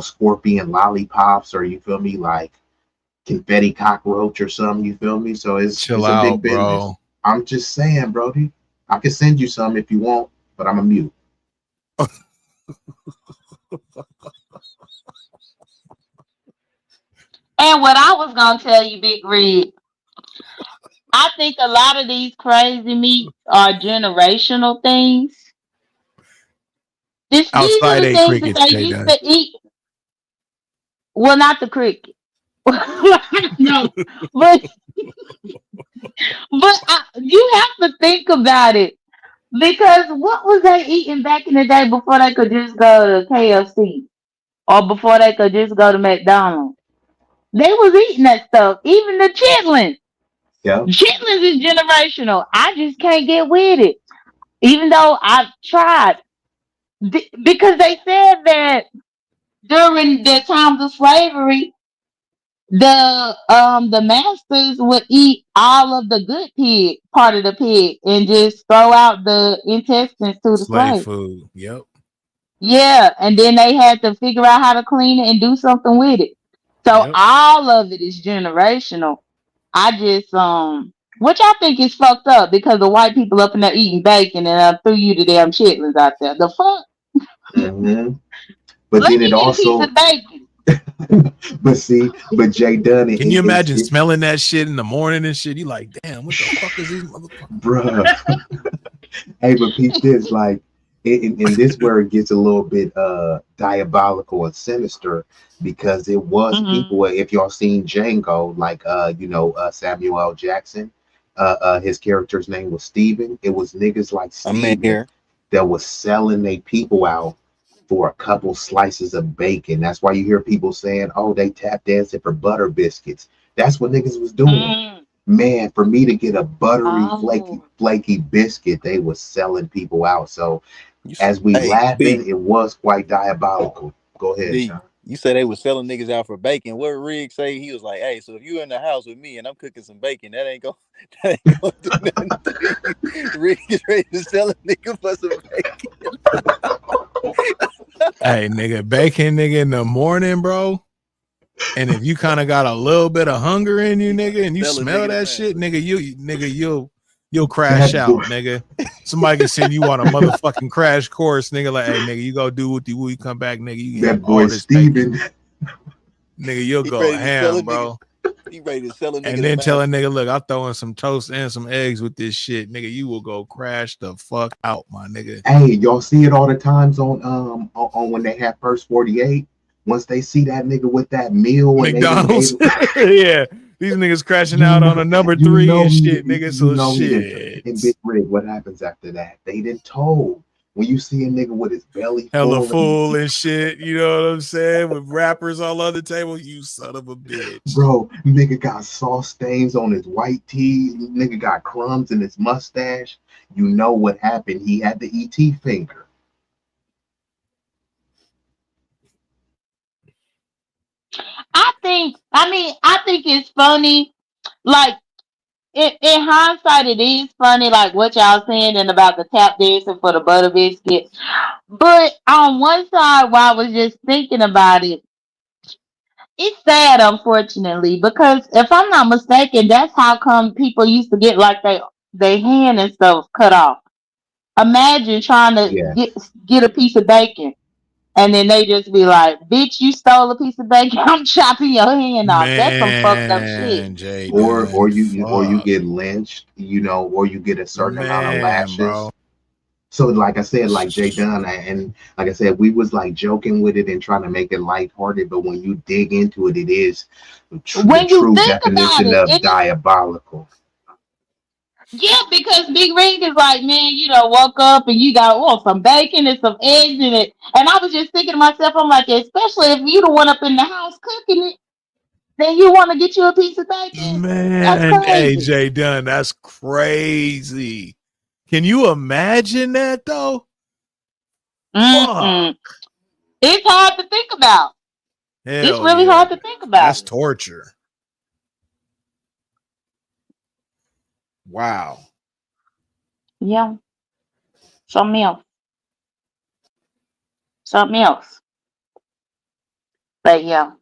scorpion lollipops, or you feel me, like confetti cockroach or something. You feel me? So Chill it's a big out, business. bro. I'm just saying, Brody. I can send you some if you want, but I'm a mute. and what I was gonna tell you, Big Rig, I think a lot of these crazy meats are generational things. These are Outside the ate things that crickets, they J used Dun. to eat. Well, not the cricket. No, but you have to think about it because what was they eating back in the day before they could just go to KFC or before they could just go to McDonald's? They was eating that stuff. Even the chitlins. Yep. Chitlins is generational. I just can't get with it. Even though I've tried. Because they said that during the times of slavery, the masters would eat all of the good pig part of the pig and just throw out the intestines to the Slave slave. food. Yep. Yeah, and then they had to figure out how to clean it and do something with it. So Yep. all of it is generational. I just which I think is fucked up because the white people up in there eating bacon and I threw you the damn chitlins out there. The fuck? hmm But Let then me it get a piece also, of bacon. but Jay Dunn, Can you imagine smelling that shit in the morning and shit? You like, damn, what the fuck is these motherfuckers? bruh. Hey, but peep this, like, in this where it gets a little bit diabolical and sinister because it was Mm-hmm. people. If y'all seen Django, like Samuel L. Jackson, his character's name was Steven. It was niggas like I'm in Steven here. that was selling they people out for a couple slices of bacon. That's why you hear people saying, "Oh, they tap dancing for butter biscuits." That's what niggas was doing. Mm. Man, for me to get a buttery, Oh. flaky biscuit, they was selling people out. So as we Hey, laughing, it was quite diabolical. Go ahead, B, Sean. you say they was selling niggas out for bacon. What Riggs say? He was like, "Hey, so if you in the house with me and I'm cooking some bacon, that ain't gonna that ain't gonna do nothing to you." Riggs is ready to sell a nigga for some bacon. Hey, nigga, bacon, nigga, in the morning, bro. And if you kind of got a little bit of hunger in you, He nigga, and you sell a smell nigga that man. shit, nigga, you'll crash That boy, out, nigga. Somebody can send you on a motherfucking crash course, nigga. Like, hey, nigga, you go do what you come back, nigga. You can have that boy all this bacon, Steven. nigga. You'll He go ready to sell a ham, nigga. bro. He ready to sell a nigga and the then tell a mask. nigga, look, I'm throwing some toast and some eggs with this shit, nigga. You will go crash the fuck out, my nigga. Hey, y'all see it all the times on when they have first 48. Once they see that nigga with that meal and they done gave McDonald's. Yeah. These niggas crashing you out on know a number you 3 know and he shit, nigga. you So know he didn't shit. in Big Rig. What happens after that? They didn't told. When you see a nigga with his belly Hella full and full and shit. You know what I'm saying? With rappers all on the table, you son of a bitch. bro, nigga got sauce stains on his white tee. Nigga got crumbs in his mustache. You know what happened? He had the ET finger. I think it's funny. Like in hindsight, it is funny, like what y'all saying and about the tap dancing for the butter biscuit. But on one side, while I was just thinking about it, it's sad, unfortunately, because if I'm not mistaken, that's how come people used to get like they hand and stuff cut off. Imagine trying to Yes. get a piece of bacon, and then they just be like, "Bitch, you stole a piece of bacon. I'm chopping your hand off." That's some fucked up shit. Man, Jay Or done. you Fuck. get lynched, or you get a certain amount of Man, bro. lashes. So like I said, like Jay Dunn, and like I said, we was like joking with it and trying to make it lighthearted, but when you dig into it, it is the When you true think about definition it, of it is. diabolical. Yeah, because Big Ring is like, man, woke up and you got some bacon and some eggs in it. And I was just thinking to myself, I'm like, especially if you the one up in the house cooking it, then you want to get you a piece of bacon. That's Man, crazy. AJ Dunn, that's crazy. Can you imagine that though? Fuck. Mm-mm. It's hard to think about. It's Hell really yeah. hard to think about That's it. torture. Wow. Yeah, something else. Something else. But yeah.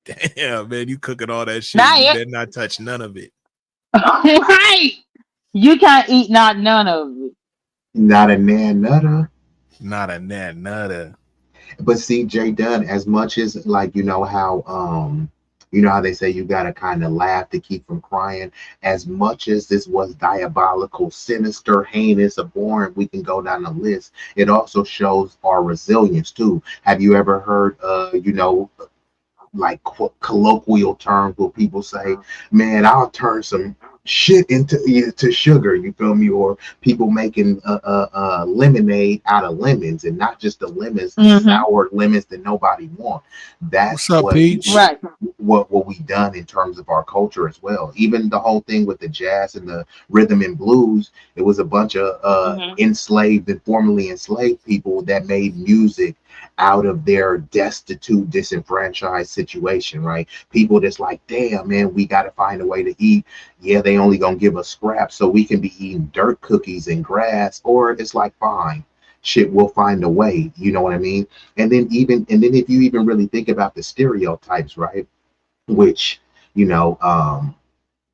Damn, man, you cooking all that shit. Not You it. better not touch none of it. Right. You can't eat not none of it. Not a nan nutter. Not a nat nutter. But see, Jay Dunn, as much as like you know how they say you gotta kind of laugh to keep from crying. As much as this was diabolical, sinister, heinous, abhorrent, we can go down the list. It also shows our resilience too. Have you ever heard like colloquial terms where people say, "Man, I'll turn some shit to sugar." You feel me? Or people making lemonade out of lemons, and not just the lemons, the Mm-hmm. sour lemons that nobody want. What's That's up, Peach? Right. what we done in terms of our culture as well. Even the whole thing with the jazz and the rhythm and blues, it was a bunch of Mm-hmm. enslaved and formerly enslaved people that made music out of their destitute, disenfranchised situation, right? People that's like, damn, man, we got to find a way to eat. Yeah, they only gonna give us scraps so we can be eating dirt cookies and grass, or it's like, fine, shit, we'll find a way. You know what I mean? And then if you even really think about the stereotypes, right? Which, you know,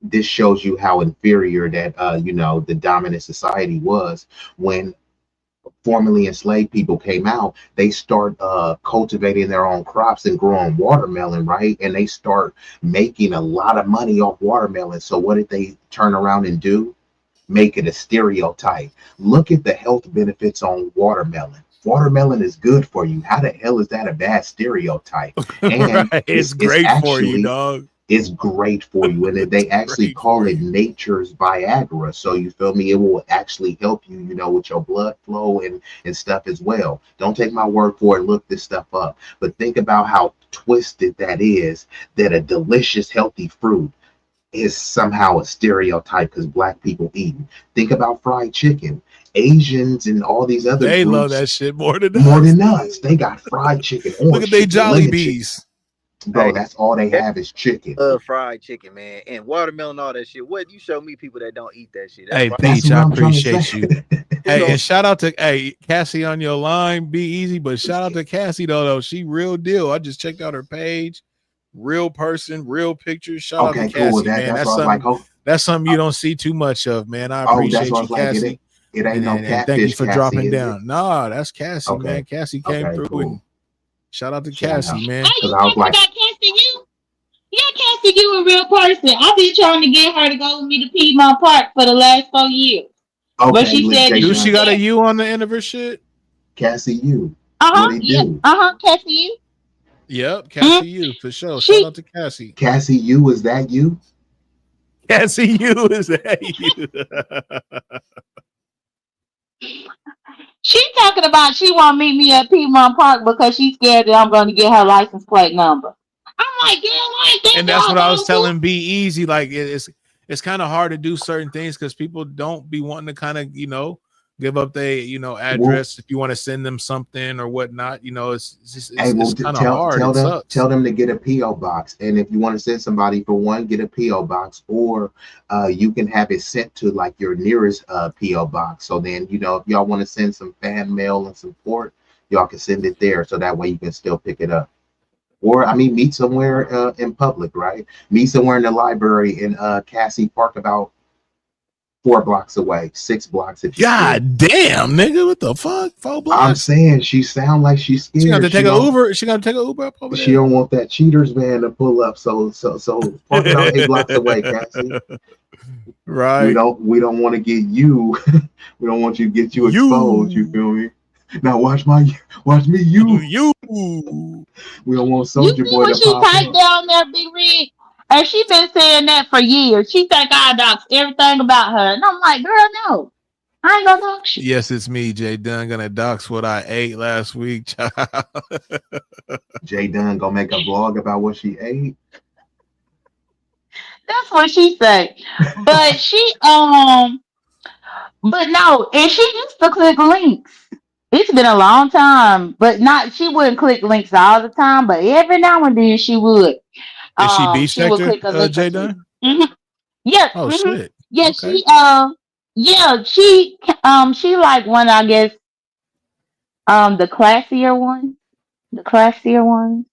this shows you how inferior that the dominant society was when formerly enslaved people came out. They start cultivating their own crops and growing watermelon, right? And they start making a lot of money off watermelon. So what did they turn around and do? Make it a stereotype. Look at the health benefits on watermelon. Watermelon is good for you. How the hell is that a bad stereotype? And Right. It's it's great for you, actually dog. it's great for you. And It's they actually great call for it you. nature's Viagra. So you feel me? It will actually help you, with your blood flow and stuff as well. Don't take my word for it. Look this stuff up. But think about how twisted that is, that a delicious, healthy fruit is somehow a stereotype because black people eat. Think about fried chicken. Asians and all these other They love groups, that shit more than more us. than us, they got fried chicken, Look orange at they chicken, Jolly lemon chicken. Bees. Bro, Hey, that's all they have is chicken. fried chicken, man, and watermelon, all that shit. What you show me people that don't eat that shit? That's Hey, fried. That's Peach, what I I'm trying to say. appreciate you. Who Hey, don't? and shout out to Cassie on your line. Be easy, but shout out to Cassie though. She real deal. I just checked out her page. Real person, real pictures. Shout out to Okay, cool. Cassie, man. That's why I was like, oh, That's something you don't see too much of, man. I that's why I appreciate you, was like, it Cassie. ain't it ain't no And thank you catfish, for Cassie, dropping is it? down. Nah, that's Cassie, Okay, man. Cassie came okay, through cool. and shout out to Shout Cassie, out. Are man. Because you I was talking like, about testing you? Cassie, you a real person. I've been trying to get her to go with me to Piedmont Park for the last 4 years. But Okay, she look, said J that Do she's she Dub, got a scared. U on the end of her shit? Cassie, you. What Uh-huh. it Yeah. do? Uh-huh. Cassie, you. Yep, Mm, Cassie U for sure. Shout she out to Cassie. Cassie, you, is that you? Cassie U is that you? she talking about she want to meet me at Piedmont Park because she's scared that I'm going to get her license plate number. I'm like, girl, I ain't that And that's what I was doggone telling Be Easy. Like it's kind of hard to do certain things because people don't be wanting to kind of give up their Well, address if you want to send them something or whatnot. It's just, hey, it's well, kind of tell hard. It tell sucks. them to get a PO box, and if you want to send somebody for one, get a PO box, or you can have it sent to like your nearest PO box. So then if y'all want to send some fan mail and support, y'all can send it there, so that way you can still pick it up. Or I mean, meet somewhere in public, right? Meet somewhere in the library in Cassie Park, about 4 blocks away, 6 blocks if you scared. God damn, nigga, what the fuck? 4 blocks? I'm saying she sound like she's She got scared. to take an Uber. She got to take an Uber up over She there. don't want that cheaters van to pull up. So park about 8 blocks away, Cassie. We Right. don't want to get you. We don't want you to get you exposed. You You. feel me? Now watch me. You. We don't want You Soldier see Boy what to she pop typed up. down there, Big Rig? And she been saying that for years. She think I dox everything about her. And I'm like, girl, no. I ain't gonna dox you. Yes, it's me, Jay Dunn. Gonna dox what I ate last week, child. Jay Dunn gonna make a vlog about what she ate. That's what she say. But but no, and she used to click links. It's been a long time, but not she wouldn't click links all the time, but every now and then she would. Is she beef She would sector, click a link or Jay two. Dunn? hmm Yes, Oh shit. yeah, Okay. she like one, I guess, the classier one. The classier one.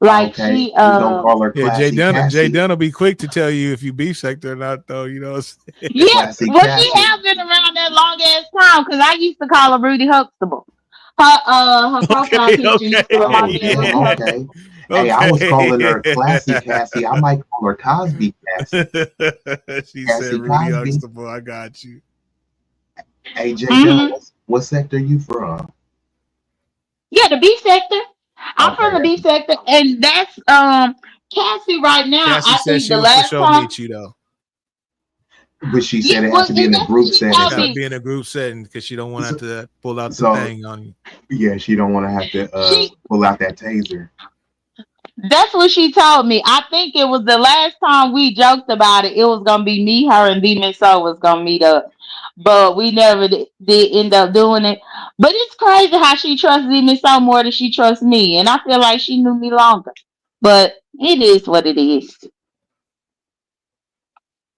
Like Okay, she we gonna call her Yeah, Classy Jay Cassie. Dunn will be quick to tell you if you beef sector or not, though. What I'm saying? Yeah, Classy well, she Cassie. has been around that long ass time because I used to call her Rudy Huxtable. Her profile Okay, picture used to Oh remind me of damn. Rudy okay, Huxtable. Okay. Hey, I was calling her Classy okay. Cassie. I might call her Cosby Cassie. She said Cassie Rudy Cosby. Huxtable. I got you. Hey, J Dunn, hmm what sector you from? Yeah, the B sector. I'm Okay, from the B sector, and that's Cassie right now. Cassie I said think she the would for last sure time. meet you though. but she Yeah, said it has well, to be and in a that's what group she setting. told Gotta So, be me. in a group setting because she don't want so, to have to pull out the so thing on you. yeah, she don't want to have to She pull out that taser. That's what she told me. I think it was the last time we joked about it. It was gonna be me, her, and B Miss O was gonna meet up, but we never did end up doing it. But it's crazy how she trusts B Miss O more than she trusts me, and I feel like she knew me longer. But it is what it is.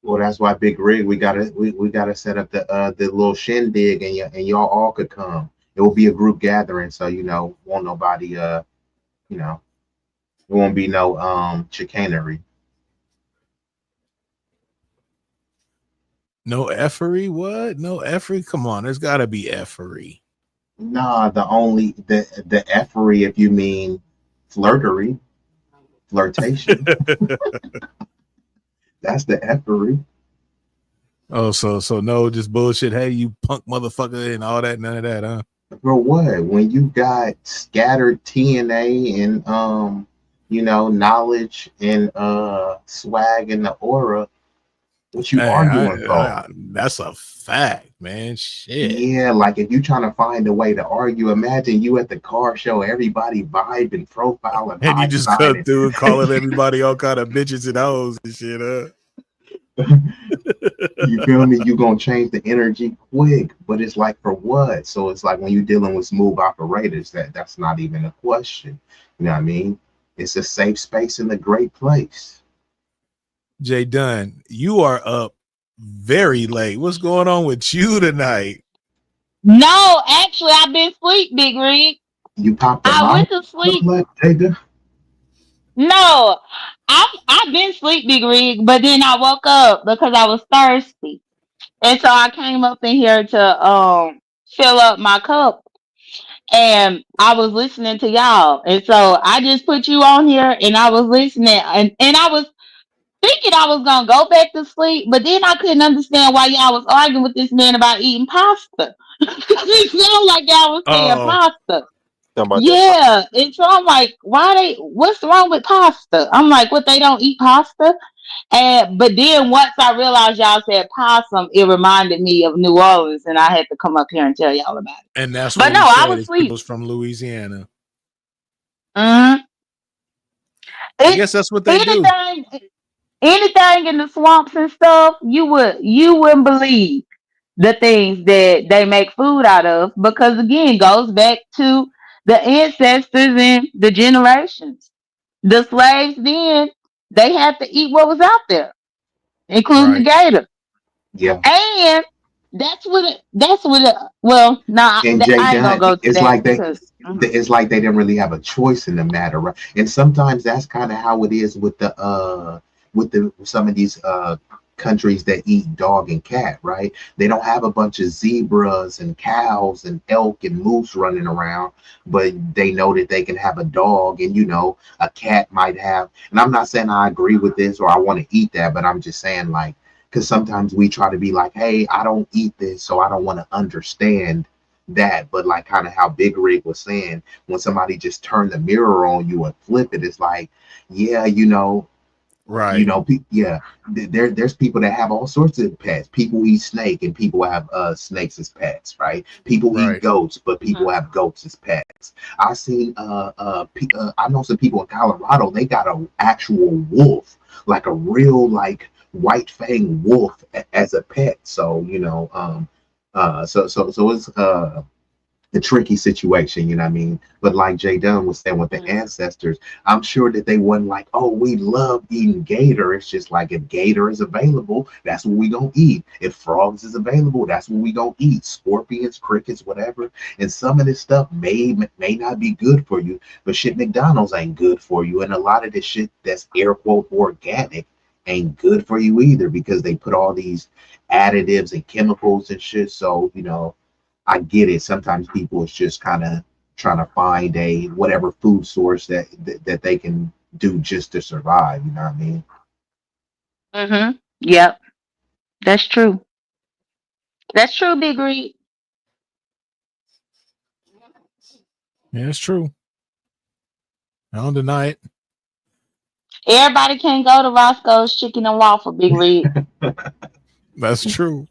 Well, that's why Big Rig, we gotta set up the little shindig, and y'all all could come. It will be a group gathering, so won't nobody you know there won't be no chicanery. No effery? What? No effery? Come on, there's gotta be effery. Nah, the effery, if you mean flirtery, flirtation, that's the effery. Oh, so no, just bullshit. Hey, you punk motherfucker, and all that. None of that, huh? For what? When you got scattered TNA and knowledge and swag and the aura, what you Hey, arguing for? that's a fact, man. Shit. Yeah, like if you trying to find a way to argue, imagine you at the car show, everybody vibing, profiling, And you high just come signing. through and calling everybody all kind of bitches and hoes and shit, huh? You feel me? You gonna change the energy quick, but it's like for what? So it's like when you're dealing with smooth operators, that's not even a question. You know what I mean? It's a safe space and a great place. Jay Dunn, you are up very late. What's going on with you tonight? No, actually, I've been asleep, Big Rig. You popped a I molly went to the sleep. blood, Jada. No, I've been asleep, Big Rig, but then I woke up because I was thirsty. And so I came up in here to fill up my cup and I was listening to y'all. And so I just put you on here and I was listening and I was thinking I was gonna go back to sleep, but then I couldn't understand why y'all was arguing with this man about eating pasta. It sounded like y'all was saying Oh, pasta. Talking about that. Yeah, and so I'm like, why they? What's wrong with pasta? I'm like, what, they don't eat pasta? And but then once I realized y'all said possum, it reminded me of New Orleans, and I had to come up here and tell y'all about it. and that's But what no, we I said. was Is people asleep. was from Louisiana. Mm-hmm. I It guess that's what they do. anything anything in the swamps and stuff, you wouldn't believe the things that they make food out of, because again, goes back to the ancestors and the generations. The slaves then, they had to eat what was out there, including the Right. gator. Yeah. And well, nah, And Jay I ain't gonna Dunn, go to it's that like they because it's like they didn't really have a choice in the matter, right? And sometimes that's kind of how it is with the some of these countries that eat dog and cat, right? They don't have a bunch of zebras and cows and elk and moose running around, but they know that they can have a dog, and a cat might have. And I'm not saying I agree with this or I want to eat that, but I'm just saying, like, because sometimes we try to be like, hey, I don't eat this, so I don't want to understand that. But like kind of how Big Rig was saying, when somebody just turn the mirror on you and flip it, it's like, yeah, Right. yeah, there's people that have all sorts of pets. People eat snake and people have snakes as pets, right? People eat Right. goats, but people have goats as pets. I've seen I know some people in Colorado, they got a actual wolf, like a real like white fang wolf as a pet. So so it's a tricky situation, you know what I mean? But like Jay Dunn was saying with the ancestors, I'm sure that they wasn't like, oh, we love eating gator. It's just like, if gator is available, that's what we gonna eat. If frogs is available, that's what we gonna eat. Scorpions, crickets, whatever. And some of this stuff may not be good for you, but shit, McDonald's ain't good for you. And a lot of this shit that's air quote organic ain't good for you either, because they put all these additives and chemicals and shit. So, I get it. Sometimes people is just kind of trying to find a whatever food source that they can do just to survive. You know what I mean? mm-hmm. Yep, that's true. That's true, Big Reed. Yeah, it's true. I don't deny it. Everybody can't go to Roscoe's Chicken and Waffle, Big Reed. That's true.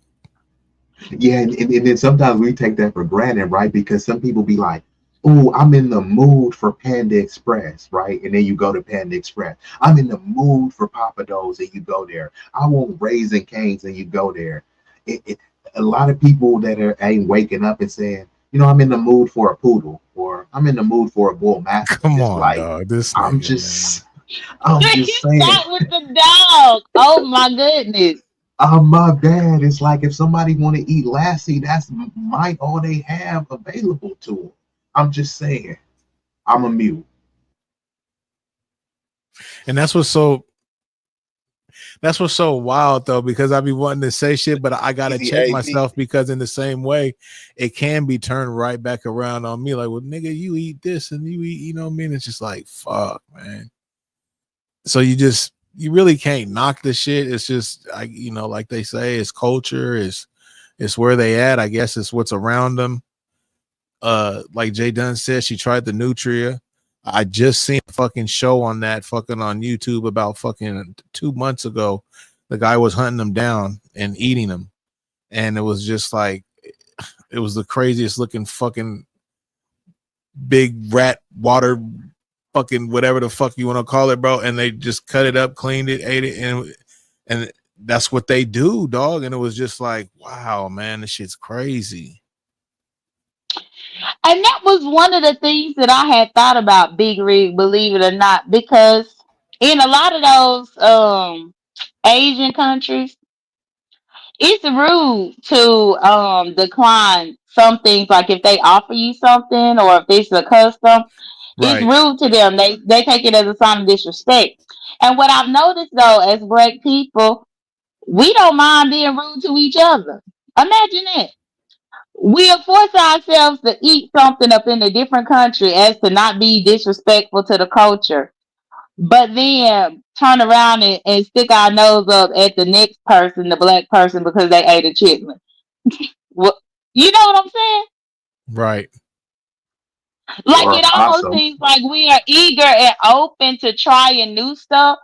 Yeah, and then sometimes we take that for granted, right? Because some people be like, "Oh, I'm in the mood for Panda Express," right? And then you go to Panda Express. I'm in the mood for Papa Do's, and you go there. I want Raisin Canes, and you go there. It a lot of people that ain't waking up and saying, I'm in the mood for a poodle, or I'm in the mood for a bull mastiff. Come It's on, like, dog. This I'm nigga, man. just, I'm just saying. Stop with the dog. Oh my goodness. My bad. It's like if somebody want to eat lassie, that's might all they have available to them. I'm just saying. I'm a mute. And that's what's so wild though, because I be wanting to say shit, but I gotta Easy check AZ. myself, because in the same way, it can be turned right back around on me. Like, well, nigga, you eat this and you eat, you know what I mean? It's just like, fuck, man. So you really can't knock the shit. It's just, like they say, it's culture, it's where they at. I guess it's what's around them. Like Jay Dunn said, she tried the nutria. I just seen a fucking show on that fucking on YouTube about fucking 2 months ago. The guy was hunting them down and eating them, and it was just like, it was the craziest looking fucking big rat water fucking whatever the fuck you want to call it, bro. And they just cut it up, cleaned it, ate it, and that's what they do, dog. And it was just like, wow, man, this shit's crazy. And that was one of the things that I had thought about, Big Rig, believe it or not, because in a lot of those Asian countries, it's rude to decline some things. Like if they offer you something or if it's a custom, it's Right. rude to them. They take it as a sign of disrespect. And what I've noticed though, as black people, we don't mind being rude to each other. Imagine that. We'll force ourselves to eat something up in a different country as to not be disrespectful to the culture. but then turn around and stick our nose up at the next person, the black person, because they ate a chitlin. Well, you know what I'm saying? Right. Like or a it almost possum. seems like we are eager and open to trying new stuff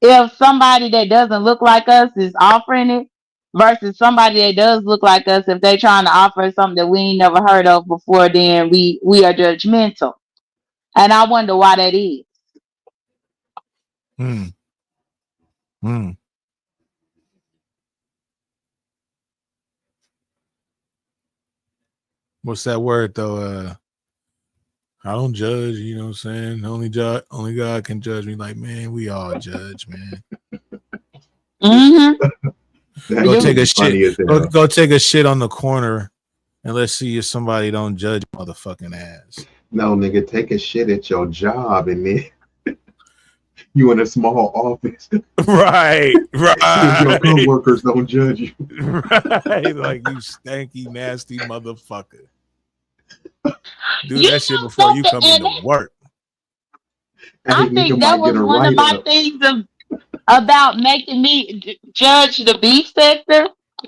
if somebody that doesn't look like us is offering it versus somebody that does look like us, if they trying to offer something that we ain't never heard of before, then we are judgmental. And I wonder why that is. Hmm. Hmm. What's that word though? I don't judge, you know what I'm saying? Only God can judge me. Like, man, we all judge, man. Mm-hmm. Go That You take shit a is shit. funny as hell. Go take a shit on the corner and let's see if somebody don't judge your motherfucking ass. No, nigga, take a shit at your job and then you in a small office. Right, See if your right, coworkers don't judge you. right. Like you stanky, nasty motherfucker. Do you that shit know before you something, come and into work. Hey, I nigga think that might get was a one of write my up. things about making me judge the beef sector,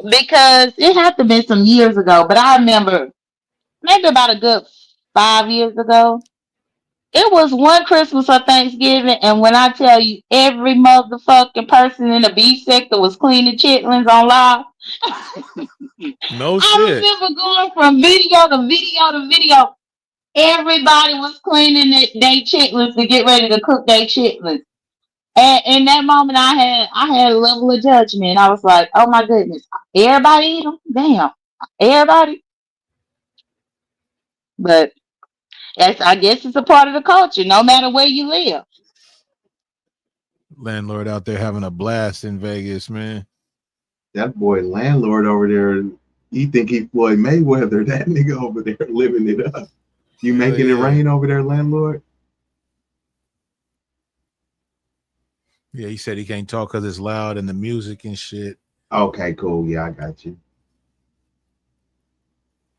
because it had to be some years ago, but I remember maybe about a good 5 years ago. It was one Christmas or Thanksgiving, and when I tell you every motherfucking person in the beef sector was cleaning chitlins on live, No I shit. remember going from video to video to video. Everybody was cleaning their chitlins to get ready to cook their chitlins. And in that moment, I had a level of judgment. I was like, "Oh my goodness, everybody eat them, damn, everybody." But I guess it's a part of the culture, no matter where you live. Landlord out there having a blast in Vegas, man. That boy landlord over there, he think he Floyd Mayweather. That nigga over there living it up. You Hell making it yeah. rain over there, landlord? Yeah, he said he can't talk because it's loud and the music and shit. Okay, cool. Yeah, I got you.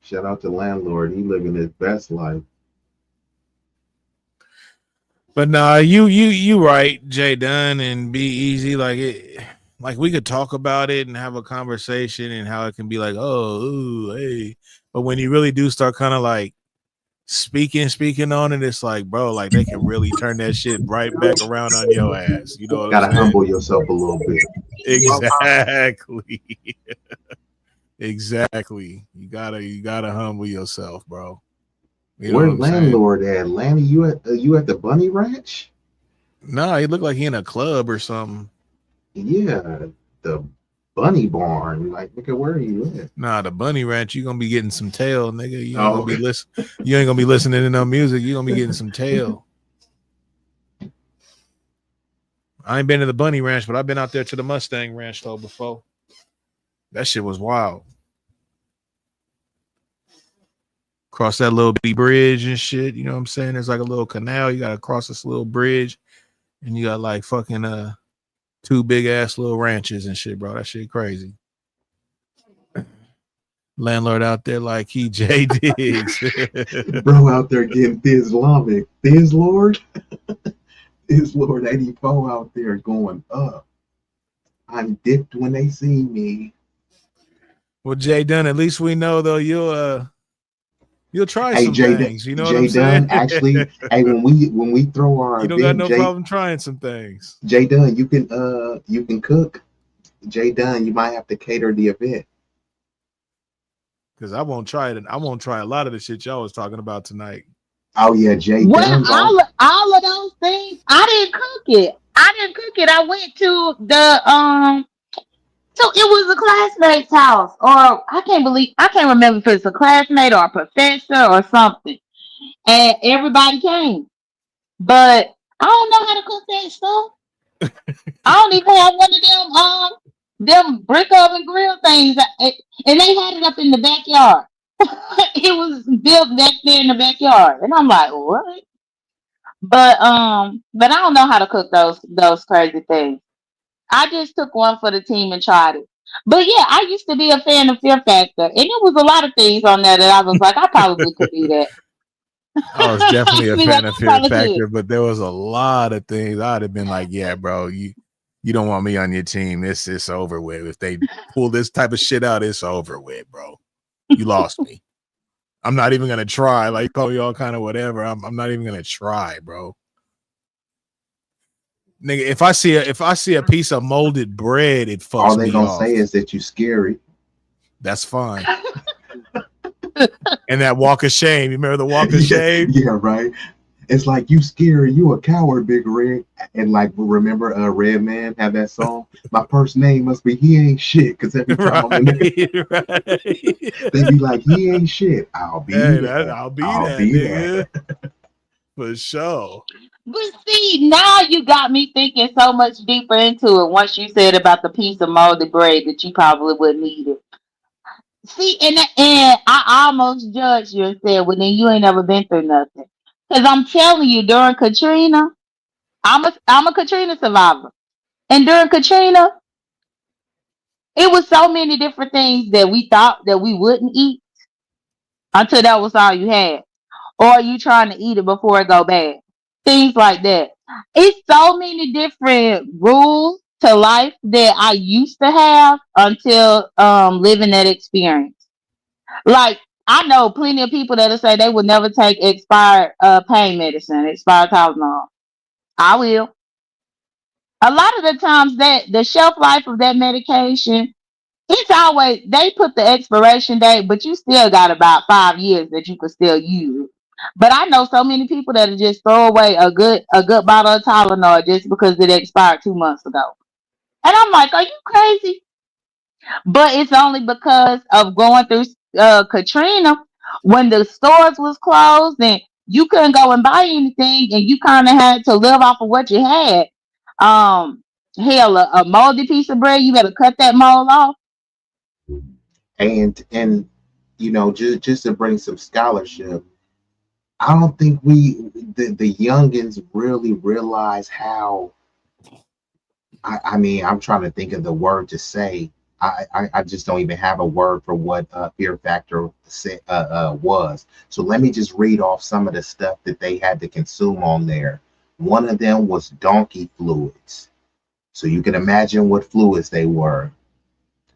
Shout out to landlord. He living his best life. But nah, you right, Jay Dunn, and be easy. Like it, like we could talk about it and have a conversation and how it can be like, oh, ooh, hey. But when you really do start kind of like speaking on it, it's like, bro, like they can really turn that shit right back around on your ass. You know what I'm Gotta saying? humble yourself a little bit. Exactly. Exactly. You gotta humble yourself, bro. You know what Where I'm saying? landlord at? Lanny, you at the Bunny Ranch? No, he looked like he in a club or something. Yeah, the Bunny Barn. Like, nigga, where are you at? Nah, the bunny ranch, you gonna be getting some tail, nigga. Oh, You ain't gonna be listening to no music. You gonna be getting some tail. I ain't been to the bunny ranch, but I've been out there to the Mustang ranch though before. That shit was wild. Cross that little bitty bridge and shit. You know what I'm saying? There's like a little canal. You gotta cross this little bridge, and you got like fucking two big ass little ranches and shit, bro. That shit crazy. Landlord out there like he J Diggs. bro, out there getting Islamic. Lord, Lord 84 out there going up. I'm dipped when they see me. Well, Jay Dunn, at least we know though you'll try Hey, some things. You know what I'm Jay saying? Dunn, actually, hey, when we throw our You don't got event, no problem trying some things. Jay Dunn, you can cook. Jay Dunn, you might have to cater the event. Because I won't try it, and I won't try a lot of the shit y'all was talking about tonight. Oh yeah, Jay Well, Dunn going. all of those things, I didn't cook it. I didn't cook it. I went to so it was a classmate's house, or I can't remember if it's a classmate or a professor or something, and everybody came. But I don't know how to cook that stuff. I don't even have one of them brick oven grill things, and they had it up in the backyard. It was built back there in the backyard, and I'm like, what? But I don't know how to cook those crazy things. I just took one for the team and tried it. But yeah, I used to be a fan of Fear Factor, and it was a lot of things on there that I was like, I probably could do that. I was definitely a I mean, like, fan of I'm Fear trying to Factor, but there was a lot of things I'd have been like, yeah, bro, you don't want me on your team. It's over with. If they pull this type of shit out, it's over with, bro. You lost me. I'm not even gonna try. Like, call y'all kind of whatever. I'm not even gonna try, bro. Nigga, if I see a piece of molded bread, it All fucks they me gonna off. say is that you scary. That's fine. And that walk of shame. You remember the walk of shame? Yeah, right. It's like you scary, you a coward, Big Red. And like remember Red Man had that song? My first name must be He Ain't Shit. Cause every time I'm in there, Right. they be like, he ain't shit. I'll be Hey, that. I'll be I'll that, be that. nigga. For sure. But see, now you got me thinking so much deeper into it once you said about the piece of molded bread that you probably wouldn't eat it. See, and I almost judged you and said, well, then you ain't never been through nothing. Because I'm telling you, during Katrina, I'm a Katrina survivor. And during Katrina, it was so many different things that we thought that we wouldn't eat until that was all you had. Or are you trying to eat it before it go bad? Things like that. It's so many different rules to life that I used to have until living that experience. Like I know plenty of people that'll say they would never take expired pain medicine, expired Tylenol. I will. A lot of the times that the shelf life of that medication, it's always they put the expiration date, but you still got about 5 years that you could still use it. But I know so many people that'll just throw away a good bottle of Tylenol just because it expired 2 months ago. And I'm like, are you crazy? But it's only because of going through Katrina when the stores was closed and you couldn't go and buy anything and you kind of had to live off of what you had. Um, hell, a moldy piece of bread, you better cut that mold off. And just to bring some scholarship, I don't think the youngins really realize how. I mean, I'm trying to think of the word to say. I just don't even have a word for what Fear Factor was. So let me just read off some of the stuff that they had to consume on there. One of them was donkey fluids. So you can imagine what fluids they were.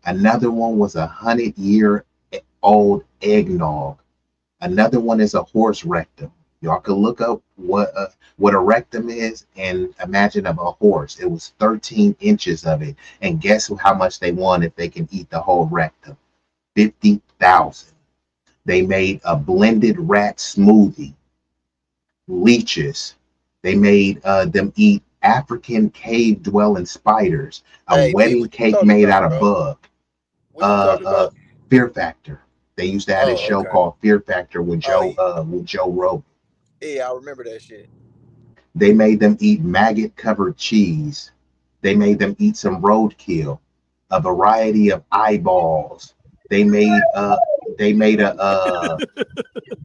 Another one was 100-year-old eggnog. Another one is a horse rectum. Y'all can look up what a rectum is and imagine of a horse. It was 13 inches of it. And guess how much they won if they can eat the whole rectum? 50,000. They made a blended rat smoothie. Leeches. They made them eat African cave dwelling spiders. A Hey, B, wedding what you cake talking made about, out of bro? bug. What you talking about? Fear Factor. They used to have this Oh, show okay. called Fear Factor Oh, with Joe Rogan. yeah, I remember that shit. They made them eat maggot covered cheese. They made them eat some roadkill, a variety of eyeballs. They made a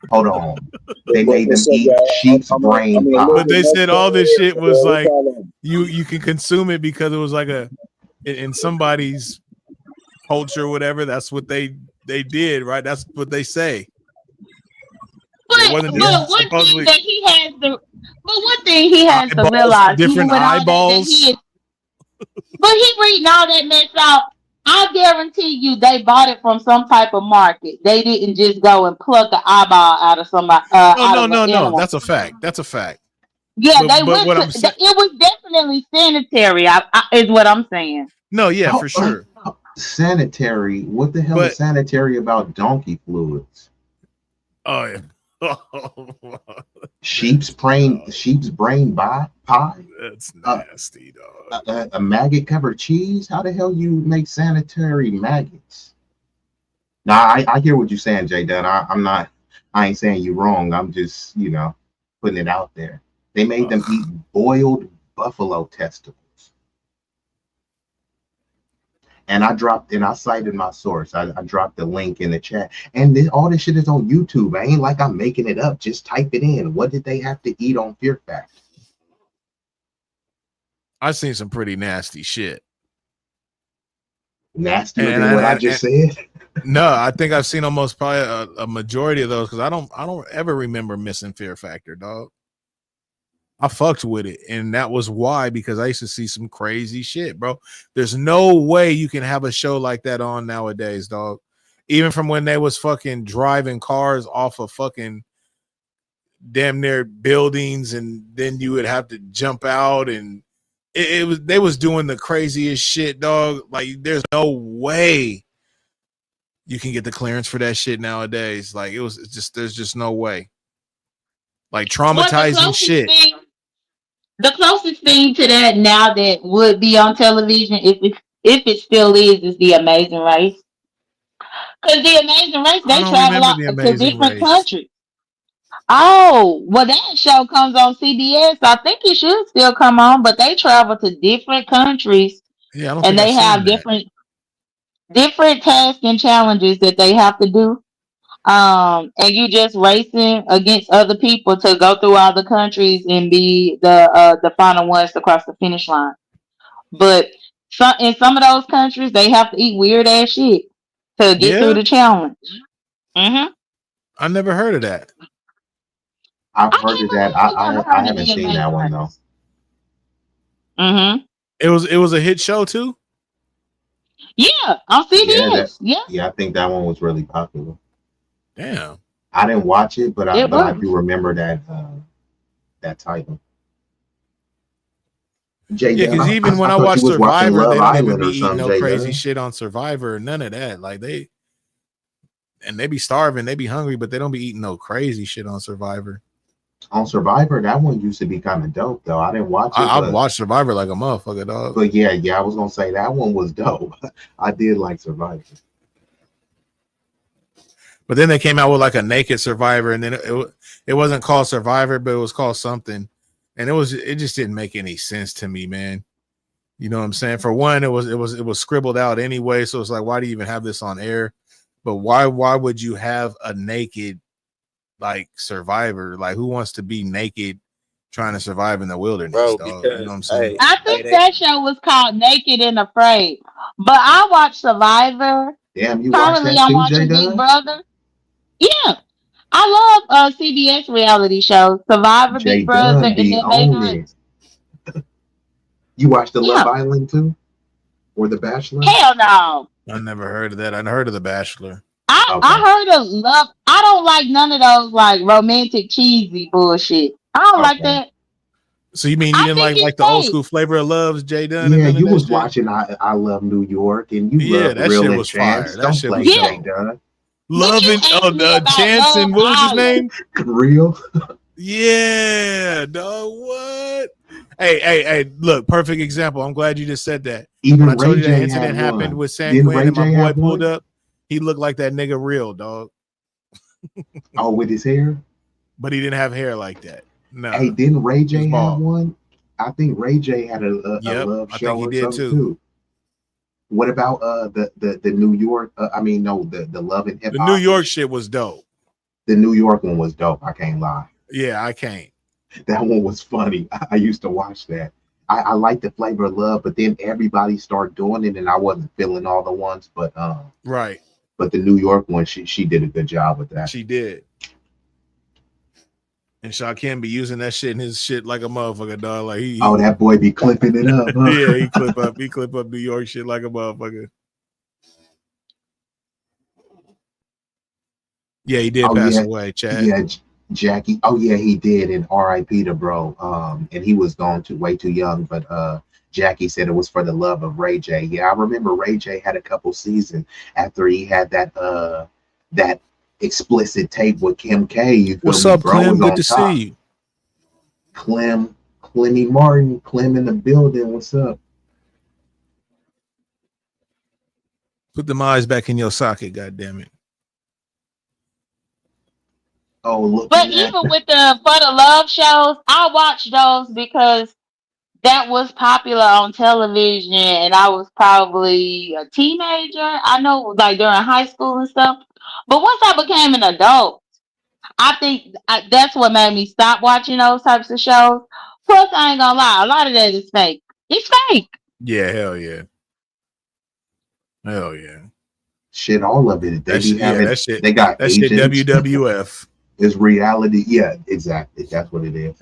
hold on. They made them What's up, eat y'all? sheep's I'm brain in a little But pie. bit they more said all this quiet. shit was What like y'all on? you can consume it because it was like in somebody's culture or whatever. That's what they did, right? That's what they say. It But wasn't Yeah. but one thing supposedly that he has to but one thing he has to eyeballs, realize, even different with all that he eyeballs. is, but he reading all that mess out. I guarantee you, they bought it from some type of market. They didn't just go and pluck an eyeball out of somebody No, out no, of an no, no. animal. That's a fact. That's a fact. Yeah, they But went what to. I'm saying, It was definitely sanitary. Is what I'm saying. no, yeah, Oh, for sure. sanitary. What the hell is But sanitary about donkey fluids? oh yeah, Sheep's brain pie. that's Uh, nasty, dog. a maggot covered cheese. How the hell you make sanitary maggots? Now I hear what you're saying, Jay Dunn. I'm not. I ain't saying you wrong. I'm just putting it out there. They made them eat Ugh. boiled buffalo testicles. And I cited my source. I dropped the link in the chat. And all this shit is on YouTube. I ain't like I'm making it up. Just type it in. What did they have to eat on Fear Factor? I've seen some pretty nasty shit. Nastier and than what I just and said. no, I think I've seen almost probably a majority of those because I don't ever remember missing Fear Factor, dog. I fucked with it, and that was why, because I used to see some crazy shit, bro. There's no way you can have a show like that on nowadays, dog. Even from when they was fucking driving cars off of fucking damn near buildings, and then you would have to jump out, and it was they was doing the craziest shit, dog. Like there's no way you can get the clearance for that shit nowadays. Like it's just there's just no way. Like Well, traumatizing shit. the closest thing to that now that would be on television, if it still is The Amazing Race. Because The Amazing Race, I they don't travel remember out the to Amazing different Race. countries. Oh, well, that show comes on CBS. I think it should still come on, but they travel to different countries Yeah, I don't and think I've they seen have that. different tasks and challenges that they have to do. And you just racing against other people to go through all the countries and be the final ones to cross the finish line. But in some of those countries, they have to eat weird ass shit to get through Yeah, the challenge. Hmm. I never heard of that. I've I heard can't of that. believe you never I heard of haven't The seen that Amazing one Race. though. Hmm. It was a hit show too. Yeah, on Yeah, that. CBS. Yeah, Yeah, I think that one was really popular. Damn. I didn't watch it, it but I was. do remember that title. J Yeah, Dub, because even when I I thought you watch was watching Survivor, Love they don't even Island be or eating something, no J crazy Dub. shit on Survivor. None of that. Like they be starving, they be hungry, but they don't be eating no crazy shit on Survivor. On Survivor, that one used to be kind of dope though. I didn't watch it, I've watched Survivor like a motherfucker, dog. but yeah, I was gonna say that one was dope. I did like Survivor. But then they came out with like a naked Survivor, and then it wasn't called Survivor, but it was called something, and it just didn't make any sense to me, man. You know what I'm saying? For one, it was scribbled out anyway, so it's like, why do you even have this on air? But why would you have a naked like Survivor? Like, who wants to be naked trying to survive in the wilderness, Bro, dog? You know what because I'm saying? I think that show was called Naked and Afraid. But I watch Survivor. Damn, you watched Currently, that I'm too, J watching Big Dub? Brother. Yeah, I love CBS reality shows, Survivor, J Big Brother, Dub and be The Amazing on Race. it. You watched the Love Yeah, Island too, or The Bachelor? hell no. I never heard of that. I heard of The Bachelor. I Okay, heard of love. I don't like none of those like romantic cheesy bullshit. I don't like okay. that. So you mean you I didn't think like it's the old fake. school Flavor of Love's, Jay Dunn, and Yeah, none of you that was shit? watching I Love New York, and you Yeah, love that Real shit and was fire. Chance. That Don't shit play was Yeah, J dope. Dub. but you Loving asked me about Chance Love and what was his Island. name? Real. Yeah, dog. What? Hey! Look, perfect example. I'm glad you just said that. When I Even told Ray you that J had incident happened one. with San Didn't Quinn Ray and my J boy have pulled one? up, he looked like that nigga real, dog. Oh, with his hair. But he didn't have hair like that. Hey, No, didn't Ray he was J have bald. one? I think Ray J had a Yep, love I think show he or did something too. too. What about the New York? I mean, no, the Love and Hip The New Hop. York shit was dope. The New York one was dope. I can't lie. Yeah, I can't. That one was funny. I used to watch that. I like the Flavor of Love, but then everybody started doing it, and I wasn't feeling all the ones. Right. But the New York one, she did a good job with that. She did. And Shaquem be using that shit in his shit like a motherfucker, dog. Like Oh, that boy be clipping it up, huh? yeah, he clip up New York shit like a motherfucker. Yeah, he did Oh pass yeah, away, Chad. yeah, Jackie. Oh yeah, he did. And R.I.P. to bro. And he was gone too way too young. But Jackie said it was for the love of Ray J. Yeah, I remember Ray J had a couple seasons after he had that explicit tape with Kim K. You feel What's me? up, Bro Clem? was Good on to see top. you. Clemmy Martin, Clem in the building. What's up? Put them eyes back in your socket, goddammit. Oh, look But at that. even with the For the Love shows, I watch those because that was popular on television, and I was probably a teenager. I know, like during high school and stuff. But once I became an adult, I think that's what made me stop watching those types of shows. Plus, I ain't gonna lie, a lot of that is fake. It's fake. Yeah, hell yeah. Hell yeah. Shit, all of it. They That be shit. Yeah, having. that shit. They got That shit. agents. WWF. It's reality. Yeah, exactly. That's what it is.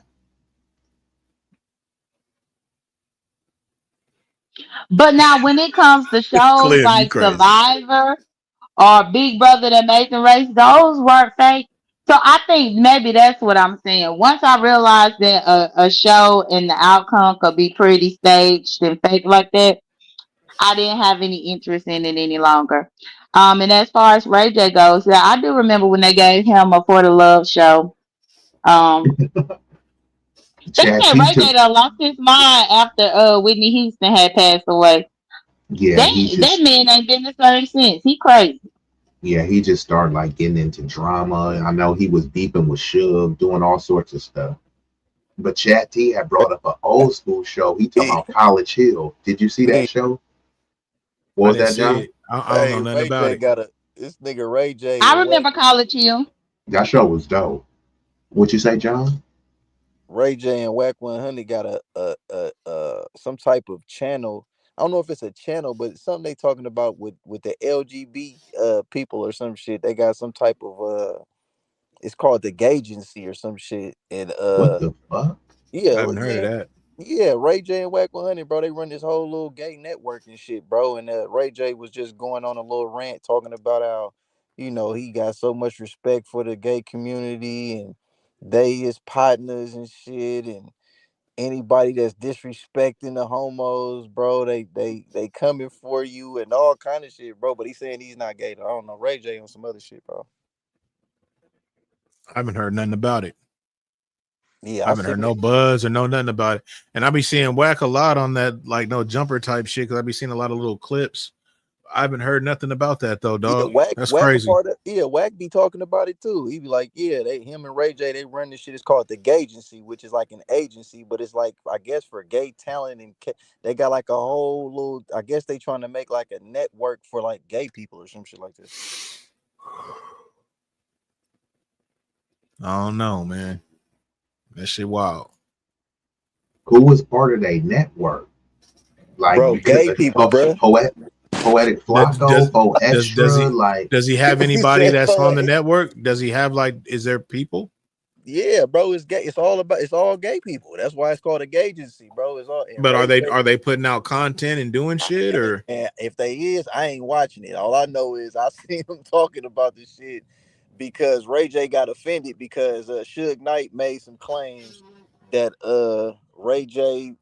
But now, when it comes to shows Clem, you like crazy. Survivor or Big Brother, The Amazing Race, those weren't fake. So I think maybe that's what I'm saying. Once I realized that a show and the outcome could be pretty staged and fake like that, I didn't have any interest in it any longer. And as far as Ray J goes, yeah, I do remember when they gave him a For the Love show. Um, they Chad said T Ray J took. done lost his mind after Whitney Houston had passed away. Yeah, That he that just. man ain't been the same since. He crazy. Yeah, he just started like getting into drama. I know he was beefing with Suge, doing all sorts of stuff. But Chad T had brought up an old school show. He talking He, about College Hill. Did you see that he, show? What I was didn't that, see John? it. I don't know hey, nothing Ray about J it. got a this nigga Ray J I and Wack remember College Hill. That show was dope. What you say, John? Ray J and Wack 100 got some type of channel. I don't know if it's a channel, but it's something they talking about with the LGB people or some shit. They got some type of it's called the Gagency or some shit. And What the fuck? I yeah, haven't heard of man. that. Yeah, Ray J and Wack 100, bro. They run this whole little gay network and shit, bro. And Ray J was just going on a little rant talking about how, he got so much respect for the gay community and they his partners and shit. And anybody that's disrespecting the homos, bro, they coming for you and all kind of shit, bro. But he's saying he's not gay, though. I don't know. Ray J on some other shit, bro. I haven't heard nothing about it. I Yeah, I haven't seen heard no it. buzz or no nothing about it. And I be seeing Whack a lot on that, like no jumper type shit. Cause I be seeing a lot of little clips. I haven't heard nothing about that though, Yeah, dog. That's Whack a crazy. part of Whack be talking about it too. He be like, yeah, him and Ray J, they run this shit. It's called the Gagency, which is like an agency, but it's like I guess for gay talent and they got like a whole little. I guess they trying to make like a network for like gay people or some shit like this. I don't know, man. That shit wild. Who was part of their network? Like Bro, because gay of people, bro. poetic Flacco, Po Does Extra, he like does he have He anybody said, that's on the "Boy, network? Does he have like is there people? yeah, bro, it's gay. It's all gay people. That's why it's called a gay agency, bro. It's all and But Ray J. are they putting out content and doing shit or And if they is, I ain't watching it. All I know is I seen them talking about this shit because Ray J got offended because Suge Knight made some claims that Ray J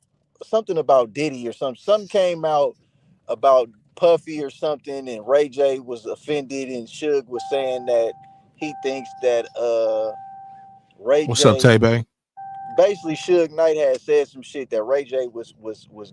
something about Diddy or something came out about Puffy or something, and Ray J was offended, and Suge was saying that he thinks that Ray what's up, J Tay Bay? basically Suge Knight had said some shit that Ray J was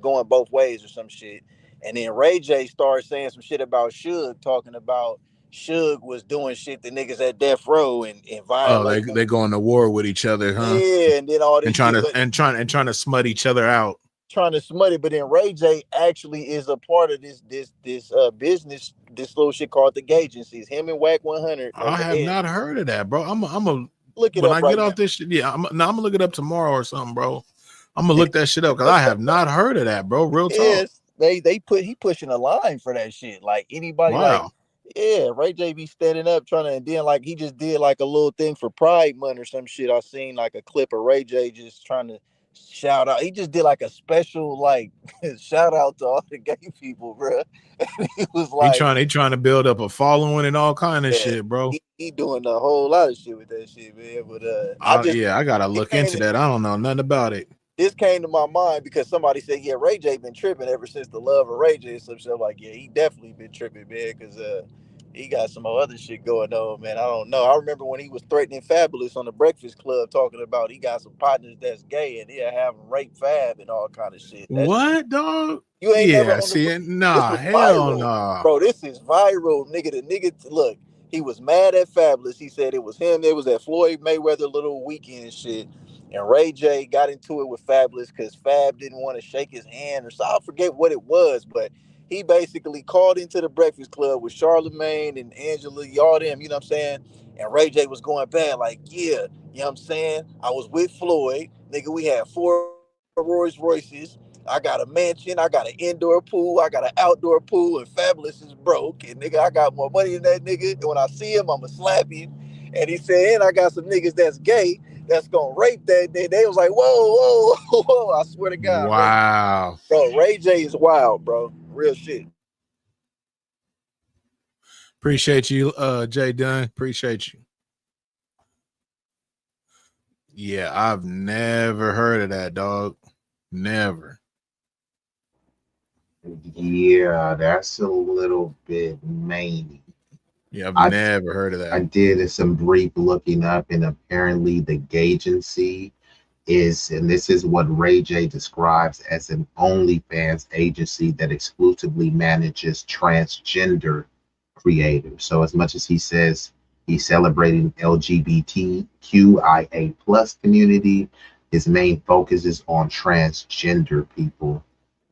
going both ways or some shit, and then Ray J started saying some shit about Suge, talking about Suge was doing shit to niggas at death row and Oh, violating them. they going to war with each other, huh? Yeah, and then all And this shit, but trying to smut each other out. trying to smut it. But then Ray J actually is a part of this business, this little shit called the Gagencies. Him and Whack 100 are I have head. not heard of that, bro. I'm a Look it when up I get right off now. this shit, yeah, I'm gonna look it up tomorrow or something, bro. I'm gonna look that shit up because I have not heard of that, bro. Real talk. Yes, he pushing a line for that shit. Like anybody, like Wow. yeah, Ray J be standing up trying to, and then like he just did like a little thing for Pride Month or some shit. I seen like a clip of Ray J just trying to shout out. He just did like a special like shout out to all the gay people, bro. And he was like, He trying to build up a following and all kind of yeah, shit, bro. he doing a whole lot of shit with that shit, man. But Yeah, I gotta it look came into that. I don't know nothing about it. this came to my mind because somebody said, "Yeah, Ray J been tripping ever since the love of Ray J." And some shit. I'm like, yeah, he definitely been tripping, man, because he got some other shit going on, man. I don't know. I remember when he was threatening Fabulous on the Breakfast Club, talking about he got some partners that's gay and he'll have him rape Fab and all kind of shit. That shit. What, dog? You ain't never Yeah, on the. see it? This Nah, was hell viral, nah. bro. This is viral, nigga. The nigga, look, he was mad at Fabulous. He said it was him. It was that Floyd Mayweather little weekend shit. And Ray J got into it with Fabulous because Fab didn't want to shake his hand or so. I forget what it was, but he basically called into the Breakfast Club with Charlemagne and Angela, y'all them, you know what I'm saying? And Ray J was going bad, like, yeah, you know what I'm saying? I was with Floyd, nigga. We had 4 Rolls Royces. I got a mansion, I got an indoor pool, I got an outdoor pool, and Fabulous is broke. And nigga, I got more money than that nigga. And when I see him, I'ma slap him. And he said, and I got some niggas that's gay that's gonna rape that nigga. They was like, whoa, whoa, whoa. I swear to God, Wow. Ray J is wild, bro. Real shit. Appreciate you, Jay Dunn. Appreciate you. Yeah, I've never heard of that, dog. Never. Yeah, that's a little bit mangy. Yeah, I've never heard of I that. did some brief looking up, and apparently the agency is, and this is what Ray J describes as an OnlyFans agency that exclusively manages transgender creators. So as much as he says he's celebrating LGBTQIA plus community, his main focus is on transgender people.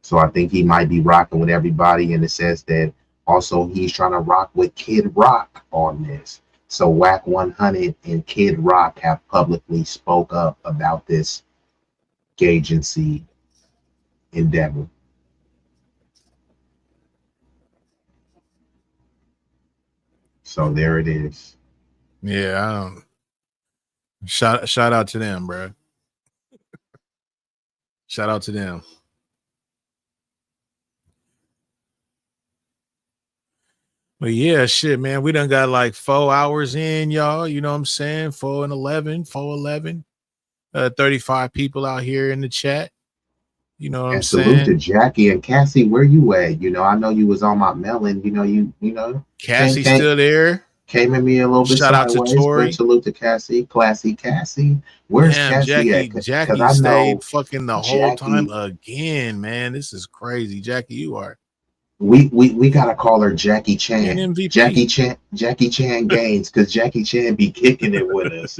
So I think he might be rocking with everybody, and it says that also he's trying to rock with Kid Rock on this. So Whack 100 and Kid Rock have publicly spoke up about this agency endeavor. So there it is. Yeah, I don't. Shout out to them, bro. Shout out to them. But yeah, shit, man. We done got like 4 hours in, y'all. You know what I'm saying? 4 and 11, 4:11. 35 people out here in the chat. You know what I'm And salute to saying? Jackie and Cassie. Where you at? You know, I know you was on my melon. You know, Cassie's still there. Came at me a little bit Shout out to sideways, but Tori. salute to Cassie. Classy Cassie. Where's Damn, Cassie at? Jackie Because I know stayed fucking the whole time again, man. This is crazy. Jackie, you are. We gotta call her Jackie Chan. An MVP. Jackie Chan Gaines, because Jackie Chan be kicking it with us.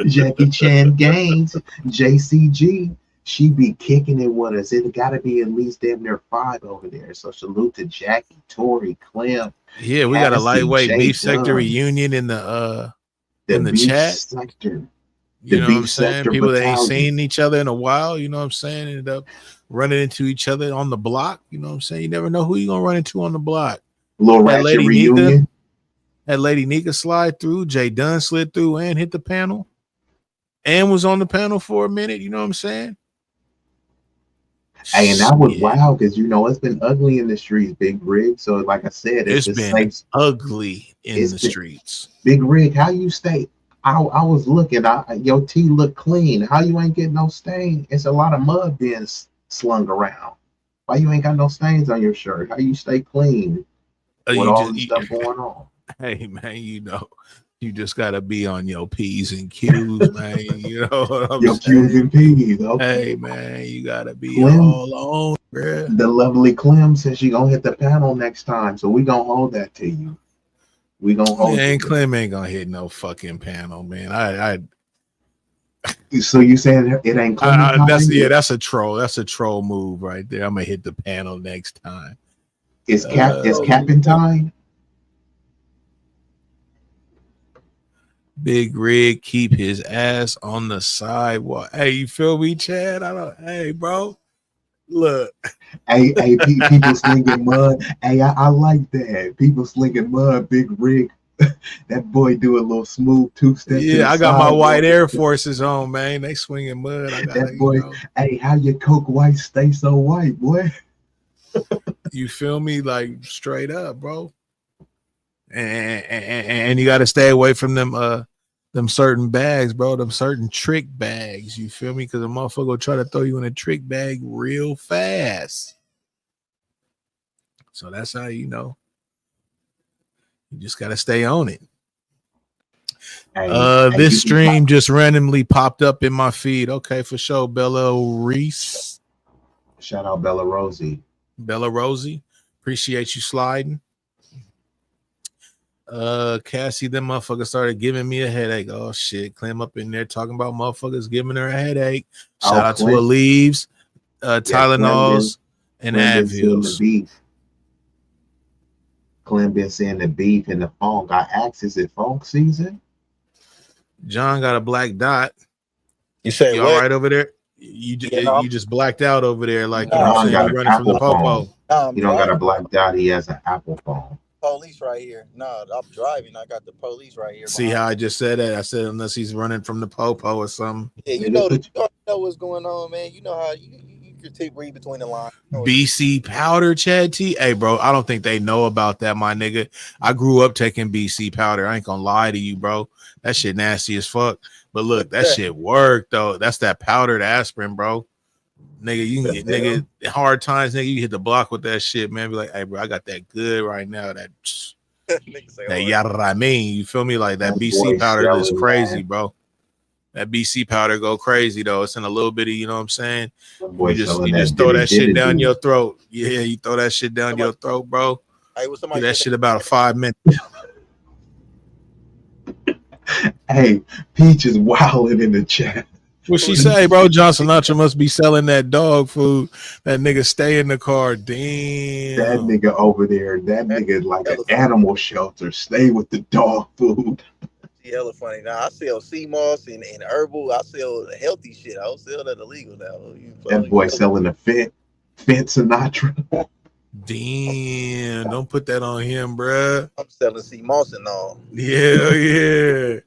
Jackie Chan Gaines, JCG, she be kicking it with us. It gotta be at least damn near 5 over there. So salute to Jackie, Tori, Clem. Yeah, we got a lightweight beef sector reunion in the chat. Sector. You know what I'm saying? People that ain't seen each other in a while, you know what I'm saying? Ended up running into each other on the block. You know what I'm saying? You never know who you're gonna run into on the block. Little Ratchet reunion. Had Lady Nika slide through, Jay Dunn slid through and hit the panel. And was on the panel for a minute, you know what I'm saying? Hey, and that was wild because you know it's been ugly in the streets, Big Rig. So like I said, it's been ugly in the streets. Big Rig, how you stay? I was looking, your tee look clean. How you ain't getting no stain? It's a lot of mud being slung around. Why you ain't got no stains on your shirt? How you stay clean with all this stuff going on? Hey man, you know, you just gotta be on your P's and Q's, man. You know what I'm your saying? Q's and P's. Okay. Hey man, you gotta be all on, bro. The lovely Clem says she gonna hit the panel next time, so we gonna hold that to you. We gonna hold. And Clem ain't gonna hit no fucking panel, man. So you saying it ain't Clem? That's a troll. That's a troll move right there. I'm gonna hit the panel next time. Is Captain time? Big Rig keep his ass on the sidewalk. Hey, you feel me, Chad? Hey, bro. Look. Hey, people slinging mud. Hey, I like that. People slinging mud, Big Rig. That boy do a little smooth 2-step. Yeah, I got my white Air Forces on, man. They swinging mud. That boy, hey, how your Coke white stay so white, boy? You feel me? Like straight up, bro. And you got to stay away from them certain bags, bro. Them certain trick bags. You feel me? Because a motherfucker will try to throw you in a trick bag real fast. So that's how you know. You just got to stay on it. This stream just randomly popped up in my feed. Okay, for sure. Bella Reese. Shout out Bella Rosie. Bella Rosie. Appreciate you sliding. Cassie, them motherfuckers started giving me a headache. Oh shit, Clem up in there talking about motherfuckers giving her a headache. Shout out to Aleaves, Tylenols, and Advils. Clem been saying the beef and the funk. I asked, is it funk season? John got a black dot. You say you all right over there? You just blacked out over there, like you know what I'm John saying. got You an running from the Apple popo. phone. I'm He don't got a driving. black dot. He has an Apple phone. Police right here. No, I'm driving. I got the police right here See behind. how I just said that? I said unless he's running from the popo or something. Yeah, you Nigga, know put you know what's going on, man. You know how you can read between the lines. You know what- BC powder, Chad T. Hey, bro, I don't think they know about that, my nigga. I grew up taking BC powder. I ain't gonna lie to you, bro. That shit nasty as fuck. But look, that shit worked though. That's that powdered asprin, bro. Nigga, you can get nigga hard times, nigga. You hit the block with that shit, man. Be like, hey, bro, I got that good right now. That yada I mean, you feel me? Like that BC powder is crazy, bro. That BC powder go crazy though. It's in a little bitty, you know what I'm saying? You just throw that shit down your throat. Yeah, you throw that shit down your throat, bro. Get that shit about 5 minutes. Hey, Peach is wilding in the chat. What she say, bro? John Sinatra must be selling that dog food. That nigga stay in the car. Damn. That nigga over there, that nigga like an animal shelter. Stay with the dog food. She hella funny. Now I sell sea moss and herbal. I sell healthy shit. I don't sell that illegal now. That boy selling the Fent Sinatra. Damn, don't put that on him, bruh. I'm selling sea moss and all. Yeah.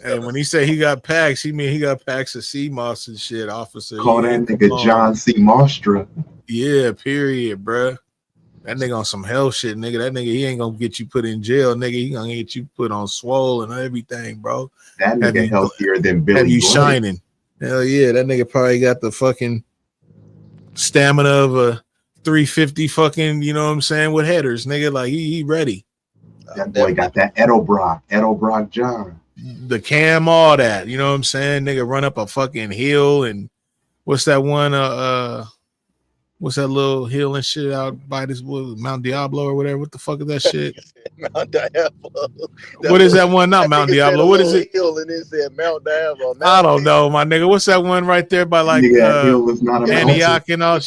Hey, when he say he got packs, he mean he got packs of sea moss and shit, officer. Call that nigga John C. Mostra. Yeah, period, bruh. That nigga on some hell shit, nigga. That nigga, he ain't gonna get you put in jail, nigga. He gonna get you put on swole and everything, bro. That nigga healthier than Billy. Have you Blake. shining? Hell yeah, that nigga probably got the fucking stamina of a 350 fucking, you know what I'm saying, with headers, nigga. Like he ready. That boy got that Edelbrock John. The cam, all that, you know what I'm saying? Nigga run up a fucking hill and what's that one? What's that little hill and shit out by this Mount Diablo or whatever? What the fuck is that shit? Mount Diablo. What is that one? Not Mount Diablo. What is it? Hill and it said Mount Diablo. I don't know, my nigga. What's that one right there by like Antioch and all?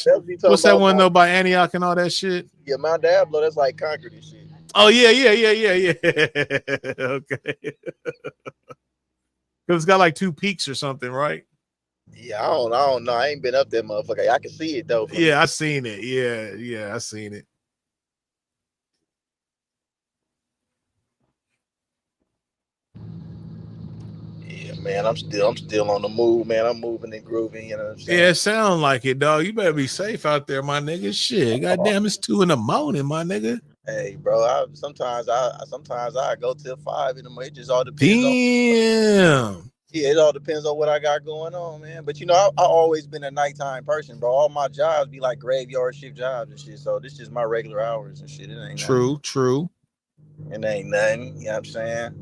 What's that one though by Antioch and all that shit? Yeah, Mount Diablo. That's like Concord and shit. Oh yeah. Okay. Because it's got like 2 peaks or something, right? Yeah, I don't know. I ain't been up there, motherfucker. I can see it though. Yeah, I seen it. Yeah, I seen it. Yeah, man. I'm still on the move, man. I'm moving and grooving. You know what I'm saying? Yeah, it sound like it, dog. You better be safe out there, my nigga. Shit, goddamn, it's 2 a.m, my nigga. Hey, bro. Sometimes I go till 5 in the morning. It just all depends. Damn. Yeah, it all depends on what I got going on, man. But you know, I always been a nighttime person, bro. All my jobs be like graveyard shift jobs and shit. So this is my regular hours and shit. It ain't true. It ain't nothing. You know what I'm saying?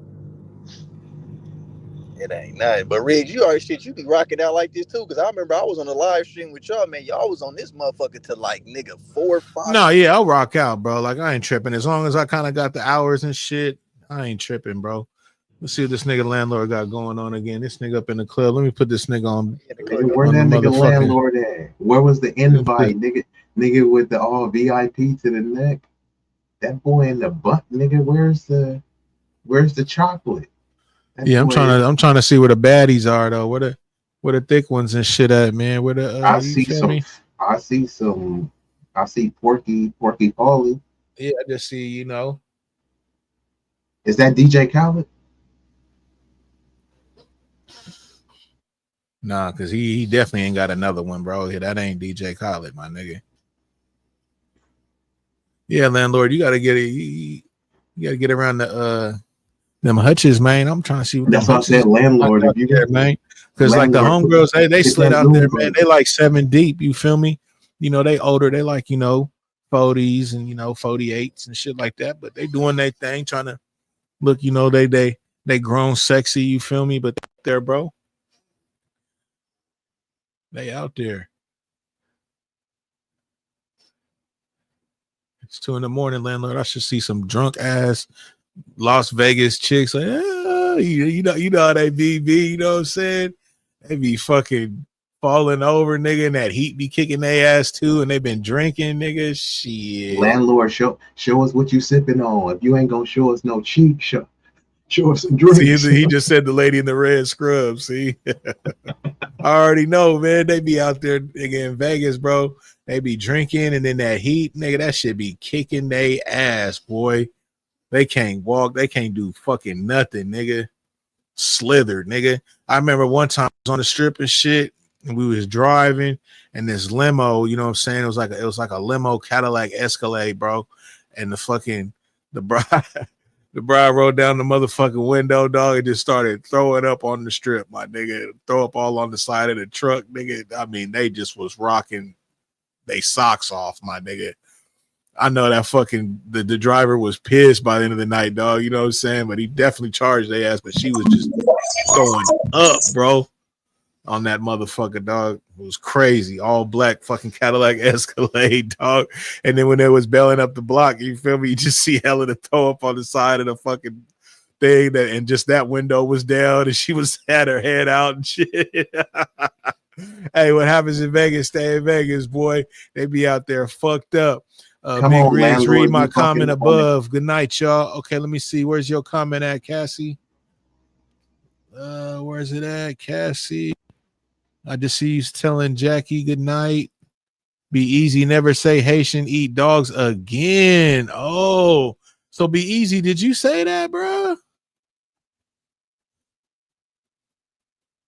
It ain't nothing. But Riggs, you already shit. You be rocking out like this too, because I remember I was on the live stream with y'all, man. Y'all was on this motherfucker to like nigga 4 or 5. No, yeah, I'll rock out, bro. Like I ain't tripping as long as I kind of got the hours and shit. I ain't tripping, bro. Let's see what this nigga landlord got going on again. This nigga up in the club. Let me put this nigga on. Where that nigga landlord at? Where was the invite, nigga with the all VIP to the neck? That boy in the butt, nigga. Where's the chocolate? Yeah, I'm trying to see where the baddies are though. Where the thick ones and shit at, man. Where the I see Porky Pauly. Yeah, I just see, you know. Is that DJ Khaled? Nah, because he definitely ain't got another one, bro. Yeah, that ain't DJ Khaled, my nigga. Yeah, landlord, you gotta get it. You gotta get around the them hutches, man. I'm trying to see what that's what I said, landlord. If you there, man, because like the homegirls, they slid out there, man. They like 7 deep. You feel me? You know, they older. They like 40s and 48s and shit like that. But they doing their thing, trying to look. They grown sexy. You feel me? But there, bro. They out there. It's 2 a.m, landlord. I should see some drunk ass Las Vegas chicks. Like, you know how they be, you know what I'm saying? They be fucking falling over, nigga, and that heat be kicking their ass too, and they been drinking, nigga. Shit. Landlord, show us what you sipping on. If you ain't gonna show us no cheek, show us some drinks. See, he just said the lady in the red scrub. See. I already know, man. They be out there nigga, in Vegas, bro. They be drinking, and then that heat, nigga, that shit be kicking they ass, boy. They can't walk. They can't do fucking nothing, nigga. Slithered, nigga. I remember one time I was on the strip and shit, and we was driving, and this limo, you know what I'm saying? It was like a limo Cadillac Escalade, bro. And the bride the bride rolled down the motherfucking window, dog, and just started throwing up on the strip, my nigga. Throw up all on the side of the truck, nigga. I mean, they just was rocking they socks off, my nigga. I know that fucking the driver was pissed by the end of the night, dog. You know what I'm saying? But he definitely charged their ass. But she was just going up, bro, on that motherfucker, dog. It was crazy. All black fucking Cadillac Escalade, dog. And then when they was bailing up the block, you feel me? You just see Helen to throw up on the side of the fucking thing, and just that window was down, and she was had her head out and shit. Hey, what happens in Vegas, stay in Vegas, boy. They be out there fucked up. Come Big on, Riggs, landlord. read my You comment fucking on it. above. Good night, y'all. Okay, let me see. Where's your comment at, Cassie? Where's it at, Cassie? I just see you telling Jackie good night. Be easy. Never say Haitian eat dogs again. Oh, so be easy. Did you say that, bro?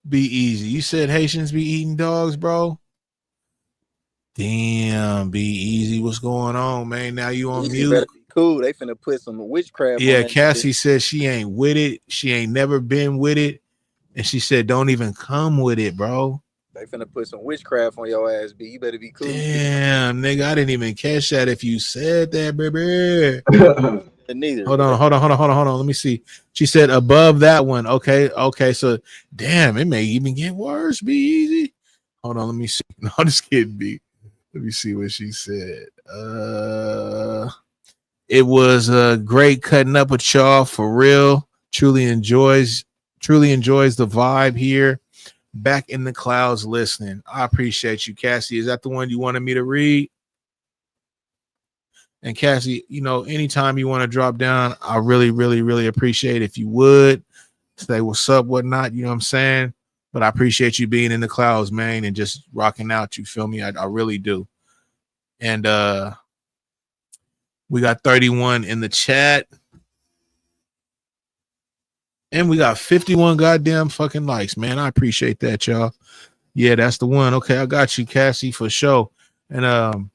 Be easy. You said Haitians be eating dogs, bro? Damn, be easy. What's going on, man? Now you on Easy mute? better be cool. They finna put some witchcraft on Yeah, that Cassie nigga. says she ain't with it. She ain't never been with it. And she said, don't even come with it, bro. They finna put some witchcraft on your ass, B. You better be cool. Damn, nigga, I didn't even catch that if you said that, baby. Neither. Hold on. Let me see. She said above that one. Okay. So, damn, it may even get worse. Be easy. Hold on, let me see. No, I'm just kidding, B. Let me see what she said. It was great cutting up with y'all for real. Truly enjoys the vibe here. Back in the clouds listening. I appreciate you, Cassie. Is that the one you wanted me to read? And Cassie, you know, anytime you want to drop down, I really, really, really appreciate if you would say what's up, whatnot. You know what I'm saying? But I appreciate you being in the clouds, man, and just rocking out. You feel me? I really do. And we got 31 in the chat. And we got 51 goddamn fucking likes, man. I appreciate that, y'all. Yeah, that's the one. Okay, I got you, Cassie, for sure. And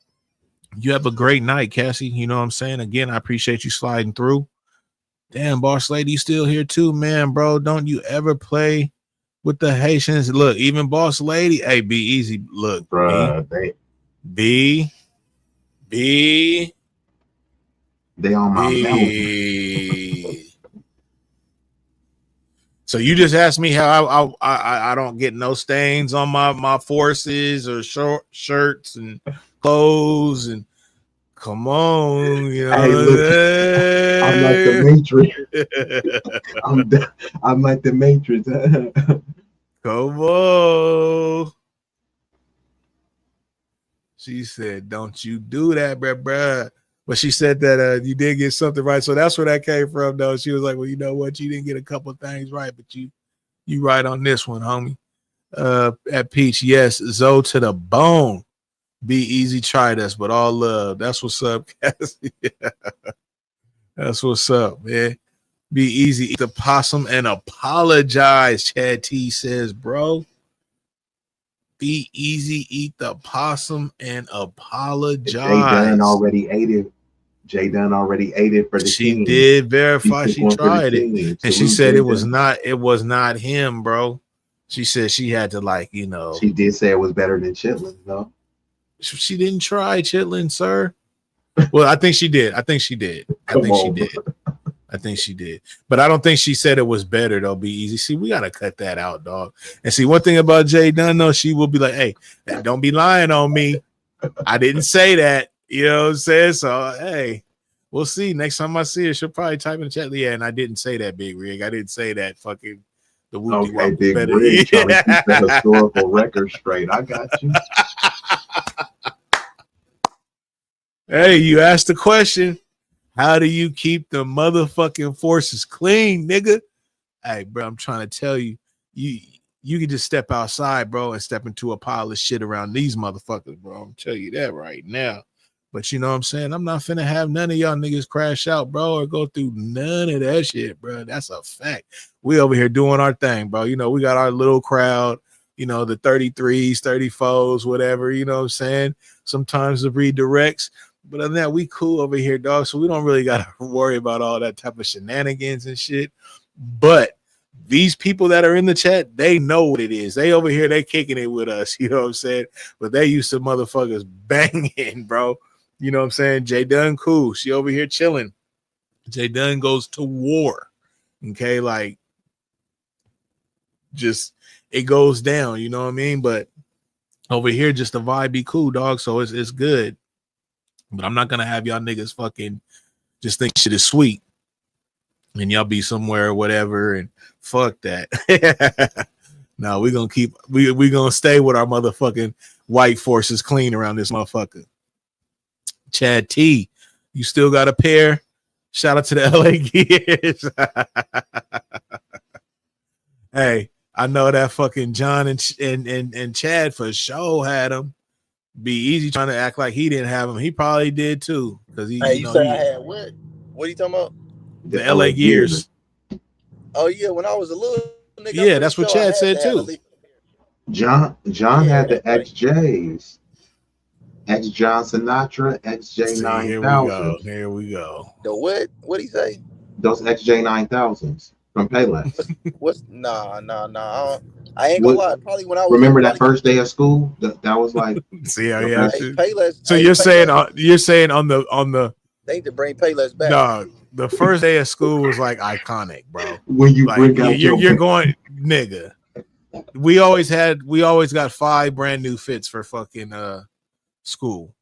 you have a great night, Cassie. You know what I'm saying? Again, I appreciate you sliding through. Damn, Boss Lady, still here too, man, bro. Don't you ever play with the Haitians? Look, even Boss Lady, hey, be easy. Look, Bruh, B. They on my belt. So you just asked me how I don't get no stains on my forces or short shirts and clothes and come on, you know. Hey, look, I'm like the Matrix. I'm like the Matrix. Come on. She said, "Don't you do that, bruh." But she said that you did get something right, so that's where that came from. Though she was like, "Well, you know what? You didn't get a couple of things right, but you right on this one, homie." At Peach, yes, Zoe to the bone. Be easy, tried us, but all love. That's what's up, Cassie. That's what's up, man. Be easy, eat the possum and apologize. Chad T says, bro. Be easy, eat the possum and apologize. Jay Dunn already ate it. Jay Dunn already ate it for the She team. did verify she tried it. And she said it was not him, bro. She said she had to, like, you know. She did say it was better than Chitlin, though. She didn't try Chitlin, sir. Well, I think she did. I think she did. But I don't think she said it was better, though. Be easy. See, we gotta cut that out, dog. And see, one thing about Jay Dunn, though, she will be like, hey, don't be lying on me. I didn't say that. You know what I'm saying? So, hey, we'll see. Next time I see her, she'll probably type in the chat. Yeah, and I didn't say that, Big Rig. I didn't say that fucking the whoopty okay, Big better. Rig trying to keep the historical record straight. I got you. Hey, you asked the question. How do you keep the motherfucking forces clean, nigga? Hey, bro, I'm trying to tell you, you can just step outside, bro, and step into a pile of shit around these motherfuckers, bro. I'm telling you that right now. But you know what I'm saying? I'm not finna have none of y'all niggas crash out, bro, or go through none of that shit, bro. That's a fact. We over here doing our thing, bro. You know, we got our little crowd, you know, the 33s, 34s, whatever, you know what I'm saying? Sometimes the redirects. But other than that, we cool over here, dog. So we don't really got to worry about all that type of shenanigans and shit. But these people that are in the chat, they know what it is. They over here, they kicking it with us, you know what I'm saying? But they used to motherfuckers banging, bro. You know what I'm saying? J Dunn cool. She over here chilling. J Dunn goes to war. Okay, like just it goes down, you know what I mean? But over here, just the vibe be cool, dog. So it's good. But I'm not gonna have y'all niggas fucking just think shit is sweet. And y'all be somewhere or whatever, and fuck that. No, we gonna stay with our motherfucking white forces clean around this motherfucker. Chad T, you still got a pair? Shout out to the LA Gears. Hey, I know that fucking John and Chad for sure had them. Be easy trying to act like he didn't have them. He probably did too, because he. Hey, you know, say I had what? What are you talking about? The LA Gears. Oh yeah, when I was a little nigga. Yeah, that's what Chad said too. John had the XJs. X John Sinatra, XJ9000s. Here we go. The what? What'd he say? Those XJ9000s from Payless. What's nah. I ain't gonna lie. Probably when I was remember that first day of school. That was like. See how yeah. Payless. So you're saying on the. They need to bring Payless back. Dog, the first day of school was like iconic, bro. When you bring out you're going, nigga. We always got 5 brand new fits for fucking school.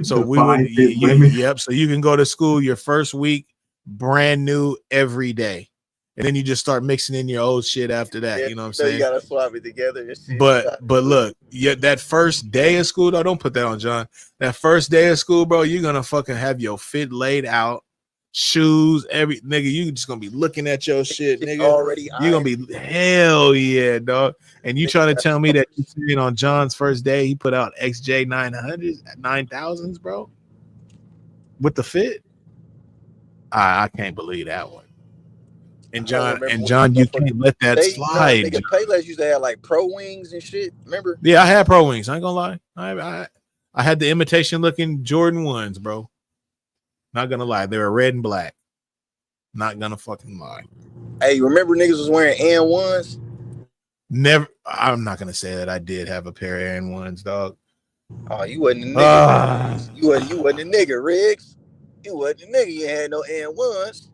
So we would yep. So you can go to school your first week brand new every day. And then you just start mixing in your old shit after that. Yeah, you know what I'm saying? You gotta swap it together and shit. But look, yeah, that first day of school, though, don't put that on John. That first day of school, bro, you're gonna fucking have your fit laid out, shoes, every nigga. You just gonna be looking at your shit, nigga. Already, you're gonna be hell yeah, dog. And you trying to tell me that you seen on John's first day, he put out XJ 900s, 9000s, bro, with the fit. I can't believe that one. And John, you can't let that slide. Nigga, Payless used to have like pro wings and shit. Remember? Yeah, I had pro wings. I ain't gonna lie. I had the imitation looking Jordan 1s, bro. Not gonna lie, they were red and black. Not gonna fucking lie. Hey, remember niggas was wearing N1s? Never. I'm not gonna say that I did have a pair of N1s, dog. Oh, you wasn't a nigga. You wasn't a nigga, Riggs. You wasn't a nigga. You had no N1s.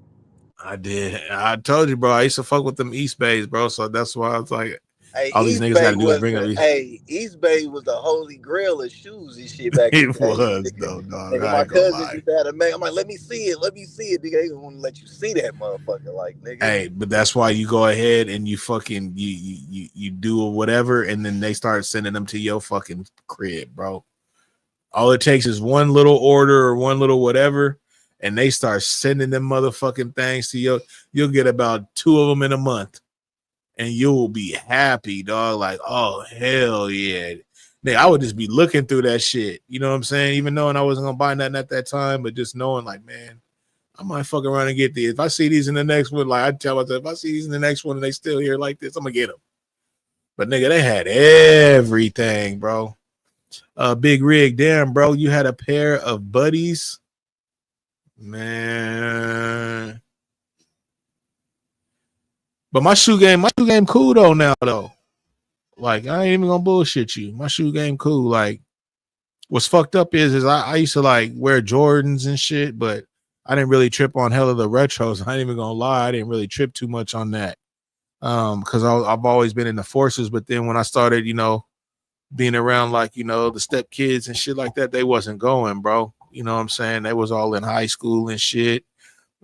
I did. I told you, bro. I used to fuck with them East Bays, bro. So that's why I was like, hey, all these East niggas Bay got to do is bring up. Hey, East Bay was the holy grail of shoes and shit back then. It was, though, dog. Nigga, my cousins used to have a man. I'm like, let me see it, nigga. They don't want to let you see that motherfucker, like, nigga. Hey, but that's why you go ahead and you fucking you do whatever, and then they start sending them to your fucking crib, bro. All it takes is one little order or one little whatever. And they start sending them motherfucking things to you. You'll get about 2 of them in a month. And you'll be happy, dog. Like, oh, hell yeah. I would just be looking through that shit. You know what I'm saying? Even knowing I wasn't going to buy nothing at that time, but just knowing, like, man, I might fuck around and get these. If I see these in the next one, like I tell myself, if I see these in the next one and they still here like this, I'm going to get them. But, nigga, they had everything, bro. Big Rig, damn, bro. You had a pair of buddies. Man, but my shoe game cool though now though. Like I ain't even gonna bullshit you. My shoe game cool. Like what's fucked up is I used to like wear Jordans and shit, but I didn't really trip on hell of the retros. I ain't even gonna lie, I didn't really trip too much on that. Because I've always been in the forces, but then when I started, you know, being around like, you know, the step kids and shit like that, they wasn't going, bro. You know what I'm saying? They was all in high school and shit.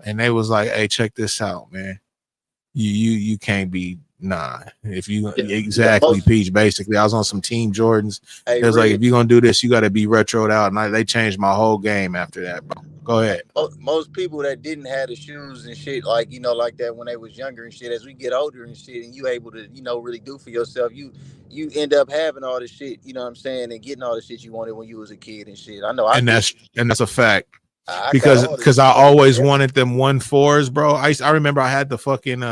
And they was like, hey, check this out, man. You can't be Nah, if you Yeah, exactly Peach. Basically, I was on some Team Jordans. hey, It was like Red. if you're gonna do this, you got to be retroed out, and they changed my whole game after that, bro. Go ahead. Most people that didn't have the shoes and shit, like like that when they was younger and shit. As we get older and shit, and you able to, really do for yourself, you end up having all the shit. You know what I'm saying, and getting all the shit you wanted when you was a kid and shit. I know I And did. that's a fact I got because all the shit. I Like, always wanted them 1.4s, bro. I remember I had the fucking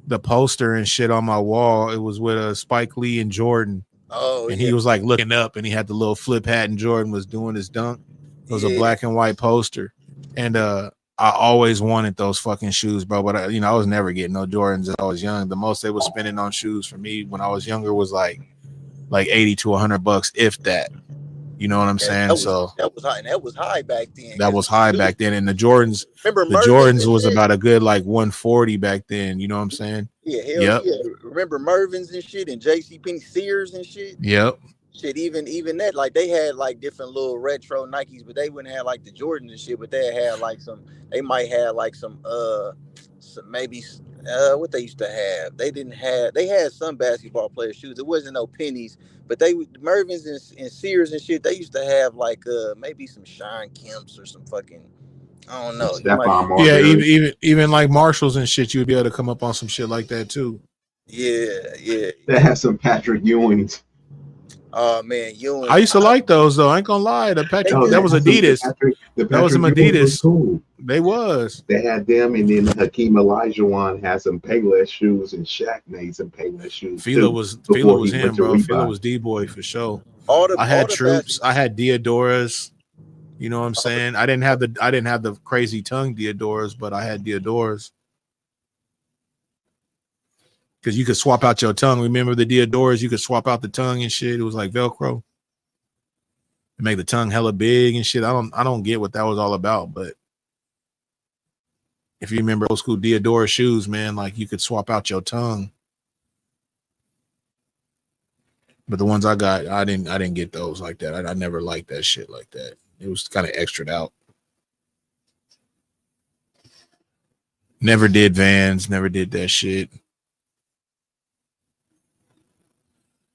the poster and shit on my wall. It was with Spike Lee and Jordan, oh and yeah, he was like looking up, and he had the little flip hat, and Jordan was doing his dunk. It was a yeah. black and white poster, and I always wanted those fucking shoes, bro. But I was never getting no Jordans as I was young. The most they was spending on shoes for me when I was younger was like $80 to $100, if that. You know what I'm Yeah, saying? So that was high, and that was high back then. that Cause was high shoes, back then, and the Jordans, remember Mervins and was shit. about a good like 140 back then. You know what I'm saying? Yeah, hell Yep, yeah. Remember Mervins and shit, and J.C. Penney Sears and shit. yep. Shit, even that, like they had like different little retro Nikes, but they wouldn't have like the Jordans and shit. But they had like some. They might have like some maybe what they used to have. They didn't have. They had some basketball player shoes. It wasn't no pennies, but Mervins and Sears and shit. They used to have like maybe some Sean Kemp's or some fucking. I don't know. You might. Stephon Yeah, Marbury. even like Marshalls and shit, you'd be able to come up on some shit like that too. Yeah, yeah, They yeah. had some Patrick Ewings. Oh man, I Ewing. used to like those though. I ain't gonna lie. The They Patrick, No, that they good. was had some Adidas. The That was some Patrick Ewings was Adidas. cool. They was. They had them, and then Hakeem Olajuwon had some Payless shoes, and Shaq made some Payless shoes too Fila before was he went him, to bro. Fila Reebok. was D boy for sure. I All had the Troops. basketball. I had Diodoras. You know what I'm saying? I didn't have the crazy tongue Diodoras, but I had Diodoras because you could swap out your tongue. Remember the Diodoras? You could swap out the tongue and shit. It was like Velcro. It make the tongue hella big and shit. I don't get what that was all about, but if you remember old school Diodora shoes, man, like you could swap out your tongue. But the ones I got, I didn't get those like that. I never liked that shit like that. It was kind of extra out. Never did Vans, never did that shit.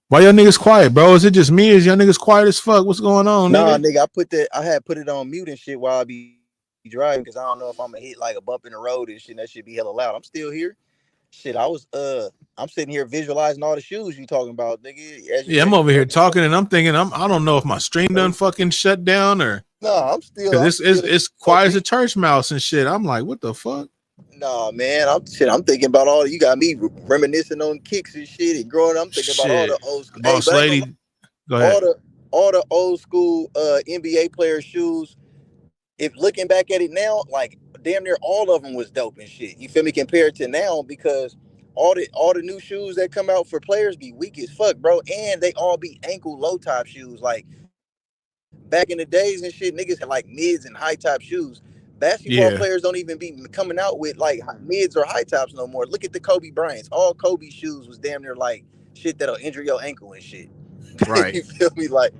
Why y'all niggas quiet, bro? Is it just me? Is y'all niggas quiet as fuck? What's going on, Nah, nigga? nigga, I had put it on mute and shit while I be driving because I don't know if I'm gonna hit like a bump in the road and shit. And that shit be hella loud. I'm still here. Shit, I'm sitting here visualizing all the shoes you talking about, nigga. Yeah, I'm over here talking and I'm thinking I don't know if my stream done fucking shut down or Nah, because I'm still it's quiet as a church mouse and shit. I'm like, what the fuck? Nah, man, I'm thinking about all you got me reminiscing on kicks and shit and growing. I'm thinking about all the Shit. old school. Hey, Boss but I ain't gonna lie, lady, go ahead. all the old school NBA player shoes. If looking back at it now, like damn near all of them was dope and shit. You feel me? Compared to now, because all the new shoes that come out for players be weak as fuck, bro, and they all be ankle low top shoes. Like back in the days and shit, niggas had like mids and high top shoes. Basketball Yeah, players don't even be coming out with like mids or high tops no more. Look at the Kobe Bryants. All Kobe shoes was damn near like shit that'll injure your ankle and shit. right. You feel me? Like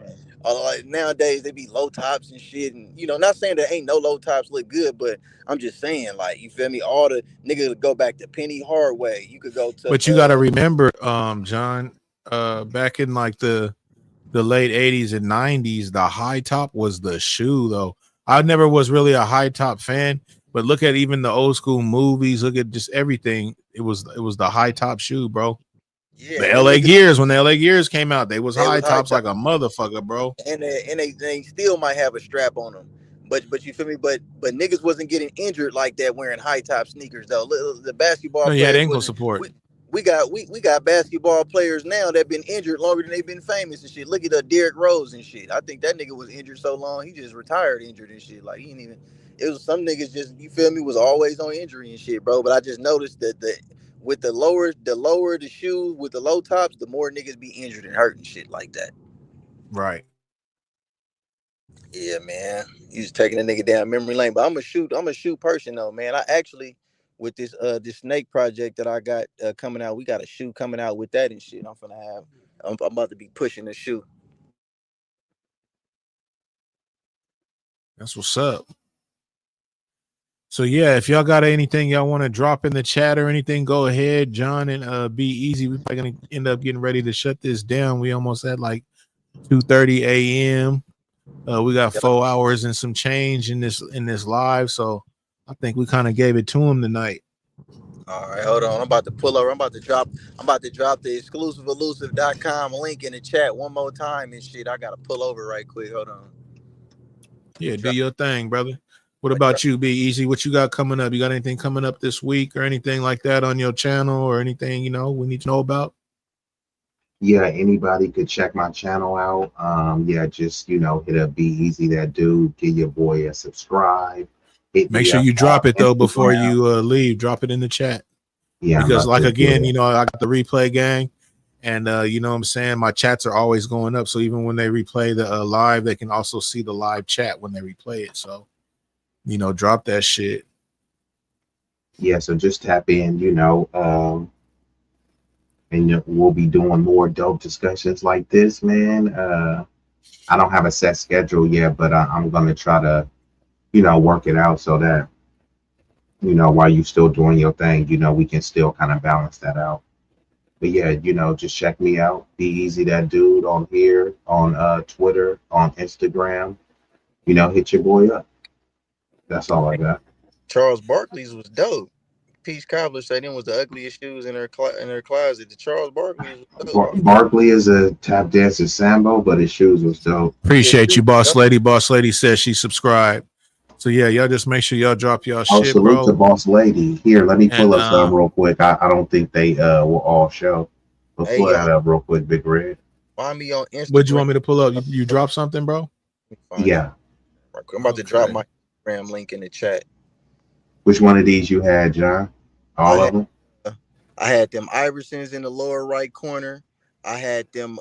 nowadays they be low tops and shit, and not saying that ain't no low tops look good, but I'm just saying, like, you feel me? All the niggas go back to Penny Hardaway. You could go to But you gotta remember, John, back in like the late 80s and 90s, the high top was the shoe though. I never was really a high top fan, but look at even the old school movies, look at just everything. It was the high top shoe, bro. yeah, The and them LA niggas Gears, when the LA Gears came out, they was they high was high tops like top, a motherfucker, bro. and they still might have a strap on them. But you feel me? But niggas wasn't getting injured like that wearing high top sneakers though. The basketball No, you had players ankle wasn't. support. We got basketball players now that been injured longer than they've been famous and shit. Look at Derrick Rose and shit. I think that nigga was injured so long he just retired injured and shit. Like he ain't even. It was some niggas just you feel me was always on injury and shit, bro. But I just noticed that with the lower the shoes with the low tops, the more niggas be injured and hurt and shit like that. Right. Yeah, man. You just taking a nigga down memory lane. But I'm a shoot person though, man. I actually with this snake project that I got coming out, we got a shoe coming out with that and shit. I'm about to be pushing the shoe. That's what's up. So yeah, if y'all got anything y'all want to drop in the chat or anything, go ahead, John and Be Easy. We're probably gonna end up getting ready to shut this down. We almost at like 2:30 a.m. We got 4 hours and some change in this live, so I think we kind of gave it to him tonight. All right, hold on. I'm about to pull over. I'm about to drop the exclusiveelusive.com link in the chat one more time and shit. I gotta pull over right quick. Hold on. Yeah, do your thing, brother. What about you, Be Easy? What you got coming up? You got anything coming up this week or anything like that on your channel or anything, we need to know about? Yeah, anybody could check my channel out. Yeah, just hit up Be Easy That Dude. Give your boy a subscribe. Make sure you drop it though before you leave. Drop it in the chat. Yeah, because like again, I got the replay gang, and you know what I'm saying, my chats are always going up. So even when they replay the live, they can also see the live chat when they replay it. So drop that shit. Yeah, so just tap in, and we'll be doing more dope discussions like this, man. I don't have a set schedule yet, but I'm gonna try to, work it out so that, while you still doing your thing, we can still kind of balance that out. But yeah, just check me out. Be Easy That Dude on here, on Twitter, on Instagram. Hit your boy up. That's all I got. Charles Barkley's was dope. Peach Cobbler said them was the ugliest shoes in her closet. The Charles Barkley's was dope. Barkley is a tap dancer sambo, but his shoes was dope. Appreciate you, boss lady. Boss lady says she subscribed. So yeah, y'all just make sure y'all drop y'all shit, salute bro. to boss lady. Here, let me pull up some real quick. I don't think they will all show. Let's pull that up real quick, Big Red. Find me on Instagram. What'd you want me to pull up? You drop something, bro? Yeah. I'm about to drop my Instagram link in the chat. Which one of these you had, John? All of them? I had them Iversons in the lower right corner. I had them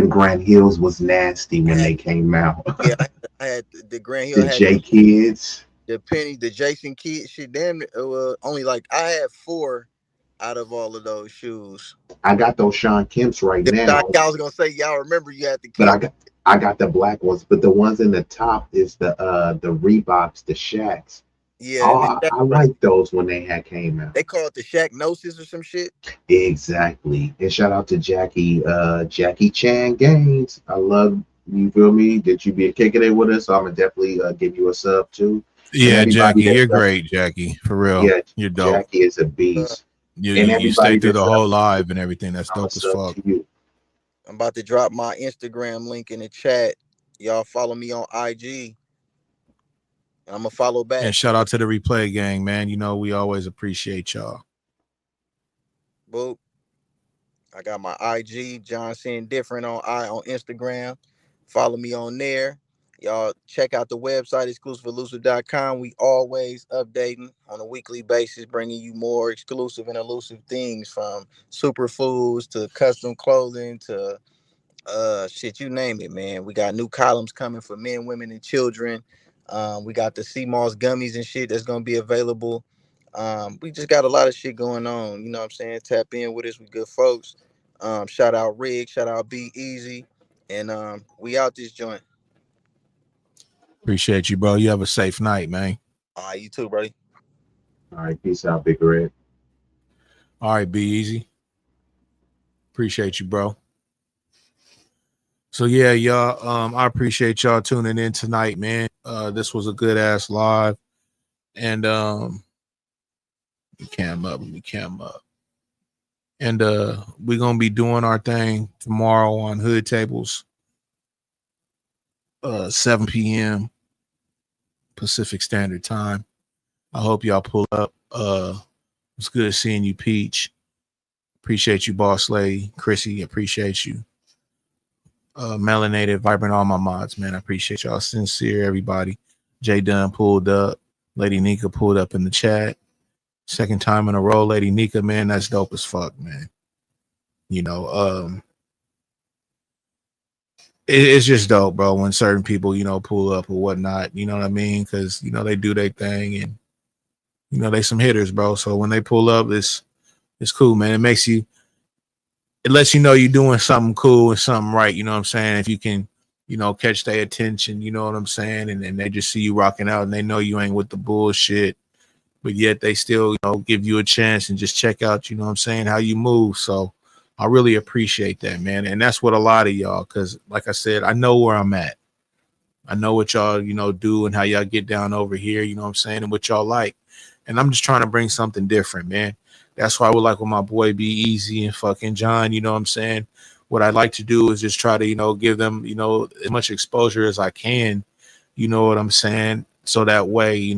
Grand Hills was nasty when they came out. Yeah, I had the Grand Hill. The J Kids. The Penny, the Jason Kidd shit. Damn, only like I had 4 out of all of those shoes. I got those Sean Kemp's right now. I was gonna say, y'all remember you had the Kemp. But I got the black ones, but the ones in the top is the Reeboks, the Shaqs. Yeah, I like those when they came out. They call it the Shaq Gnosis or some shit. Exactly. And shout out to Jackie Chan Gaines. I love you. Feel me? That you be kicking it with us. So I'm gonna definitely give you a sub too. Yeah, Jackie, you're great, Jackie. For real. Yeah, you're dope. Jackie is a beast. You stay through the whole live and everything. That's dope as fuck. I'm about to drop my Instagram link in the chat. Y'all follow me on IG. And I'm gonna follow back. And shout out to the replay gang, man. We always appreciate y'all. Boop. I got my IG, John Seeing Different on Instagram. Follow me on there. Y'all check out the website, exclusiveelusive.com. We always updating on a weekly basis, bringing you more exclusive and elusive things, from superfoods to custom clothing to shit, you name it, man. We got new columns coming for men, women, and children. We got the sea moss gummies and shit that's gonna be available. We just got a lot of shit going on. You know what I'm saying? Tap in with us. We good folks. Shout out Rig, shout out Be Easy, and we out this joint. Appreciate you, bro. You have a safe night, man. All right, you too, buddy. All right, peace out, Big Red. All right, Be Easy. Appreciate you, bro. So yeah, y'all. I appreciate y'all tuning in tonight, man. This was a good ass live, and cam up, and we're gonna be doing our thing tomorrow on Hood Tables, 7 p.m. Pacific Standard Time. I hope y'all pull up. It's good seeing you, Peach. Appreciate you, Boss Lady. Chrissy, appreciate you. Melanated, Vibrant, all my mods, man. I appreciate y'all. Sincere, everybody. J Dunn pulled up. Lady Nika pulled up in the chat. Second time in a row, Lady Nika, man. That's dope as fuck, man. It's just dope, bro, when certain people, pull up or whatnot. You know what I mean? Because, they do their thing and, they some hitters, bro. So when they pull up, it's cool, man. It lets you know you're doing something cool and something right. You know what I'm saying? If you can catch their attention, you know what I'm saying? And they just see you rocking out and they know you ain't with the bullshit, but yet they still, give you a chance and just check out, you know what I'm saying, how you move. So I really appreciate that, man. And that's what a lot of y'all, because like I said, I know where I'm at. I know what y'all, do and how y'all get down over here, you know what I'm saying, and what y'all like. And I'm just trying to bring something different, man. That's why I would like with my boy Be Easy and fucking John, you know what I'm saying? What I'd like to do is just try to, give them, as much exposure as I can, you know what I'm saying? So that way,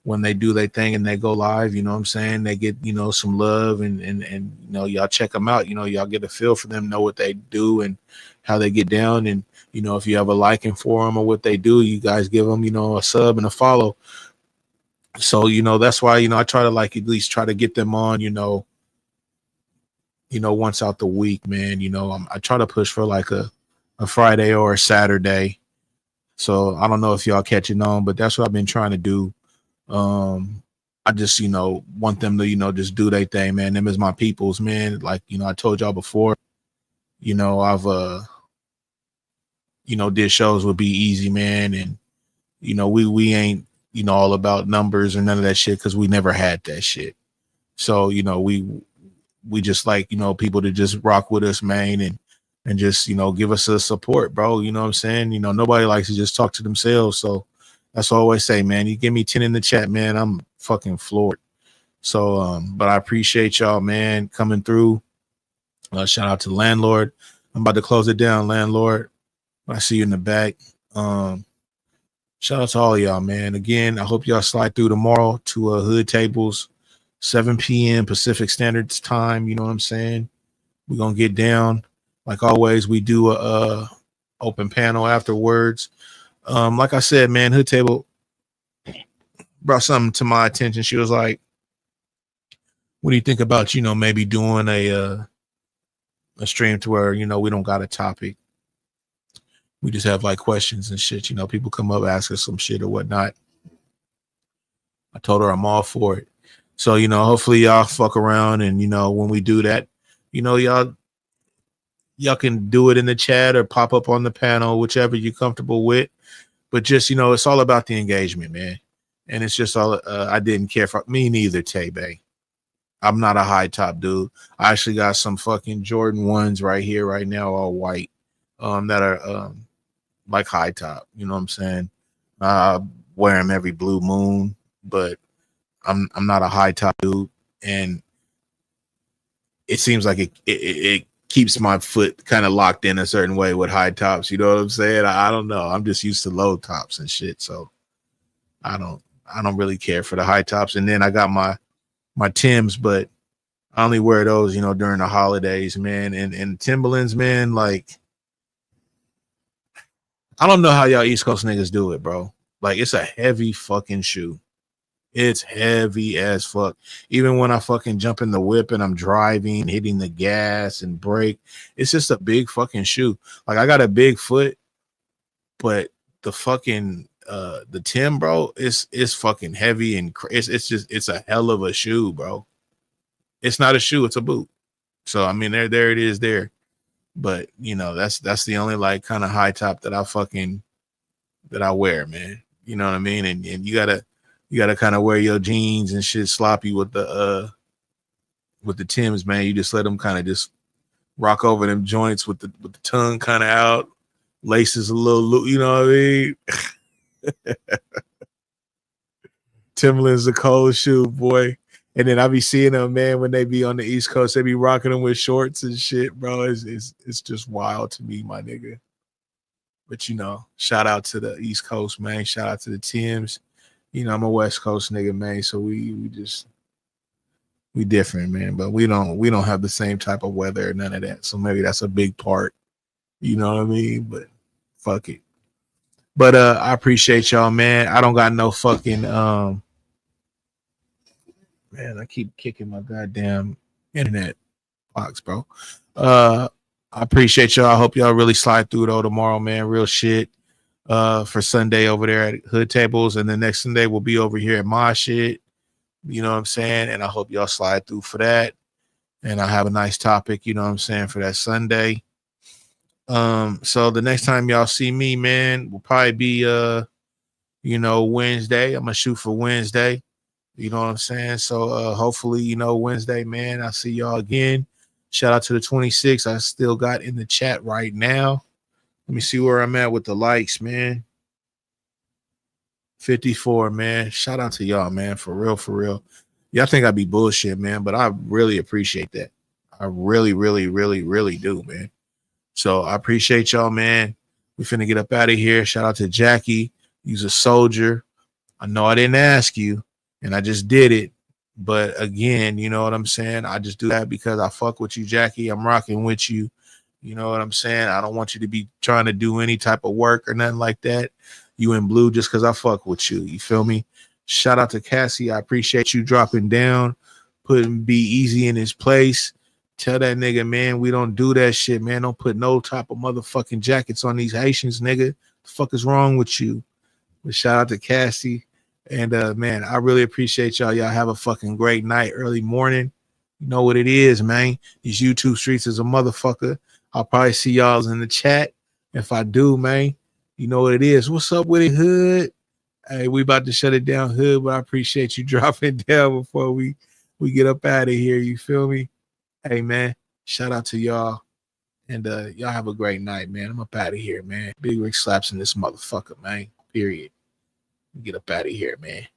when they do their thing and they go live, you know what I'm saying, they get, some love and y'all check them out, y'all get a feel for them, know what they do and how they get down. And, if you have a liking for them or what they do, you guys give them, a sub and a follow. So, that's why, I try to at least try to get them on, once out the week, man. I try to push for a Friday or a Saturday. So I don't know if y'all catching on, but that's what I've been trying to do. I just, want them to, just do their thing, man. Them is my peoples, man. Like, I told y'all before, I've, did shows with Be Easy, man. And, we ain't, all about numbers or none of that shit, because we never had that shit. So, we just like, people to just rock with us, man, and just, give us a support, bro. You know what I'm saying? Nobody likes to just talk to themselves. So that's what I always say, man. You give me 10 in the chat, man, I'm fucking floored. So, but I appreciate y'all, man, coming through. Shout out to Landlord. I'm about to close it down, Landlord. I see you in the back. Shout out to all y'all, man. Again, I hope y'all slide through tomorrow to Hood Tables, 7 p.m. Pacific Standard Time. You know what I'm saying? We're going to get down. Like always, we do a open panel afterwards. Like I said, man, Hood Table brought something to my attention. She was like, what do you think about, maybe doing a stream to where, we don't got a topic. We just have like questions and shit. People come up, ask us some shit or whatnot. I told her I'm all for it. So, hopefully y'all fuck around and, when we do that, y'all can do it in the chat or pop up on the panel, whichever you're comfortable with. But just, it's all about the engagement, man. And it's just all, I didn't care for me neither, Tay-Bay. I'm not a high top dude. I actually got some fucking Jordan 1s right here, right now, all white, that are like high top. You know what I'm saying? Wear them every blue moon, but I'm not a high top dude. And it seems like it keeps my foot kind of locked in a certain way with high tops. You know what I'm saying? I don't know. I'm just used to low tops and shit. So I don't really care for the high tops. And then I got my Timbs, but I only wear those, during the holidays, man. And Timberlands, man, like, I don't know how y'all East Coast niggas do it, bro. Like, it's a heavy fucking shoe. It's heavy as fuck. Even when I fucking jump in the whip and I'm driving, hitting the gas and brake, it's just a big fucking shoe. Like, I got a big foot, but the fucking the Tim, bro, it's fucking heavy and it's a hell of a shoe, bro. It's not a shoe, it's a boot. So I mean, there it is there. But that's the only like kind of high top that I wear, man. You know what I mean? And you gotta kind of wear your jeans and shit sloppy with the Timbs, man. You just let them kind of just rock over them joints with the tongue kind of out, laces a little loose, you know what I mean? Timberland's a cold shoe, boy. And then I be seeing them, man, when they be on the East Coast, they be rocking them with shorts and shit, bro. It's just wild to me, my nigga. But shout out to the East Coast, man. Shout out to the Timbs. I'm a West Coast nigga, man. So we different, man. But we don't have the same type of weather or none of that. So maybe that's a big part. You know what I mean? But fuck it. But I appreciate y'all, man. I don't got no fucking man, I keep kicking my goddamn internet box, bro. I appreciate y'all. I hope y'all really slide through though tomorrow, man. Real shit. For Sunday over there at Hood Tables, and the next Sunday we'll be over here at my shit. You know what I'm saying? And I hope y'all slide through for that. And I have a nice topic, you know what I'm saying, for that Sunday. So the next time y'all see me, man, will probably be Wednesday. I'm gonna shoot for Wednesday. You know what I'm saying? So hopefully, Wednesday, man, I'll see y'all again. Shout out to the 26 I still got in the chat right now. Let me see where I'm at with the likes, man. 54, man. Shout out to y'all, man. For real, for real. Y'all think I be bullshit, man, but I really appreciate that. I really, really, really, really do, man. So I appreciate y'all, man. We finna get up out of here. Shout out to Jackie. You's a soldier. I know I didn't ask you, and I just did it. But again, you know what I'm saying? I just do that because I fuck with you, Jackie. I'm rocking with you. You know what I'm saying? I don't want you to be trying to do any type of work or nothing like that. You in blue just because I fuck with you. You feel me? Shout out to Cassie. I appreciate you dropping down, putting Be Easy in his place. Tell that nigga, man, we don't do that shit, man. Don't put no type of motherfucking jackets on these Haitians, nigga. The fuck is wrong with you? But shout out to Cassie. And man, I really appreciate y'all. Y'all have a fucking great night, early morning. You know what it is, man. These YouTube streets is a motherfucker. I'll probably see y'all in the chat. If I do, man, you know what it is. What's up with it, Hood? Hey, we about to shut it down, Hood, but I appreciate you dropping down before we get up out of here. You feel me? Hey, man, shout out to y'all. And y'all have a great night, man. I'm up out of here, man. Big Rick slaps in this motherfucker, man. Period. Get up out of here, man.